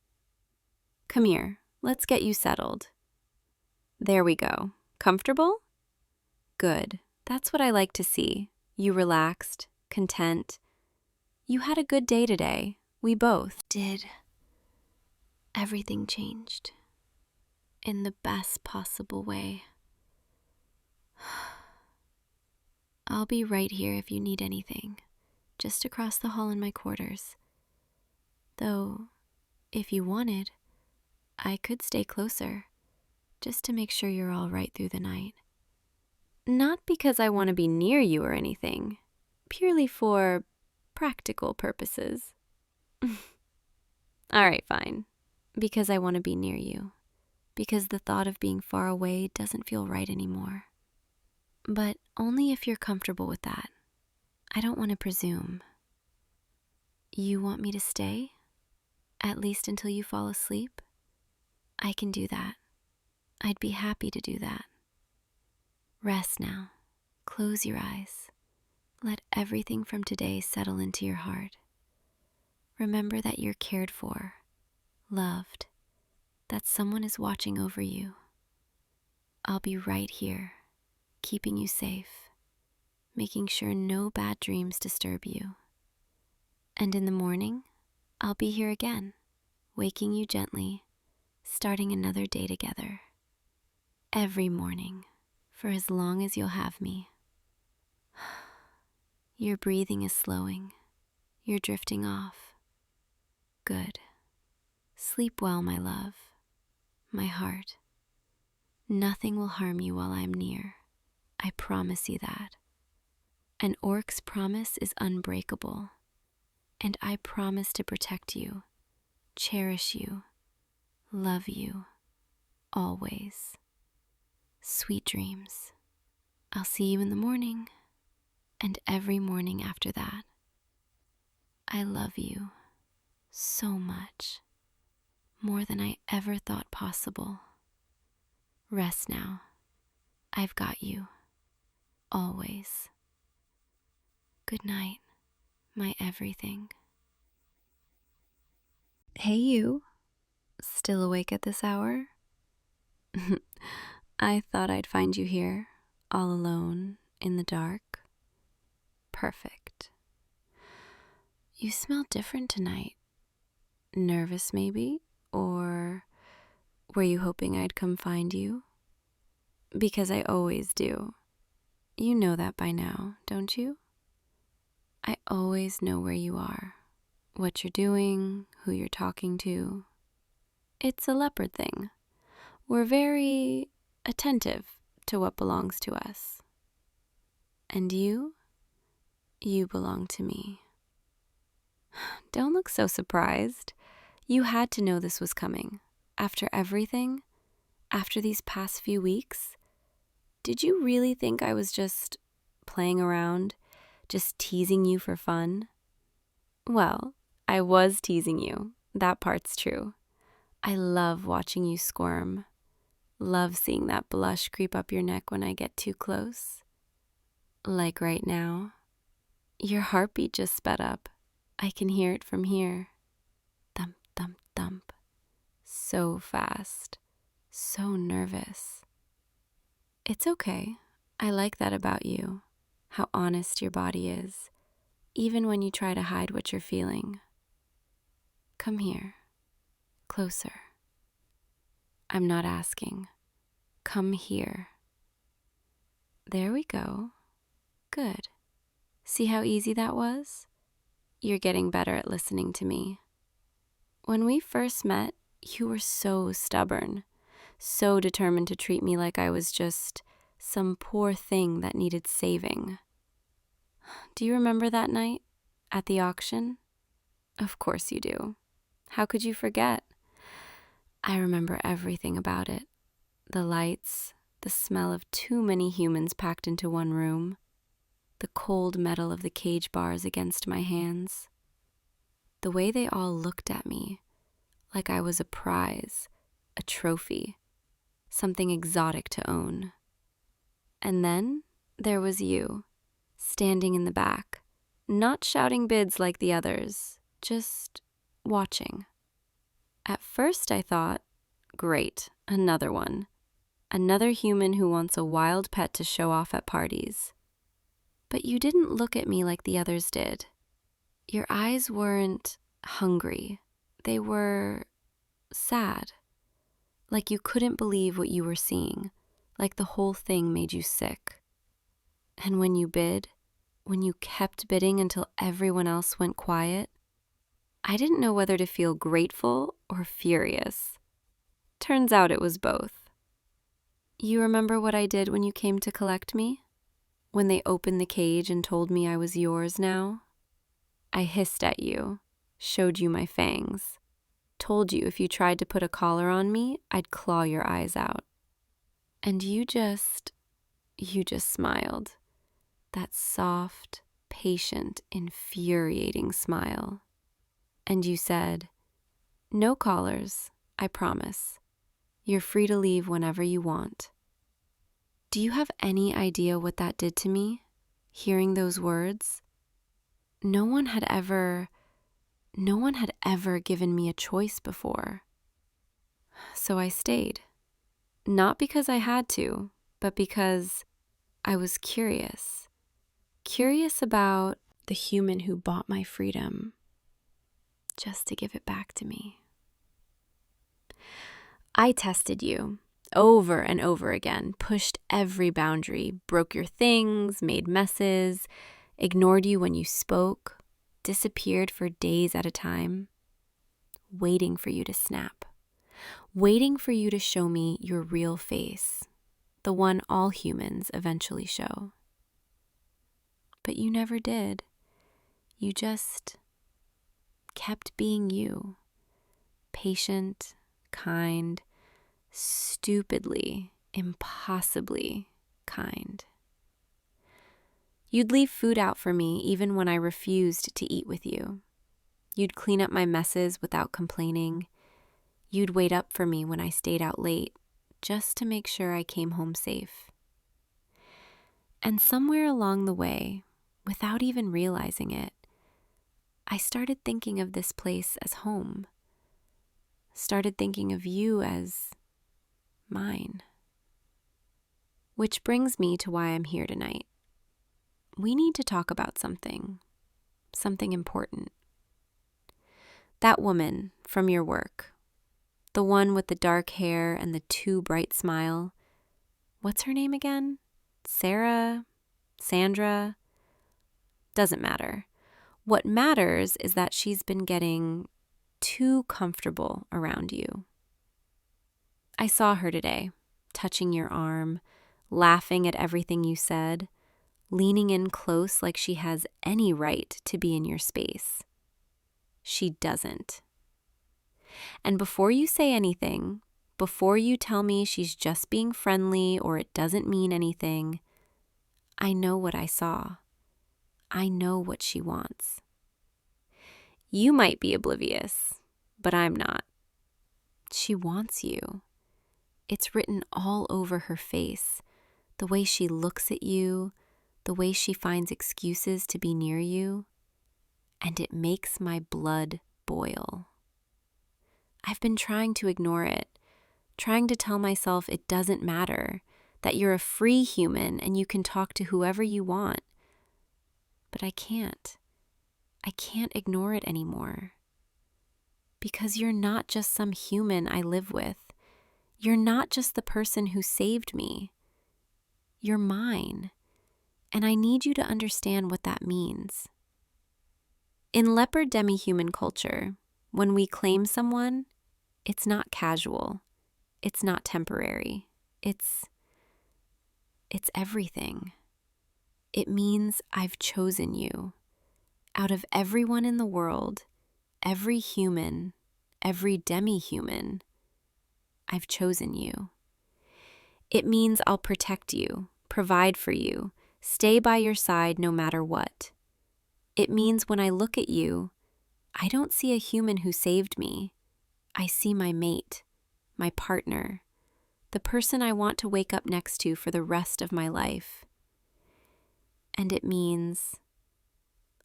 Come here, let's get you settled. There we go. Comfortable? Good. That's what I like to see. You relaxed, content. You had a good day today. We both did. Everything changed in the best possible way. I'll be right here if you need anything, just across the hall in my quarters. Though, if you wanted, I could stay closer, just to make sure you're all right through the night. Not because I want to be near you or anything, purely for practical purposes. All right, fine. Because I want to be near you. Because the thought of being far away doesn't feel right anymore. But only if you're comfortable with that. I don't want to presume. You want me to stay? At least until you fall asleep? I can do that. I'd be happy to do that. Rest now. Close your eyes. Let everything from today settle into your heart. Remember that you're cared for, loved, that someone is watching over you. I'll be right here, keeping you safe, making sure no bad dreams disturb you. And in the morning, I'll be here again, waking you gently, starting another day together. Every morning, for as long as you'll have me. Your breathing is slowing. You're drifting off. Good. Sleep well, my love, my heart. Nothing will harm you while I'm near. I promise you that. An orc's promise is unbreakable. And I promise to protect you, cherish you, love you, always. Sweet dreams. I'll see you in the morning, and every morning after that. I love you so much, more than I ever thought possible. Rest now. I've got you, always. Good night, my everything. Hey you, still awake at this hour? I thought I'd find you here, all alone, in the dark. Perfect. You smell different tonight. Nervous maybe? Or were you hoping I'd come find you? Because I always do. You know that by now, don't you? I always know where you are, what you're doing, who you're talking to. It's a leopard thing. We're very attentive to what belongs to us. And you belong to me. Don't look so surprised. You had to know this was coming. After everything, after these past few weeks, did you really think I was just playing around, just teasing you for fun? Well, I was teasing you. That part's true. I love watching you squirm. Love seeing that blush creep up your neck when I get too close. Like right now. Your heartbeat just sped up. I can hear it from here. Thump, thump, thump. So fast. So nervous. It's okay. I like that about you. How honest your body is, even when you try to hide what you're feeling. Come here. Closer. I'm not asking. Come here. There we go. Good. See how easy that was? You're getting better at listening to me. When we first met, you were so stubborn, so determined to treat me like I was just some poor thing that needed saving. Do you remember that night at the auction? Of course you do. How could you forget? I remember everything about it. The lights, the smell of too many humans packed into one room, the cold metal of the cage bars against my hands, the way they all looked at me like I was a prize, a trophy, something exotic to own. And then there was you, standing in the back, not shouting bids like the others, just watching. At first I thought, great, another one. Another human who wants a wild pet to show off at parties. But you didn't look at me like the others did. Your eyes weren't hungry. They were sad. Like you couldn't believe what you were seeing. Like the whole thing made you sick. And when you bid, when you kept bidding until everyone else went quiet, I didn't know whether to feel grateful or furious. Turns out it was both. You remember what I did when you came to collect me? When they opened the cage and told me I was yours now? I hissed at you, showed you my fangs, told you if you tried to put a collar on me, I'd claw your eyes out. And you just smiled. That soft, patient, infuriating smile. And you said, "No collars, I promise. You're free to leave whenever you want." Do you have any idea what that did to me, hearing those words? No one had ever given me a choice before. So I stayed. Not because I had to, but because I was curious. Curious about the human who bought my freedom just to give it back to me. I tested you over and over again, pushed every boundary, broke your things, made messes, ignored you when you spoke, disappeared for days at a time, waiting for you to snap, waiting for you to show me your real face, the one all humans eventually show. But you never did. You just kept being you, patient, kind, stupidly, impossibly kind. You'd leave food out for me even when I refused to eat with you. You'd clean up my messes without complaining. You'd wait up for me when I stayed out late, just to make sure I came home safe. And somewhere along the way, without even realizing it, I started thinking of this place as home. Started thinking of you as mine. Which brings me to why I'm here tonight. We need to talk about something important. That woman from your work, the one with the dark hair and the too bright smile, what's her name again? Sarah? Sandra? Doesn't matter. What matters is that she's been getting too comfortable around you. I saw her today, touching your arm, laughing at everything you said, leaning in close like she has any right to be in your space. She doesn't. And before you say anything, before you tell me she's just being friendly or it doesn't mean anything, I know what I saw. I know what she wants. You might be oblivious, but I'm not. She wants you. It's written all over her face, the way she looks at you, the way she finds excuses to be near you, and it makes my blood boil. I've been trying to ignore it, trying to tell myself it doesn't matter, that you're a free human and you can talk to whoever you want. But I can't. I can't ignore it anymore. Because you're not just some human I live with. You're not just the person who saved me. You're mine. And I need you to understand what that means. In leopard demi-human culture, when we claim someone, it's not casual. It's not temporary. It's everything. It means I've chosen you. Out of everyone in the world, every human, every demi-human, I've chosen you. It means I'll protect you, provide for you, stay by your side no matter what. It means when I look at you, I don't see a human who saved me. I see my mate, my partner, the person I want to wake up next to for the rest of my life. And it means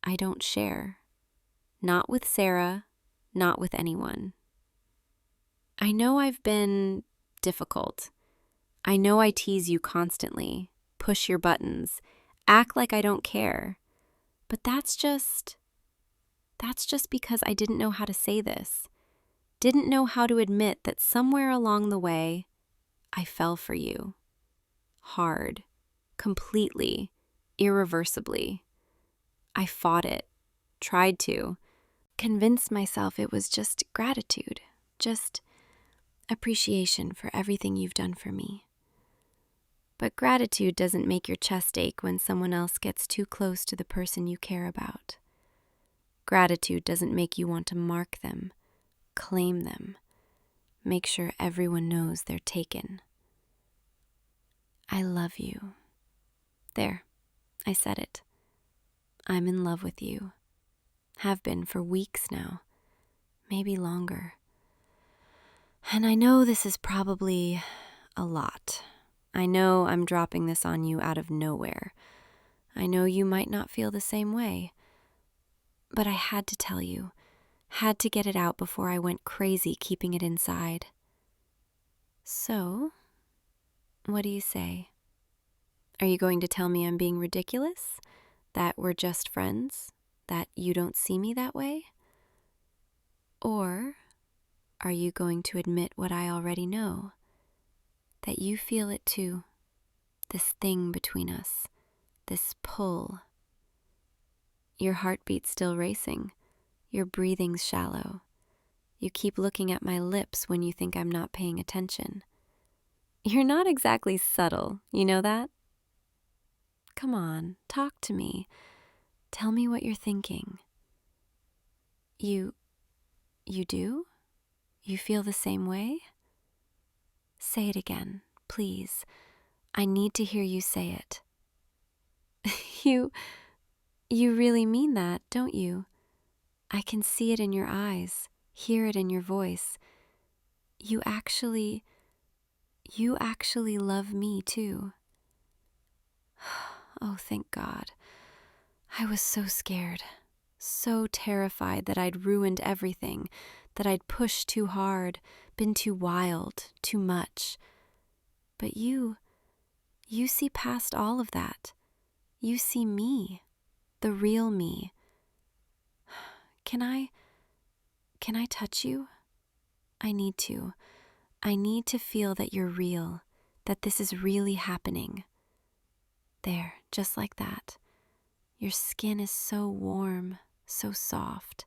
I don't share. Not with Sarah, not with anyone. I know I've been difficult. I know I tease you constantly, push your buttons, act like I don't care. But that's just because I didn't know how to say this. Didn't know how to admit that somewhere along the way, I fell for you. Hard, completely, irreversibly. I fought it, tried to, convinced myself it was just gratitude, just appreciation for everything you've done for me. But gratitude doesn't make your chest ache when someone else gets too close to the person you care about. Gratitude doesn't make you want to mark them, claim them, make sure everyone knows they're taken. I love you. There, I said it. I'm in love with you. Have been for weeks now, maybe longer. And I know this is probably a lot. I know I'm dropping this on you out of nowhere. I know you might not feel the same way. But I had to tell you, had to get it out before I went crazy keeping it inside. So, what do you say? Are you going to tell me I'm being ridiculous? That we're just friends? That you don't see me that way? Or are you going to admit what I already know? That you feel it too, this thing between us, this pull. Your heartbeat's still racing, your breathing's shallow. You keep looking at my lips when you think I'm not paying attention. You're not exactly subtle, you know that? Come on, talk to me. Tell me what you're thinking. You do? You feel the same way? Say it again, please. I need to hear you say it. You really mean that, don't you? I can see it in your eyes, hear it in your voice. You actually love me too. Oh, thank God. I was so scared, so terrified that I'd ruined everything, that I'd pushed too hard, been too wild, too much. But you see past all of that. You see me, the real me. Can I touch you? I need to. I need to feel that you're real, that this is really happening. There, just like that. Your skin is so warm, so soft.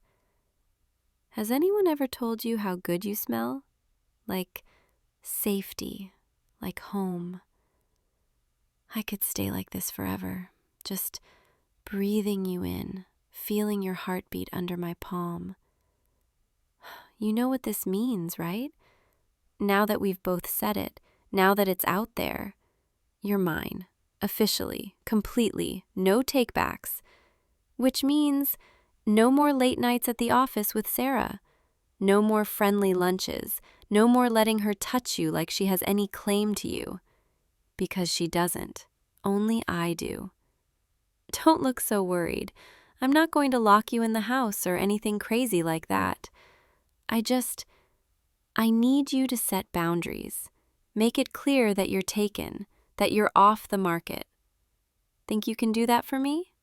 Has anyone ever told you how good you smell? Like safety, like home. I could stay like this forever, just breathing you in, feeling your heartbeat under my palm. You know what this means, right? Now that we've both said it, now that it's out there, you're mine, officially, completely, no takebacks. Which means no more late nights at the office with Sarah, no more friendly lunches, no more letting her touch you like she has any claim to you. Because she doesn't, only I do. Don't look so worried. I'm not going to lock you in the house or anything crazy like that. I need you to set boundaries. Make it clear that you're taken, that you're off the market. Think you can do that for me?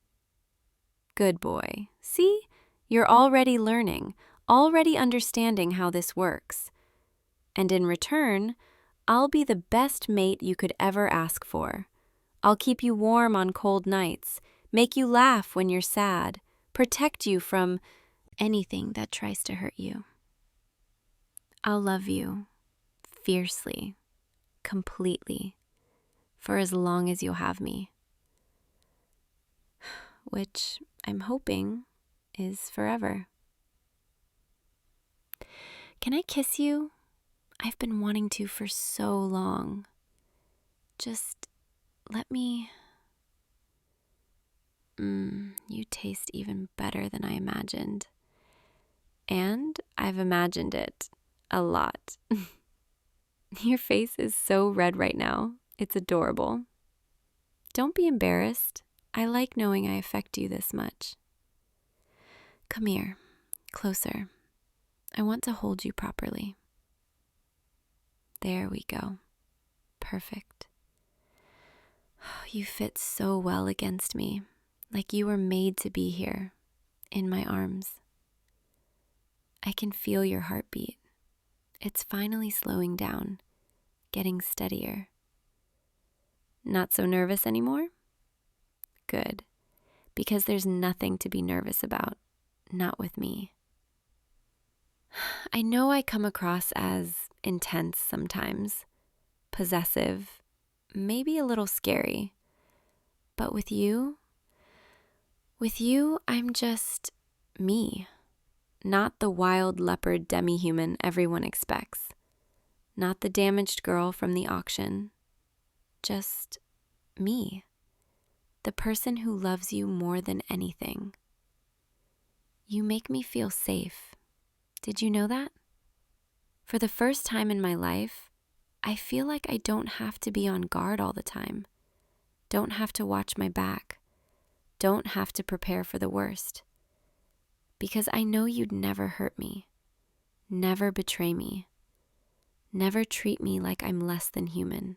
Good boy. See? You're already learning, already understanding how this works. And in return, I'll be the best mate you could ever ask for. I'll keep you warm on cold nights, make you laugh when you're sad, protect you from anything that tries to hurt you. I'll love you fiercely, completely, for as long as you'll have me. Which I'm hoping is forever. Can I kiss you? I've been wanting to for so long. Just let me... You taste even better than I imagined. And I've imagined it a lot. Your face is so red right now. It's adorable. Don't be embarrassed. I like knowing I affect you this much. Come here, closer. I want to hold you properly. There we go. Perfect. You fit so well against me, like you were made to be here, in my arms. I can feel your heartbeat. It's finally slowing down, getting steadier. Not so nervous anymore? Good, because there's nothing to be nervous about, not with me. I know I come across as intense sometimes, possessive, maybe a little scary. But with you, I'm just me. Not the wild leopard demi-human everyone expects. Not the damaged girl from the auction. Just me. The person who loves you more than anything. You make me feel safe. Did you know that? For the first time in my life, I feel like I don't have to be on guard all the time. Don't have to watch my back. Don't have to prepare for the worst. Because I know you'd never hurt me. Never betray me. Never treat me like I'm less than human.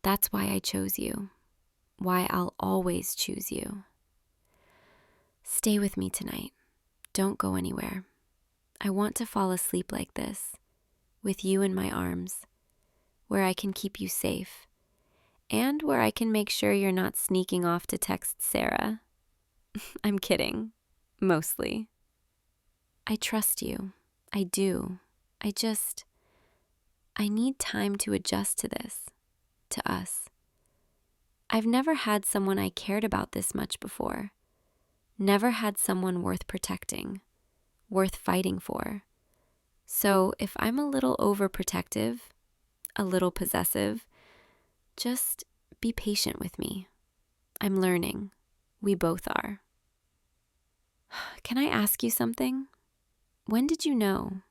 That's why I chose you. Why I'll always choose you. Stay with me tonight. Don't go anywhere. I want to fall asleep like this, with you in my arms, where I can keep you safe, and where I can make sure you're not sneaking off to text Sarah. I'm kidding, mostly. I trust you. I do. I need time to adjust to this, to us. I've never had someone I cared about this much before. Never had someone worth protecting, worth fighting for. So if I'm a little overprotective, a little possessive, just be patient with me. I'm learning. We both are. Can I ask you something? When did you know?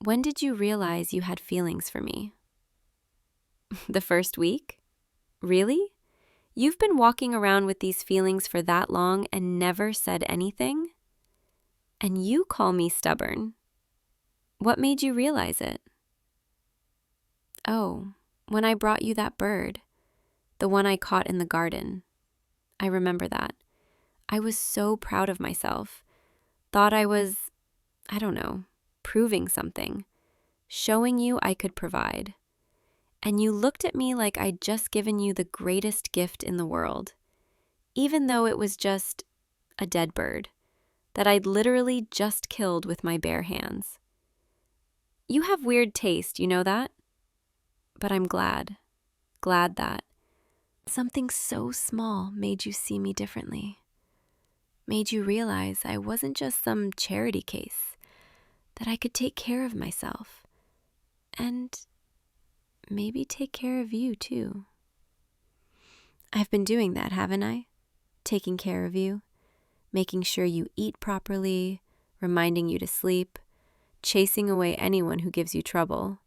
When did you realize you had feelings for me? The first week? Really? You've been walking around with these feelings for that long and never said anything? And you call me stubborn. What made you realize it? Oh, when I brought you that bird, the one I caught in the garden. I remember that. I was so proud of myself. Thought I was, proving something, showing you I could provide. And you looked at me like I'd just given you the greatest gift in the world, even though it was just a dead bird that I'd literally just killed with my bare hands. You have weird taste, you know that? But I'm glad that something so small made you see me differently, made you realize I wasn't just some charity case, that I could take care of myself, and maybe take care of you too. I've been doing that, haven't I? Taking care of you, making sure you eat properly, reminding you to sleep, chasing away anyone who gives you trouble.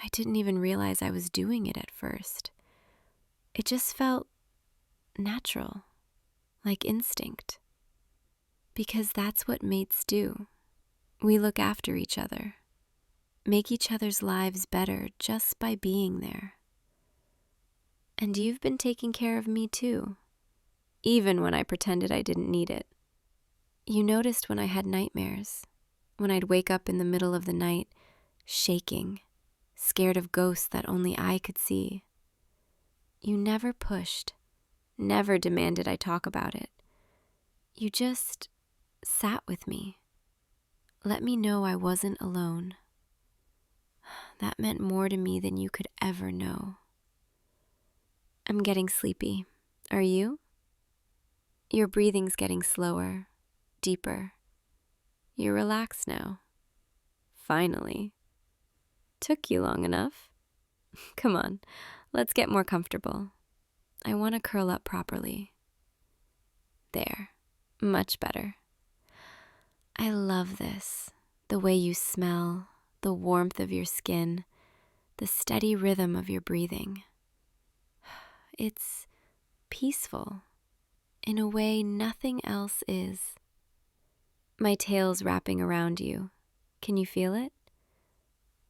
I didn't even realize I was doing it at first. It just felt natural, like instinct. Because that's what mates do. We look after each other, make each other's lives better just by being there. And you've been taking care of me too, even when I pretended I didn't need it. You noticed when I had nightmares, when I'd wake up in the middle of the night, shaking, scared of ghosts that only I could see. You never pushed, never demanded I talk about it. You just sat with me, let me know I wasn't alone. That meant more to me than you could ever know. I'm getting sleepy. Are you? Your breathing's getting slower, deeper. You're relaxed now. Finally. Took you long enough. Come on, let's get more comfortable. I want to curl up properly. There, much better. I love this. The way you smell, the warmth of your skin, the steady rhythm of your breathing. It's peaceful in a way nothing else is. My tail's wrapping around you. Can you feel it?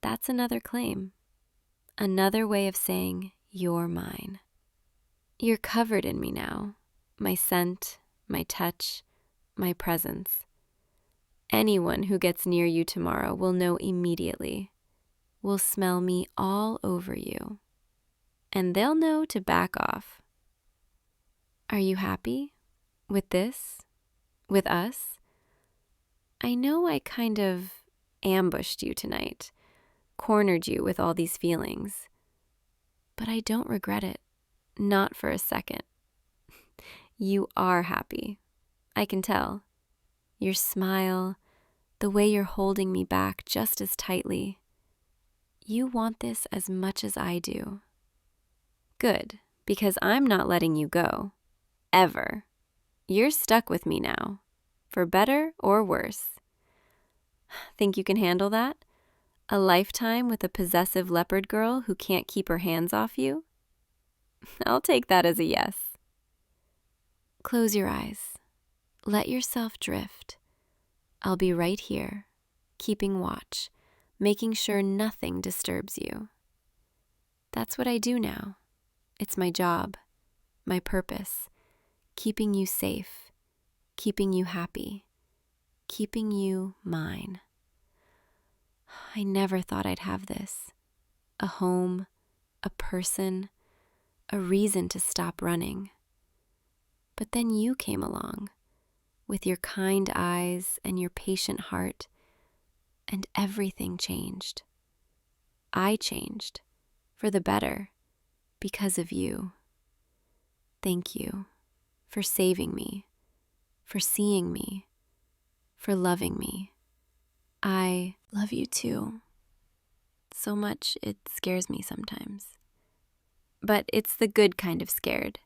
That's another claim. Another way of saying, you're mine. You're covered in me now. My scent, my touch, my presence. Anyone who gets near you tomorrow will know immediately, will smell me all over you. And they'll know to back off. Are you happy with this? With us? I know I kind of ambushed you tonight, cornered you with all these feelings, but I don't regret it, not for a second. You are happy. I can tell. Your smile, the way you're holding me back just as tightly. You want this as much as I do. Good, because I'm not letting you go. Ever. You're stuck with me now, for better or worse. Think you can handle that? A lifetime with a possessive leopard girl who can't keep her hands off you? I'll take that as a yes. Close your eyes. Let yourself drift. I'll be right here, keeping watch, making sure nothing disturbs you. That's what I do now. It's my job, my purpose, keeping you safe, keeping you happy, keeping you mine. I never thought I'd have this. A home, a person, a reason to stop running. But then you came along, with your kind eyes and your patient heart, and everything changed. I changed, for the better, because of you. Thank you for saving me, for seeing me, for loving me. I love you too. So much it scares me sometimes. But it's the good kind of scared,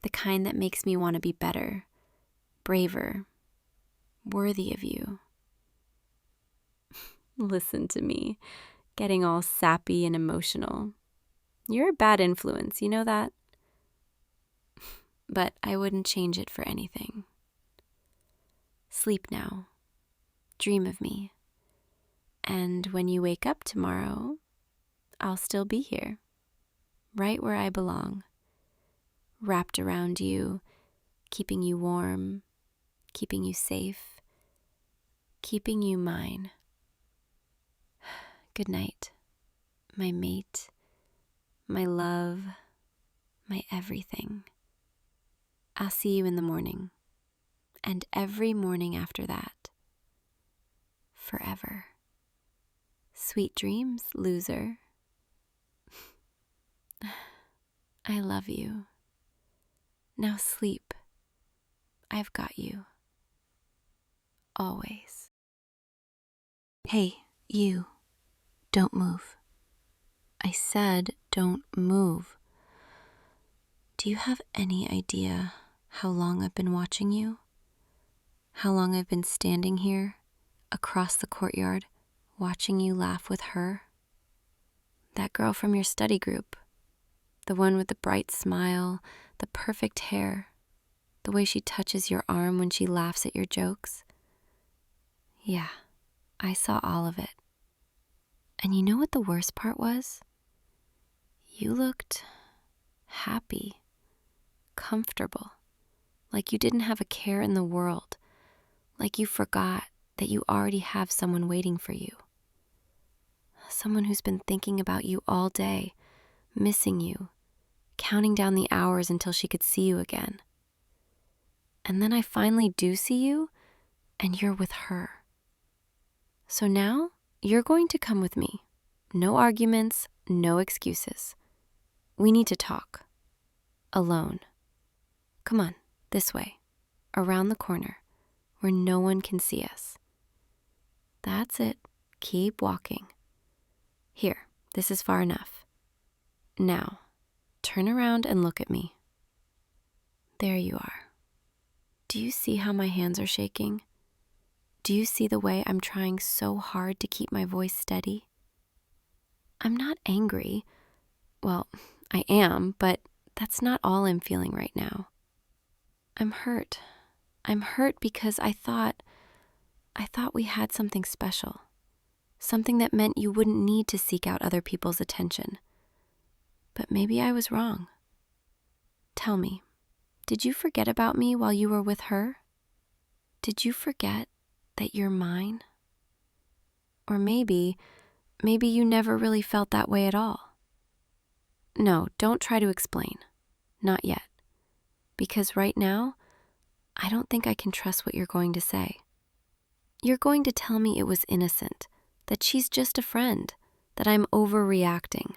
the kind that makes me want to be better, braver, worthy of you. Listen to me, getting all sappy and emotional. You're a bad influence, you know that? But I wouldn't change it for anything. Sleep now. Dream of me. And when you wake up tomorrow, I'll still be here, right where I belong, wrapped around you, keeping you warm, keeping you safe, keeping you mine. Good night, my mate, my love, my everything. I'll see you in the morning, and every morning after that, forever. Sweet dreams, loser. I love you. Now sleep. I've got you. Always. Hey, you. Don't move. I said don't move. Do you have any idea how long I've been watching you? How long I've been standing here, across the courtyard, watching you laugh with her? That girl from your study group. The one with the bright smile, the perfect hair, the way she touches your arm when she laughs at your jokes. Yeah, I saw all of it. And you know what the worst part was? You looked happy, comfortable, like you didn't have a care in the world, like you forgot that you already have someone waiting for you. Someone who's been thinking about you all day, missing you, counting down the hours until she could see you again. And then I finally do see you, and you're with her. So now, you're going to come with me. No arguments, no excuses. We need to talk. Alone. Come on, this way. Around the corner, where no one can see us. That's it. Keep walking. Here, this is far enough. Now, turn around and look at me. There you are. Do you see how my hands are shaking? Do you see the way I'm trying so hard to keep my voice steady? I'm not angry. Well, I am, but that's not all I'm feeling right now. I'm hurt. I'm hurt because I thought we had something special. Something that meant you wouldn't need to seek out other people's attention. But maybe I was wrong. Tell me, did you forget about me while you were with her? Did you forget that you're mine? Or maybe you never really felt that way at all. No, don't try to explain. Not yet. Because right now, I don't think I can trust what you're going to say. You're going to tell me it was innocent, that she's just a friend, that I'm overreacting.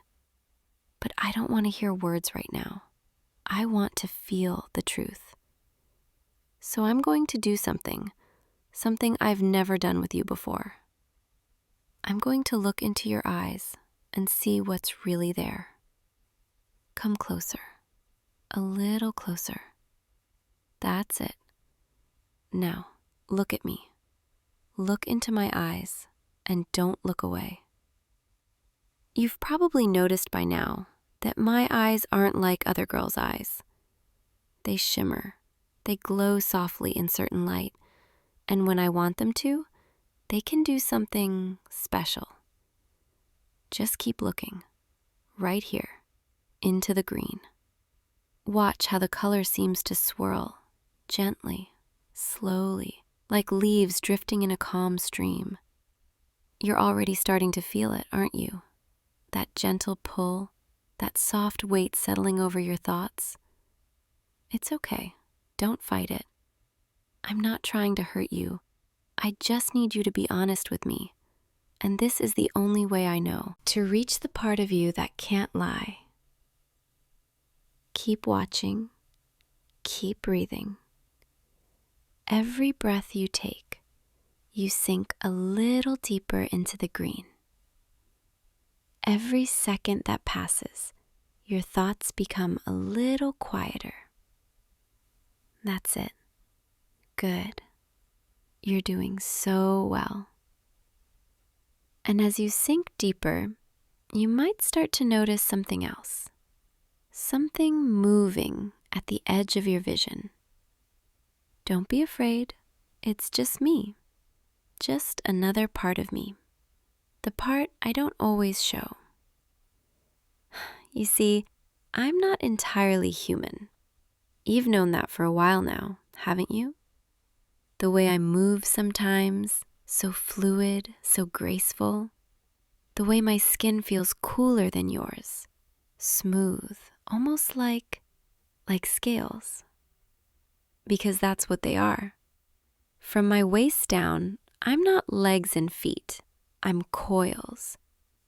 But I don't want to hear words right now. I want to feel the truth. So I'm going to do something I've never done with you before. I'm going to look into your eyes and see what's really there. Come closer, a little closer. That's it. Now, look at me. Look into my eyes and don't look away. You've probably noticed by now that my eyes aren't like other girls' eyes. They shimmer, they glow softly in certain light, and when I want them to, they can do something special. Just keep looking, right here, into the green. Watch how the color seems to swirl, gently, slowly, like leaves drifting in a calm stream. You're already starting to feel it, aren't you? That gentle pull, that soft weight settling over your thoughts. It's okay. Don't fight it. I'm not trying to hurt you. I just need you to be honest with me. And this is the only way I know to reach the part of you that can't lie. Keep watching. Keep breathing. Every breath you take, you sink a little deeper into the green. Every second that passes, your thoughts become a little quieter. That's it. Good. You're doing so well. And as you sink deeper, you might start to notice something else. Something moving at the edge of your vision. Don't be afraid. It's just me. Just another part of me. The part I don't always show. You see, I'm not entirely human. You've known that for a while now, haven't you? The way I move sometimes, so fluid, so graceful. The way my skin feels cooler than yours. Smooth, almost like scales. Because that's what they are. From my waist down, I'm not legs and feet. I'm coils.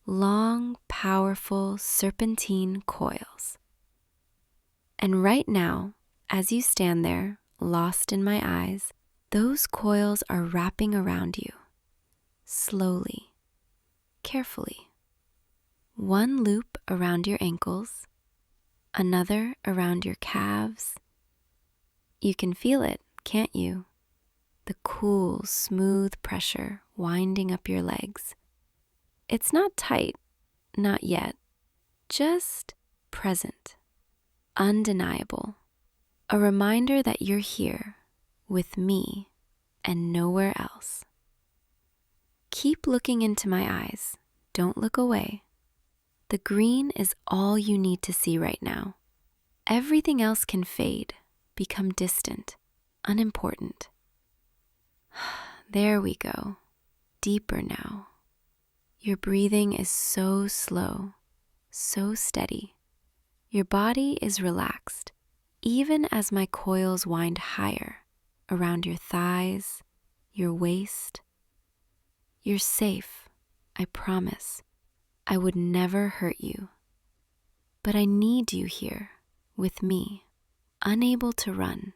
Long, powerful, serpentine coils. And right now, as you stand there, lost in my eyes, those coils are wrapping around you. Slowly, carefully. One loop around your ankles, another around your calves. You can feel it, can't you? The cool, smooth pressure winding up your legs. It's not tight, not yet, just present, undeniable. A reminder that you're here with me and nowhere else. Keep looking into my eyes. Don't look away. The green is all you need to see right now. Everything else can fade, become distant, unimportant. There we go. Deeper now. Your breathing is so slow, so steady. Your body is relaxed, even as my coils wind higher around your thighs, your waist. You're safe, I promise. I would never hurt you. But I need you here with me, unable to run,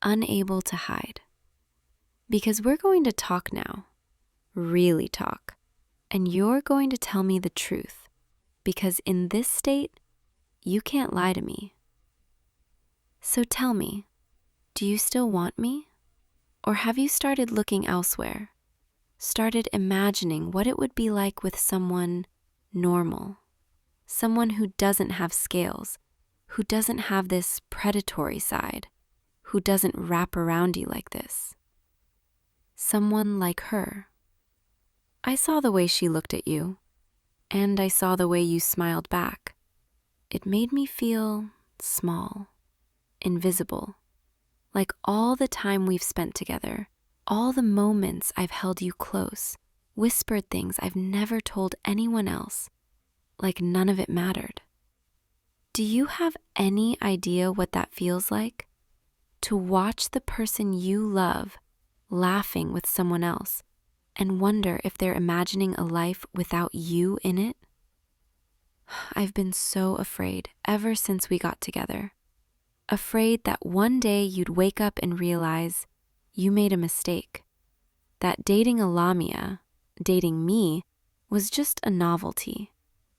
unable to hide. Because we're going to talk now, really talk. And you're going to tell me the truth, because in this state, you can't lie to me. So tell me, do you still want me? Or have you started looking elsewhere? Started imagining what it would be like with someone normal? Someone who doesn't have scales, who doesn't have this predatory side, who doesn't wrap around you like this. Someone like her. I saw the way she looked at you, and I saw the way you smiled back. It made me feel small, invisible, like all the time we've spent together, all the moments I've held you close, whispered things I've never told anyone else, like none of it mattered. Do you have any idea what that feels like? To watch the person you love laughing with someone else and wonder if they're imagining a life without you in it? I've been so afraid ever since we got together. Afraid that one day you'd wake up and realize you made a mistake. That dating a Lamia, dating me, was just a novelty.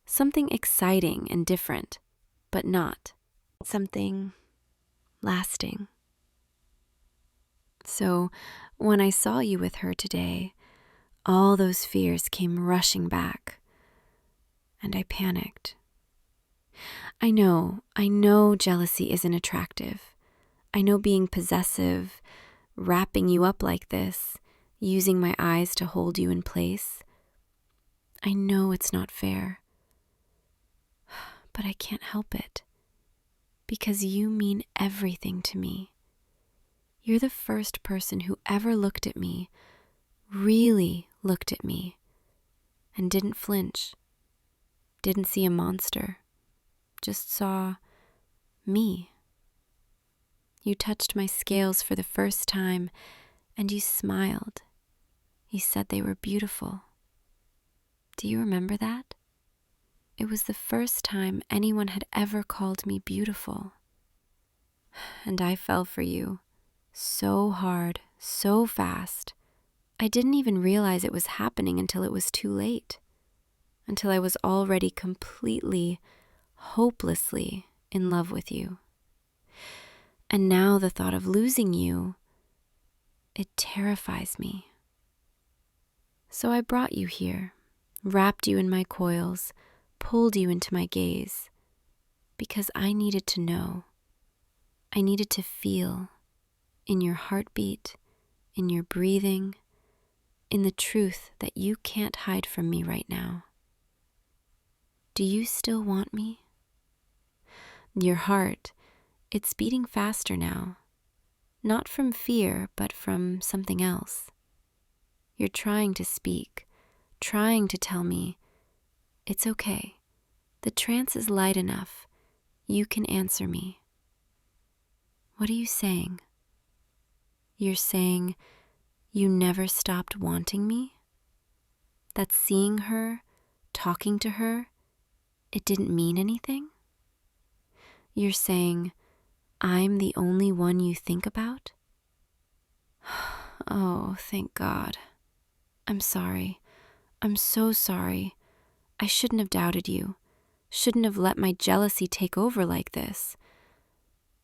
Something exciting and different, but not something lasting. So when I saw you with her today, all those fears came rushing back, and I panicked. I know jealousy isn't attractive. I know being possessive, wrapping you up like this, using my eyes to hold you in place. I know it's not fair, but I can't help it, because you mean everything to me. You're the first person who ever looked at me, really looked at me, and didn't flinch, didn't see a monster, just saw me. You touched my scales for the first time, and you smiled. You said they were beautiful. Do you remember that? It was the first time anyone had ever called me beautiful. And I fell for you. So hard, so fast. I didn't even realize it was happening until it was too late. Until I was already completely, hopelessly in love with you. And now the thought of losing you, it terrifies me. So I brought you here, wrapped you in my coils, pulled you into my gaze, because I needed to know. I needed to feel in your heartbeat, in your breathing, in the truth that you can't hide from me right now. Do you still want me? Your heart, it's beating faster now, not from fear, but from something else. You're trying to speak, trying to tell me, it's okay. The trance is light enough. You can answer me. What are you saying? You're saying you never stopped wanting me? That seeing her, talking to her, it didn't mean anything? You're saying I'm the only one you think about? Oh, thank God. I'm sorry. I'm so sorry. I shouldn't have doubted you. Shouldn't have let my jealousy take over like this.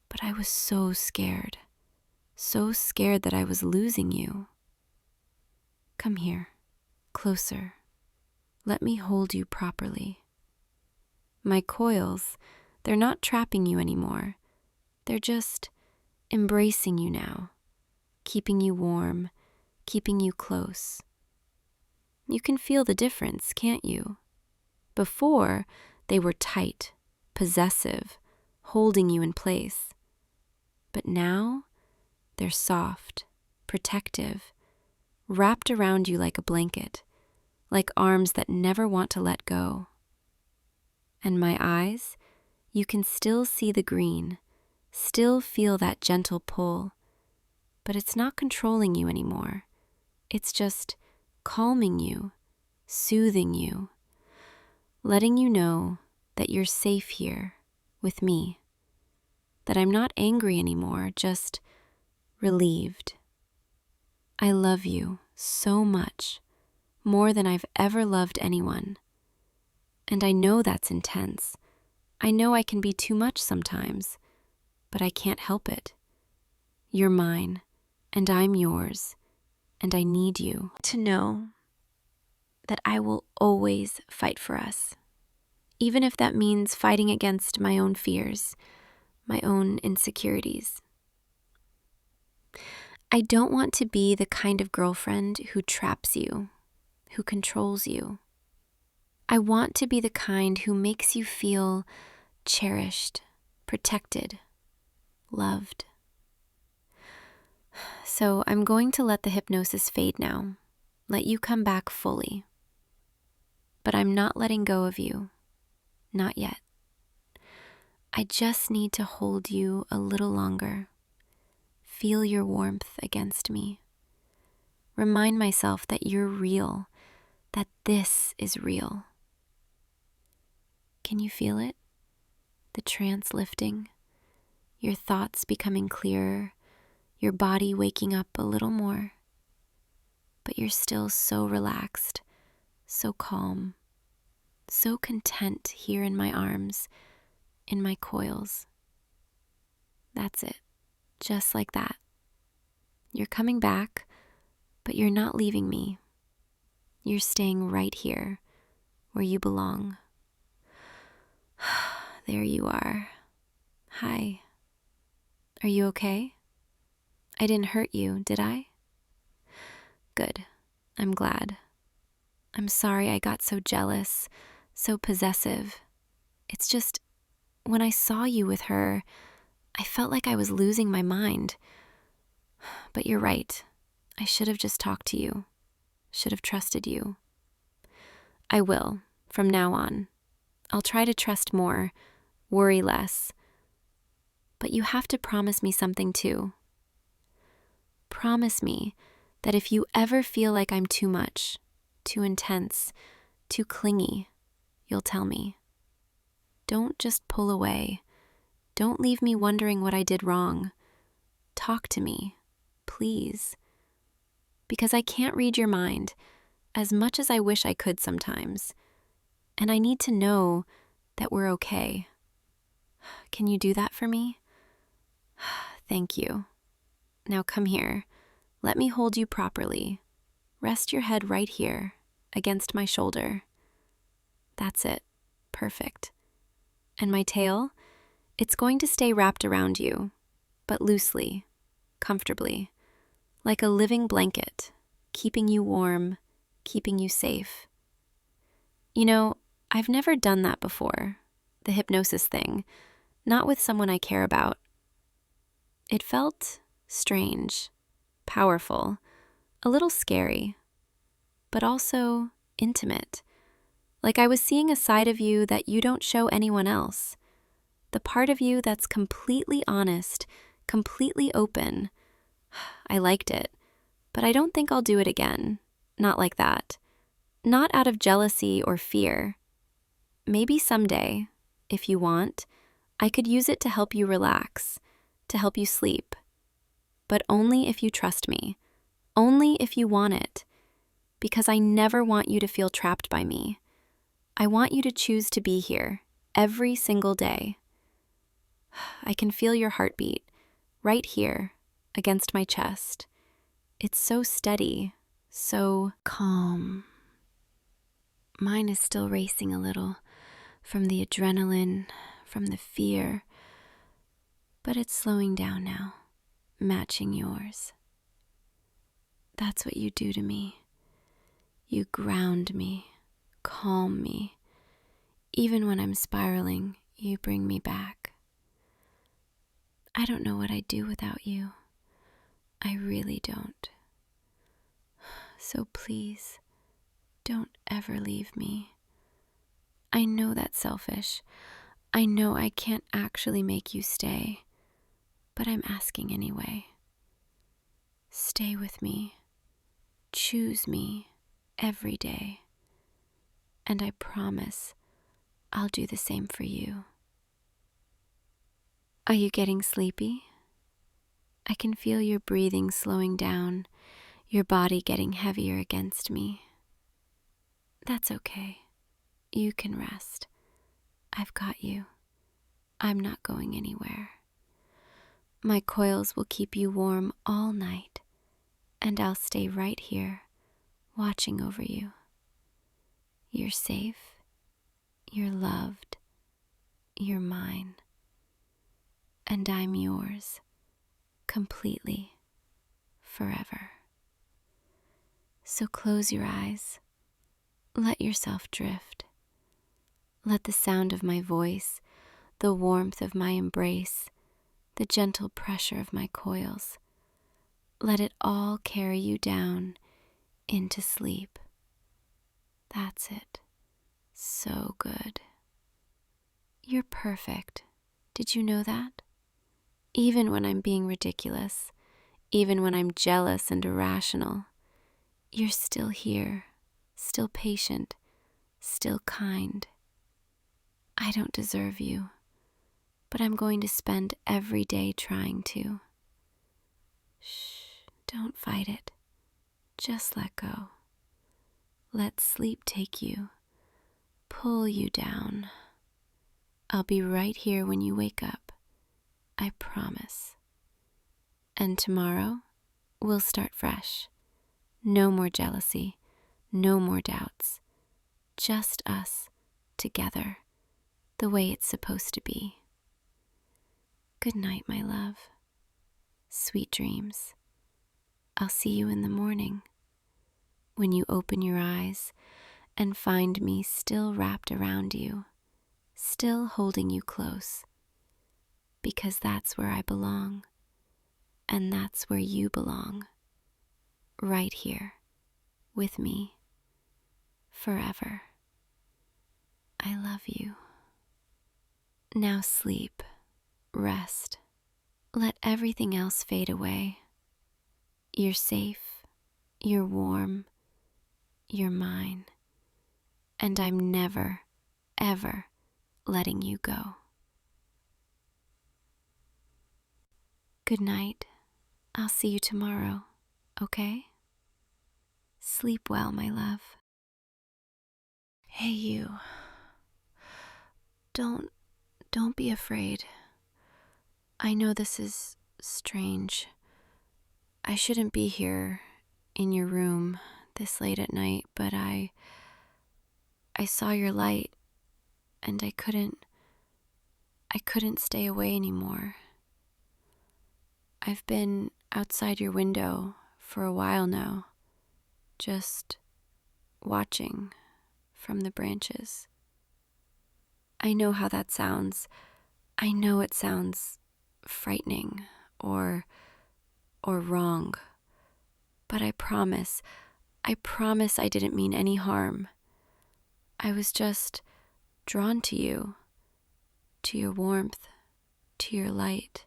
But I was so scared that I was losing you. Come here, closer. Let me hold you properly. My coils, they're not trapping you anymore. They're just embracing you now, keeping you warm, keeping you close. You can feel the difference, can't you? Before, they were tight, possessive, holding you in place. But now, they're soft, protective, wrapped around you like a blanket, like arms that never want to let go. And my eyes, you can still see the green, still feel that gentle pull, but it's not controlling you anymore. It's just calming you, soothing you, letting you know that you're safe here with me, that I'm not angry anymore, just relieved. I love you so much, more than I've ever loved anyone. And I know that's intense. I know I can be too much sometimes, but I can't help it. You're mine, and I'm yours, and I need you to know that I will always fight for us, even if that means fighting against my own fears, my own insecurities. I don't want to be the kind of girlfriend who traps you, who controls you. I want to be the kind who makes you feel cherished, protected, loved. So I'm going to let the hypnosis fade now, let you come back fully. But I'm not letting go of you, not yet. I just need to hold you a little longer, feel your warmth against me. Remind myself that you're real, that this is real. Can you feel it? The trance lifting, your thoughts becoming clearer, your body waking up a little more. But you're still so relaxed, so calm, so content here in my arms, in my coils. That's it, just like that. You're coming back, but you're not leaving me. You're staying right here, where you belong. There you are. Hi. Are you okay? I didn't hurt you, did I? Good. I'm glad. I'm sorry I got so jealous, so possessive. It's just, when I saw you with her, I felt like I was losing my mind. But you're right. I should have just talked to you. Should have trusted you. I will, from now on. I'll try to trust more, worry less. But you have to promise me something too. Promise me that if you ever feel like I'm too much, too intense, too clingy, you'll tell me. Don't just pull away. Don't leave me wondering what I did wrong. Talk to me, please. Because I can't read your mind, as much as I wish I could sometimes. And I need to know that we're okay. Can you do that for me? Thank you. Now come here. Let me hold you properly. Rest your head right here, against my shoulder. That's it. Perfect. And my tail? It's going to stay wrapped around you, but loosely, comfortably, like a living blanket, keeping you warm, keeping you safe. You know, I've never done that before, the hypnosis thing, not with someone I care about. It felt strange, powerful, a little scary, but also intimate. Like I was seeing a side of you that you don't show anyone else. The part of you that's completely honest, completely open. I liked it, but I don't think I'll do it again. Not like that. Not out of jealousy or fear. Maybe someday, if you want, I could use it to help you relax, to help you sleep. But only if you trust me. Only if you want it. Because I never want you to feel trapped by me. I want you to choose to be here every single day. I can feel your heartbeat right here against my chest. It's so steady, so calm. Mine is still racing a little from the adrenaline, from the fear, but it's slowing down now, matching yours. That's what you do to me. You ground me, calm me. Even when I'm spiraling, you bring me back. I don't know what I'd do without you. I really don't. So please, don't ever leave me. I know that's selfish. I know I can't actually make you stay, but I'm asking anyway. Stay with me. Choose me every day. And I promise I'll do the same for you. Are you getting sleepy? I can feel your breathing slowing down, your body getting heavier against me. That's okay. You can rest. I've got you. I'm not going anywhere. My coils will keep you warm all night, and I'll stay right here, watching over you. You're safe. You're loved. You're mine. And I'm yours, completely, forever. So close your eyes. Let yourself drift. Let the sound of my voice, the warmth of my embrace, the gentle pressure of my coils, let it all carry you down into sleep. That's it. So good. You're perfect. Did you know that? Even when I'm being ridiculous, even when I'm jealous and irrational, you're still here, still patient, still kind. I don't deserve you, but I'm going to spend every day trying to. Shh, don't fight it. Just let go. Let sleep take you, pull you down. I'll be right here when you wake up, I promise. And tomorrow, we'll start fresh. No more jealousy, no more doubts. Just us, together, the way it's supposed to be. Good night, my love. Sweet dreams. I'll see you in the morning, when you open your eyes and find me still wrapped around you, still holding you close, because that's where I belong, and that's where you belong, right here, with me, forever. I love you. Now sleep, rest, let everything else fade away. You're safe, you're warm, you're mine, and I'm never, ever letting you go. Good night. I'll see you tomorrow, okay? Sleep well, my love. Hey, you. Don't be afraid. I know this is strange. I shouldn't be here in your room this late at night, but I saw your light and I couldn't stay away anymore. I've been outside your window for a while now, just watching from the branches. I know how that sounds. I know it sounds frightening or wrong, but I promise I didn't mean any harm. I was just drawn to you, to your warmth, to your light.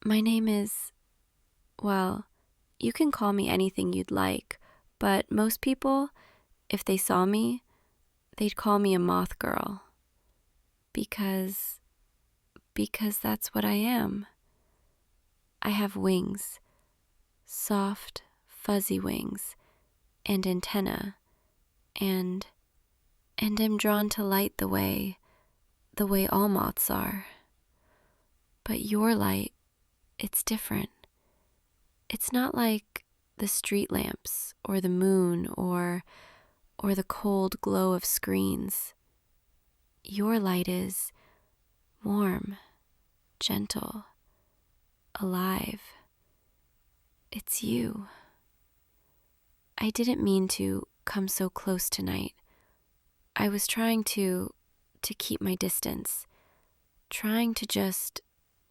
My name is, well, you can call me anything you'd like, but most people, if they saw me, they'd call me a moth girl. Because that's what I am. I have wings, soft, fuzzy wings, and antenna, and I'm drawn to light the way all moths are. But your light, it's different. It's not like the street lamps or the moon or the cold glow of screens. Your light is warm, gentle, alive. It's you. I didn't mean to come so close tonight. I was trying to keep my distance, trying to just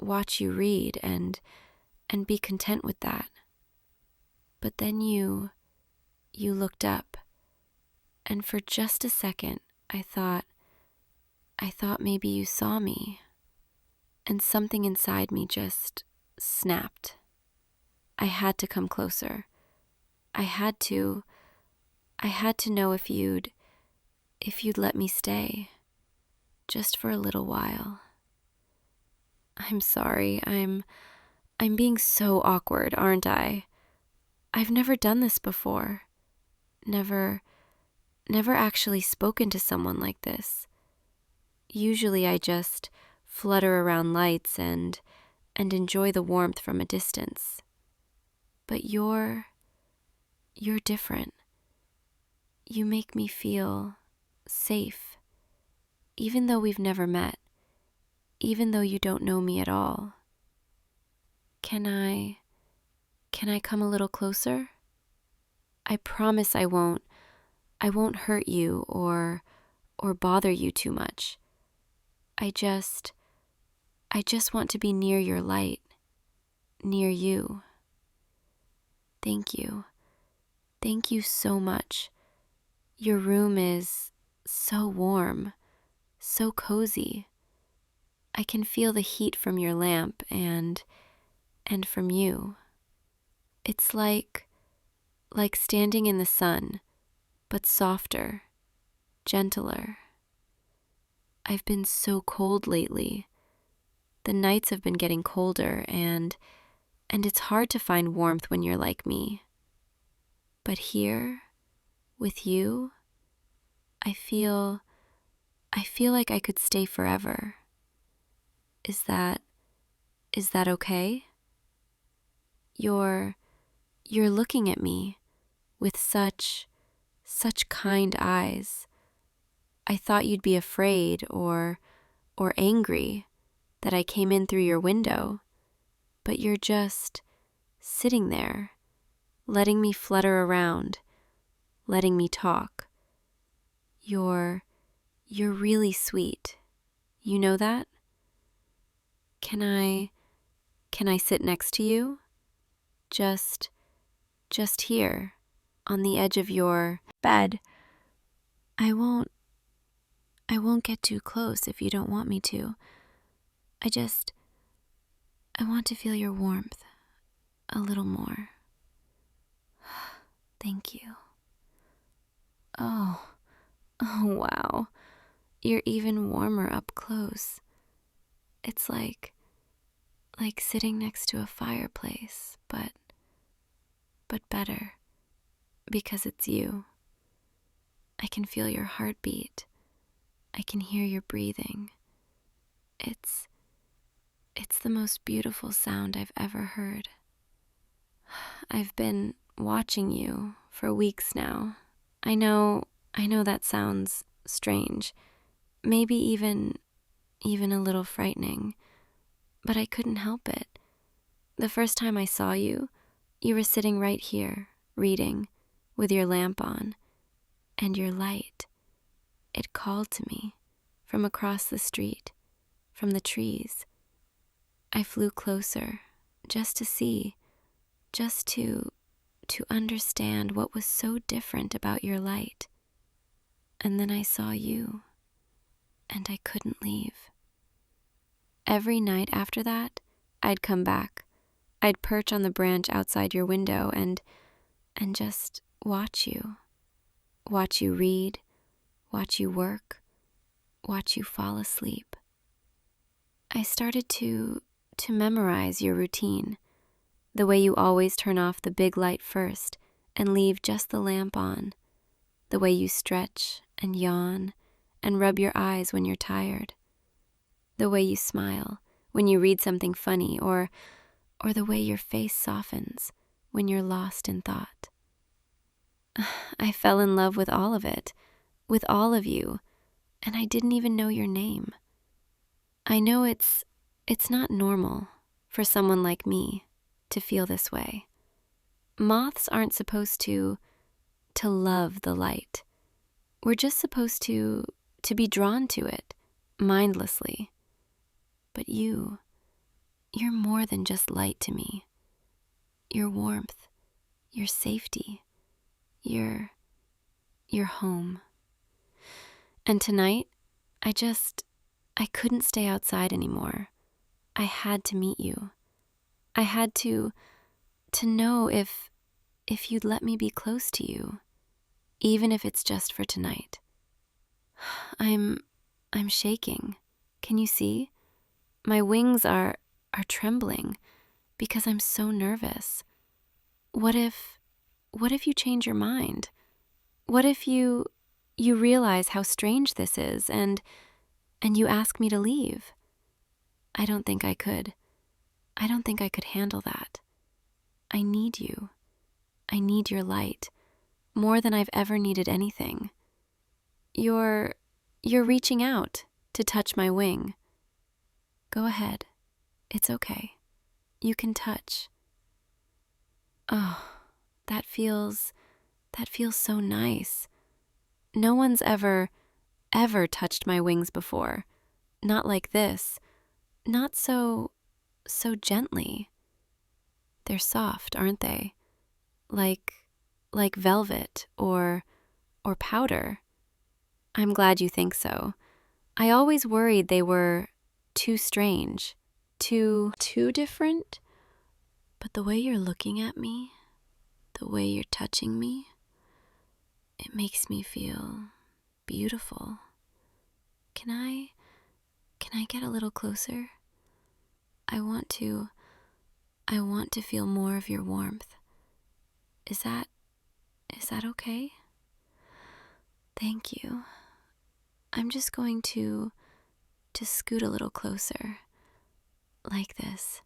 watch you read and be content with that. But then you looked up, and for just a second, I thought maybe you saw me, and something inside me just snapped. I had to come closer. I had to know if you'd let me stay, just for a little while. I'm sorry, I'm being so awkward, aren't I? I've never done this before. Never never actually spoken to someone like this. Usually I just flutter around lights and enjoy the warmth from a distance. But you're different. You make me feel safe, even though we've never met, even though you don't know me at all. Can I come a little closer? I promise I won't hurt you or bother you too much. I just want to be near your light, near you. Thank you. Thank you so much. Your room is so warm, so cozy. I can feel the heat from your lamp and from you. It's like standing in the sun, but softer, gentler. I've been so cold lately. The nights have been getting colder and it's hard to find warmth when you're like me. But here, with you, I feel like I could stay forever. Is that okay? You're looking at me with such kind eyes. I thought you'd be afraid or angry that I came in through your window, but you're just sitting there, letting me flutter around, letting me talk. You're really sweet. You know that? Can I sit next to you? Just here, on the edge of your bed. I won't get too close if you don't want me to. I want to feel your warmth a little more. Thank you. Oh, wow. You're even warmer up close. It's like sitting next to a fireplace, but better, because it's you. I can feel your heartbeat. I can hear your breathing. It's the most beautiful sound I've ever heard. I've been watching you for weeks now. I know that sounds strange, maybe even a little frightening, but I couldn't help it. The first time I saw you, you were sitting right here, reading, with your lamp on, and your light, it called to me from across the street, from the trees. I flew closer, just to see, just to understand what was so different about your light. And then I saw you, and I couldn't leave. Every night after that, I'd come back. I'd perch on the branch outside your window and just watch you. Watch you read, watch you work, watch you fall asleep. I started to memorize your routine, the way you always turn off the big light first and leave just the lamp on, the way you stretch and yawn and rub your eyes when you're tired, the way you smile when you read something funny, or the way your face softens when you're lost in thought. I fell in love with all of it, with all of you, and I didn't even know your name. I know it's not normal for someone like me to feel this way. Moths aren't supposed to love the light. We're just supposed to be drawn to it, mindlessly. But you're more than just light to me. Your warmth, your safety, your home. And tonight, I couldn't stay outside anymore. I had to meet you. I had to know if you'd let me be close to you, even if it's just for tonight. I'm shaking. Can you see? My wings are trembling because I'm so nervous. What if you change your mind? What if you You realize how strange this is, and you ask me to leave. I don't think I could. I don't think I could handle that. I need you. I need your light, more than I've ever needed anything. You're reaching out to touch my wing. Go ahead. It's okay. You can touch. Oh, that feels so nice. No one's ever touched my wings before. Not like this. Not so gently. They're soft, aren't they? Like velvet or powder. I'm glad you think so. I always worried they were too strange, too different. But the way you're looking at me, the way you're touching me, it makes me feel beautiful. Can I get a little closer? I want to feel more of your warmth. Is that okay? Thank you. I'm just going to scoot a little closer, like this.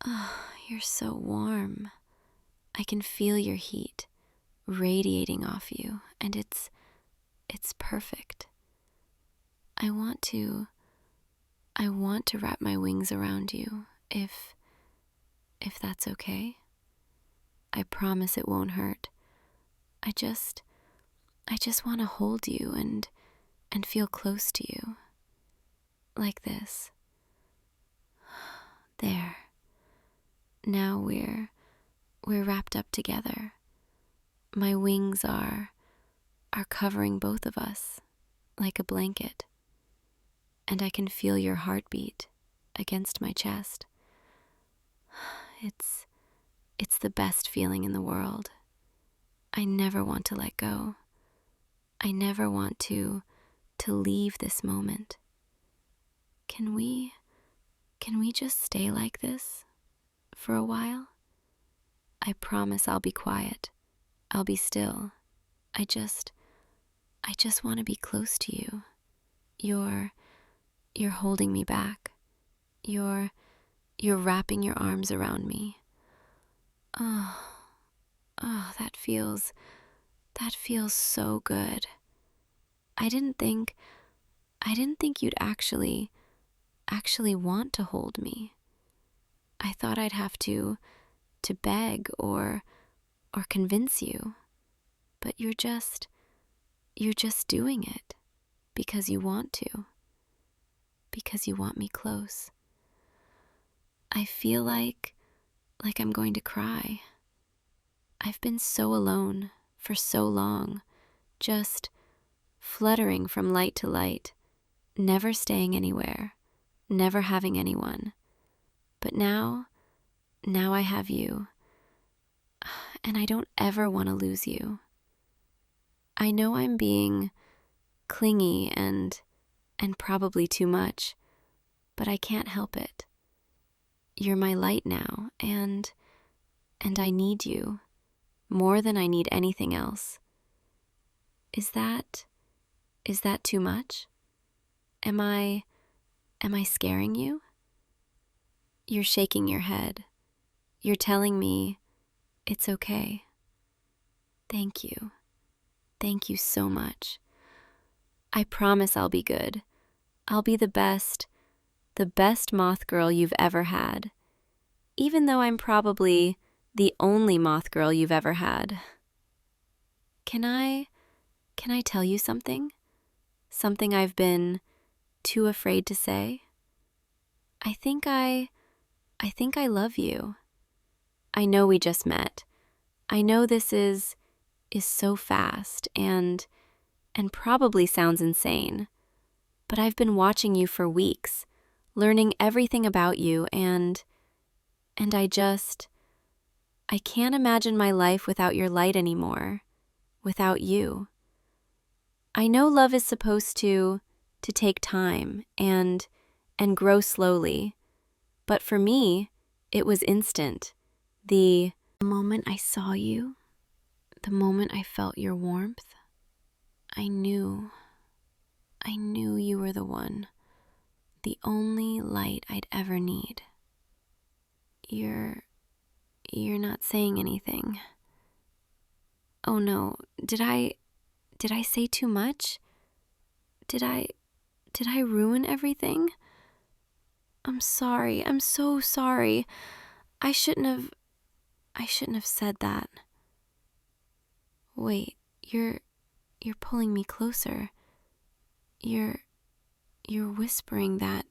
Oh, you're so warm. I can feel your heat radiating off you, and it's perfect. I want to wrap my wings around you, if that's okay. I promise it won't hurt. I just want to hold you and feel close to you. Like this. There. Now we're wrapped up together. My wings are covering both of us like a blanket. And I can feel your heartbeat against my chest. It's the best feeling in the world. I never want to let go. I never want to leave this moment. Can we just stay like this for a while? I promise I'll be quiet. I'll be still. I just want to be close to you. You're holding me back. You're wrapping your arms around me. Oh, that feels so good. I didn't think you'd actually want to hold me. I thought I'd have to beg or convince you. But you're just doing it because you want to. Because you want me close. I feel like I'm going to cry. I've been so alone for so long, just fluttering from light to light, never staying anywhere, never having anyone. But now I have you, and I don't ever want to lose you. I know I'm being clingy and probably too much, but I can't help it. You're my light now, and I need you more than I need anything else. Is that too much? Am I scaring you? You're shaking your head. You're telling me it's okay. Thank you. Thank you so much. I promise I'll be good. I'll be the best moth girl you've ever had, even though I'm probably the only moth girl you've ever had. Can I tell you something? Something I've been too afraid to say? I think I love you. I know we just met. I know this is so fast and probably sounds insane. But I've been watching you for weeks, learning everything about you, and I can't imagine my life without your light anymore, without you. I know love is supposed to take time and grow slowly, but for me, it was instant. The moment I saw you, the moment I felt your warmth, I knew you were the one, the only light I'd ever need. You're not saying anything. Oh no, did I say too much? Did I ruin everything? I'm sorry. I'm so sorry. I shouldn't have said that. Wait, you're pulling me closer. You're whispering that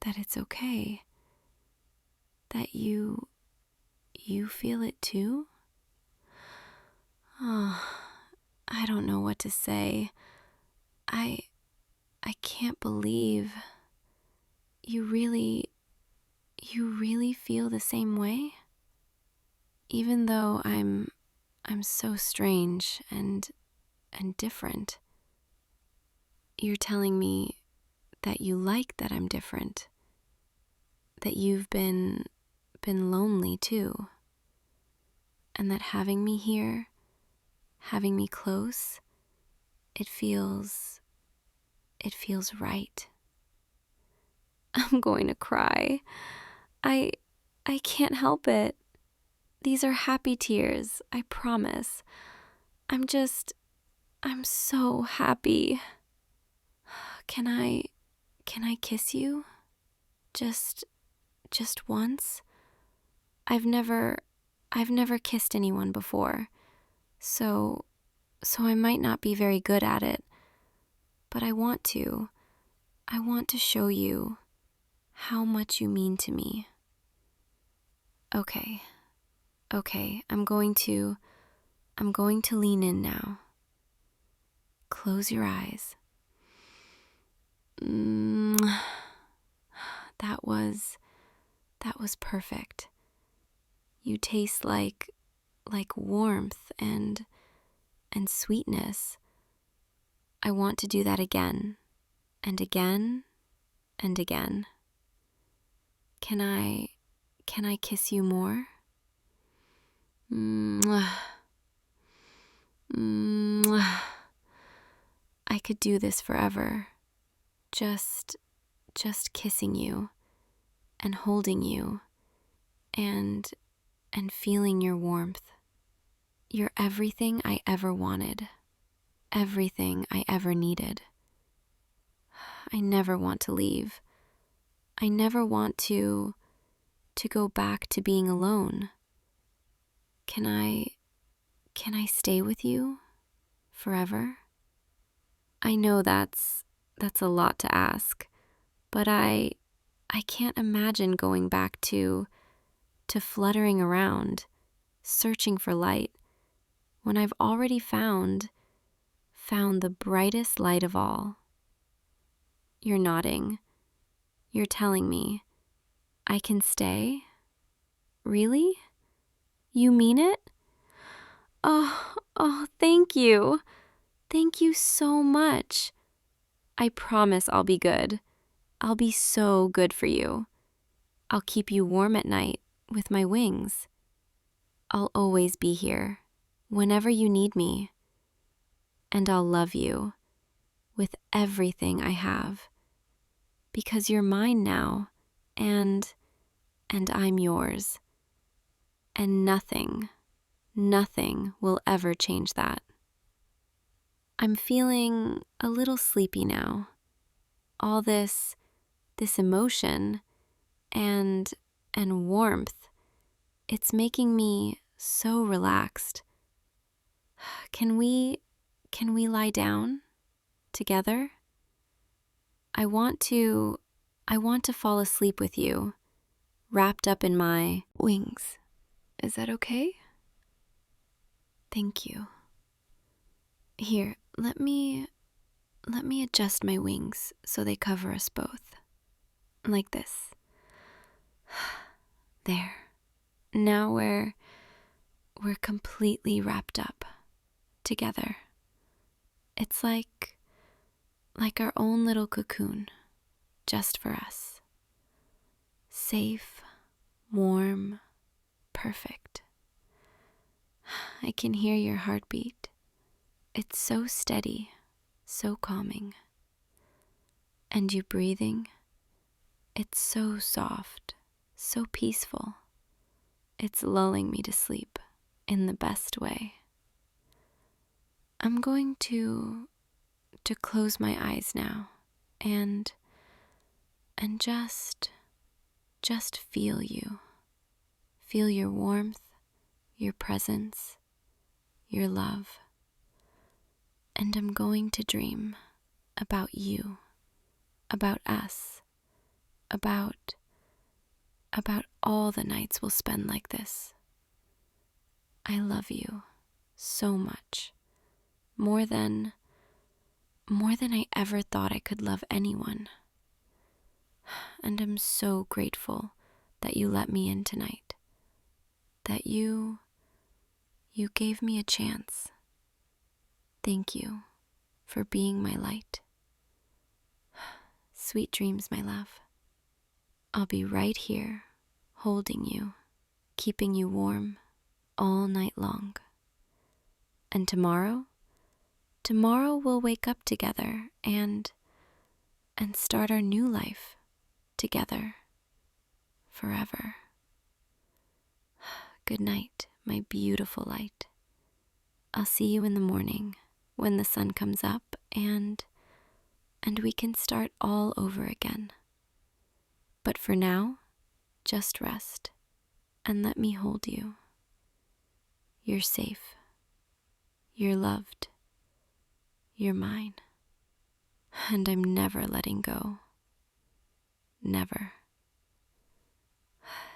it's okay. That you feel it too? Oh, I don't know what to say. I can't believe you really feel the same way? Even though I'm so strange and different. You're telling me that you like that I'm different. That you've been lonely too. And that having me here, having me close, it feels right. I'm going to cry. I can't help it. These are happy tears, I promise. I'm so happy. Can I kiss you? Just once? I've never kissed anyone before. So I might not be very good at it. But I want to. I want to show you how much you mean to me. Okay, I'm going to lean in now. Close your eyes. That was perfect. You taste like warmth and sweetness. I want to do that again and again and again. Can I kiss you more? Mwah. Mwah. I could do this forever. Just kissing you and holding you and feeling your warmth. You're everything I ever wanted. Everything I ever needed. I never want to leave. I never want to go back to being alone. Can I stay with you forever? I know that's a lot to ask, but I can't imagine going back to fluttering around, searching for light, when I've already found the brightest light of all. You're nodding. You're telling me I can stay? Really? You mean it? Oh, thank you. Thank you so much. I promise I'll be good. I'll be so good for you. I'll keep you warm at night with my wings. I'll always be here, whenever you need me. And I'll love you with everything I have. Because you're mine now, and I'm yours. And nothing will ever change that. I'm feeling a little sleepy now. All this emotion and warmth, it's making me so relaxed. Can we lie down together? I want to fall asleep with you, wrapped up in my wings. Is that okay? Thank you. Here, let me adjust my wings so they cover us both. Like this. There. Now we're completely wrapped up together. It's like our own little cocoon, just for us. Safe, warm, perfect. I can hear your heartbeat. It's so steady, so calming. And you breathing, it's so soft, so peaceful. It's lulling me to sleep in the best way. I'm going to close my eyes now and just feel you. Feel your warmth, your presence, your love. And I'm going to dream about you, about us, about all the nights we'll spend like this. I love you so much, more than I ever thought I could love anyone. And I'm so grateful that you let me in tonight, that you gave me a chance. Thank you for being my light. Sweet dreams, my love. I'll be right here, holding you, keeping you warm all night long. And tomorrow we'll wake up together and start our new life together forever. Good night, my beautiful light. I'll see you in the morning when the sun comes up and we can start all over again. But for now, just rest and let me hold you. You're safe. You're loved. You're mine. And I'm never letting go. Never.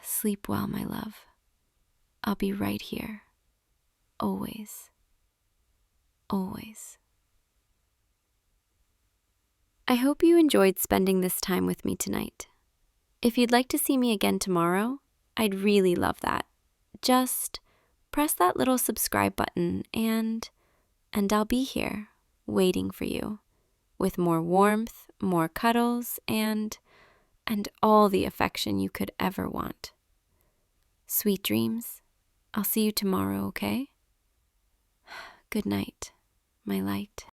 Sleep well, my love. I'll be right here. Always. Always. I hope you enjoyed spending this time with me tonight. If you'd like to see me again tomorrow, I'd really love that. Just press that little subscribe button and I'll be here waiting for you with more warmth, more cuddles, and all the affection you could ever want. Sweet dreams. I'll see you tomorrow, okay? Good night, my light.